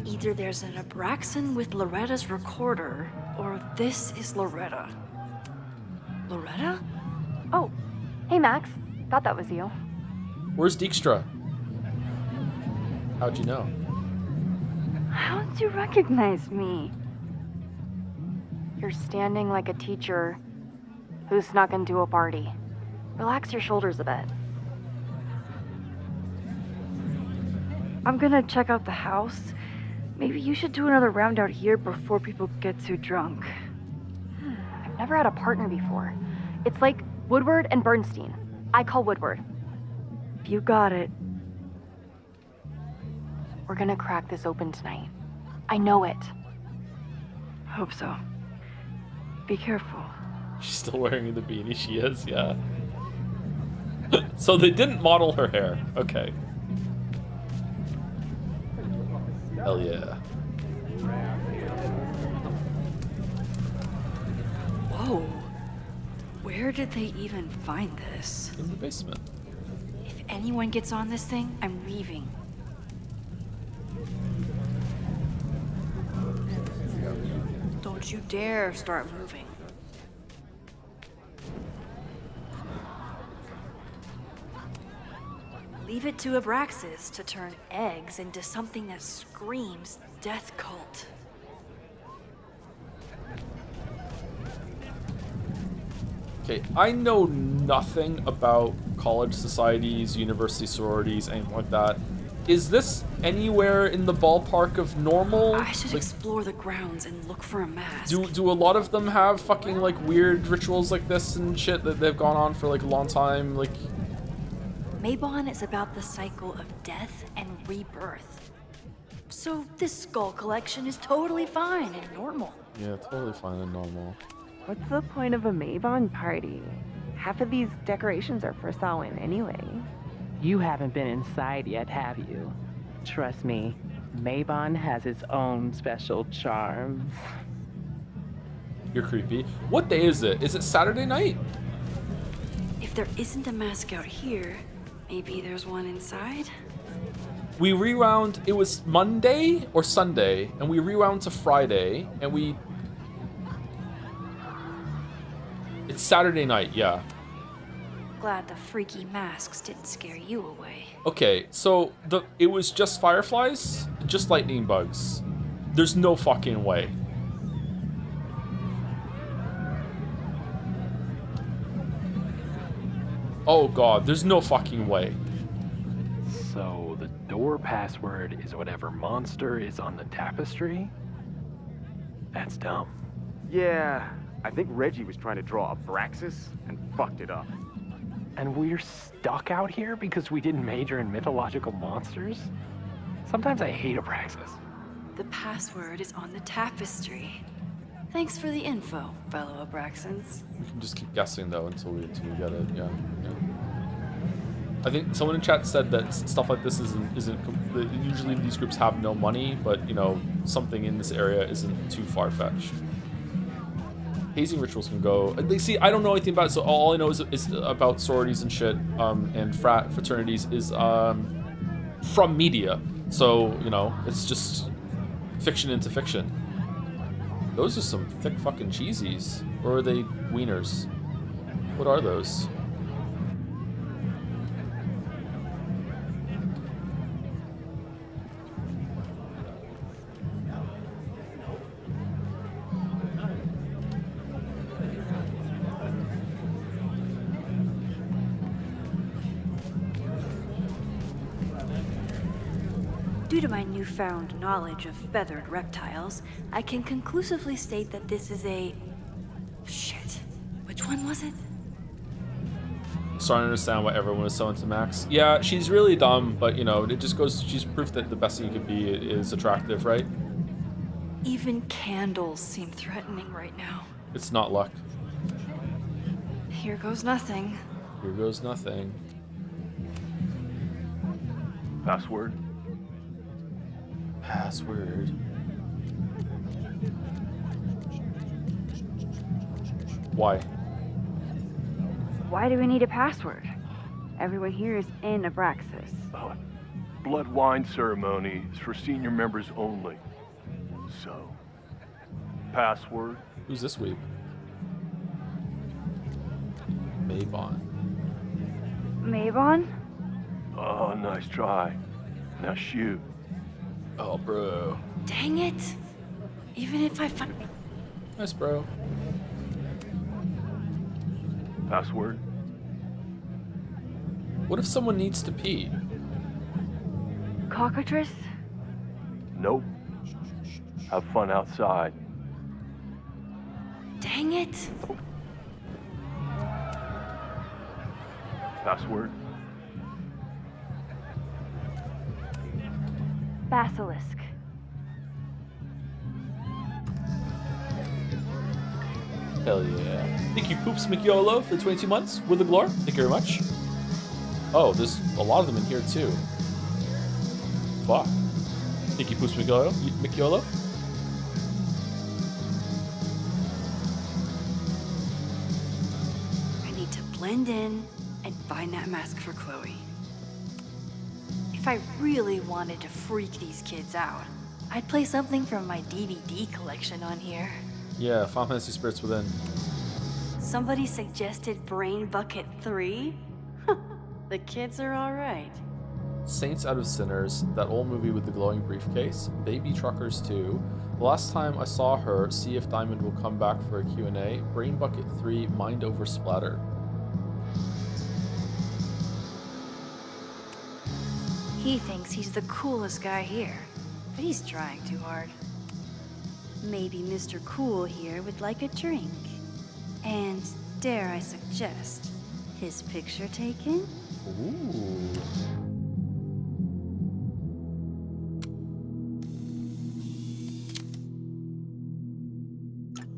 Either there's an Abraxan with Loretta's recorder, or this is Loretta. Loretta? Oh, hey Max. Thought that was you. Where's Dijkstra? How'd you know? How did you recognize me? You're standing like a teacher who snuck into a party. Relax your shoulders a bit. I'm gonna check out the house. Maybe you should do another round out here before people get too drunk. I've never had a partner before. It's like Woodward and Bernstein. I call Woodward. You got it. We're gonna crack this open tonight. I know it. Hope so. Be careful. She's still wearing the beanie. She is, yeah. So they didn't model her hair. Okay. Hell yeah. Whoa. Where did they even find this? In the basement. If anyone gets on this thing, I'm leaving. Don't you dare start moving. Leave it to Abraxas to turn eggs into something that screams death cult. Okay, I know nothing about college societies, university sororities, anything like that. Is this anywhere in the ballpark of normal? I should explore the grounds and look for a mask. Do a lot of them have fucking like weird rituals like this and shit that they've gone on for like a long time? Like, Mabon is about the cycle of death and rebirth. So this skull collection is totally fine and normal. yeah, totally fine and normal. What's the point of a Mabon party? Half of these decorations are for Samhain anyway. You haven't been inside yet, have you? Trust me, Mabon has its own special charms. You're creepy. What day is it? Is it Saturday night? If there isn't a mask out here, maybe there's one inside? We rewound, it was Monday or Sunday, and we rewound to Friday, and we... It's Saturday night, yeah. Glad the freaky masks didn't scare you away. Okay, so it was just fireflies, just lightning bugs. There's no fucking way. Oh god, there's no fucking way. So the door password is whatever monster is on the tapestry? That's dumb. Yeah, I think Reggie was trying to draw Abraxas and fucked it up. And we're stuck out here because we didn't major in mythological monsters? Sometimes I hate Abraxas. The password is on the tapestry. Thanks for the info, fellow Abraxans. We can just keep guessing though until we get it. Yeah. I think someone in chat said that stuff like this isn't usually these groups have no money, but you know something in this area isn't too far-fetched. Hazing rituals can go. See, I don't know anything about it, so all I know is about sororities and shit, and fraternities is from media. So you know, it's just fiction into fiction. Those are some thick fucking cheesies, or are they wieners? What are those? Due to my newfound knowledge of feathered reptiles, I can conclusively state that this is a... Shit. Which one was it? Starting to understand why everyone is so into Max. Yeah, she's really dumb, but you know, it just goes, she's proof that the best you can be is attractive, right? Even candles seem threatening right now. It's not luck. Here goes nothing. Here goes nothing. Password? Password. Why? Why do we need a password? Everyone here is in Abraxas. Blood wine ceremony is for senior members only. So, password? Who's this weep? Mabon. Mabon? Oh, nice try. Now shoot. Oh, bro. Dang it! Even if I find... Nice, bro. Password? What if someone needs to pee? Cockatrice? Nope. Have fun outside. Dang it! Password? Basilisk. Hell yeah. Thank you, Poops McYolo, for the 22 months with the Glore. Thank you very much. Oh, there's a lot of them in here, too. Fuck. Thank you, Poops McYolo. I need to blend in and find that mask for Chloe. If I really wanted to freak these kids out, I'd play something from my DVD collection on here. Yeah, Final Fantasy Spirits Within. Somebody suggested Brain Bucket 3? The kids are alright. Saints Out of Sinners, that old movie with the glowing briefcase, Baby Truckers 2, the last time I saw her, see if Diamond will come back for a Q&A, Brain Bucket 3, Mind Over Splatter. He thinks he's the coolest guy here, but he's trying too hard. Maybe Mr. Cool here would like a drink. And dare I suggest, his picture taken? Ooh.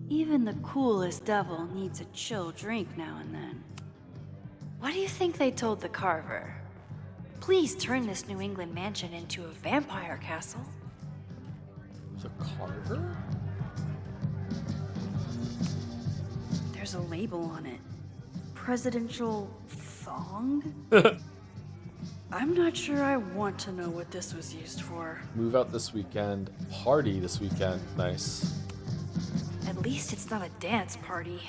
Even the coolest devil needs a chill drink now and then. What do you think they told the Carver? Please turn this New England mansion into a vampire castle. The Carver? There's a label on it. Presidential thong? I'm not sure I want to know what this was used for. Move out this weekend. Party this weekend. Nice. At least it's not a dance party.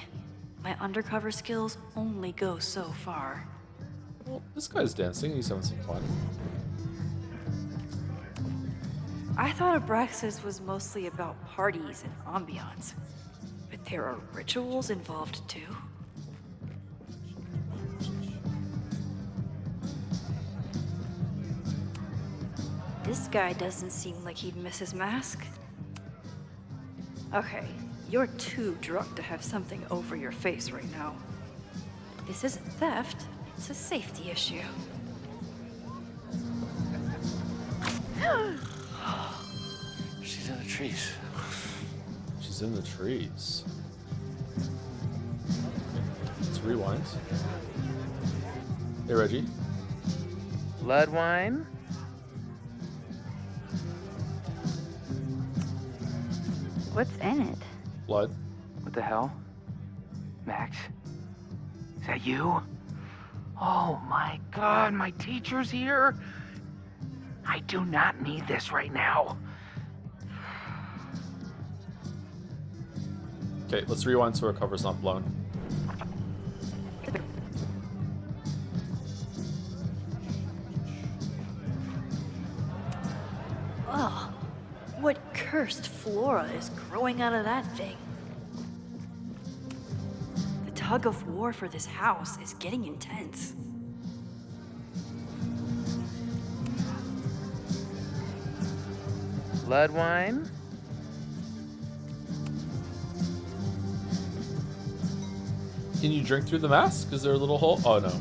My undercover skills only go so far. Well, this guy's dancing. He's having some fun. I thought Abraxas was mostly about parties and ambiance. But there are rituals involved too? This guy doesn't seem like he'd miss his mask. Okay, you're too drunk to have something over your face right now. This isn't theft, it's a safety issue. She's in the trees. She's in the trees. Let's rewind. Hey, Reggie. Blood wine? What's in it? Blood. What the hell? Max? Is that you? Oh my god, my teacher's here? I do not need this right now. Okay, let's rewind so our cover's not blown. Ugh. What cursed flora is growing out of that thing? The tug of war for this house is getting intense. Blood wine? Can you drink through the mask? Is there a little hole? Oh, no.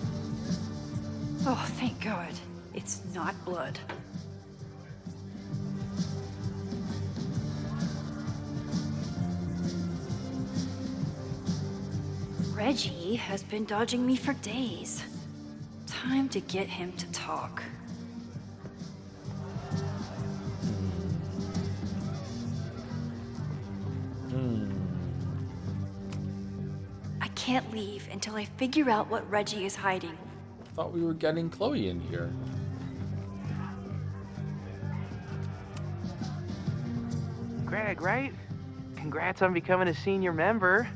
Oh, thank God. It's not blood. Reggie has been dodging me for days. Time to get him to talk. I can't leave until I figure out what Reggie is hiding. I thought we were getting Chloe in here. Greg, right? Congrats on becoming a senior member.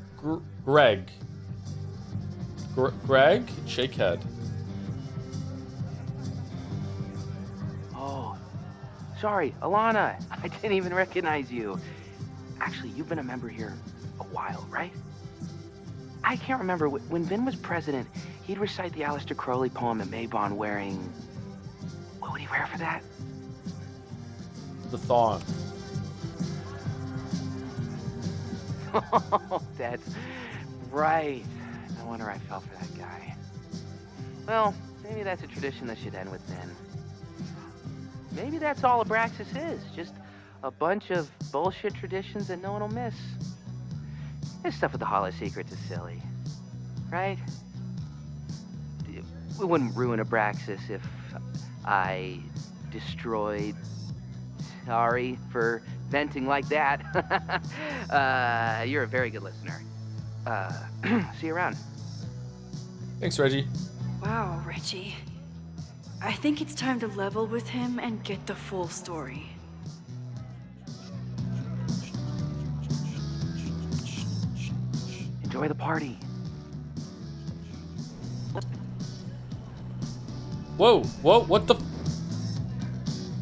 Greg. Greg? Shake head. sorry, Alana. I didn't even recognize you. Actually, you've been a member here a while, right? I can't remember. When Vin was president, he'd recite the Aleister Crowley poem at Maybon wearing... What would he wear for that? The thong. Oh, that's right. No wonder I fell for that guy. Well, maybe that's a tradition that should end with Vin. Maybe that's all Abraxas is. Just a bunch of bullshit traditions that no one will miss. This stuff with the Hall of Secrets is silly. Right? We wouldn't ruin Abraxas if I destroyed... Sorry for venting like that. You're a very good listener. See you around. Thanks, Reggie. Wow, Reggie. I think it's time to level with him and get the full story. Enjoy the party. Whoa, what the...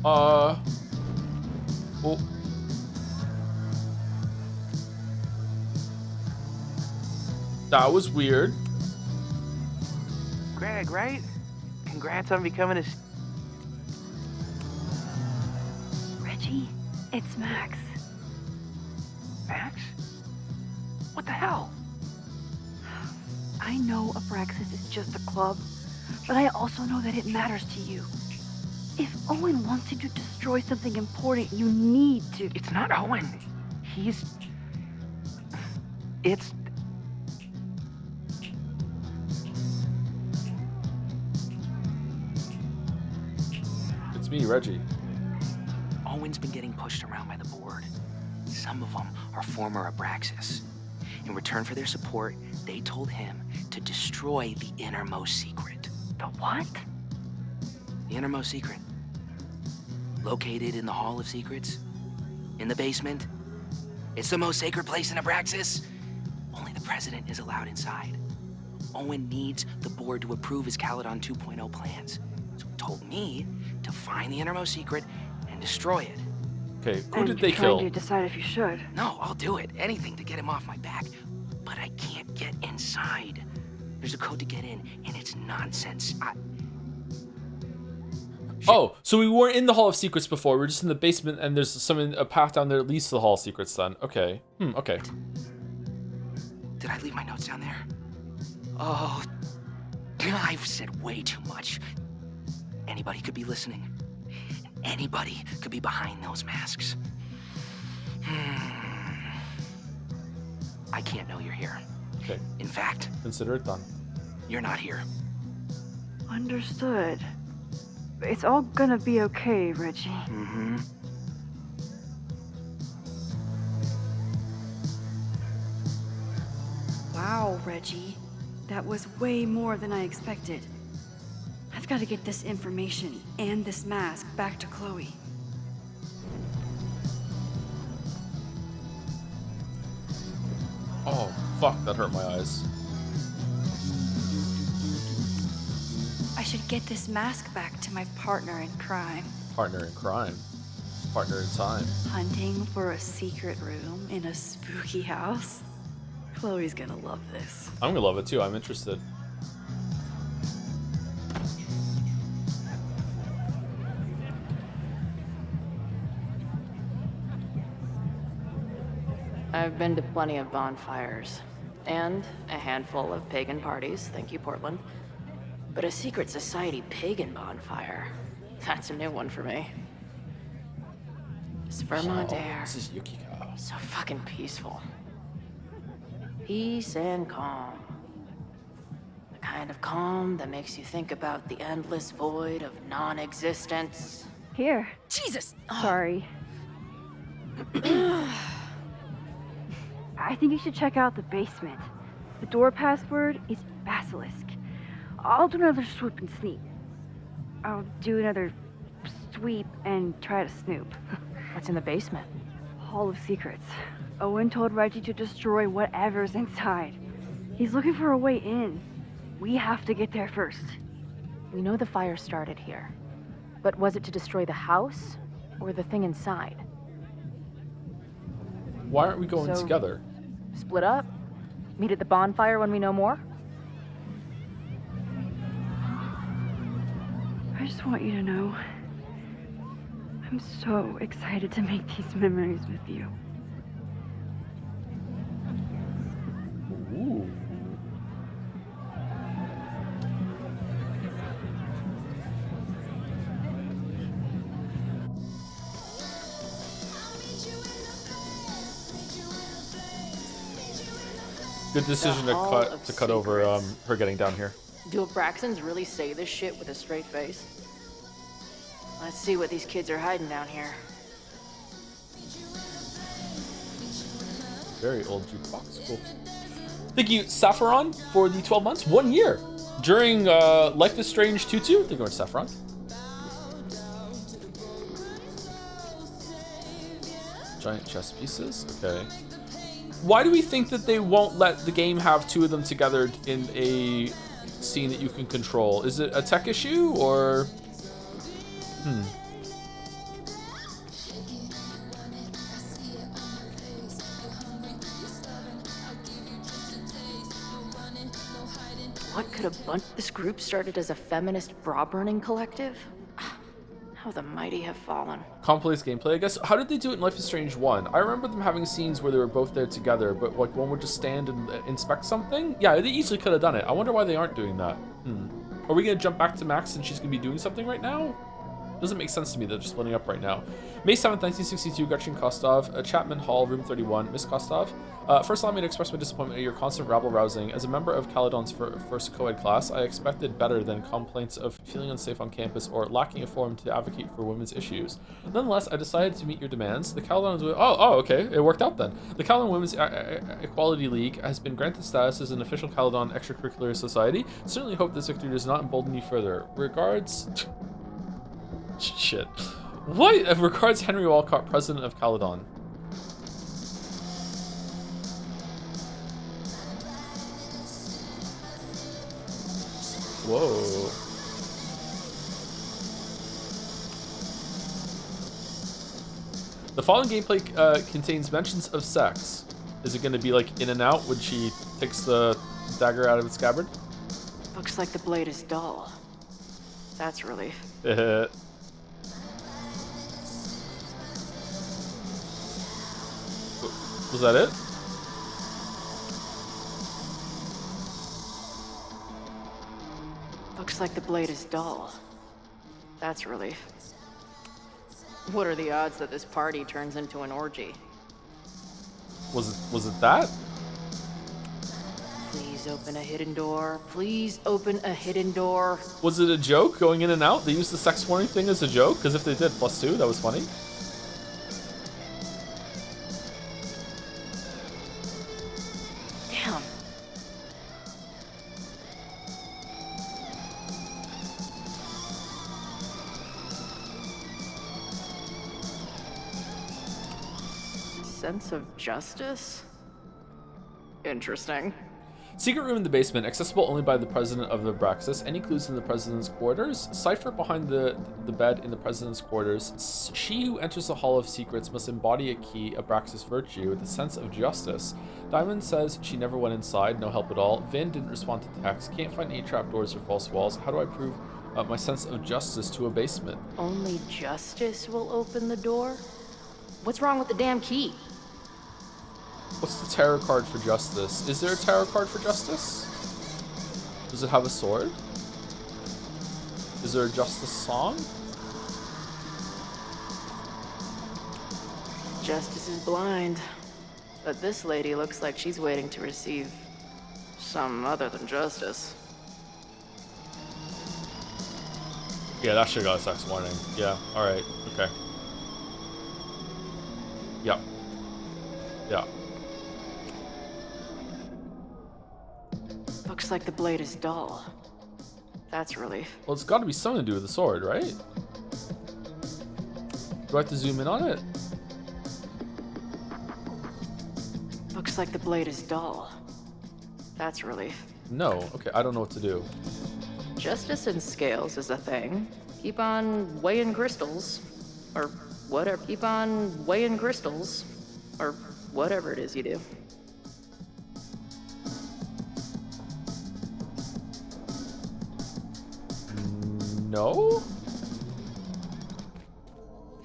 Oh. That was weird. Greg, right? Congrats on becoming a... Reggie, it's Max. Max? What the hell? I know Abraxas is just a club, but I also know that it matters to you. If Owen wants you to destroy something important, you need to... It's not Owen. It's... It's me, Reggie. Owen's been getting pushed around by the board. Some of them are former Abraxas. In return for their support, they told him to destroy the innermost secret. The what? The innermost secret. Located in the Hall of Secrets. In the basement. It's the most sacred place in Abraxas. Only the president is allowed inside. Owen needs the board to approve his Caledon 2.0 plans. So he told me to find the innermost secret and destroy it. Okay, who did they kill? Trying to decide if you should. No, I'll do it. Anything to get him off my back. But I can't get inside. There's a code to get in, and it's nonsense. Oh, so we weren't in the Hall of Secrets before. We're just in the basement, and there's a path down there that leads to the Hall of Secrets then. Okay. Okay. Did I leave my notes down there? Oh, I've said way too much. Anybody could be listening. Anybody could be behind those masks. I can't know you're here. Okay. In fact... Consider it done. You're not here. Understood. It's all gonna be okay, Reggie. Mm-hmm. Wow, Reggie. That was way more than I expected. I've got to get this information and this mask back to Chloe. Oh, fuck, that hurt my eyes. I should get this mask back to my partner in crime. Partner in crime. Partner in time. Hunting for a secret room in a spooky house? Chloe's gonna love this. I'm gonna love it too, I'm interested. I've been to plenty of bonfires, and a handful of pagan parties, thank you, Portland. But a secret society pagan bonfire, that's a new one for me. This Vermont air, This is Yukiko. so fucking peaceful. Peace and calm. The kind of calm that makes you think about the endless void of non-existence. Here. Jesus! Sorry. I think you should check out the basement. The door password is Basilisk. I'll do another swoop and sneak. I'll do another sweep and try to snoop. What's in the basement? Hall of Secrets. Owen told Reggie to destroy whatever's inside. He's looking for a way in. We have to get there first. We know the fire started here. But was it to destroy the house or the thing inside. Why aren't we going So- together? Split up? Meet at the bonfire when we know more? I just want you to know, I'm so excited to make these memories with you. Ooh. Good decision The to Hall cut of over her getting down here. Do Abraxans really say this shit with a straight face? Let's see what these kids are hiding down here. Very old jukebox. Cool. Thank you, Saffron, for the 12 months. 1 year. During Life is Strange 2-2. Thank you very much, Saffron. Giant chess pieces. Okay. Why do we think that they won't let the game have two of them together in a scene that you can control? Is it a tech issue or... What could a bunch... This group started as a feminist bra-burning collective? How the mighty have fallen. Complex gameplay, I guess. How did they do it in Life is Strange 1? I remember them having scenes where they were both there together, but like one would just stand and inspect something. Yeah, they easily could have done it. I wonder why they aren't doing that. Are we gonna jump back to Max and she's gonna be doing something right now? Doesn't make sense to me. They're just splitting up right now. May 7th, 1962, Gretchen Kostov, Chapman Hall, room 31. Miss Kostov, first allow me to express my disappointment at your constant rabble-rousing. As a member of Caledon's first co-ed class, I expected better than complaints of feeling unsafe on campus or lacking a forum to advocate for women's issues. Nonetheless, I decided to meet your demands. The Caledon... okay, it worked out then. The Caledon Women's Equality League has been granted status as an official Caledon extracurricular society. Certainly hope this victory does not embolden you further. Regards... Shit. What? Regards, Henry Walcott, president of Caledon. Whoa. The following gameplay contains mentions of sex. Is it going to be like in and out when she takes the dagger out of its scabbard? Looks like the blade is dull. That's relief. Was that it? Looks like the blade is dull. That's relief. What are the odds that this party turns into an orgy? Was it that? Please open a hidden door. Please open a hidden door. Was it a joke going in and out? They used the sex warning thing as a joke? Because if they did, +2, that was funny. Damn. Sense of justice? Interesting. Secret room in the basement, accessible only by the president of the Abraxas. Any clues in the president's quarters? Cipher behind the bed in the president's quarters. She who enters the Hall of Secrets must embody a key, Abraxas virtue, with a sense of justice. Diamond says she never went inside, no help at all. Vin didn't respond to text. Can't find any trapdoors or false walls. How do I prove my sense of justice to a basement? Only justice will open the door? What's wrong with the damn key? What's the tarot card for justice? Is there a tarot card for justice? Does it have a sword? Is there a justice song? Justice is blind. But this lady looks like she's waiting to receive some other than justice. Yeah, that shit got a sex warning. Yeah, alright, okay. Yep. Yeah. Looks like the blade is dull. That's relief. Well, it's got to be something to do with the sword, right? Do I have to zoom in on it? Looks like the blade is dull. That's relief. No. Okay, I don't know what to do. Justice in scales is a thing. Keep on weighing crystals. Or whatever. Keep on weighing crystals. Or whatever it is you do. No?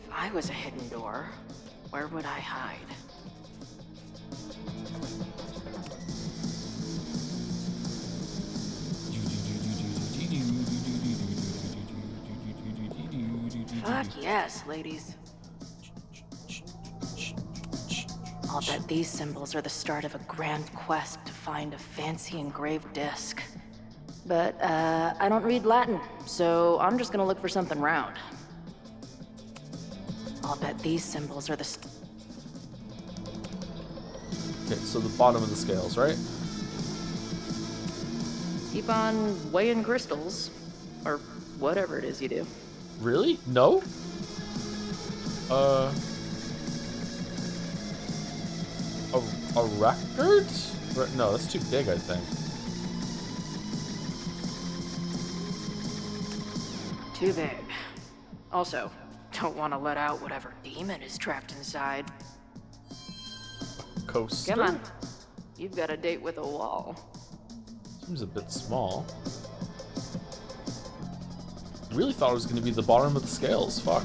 If I was a hidden door, where would I hide? Fuck yes, ladies. I'll bet these symbols are the start of a grand quest to find a fancy engraved disc. But, I don't read Latin, so I'm just gonna look for something round. I'll bet these symbols are the... Okay, so the bottom of the scales, right? Keep on weighing crystals. Or whatever it is you do. Really? No? A record? No, that's too big, I think. Too big. Also, don't want to let out whatever demon is trapped inside. Coaster? Come on. You've got a date with a wall. Seems a bit small. I really thought it was going to be the bottom of the scales. Fuck.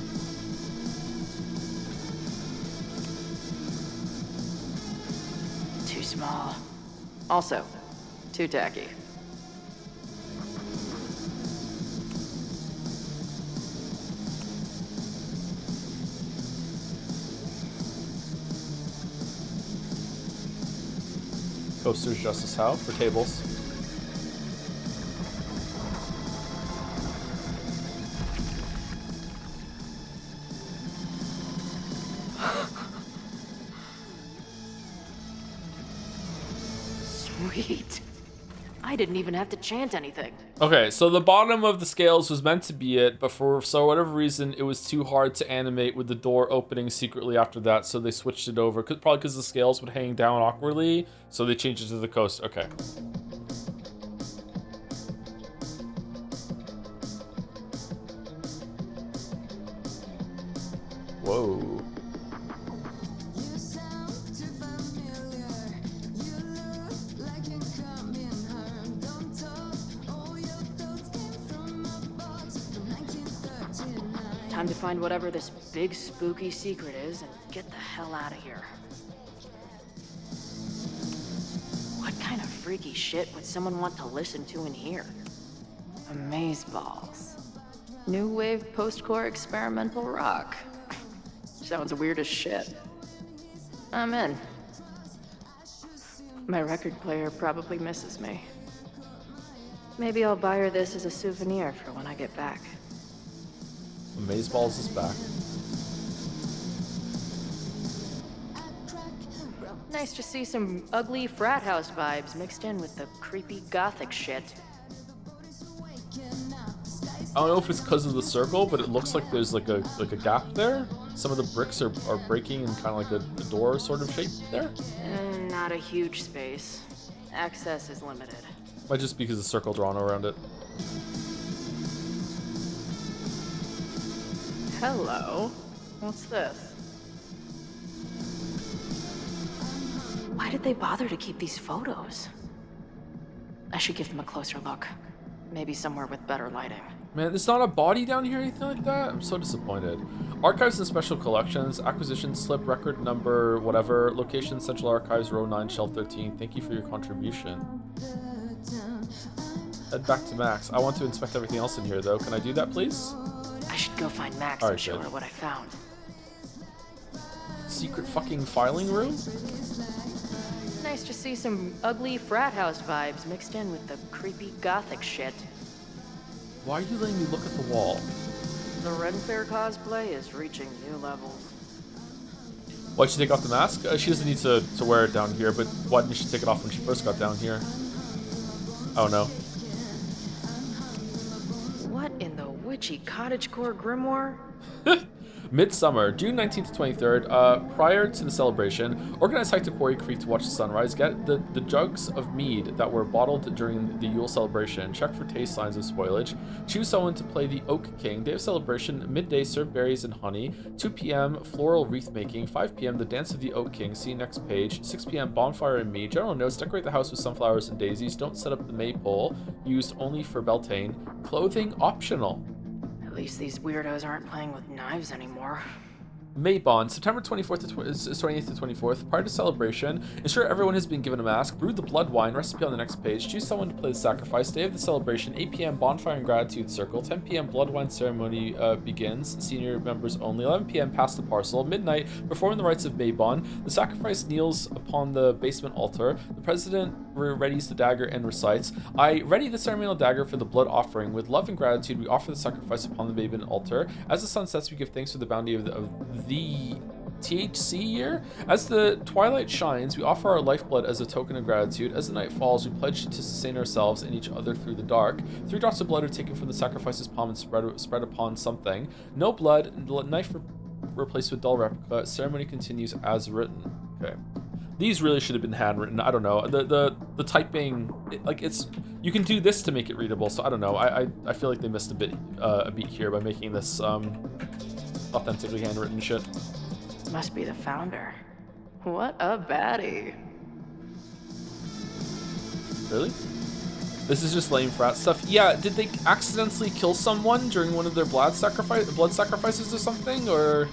Too small. Also, too tacky. Coasters just as how for tables. Sweet. I didn't even have to chant anything. Okay, so the bottom of the scales was meant to be it, but for whatever reason, it was too hard to animate with the door opening secretly after that, so they switched it over. Probably because the scales would hang down awkwardly, so they changed it to the coast. Okay. Whoa. Time to find whatever this big spooky secret is and get the hell out of here. What kind of freaky shit would someone want to listen to in here? Amazeballs. New wave post-core experimental rock. Sounds weird as shit. I'm in. My record player probably misses me. Maybe I'll buy her this as a souvenir for when I get back. Amazeballs is back. Nice to see some ugly frat house vibes mixed in with the creepy gothic shit. I don't know if it's because of the circle, but it looks like there's like a gap there. Some of the bricks are breaking in kind of like a door sort of shape there. Not a huge space. Access is limited. Might just be because the circle drawn around it. Hello. What's this? Why did they bother to keep these photos? I should give them a closer look. Maybe somewhere with better lighting. Man, there's not a body down here or anything like that? I'm so disappointed. Archives and special collections, acquisition slip, record number, whatever, location, Central Archives, row 9, shelf 13. Thank you for your contribution. Head back to Max. I want to inspect everything else in here, though. Can I do that, please? I should go find Max All and right, show good. her what I found. Secret fucking filing room? Nice to see some ugly frat house vibes mixed in with the creepy gothic shit. Why are you letting me look at the wall? The Ren Fair cosplay is reaching new levels. Why'd she take off the mask? She doesn't need to wear it down here, but why didn't she take it off when she first got down here? Oh no. What in the witchy cottagecore grimoire? Midsummer, June 19th to 23rd. Prior to the celebration, organize hike to Quarry Creek to watch the sunrise. Get the jugs of mead that were bottled during the Yule celebration. Check for taste signs of spoilage. Choose someone to play the Oak King. Day of celebration, midday, serve berries and honey. 2 p.m. floral wreath making. 5 p.m. the dance of the Oak King. See next page. 6 p.m. bonfire and mead. General notes: decorate the house with sunflowers and daisies. Don't set up the maypole. Used only for Beltane. Clothing optional. At least these weirdos aren't playing with knives anymore. Maybon, September 24th to 28th to 24th. Prior to celebration, ensure everyone has been given a mask. Brew the blood wine. Recipe on the next page. Choose someone to play the sacrifice. Day of the celebration, 8 p.m. bonfire and gratitude circle. 10 p.m. blood wine ceremony begins. Senior members only. 11 p.m. pass the parcel. Midnight, performing the rites of Maybon. The sacrifice kneels upon the basement altar. The president readies the dagger and recites, I ready the ceremonial dagger for the blood offering. With love and gratitude, we offer the sacrifice upon the Maybon altar. As the sun sets, we give thanks for the bounty of the THC year. As the twilight shines, we offer our lifeblood as a token of gratitude. As the night falls, we pledge to sustain ourselves and each other through the dark. 3 drops of blood are taken from the sacrifice's palm and spread upon something. No blood, knife replaced with dull replica. Ceremony continues as written. Okay. These really should have been handwritten. I don't know. The typing, like, it's, you can do this to make it readable. So I don't know. I feel like they missed a beat here by making this authentically handwritten shit. Must be the founder. What a baddie. Really? This is just lame frat stuff. Yeah, did they accidentally kill someone during one of their blood sacrifices or something? Or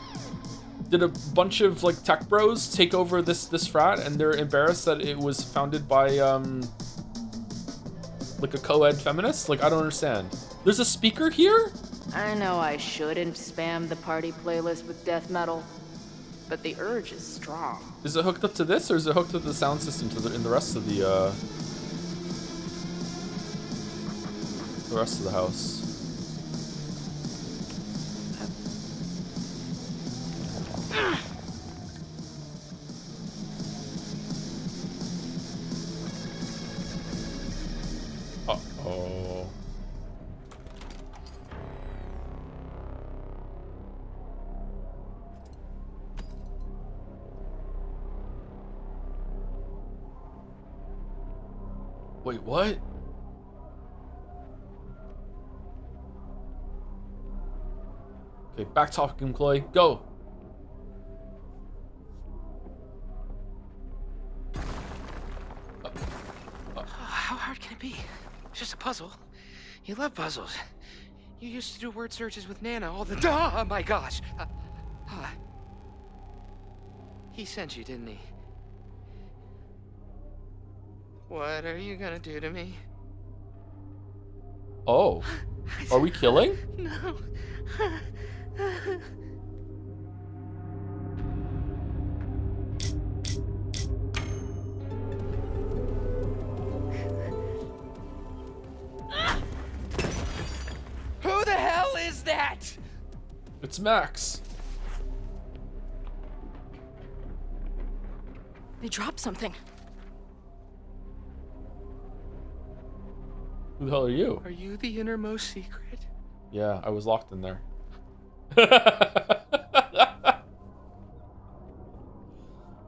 did a bunch of like tech bros take over this frat and they're embarrassed that it was founded by like a co-ed feminist? Like, I don't understand. There's a speaker here? I know I shouldn't spam the party playlist with death metal, but the urge is strong. Is it hooked up to this, or is it hooked up to the sound system in the rest of the rest of the house? Uh-oh. Wait, what? Okay, back talking, Chloe. Go. How hard can it be? It's just a puzzle. You love puzzles. You used to do word searches with Nana all the time. Oh my gosh. He sent you, didn't he? What are you gonna do to me? Oh. Are we killing? No. Who the hell is that? It's Max. They dropped something. Who the hell are you? Are you the innermost secret? Yeah, I was locked in there.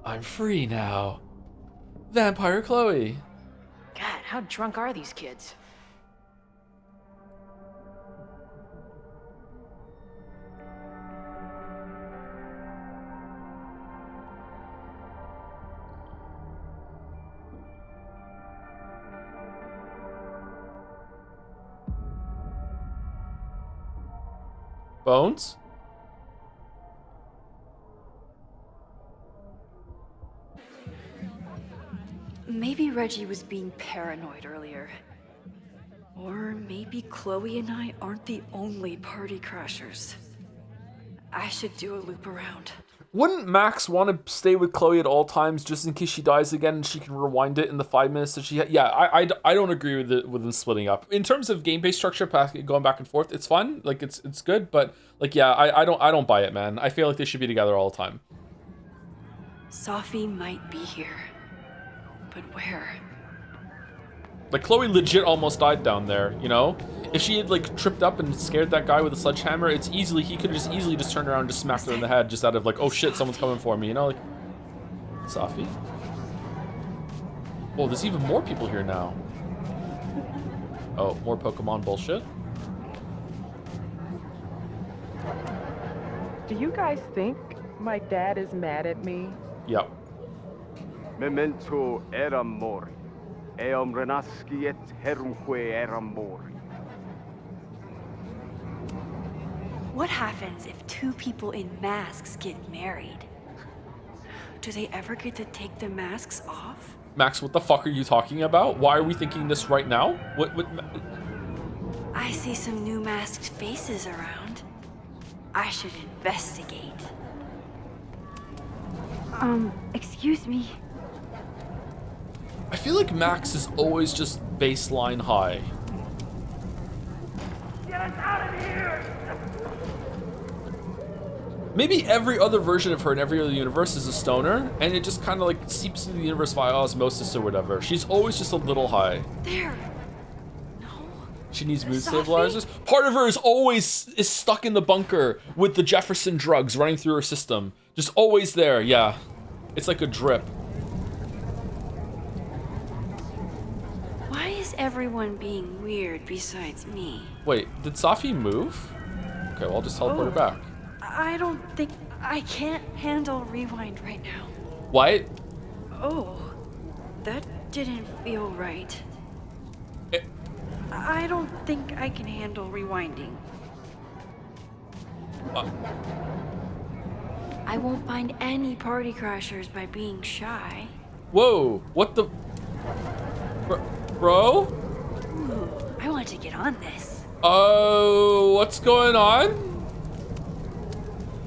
I'm free now. Vampire Chloe. God, how drunk are these kids? Bones? Maybe Reggie was being paranoid earlier. Or maybe Chloe and I aren't the only party crashers. I should do a loop around. Wouldn't Max want to stay with Chloe at all times just in case she dies again and she can rewind it in the 5 minutes that she had? Yeah, I don't agree with them splitting up. In terms of game-based structure, going back and forth, it's fun. Like, it's good, but like, yeah, I don't buy it, man. I feel like they should be together all the time. Sophie might be here. But where? Like, Chloe legit almost died down there, you know? if she had like tripped up and scared that guy with a sledgehammer, he could have just easily turned around and just smacked her in the head just out of like, oh shit, someone's coming for me, you know, like. Safi. Oh, there's even more people here now. Oh, more Pokemon bullshit. Do you guys think my dad is mad at me? Yep. Memento eram mori. Eum renasciet herumque eram mori. What happens if two people in masks get married? Do they ever get to take the masks off? Max, what the fuck are you talking about? Why are we thinking this right now? What? I see some new masked faces around. I should investigate. Excuse me. I feel like Max is always just baseline high. Get us out of here! Maybe every other version of her in every other universe is a stoner, and it just kind of like seeps into the universe via osmosis or whatever. She's always just a little high. There. She needs mood stabilizers. Part of her is stuck in the bunker with the Jefferson drugs running through her system. Just always there, yeah. It's like a drip. Why is everyone being weird besides me? Wait, did Safi move? Okay, well I'll just teleport her back. I don't think I can't handle rewind right now. What? Oh, that didn't feel right. I don't think I can handle rewinding. I won't find any party crashers by being shy. Whoa, what the? Bro? Ooh, I want to get on this. Oh, what's going on?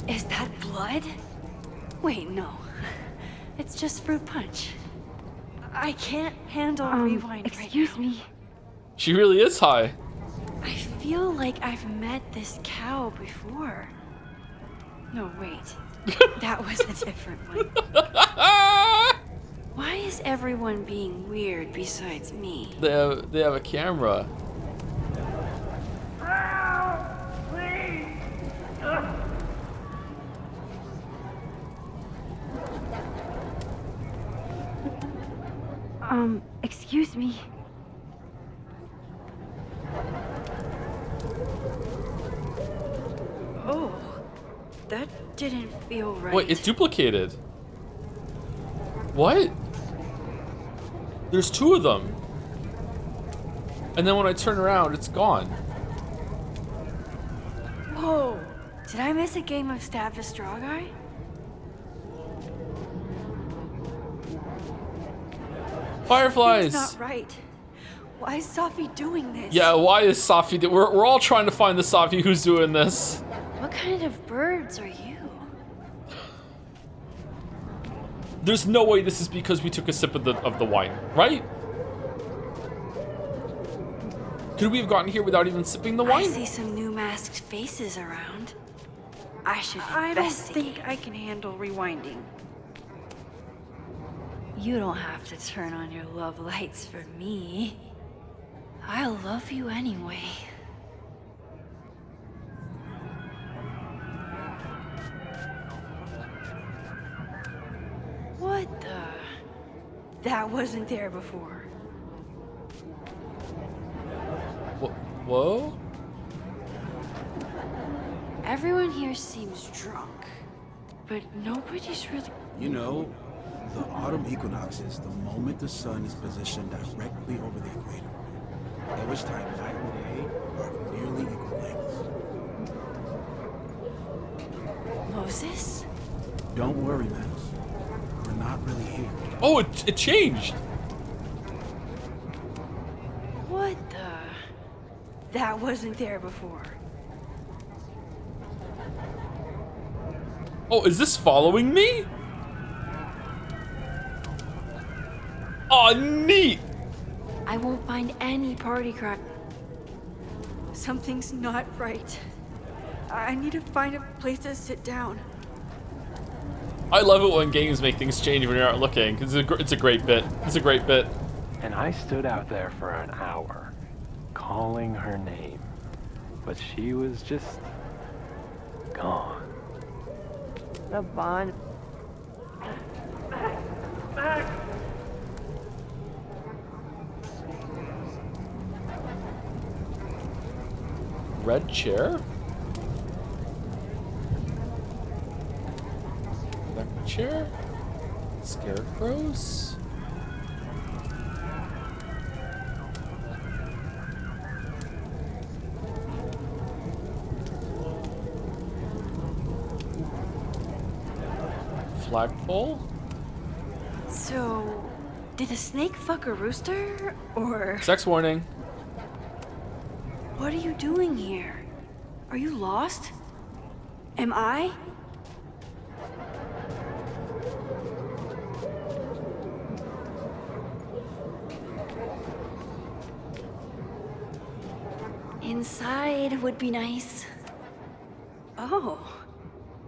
Is that blood? Wait, no. It's just fruit punch. I can't handle rewind right now. Excuse me. She really is high. I feel like I've met this cow before. No, wait. That was a different one. Why is everyone being weird besides me? They have a camera. Please! Excuse me. Oh, that didn't feel right. Wait, it's duplicated. What? There's two of them. And then when I turn around, it's gone. Whoa, did I miss a game of Stab the Straw Guy? Fireflies! That's not right. Why is Safi doing this? Yeah, why is Safi? We're all trying to find the Safi who's doing this. What kind of birds are you? There's no way this is because we took a sip of the wine, right? Could we have gotten here without even sipping the wine? I see some new masked faces around. I should investigate. I don't think I can handle rewinding. You don't have to turn on your love lights for me. I'll love you anyway. What the? That wasn't there before. Whoa? Everyone here seems drunk, but nobody's really... You know, the autumn equinox is the moment the sun is positioned directly over the equator, at which time night and day are nearly equal lengths. Moses? Don't worry, Max. We're not really here. Oh, it changed. What the? That wasn't there before. Oh, is this following me? Oh, neat. I won't find any party crap. Something's not right. I need to find a place to sit down. I love it when games make things change when you're not looking, because it's a great bit. It's a great bit. And I stood out there for an hour. calling her name, but she was just gone. The bond. Red chair? Black chair? Scarecrows? Flagpole? So, did a snake fuck a rooster? Or Sex warning. what are you doing here? Are you lost? Am I? Inside would be nice. Oh.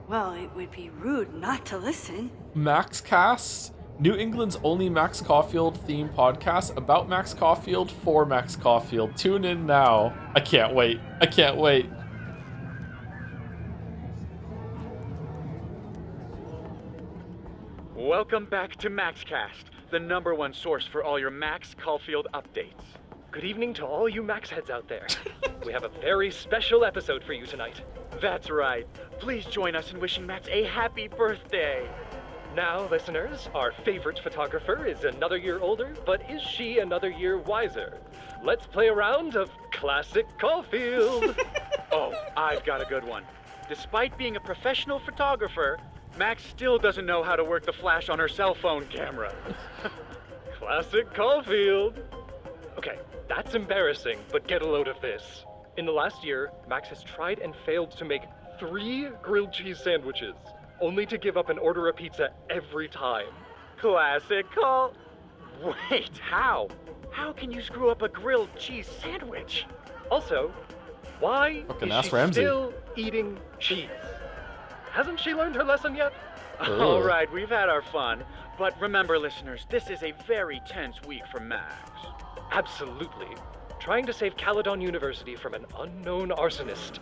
Well, it would be rude not to listen. Max Cast, New England's only Max Caulfield themed podcast about Max Caulfield for Max Caulfield. Tune in now. I can't wait. I can't wait. Welcome back to MaxCast, the #1 source for all your Max Caulfield updates. Good evening to all you Max heads out there. We have a very special episode for you tonight. That's right. Please join us in wishing Max a happy birthday. Now, listeners, our favorite photographer is another year older, but is she another year wiser? Let's play a round of Classic Caulfield. Oh, I've got a good one. Despite being a professional photographer, Max still doesn't know how to work the flash on her cell phone camera. Classic Caulfield. Okay, that's embarrassing, but get a load of this. In the last year, Max has tried and failed to make 3 grilled cheese sandwiches, only to give up and order a pizza every time. Classic Caul... Wait, how? How can you screw up a grilled cheese sandwich? Also, why Fucking is ask she Ramsay. still eating cheese? Hasn't she learned her lesson yet? Ugh. All right, we've had our fun. But remember, listeners, this is a very tense week for Max. Absolutely. Trying to save Caledon University from an unknown arsonist.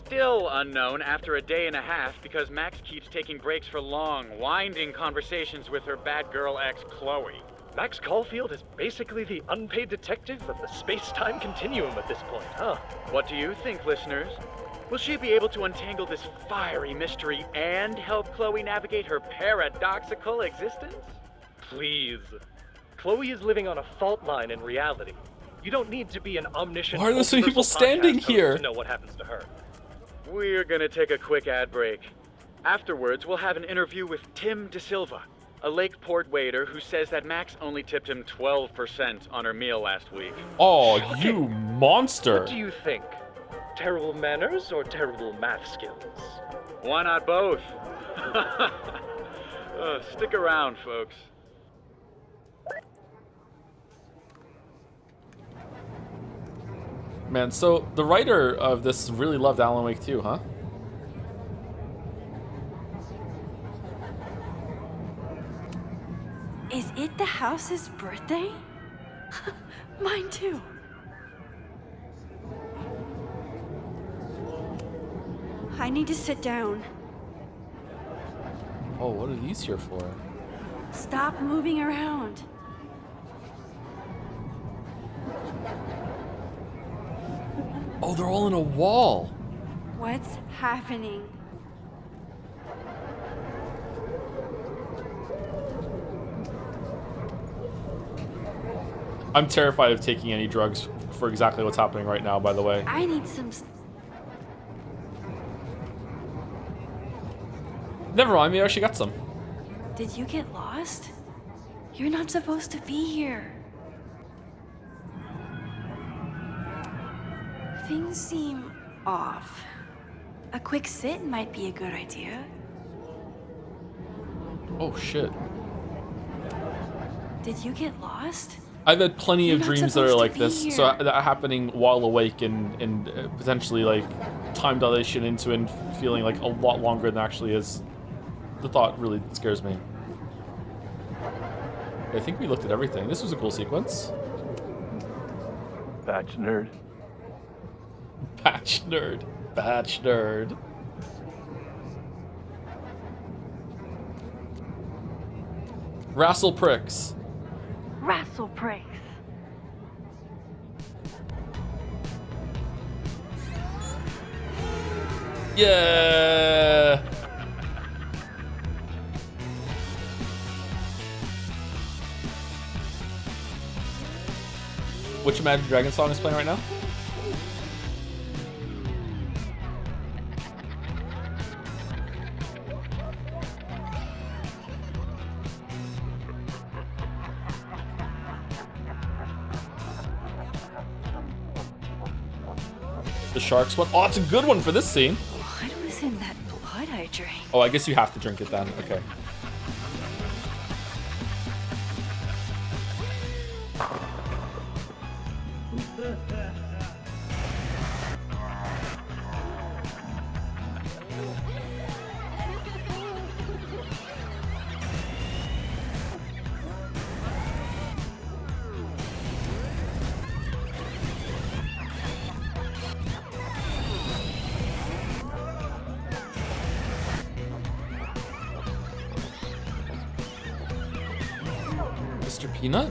Still unknown after a day and a half because Max keeps taking breaks for long, winding conversations with her bad girl ex, Chloe. Max Caulfield is basically the unpaid detective of the space-time continuum at this point, huh? What do you think, listeners? Will she be able to untangle this fiery mystery and help Chloe navigate her paradoxical existence? Please. Chloe is living on a fault line in reality. You don't need to be an omniscient... Why are there so many people multiversal standing podcast host here? to know what happens to her. We're gonna take a quick ad break. Afterwards, we'll have an interview with Tim DeSilva, a Lakeport waiter who says that Max only tipped him 12% on her meal last week. Oh, you monster. What do you think? Terrible manners or terrible math skills? Why not both? Stick around, folks. Man, so the writer of this really loved Alan Wake 2, huh? Is it the house's birthday? Mine too. I need to sit down. Oh, what are these here for? Stop moving around. Oh, they're all in a wall. What's happening? I'm terrified of taking any drugs for exactly what's happening right now, by the way. I need some... Never mind, maybe I should get some. Did you get lost? You're not supposed to be here. Things seem off. A quick sit might be a good idea. Oh, shit. Did you get lost? I've had plenty You're of not dreams that are supposed to like be this, here. so that happening while awake and potentially like time dilation into and feeling like a lot longer than actually is. The thought really scares me. I think we looked at everything. This was a cool sequence. Batch nerd. Batch nerd. Batch nerd. Rassle pricks. Rassle pricks. Yeah. Which Imagine Dragons song is playing right now? The sharks one? Oh, it's a good one for this scene. What was in that blood I drank? Oh, I guess you have to drink it then. Okay. Mr. Peanut?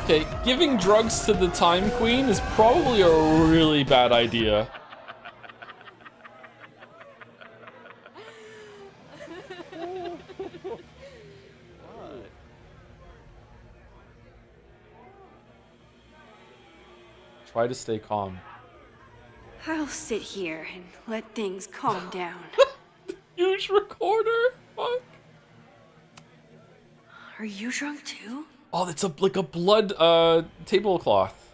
Okay, giving drugs to the Time Queen is probably a really bad idea. Try to stay calm. I'll sit here and let things calm down. Huge recorder? Fuck. Are you drunk too? Oh, that's like a blood tablecloth.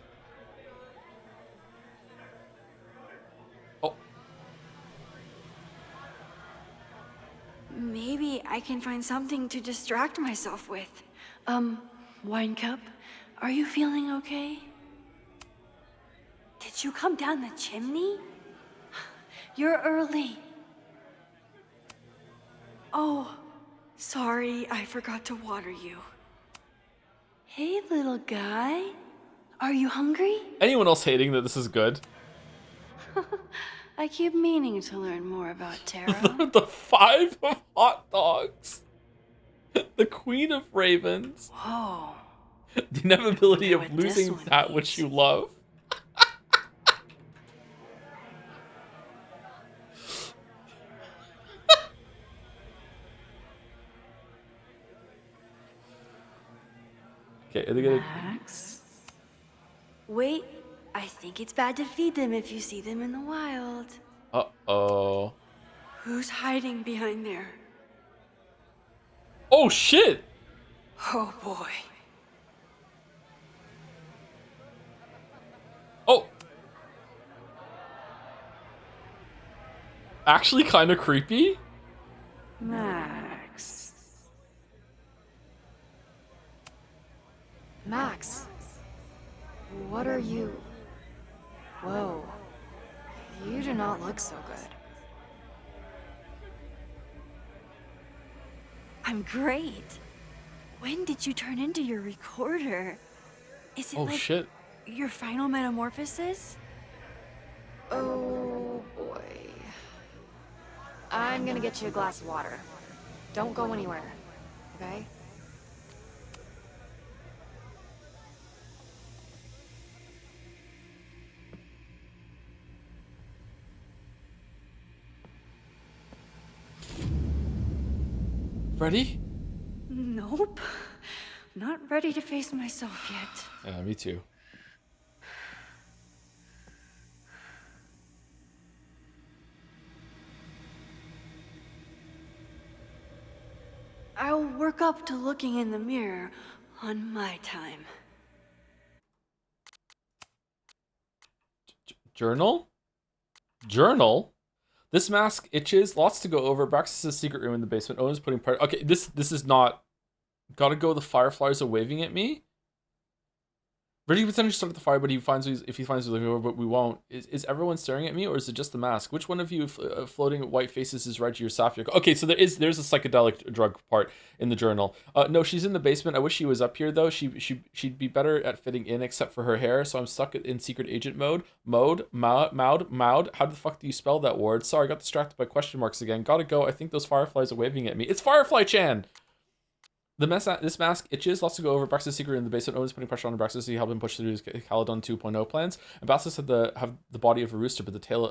Oh. Maybe I can find something to distract myself with. Wine cup, are you feeling okay? Did you come down the chimney? You're early. Oh, sorry, I forgot to water you. Hey, little guy. Are you hungry? Anyone else hating that this is good? I keep meaning to learn more about Tara. The 5 of hot dogs. The Queen of Ravens. Whoa. The inevitability Wonder of what this losing one that which you love. Okay, are they gonna... Max? Wait, I think it's bad to feed them if you see them in the wild. Uh-oh. Who's hiding behind there? Oh, shit! Oh, boy. Oh! Actually kind of creepy? Max. Max, what are you? Whoa, you do not look so good. I'm great. When did you turn into your recorder? Is it Oh, like shit. your final metamorphosis? Oh boy. I'm gonna get you a glass of water. Don't go anywhere, okay? Ready? Nope. Not ready to face myself yet. Yeah, me too. I'll work up to looking in the mirror on my time. Journal? Journal? This mask itches. Lots to go over. Braxis' secret room in the basement. Owen's putting part... Okay, this is not... Gotta go. The fireflies are waving at me? Reggie potentially started the fire, but if he finds living over, but we won't. Is everyone staring at me, or is it just the mask? Which one of you floating white faces is Reggie or Safia? Okay, so there's a psychedelic drug part in the journal. No, she's in the basement. I wish she was up here though. She'd be better at fitting in, except for her hair. So I'm stuck in secret agent mode. Maud. How the fuck do you spell that word? Sorry, I got distracted by question marks again. Gotta go. I think those fireflies are waving at me. It's Firefly-chan. This mask itches. Lots to go over. Brax's secret in the basement. Owen's putting pressure on Braxis to help him push through his Caledon 2.0 plans. And Bassus had have the body of a rooster, but the tail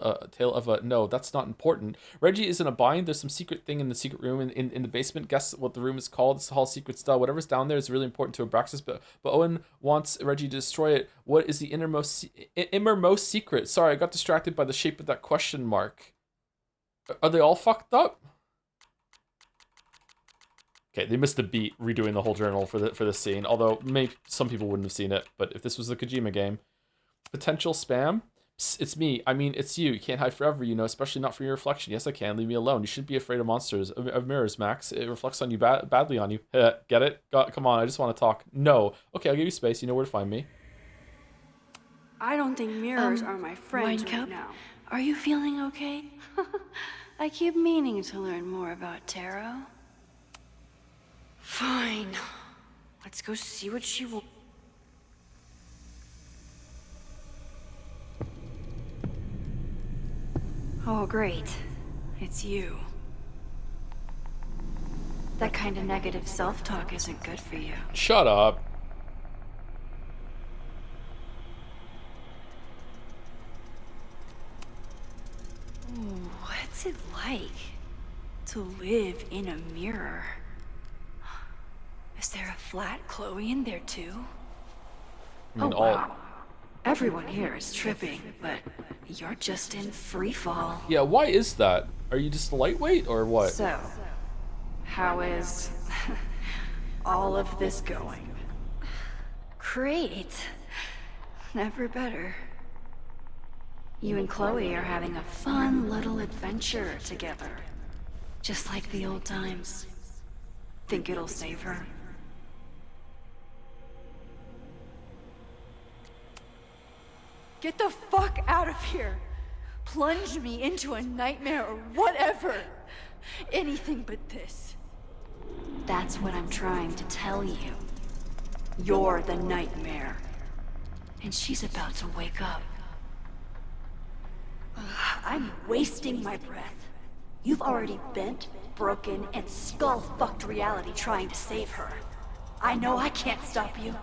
of a no. That's not important. Reggie is in a bind. There's some secret thing in the secret room in the basement. Guess what the room is called? It's the Hall Secret Style. Whatever's down there is really important to Abraxas, but Owen wants Reggie to destroy it. What is the innermost secret? Sorry, I got distracted by the shape of that question mark. Are they all fucked up? Okay, they missed a beat redoing the whole journal for this scene, although maybe some people wouldn't have seen it, but if this was the Kojima game. Potential spam? Psst, it's me. I mean, it's you. You can't hide forever, you know, especially not from your reflection. Yes, I can. Leave me alone. You shouldn't be afraid of monsters, of mirrors, Max. It reflects on you badly on you. Get it? Come on, I just want to talk. No. Okay, I'll give you space. You know where to find me. I don't think mirrors are my friends right now. Are you feeling okay? I keep meaning to learn more about tarot. Fine. Let's go see what she will. Oh, great. It's you. That kind of negative self-talk isn't good for you. Shut up. Ooh, what's it like to live in a mirror? Is there a flat Chloe in there too? I mean, wow. Everyone here is tripping, but you're just in free fall. Yeah, why is that? Are you just lightweight or what? So, how is all of this going? Great. Never better. You and Chloe are having a fun little adventure together. Just like the old times. Think it'll save her? Get the fuck out of here! Plunge me into a nightmare or whatever! Anything but this. That's what I'm trying to tell you. You're the nightmare. And she's about to wake up. I'm wasting my breath. You've already bent, broken, and skull-fucked reality trying to save her. I know I can't stop you.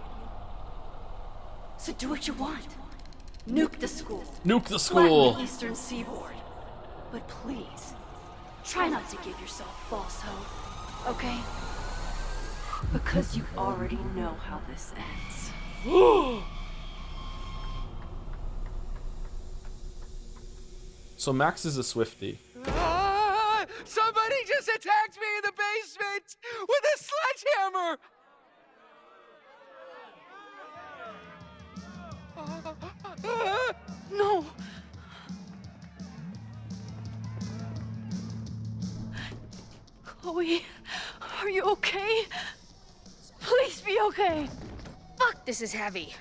So do what you want. Nuke the school. Nuke the school. Flatten the eastern seaboard. But please, try not to give yourself false hope, okay? Because you already know how this ends. So Max is a Swiftie. Somebody just attacked me in the basement with a sledgehammer! No! Chloe, are you okay? Please be okay! Fuck, this is heavy.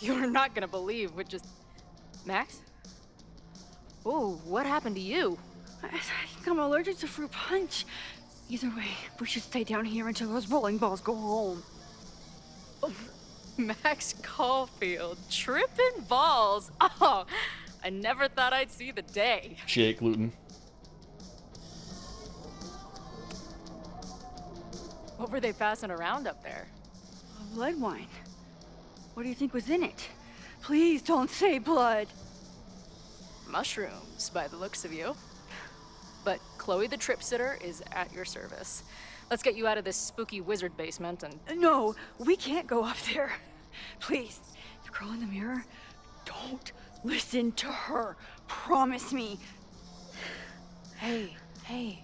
You're not gonna believe what just... Max? Oh, what happened to you? I think I'm allergic to fruit punch. Either way, we should stay down here until those bowling balls go home. Oh, Max Caulfield, tripping balls. Oh, I never thought I'd see the day. Jake Luton. What were they passing around up there? Blood wine. What do you think was in it? Please don't say blood. Mushrooms, by the looks of you. But Chloe the Trip Sitter is at your service. Let's get you out of this spooky wizard basement and... No, we can't go up there. Please, the girl in the mirror, don't listen to her. Promise me. Hey.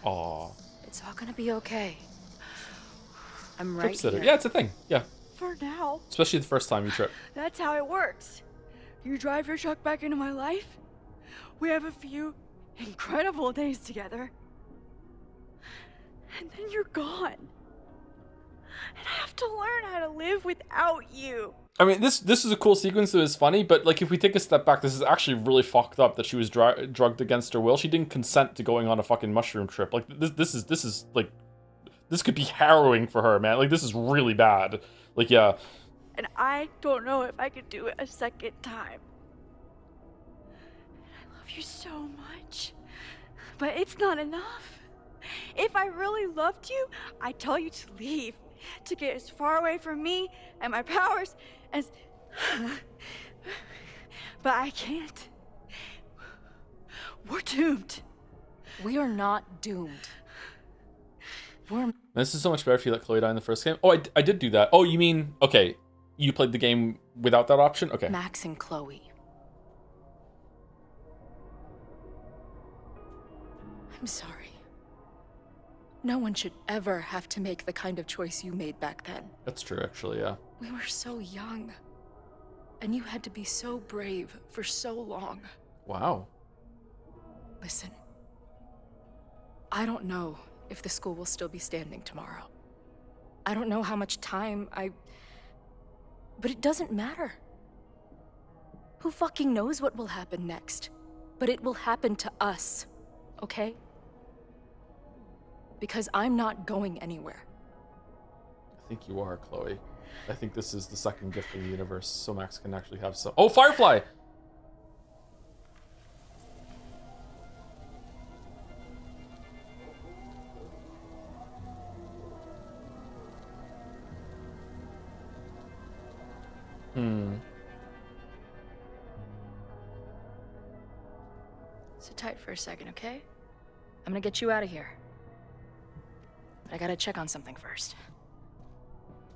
Aw. It's all gonna be okay. I'm Trip right sitter. here. Yeah, it's a thing. Yeah. For now. Especially the first time you trip. That's how it works. You drive your truck back into my life. We have a few incredible days together. And then you're gone. And I have to learn how to live without you. I mean, this is a cool sequence that is funny, but like if we take a step back, this is actually really fucked up that she was drugged against her will. She didn't consent to going on a fucking mushroom trip. Like this is like, this could be harrowing for her, man. Like this is really bad. Like yeah. And I don't know if I could do it a second time. I love you so much, but it's not enough. If I really loved you, I'd tell you to leave, to get as far away from me and my powers as... But I can't. We're doomed. We are not doomed. This is so much better if you let Chloe die in the first game. Oh, I did do that. Oh, you mean, okay, you played the game without that option? Okay. Max and Chloe. I'm sorry. No one should ever have to make the kind of choice you made back then. That's true, actually, yeah. We were so young. And you had to be so brave for so long. Wow. Listen. I don't know if the school will still be standing tomorrow. I don't know how much time But it doesn't matter. Who fucking knows what will happen next? But it will happen to us, okay? Because I'm not going anywhere. I think you are, Chloe. I think this is the second gift from the universe, so Max can actually have some... Oh, Firefly! Sit tight for a second, okay? I'm gonna get you out of here. But I gotta check on something first.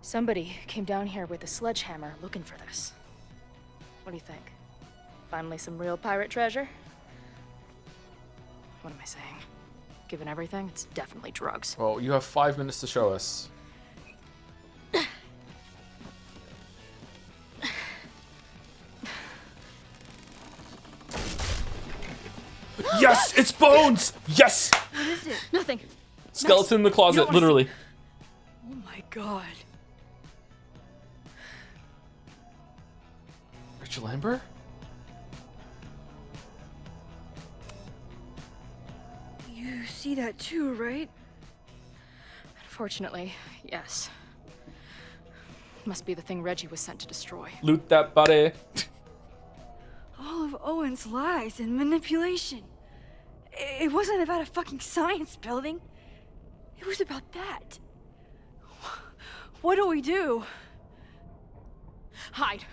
Somebody came down here with a sledgehammer looking for this. What do you think? Finally some real pirate treasure? What am I saying? Given everything, it's definitely drugs. Well, you have 5 minutes to show us. Yes, it's bones! Yes! What is it? Nothing. Skeleton in the closet, literally. Oh my god. Rachel Amber? You see that too, right? Unfortunately, yes. Must be the thing Reggie was sent to destroy. Loot that body. All of Owen's lies and manipulation. It wasn't about a fucking science building. It was about that. What do we do? Hide.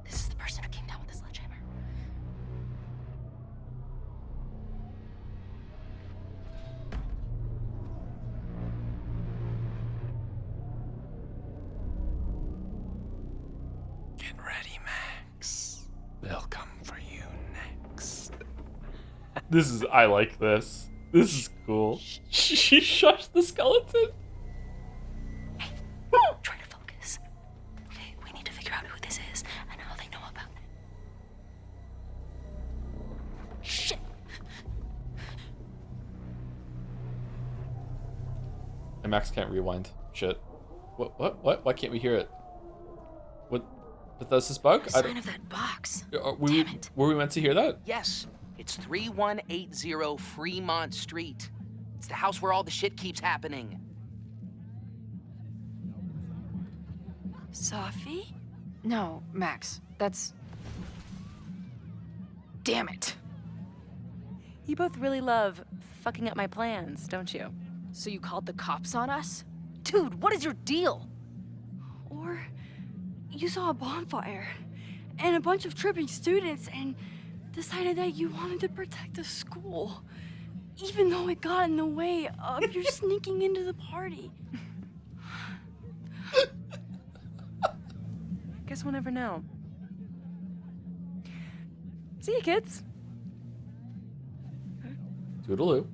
This is the person who came down with the sledgehammer. Get ready, Max. They'll come for you next. I like this. This is cool. She shushed the skeleton. Hey, try to focus. Okay, we need to figure out who this is and how they know about it. Shit! And Max can't rewind. Shit. What? Why can't we hear it? What? Bethesda's bug? The sign of that box. Were we meant to hear that? Yes. It's 3180 Fremont Street. It's the house where all the shit keeps happening. Sophie? No, Max. That's... Damn it. You both really love fucking up my plans, don't you? So you called the cops on us? Dude, what is your deal? Or you saw a bonfire and a bunch of tripping students and decided that you wanted to protect the school, even though it got in the way of your sneaking into the party. Guess we'll never know. See you, kids. Toodaloo.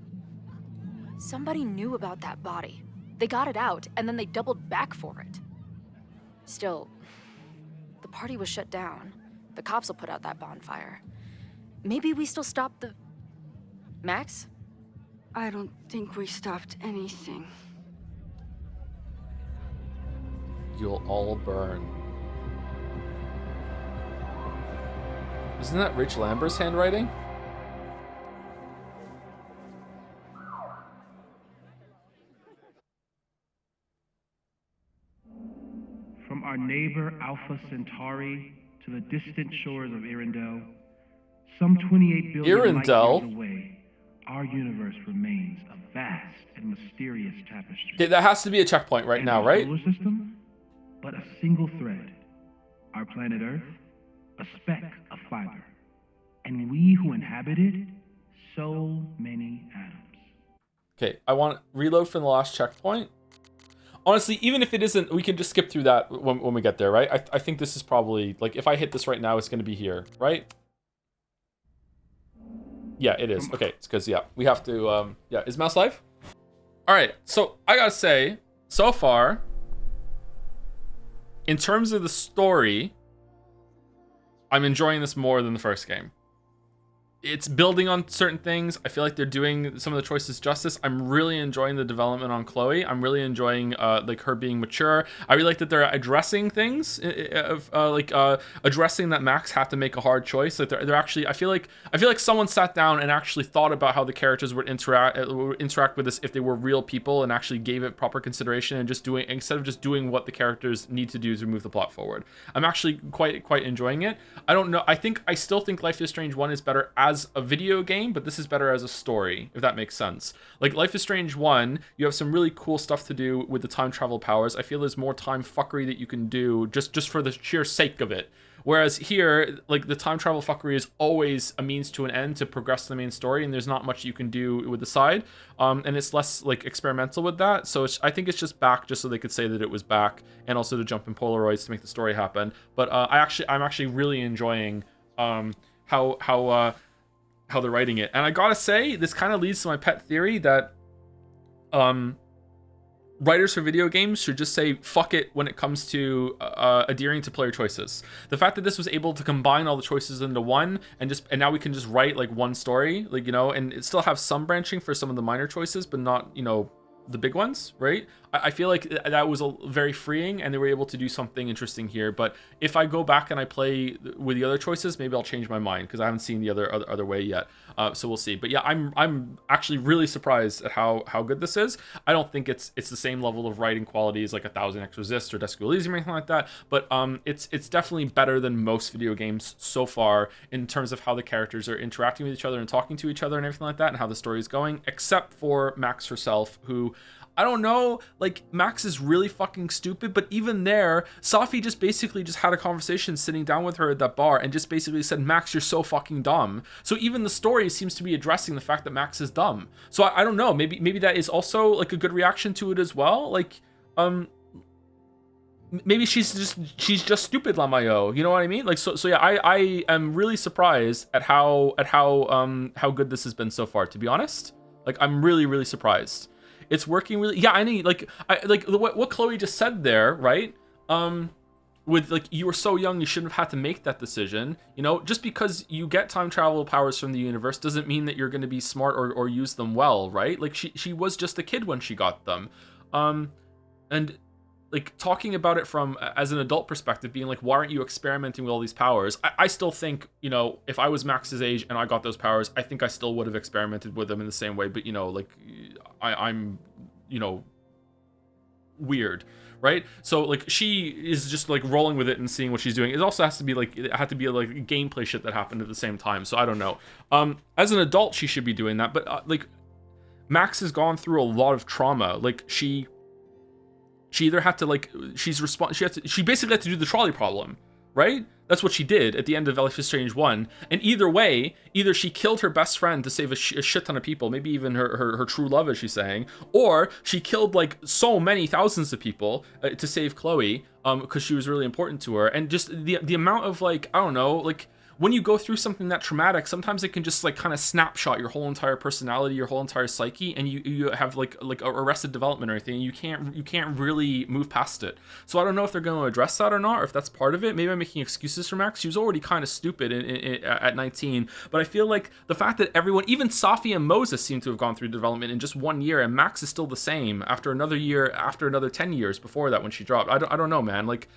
Somebody knew about that body. They got it out, and then they doubled back for it. Still, the party was shut down. The cops will put out that bonfire. maybe we still stopped the... Max? I don't think we stopped anything. You'll all burn. Isn't that Rich Lambert's handwriting? From our neighbor Alpha Centauri to the distant shores of Arendelle, some 28 billion light years away, our universe remains a vast and mysterious tapestry. Okay, that has to be a checkpoint right now, right? Solar system, but a single thread. Our planet Earth, a speck of fiber. And we who inhabit it, so many atoms. Okay, I want reload from the last checkpoint. Honestly, even if it isn't, we can just skip through that when we get there, right? I think this is probably, like, if I hit this right now, it's going to be here, right? Yeah, it is. Okay, it's because, yeah, we have to, yeah, is Mouse live? All right, so I gotta say, so far, in terms of the story, I'm enjoying this more than the first game. It's building on certain things. I feel like they're doing some of the choices justice. I'm really enjoying the development on Chloe. I'm really enjoying like her being mature. I really like that they're addressing things, addressing that Max had to make a hard choice. Like they're actually. I feel like someone sat down and actually thought about how the characters would interact with this if they were real people and actually gave it proper consideration and instead of just doing what the characters need to do to move the plot forward. I'm actually quite enjoying it. I don't know. I still think Life is Strange 1 is better as a video game, but this is better as a story, if that makes sense. Like Life is Strange 1, you have some really cool stuff to do with the time travel powers. I feel there's more time fuckery that you can do just for the sheer sake of it. Whereas here, like the time travel fuckery is always a means to an end to progress the main story, and there's not much you can do with the side. And it's less like experimental with that. So I think it's just back just so they could say that it was back, and also to jump in Polaroids to make the story happen. But I'm actually really enjoying how they're writing it. And I gotta say, this kind of leads to my pet theory that writers for video games should just say fuck it when it comes to adhering to player choices. The fact that this was able to combine all the choices into one and now we can just write like one story, like, you know, and it still have some branching for some of the minor choices, but not, you know, the big ones, right? I feel like that was very freeing, and they were able to do something interesting here. But if I go back and I play with the other choices, maybe I'll change my mind because I haven't seen the other way yet. So we'll see. But yeah, I'm actually really surprised at how good this is. I don't think it's the same level of writing quality as like 1000 X Resist or Disco Elysium or anything like that. But it's definitely better than most video games so far in terms of how the characters are interacting with each other and talking to each other and everything like that, and how the story is going. Except for Max herself, who, I don't know, like, Max is really fucking stupid, but even there, Safi just basically just had a conversation sitting down with her at that bar and just basically said, Max, you're so fucking dumb. So even the story seems to be addressing the fact that Max is dumb. So I don't know, maybe that is also like a good reaction to it as well. Like, maybe she's just stupid, Lamayo. You know what I mean? Like, so yeah, I am really surprised at how good this has been so far, to be honest. Like, I'm really surprised. It's working really. Yeah, I need like what Chloe just said there, right? With like, you were so young, you shouldn't have had to make that decision. You know, just because you get time travel powers from the universe doesn't mean that you're going to be smart or use them well, right? Like, she was just a kid when she got them, and like, talking about it from as an adult perspective, being like, why aren't you experimenting with all these powers? I still think, you know, if I was Max's age and I got those powers, I think I still would have experimented with them in the same way. But, you know, like, I'm, you know, weird, right? So like, she is just like rolling with it and seeing what she's doing. It also has to be like, it had to be like gameplay shit that happened at the same time. So I don't know. As an adult, she should be doing that. But like, Max has gone through a lot of trauma. Like, she either had to like, she basically had to do the trolley problem, right? That's what she did at the end of Life is Strange 1. And either way, either she killed her best friend to save a shit ton of people, maybe even her true love, as she's saying, or she killed like so many thousands of people to save Chloe, because she was really important to her. And just the amount of like, I don't know, like, when you go through something that traumatic, sometimes it can just like kind of snapshot your whole entire personality, your whole entire psyche, and you have like arrested development or anything. You can't really move past it. So I don't know if they're going to address that or not, or if that's part of it. Maybe I'm making excuses for Max. She was already kind of stupid at 19, but I feel like the fact that everyone, even Safi and Moses, seem to have gone through development in just 1 year, and Max is still the same after another year, after another 10 years before that when she dropped. I don't know, man. Like,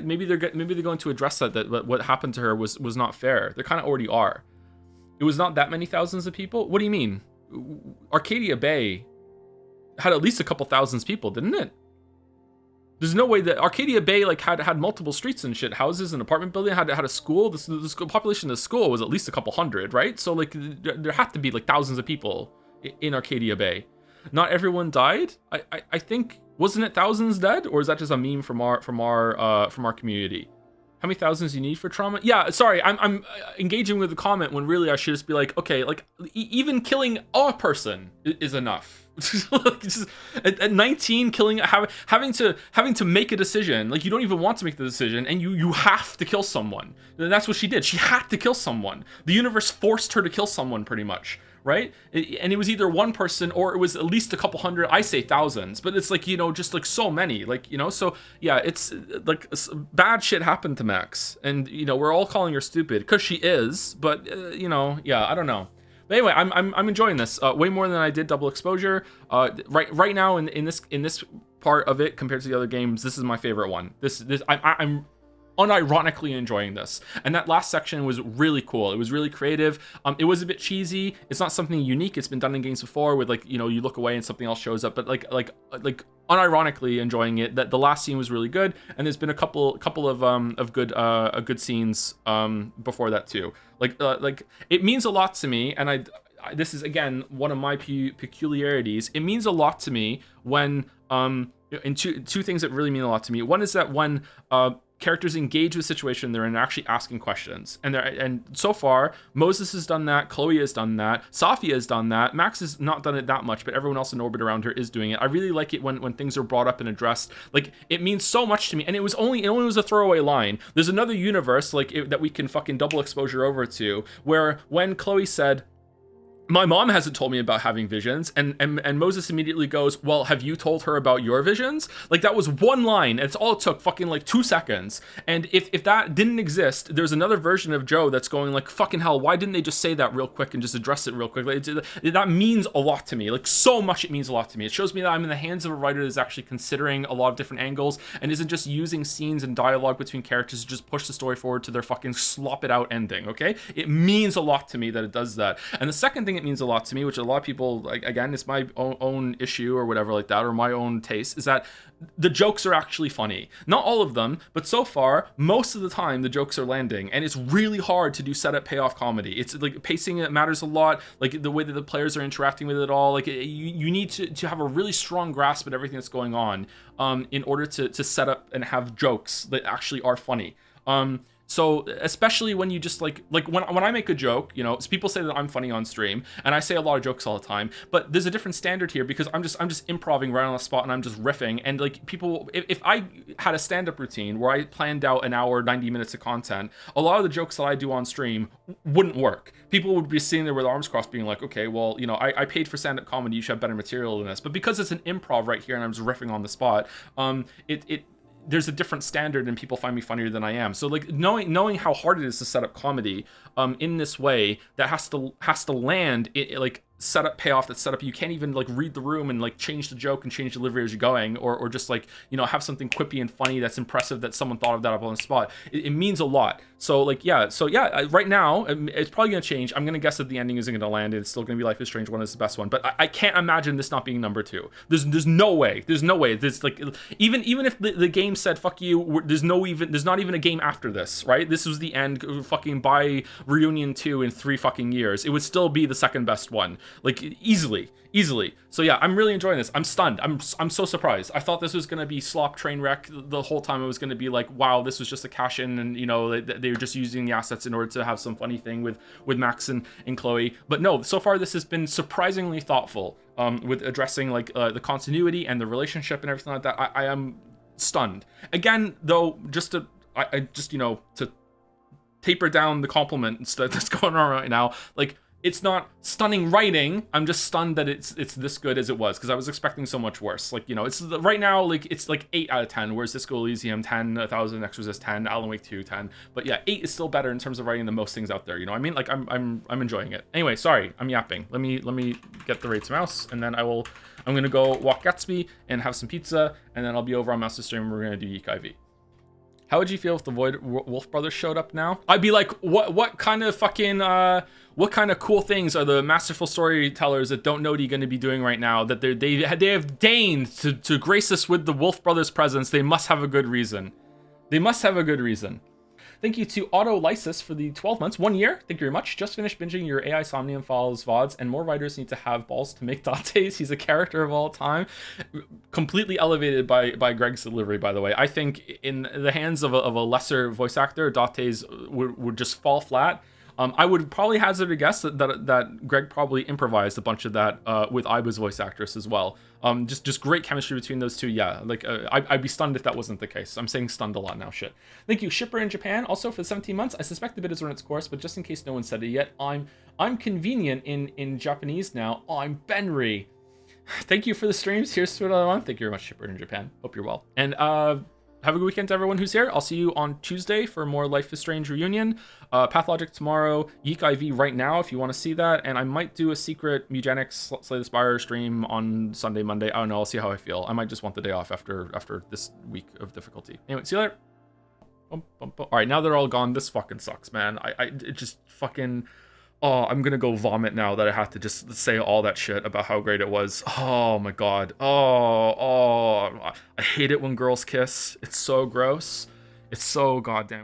maybe they're going to address that what happened to her was not fair. They kind of already are. It was not that many thousands of people. What do you mean? Arcadia Bay had at least a couple thousands people, didn't it? There's no way that Arcadia Bay like had multiple streets and shit, houses and apartment building, had a school. The school population of the school was at least a couple hundred, right? So like there had to be like thousands of people in Arcadia Bay. Not everyone died. I think, wasn't it thousands dead, or is that just a meme from our community? How many thousands do you need for trauma? Yeah, sorry, I'm engaging with the comment when really I should just be like, okay, like even killing a person is enough. Just, at 19, killing, having to make a decision, like you don't even want to make the decision, and you have to kill someone. And that's what she did. She had to kill someone. The universe forced her to kill someone, pretty much. Right? And it was either one person or it was at least a couple hundred. I say thousands, but it's like, you know, just like so many, like, you know, so yeah, it's like bad shit happened to Max, and you know, we're all calling her stupid because she is, but you know, yeah, I don't know. But anyway, I'm enjoying this way more than I did Double Exposure. Right now in this part of it compared to the other games, this is my favorite one. I'm unironically enjoying this, and that last section was really cool. It was really creative. It was a bit cheesy. It's not something unique. It's been done in games before with, like, you know, you look away and something else shows up, but like unironically enjoying it. That the last scene was really good, and there's been a couple of good scenes before that too. Like it means a lot to me, and this is again one of my peculiarities. It means a lot to me when and two things that really mean a lot to me. One is that when characters engage with the situation they're in, actually asking questions, and so far Moses has done that, Chloe has done that, Safia has done that, Max has not done it that much, but everyone else in orbit around her is doing it. I really like it when things are brought up and addressed. Like, it means so much to me, and it only was a throwaway line. There's another universe that we can fucking double exposure over to, where when Chloe said, my mom hasn't told me about having visions, and Moses immediately goes, well, have you told her about your visions? Like, that was one line. It's all it took, fucking like 2 seconds. And if that didn't exist, there's another version of Joe that's going like, fucking hell, why didn't they just say that real quick and just address it real quick? Like, that means a lot to me. Like, so much it means a lot to me. It shows me that I'm in the hands of a writer that's actually considering a lot of different angles and isn't just using scenes and dialogue between characters to just push the story forward to their fucking slop it out ending, okay? It means a lot to me that it does that. And the second thing it means a lot to me, which a lot of people, like, again, it's my own issue or whatever like that, or my own taste, is that the jokes are actually funny. Not all of them, but so far, most of the time, the jokes are landing, and it's really hard to do setup payoff comedy. It's like pacing, it matters a lot, like the way that the players are interacting with it all. Like, you need to have a really strong grasp at everything that's going on in order to set up and have jokes that actually are funny. So especially when you just like when I make a joke, you know, people say that I'm funny on stream, and I say a lot of jokes all the time, but there's a different standard here because I'm just improvising right on the spot, and I'm just riffing, and like people, if I had a stand-up routine where I planned out an hour, 90 minutes of content, a lot of the jokes that I do on stream wouldn't work. People would be sitting there with arms crossed being like, okay, well, you know, I paid for stand-up comedy, you should have better material than this. But because it's an improv right here and I'm just riffing on the spot, there's a different standard, and people find me funnier than I am. So like knowing how hard it is to set up comedy in this way, that has to land it like set up payoff that's set up. You can't even like read the room and like change the joke and change delivery as you're going, or just like, you know, have something quippy and funny that's impressive that someone thought of that up on the spot. It means a lot. So like, yeah, right now it's probably gonna change. I'm gonna guess that the ending isn't gonna land. It's still gonna be Life is Strange 1 is the best one, but I can't imagine this not being number 2. There's no way. There's like, even if the game said fuck you, there's not even a game after this, right? This was the end. Fucking by Reunion 2 in 3 fucking years, it would still be the second best one, like easily. So yeah, I'm really enjoying this. I'm stunned. I'm so surprised. I thought this was gonna be slop train wreck the whole time. It was gonna be like, wow, this was just a cash in, and you know, they were just using the assets in order to have some funny thing with Max and Chloe. But no, so far this has been surprisingly thoughtful with addressing like the continuity and the relationship and everything like that. I am stunned. Again, though, just to taper down the compliments that's going on right now. Like, it's not stunning writing. I'm just stunned that it's this good as it was, because I was expecting so much worse. Like, you know, it's right now, like, it's like 8 out of 10, whereas Disco Elysium 10, 1000 Exorcist 10, Alan Wake 2 10. But yeah, 8 is still better in terms of writing than most things out there. You know what I mean? Like, I'm enjoying it. Anyway, sorry, I'm yapping. Let me get the rates mouse, and then I'm gonna go walk Gatsby and have some pizza, and then I'll be over on Master Stream and we're gonna do Yeek IV. How would you feel if the Wolf Brothers showed up now? I'd be like, what kind of fucking, what kind of cool things are the masterful storytellers that don't know what you're going to be doing right now, that they have deigned to grace us with the Wolf Brothers presence? They must have a good reason. They must have a good reason. Thank you to Auto Lysis for the 12 months, 1 year. Thank you very much. Just finished binging your AI Somnium Files VODs, and more writers need to have balls to make Dante's. He's a character of all time. Completely elevated by Greg's delivery, by the way. I think in the hands of a lesser voice actor, Dante's would just fall flat. I would probably hazard a guess that Greg probably improvised a bunch of that with Iba's voice actress as well. Just great chemistry between those two. Yeah, like I'd be stunned if that wasn't the case. I'm saying stunned a lot now. Shit. Thank you, Shipper in Japan. Also for 17 months. I suspect the bid has run its course, but just in case no one said it yet, I'm convenient in Japanese now. I'm Benry. Thank you for the streams. Here's to another one. Thank you very much, Shipper in Japan. Hope you're well. And have a good weekend to everyone who's here. I'll see you on Tuesday for more Life is Strange reunion. Pathologic tomorrow. Yeek IV right now if you want to see that. And I might do a secret Mugenics Slay the Spire stream on Sunday, Monday. I don't know. I'll see how I feel. I might just want the day off after this week of difficulty. Anyway, see you later. All right, now they're all gone. This fucking sucks, man. It just fucking... Oh, I'm gonna go vomit now that I have to just say all that shit about how great it was. Oh my god. Oh, I hate it when girls kiss. It's so gross. It's so goddamn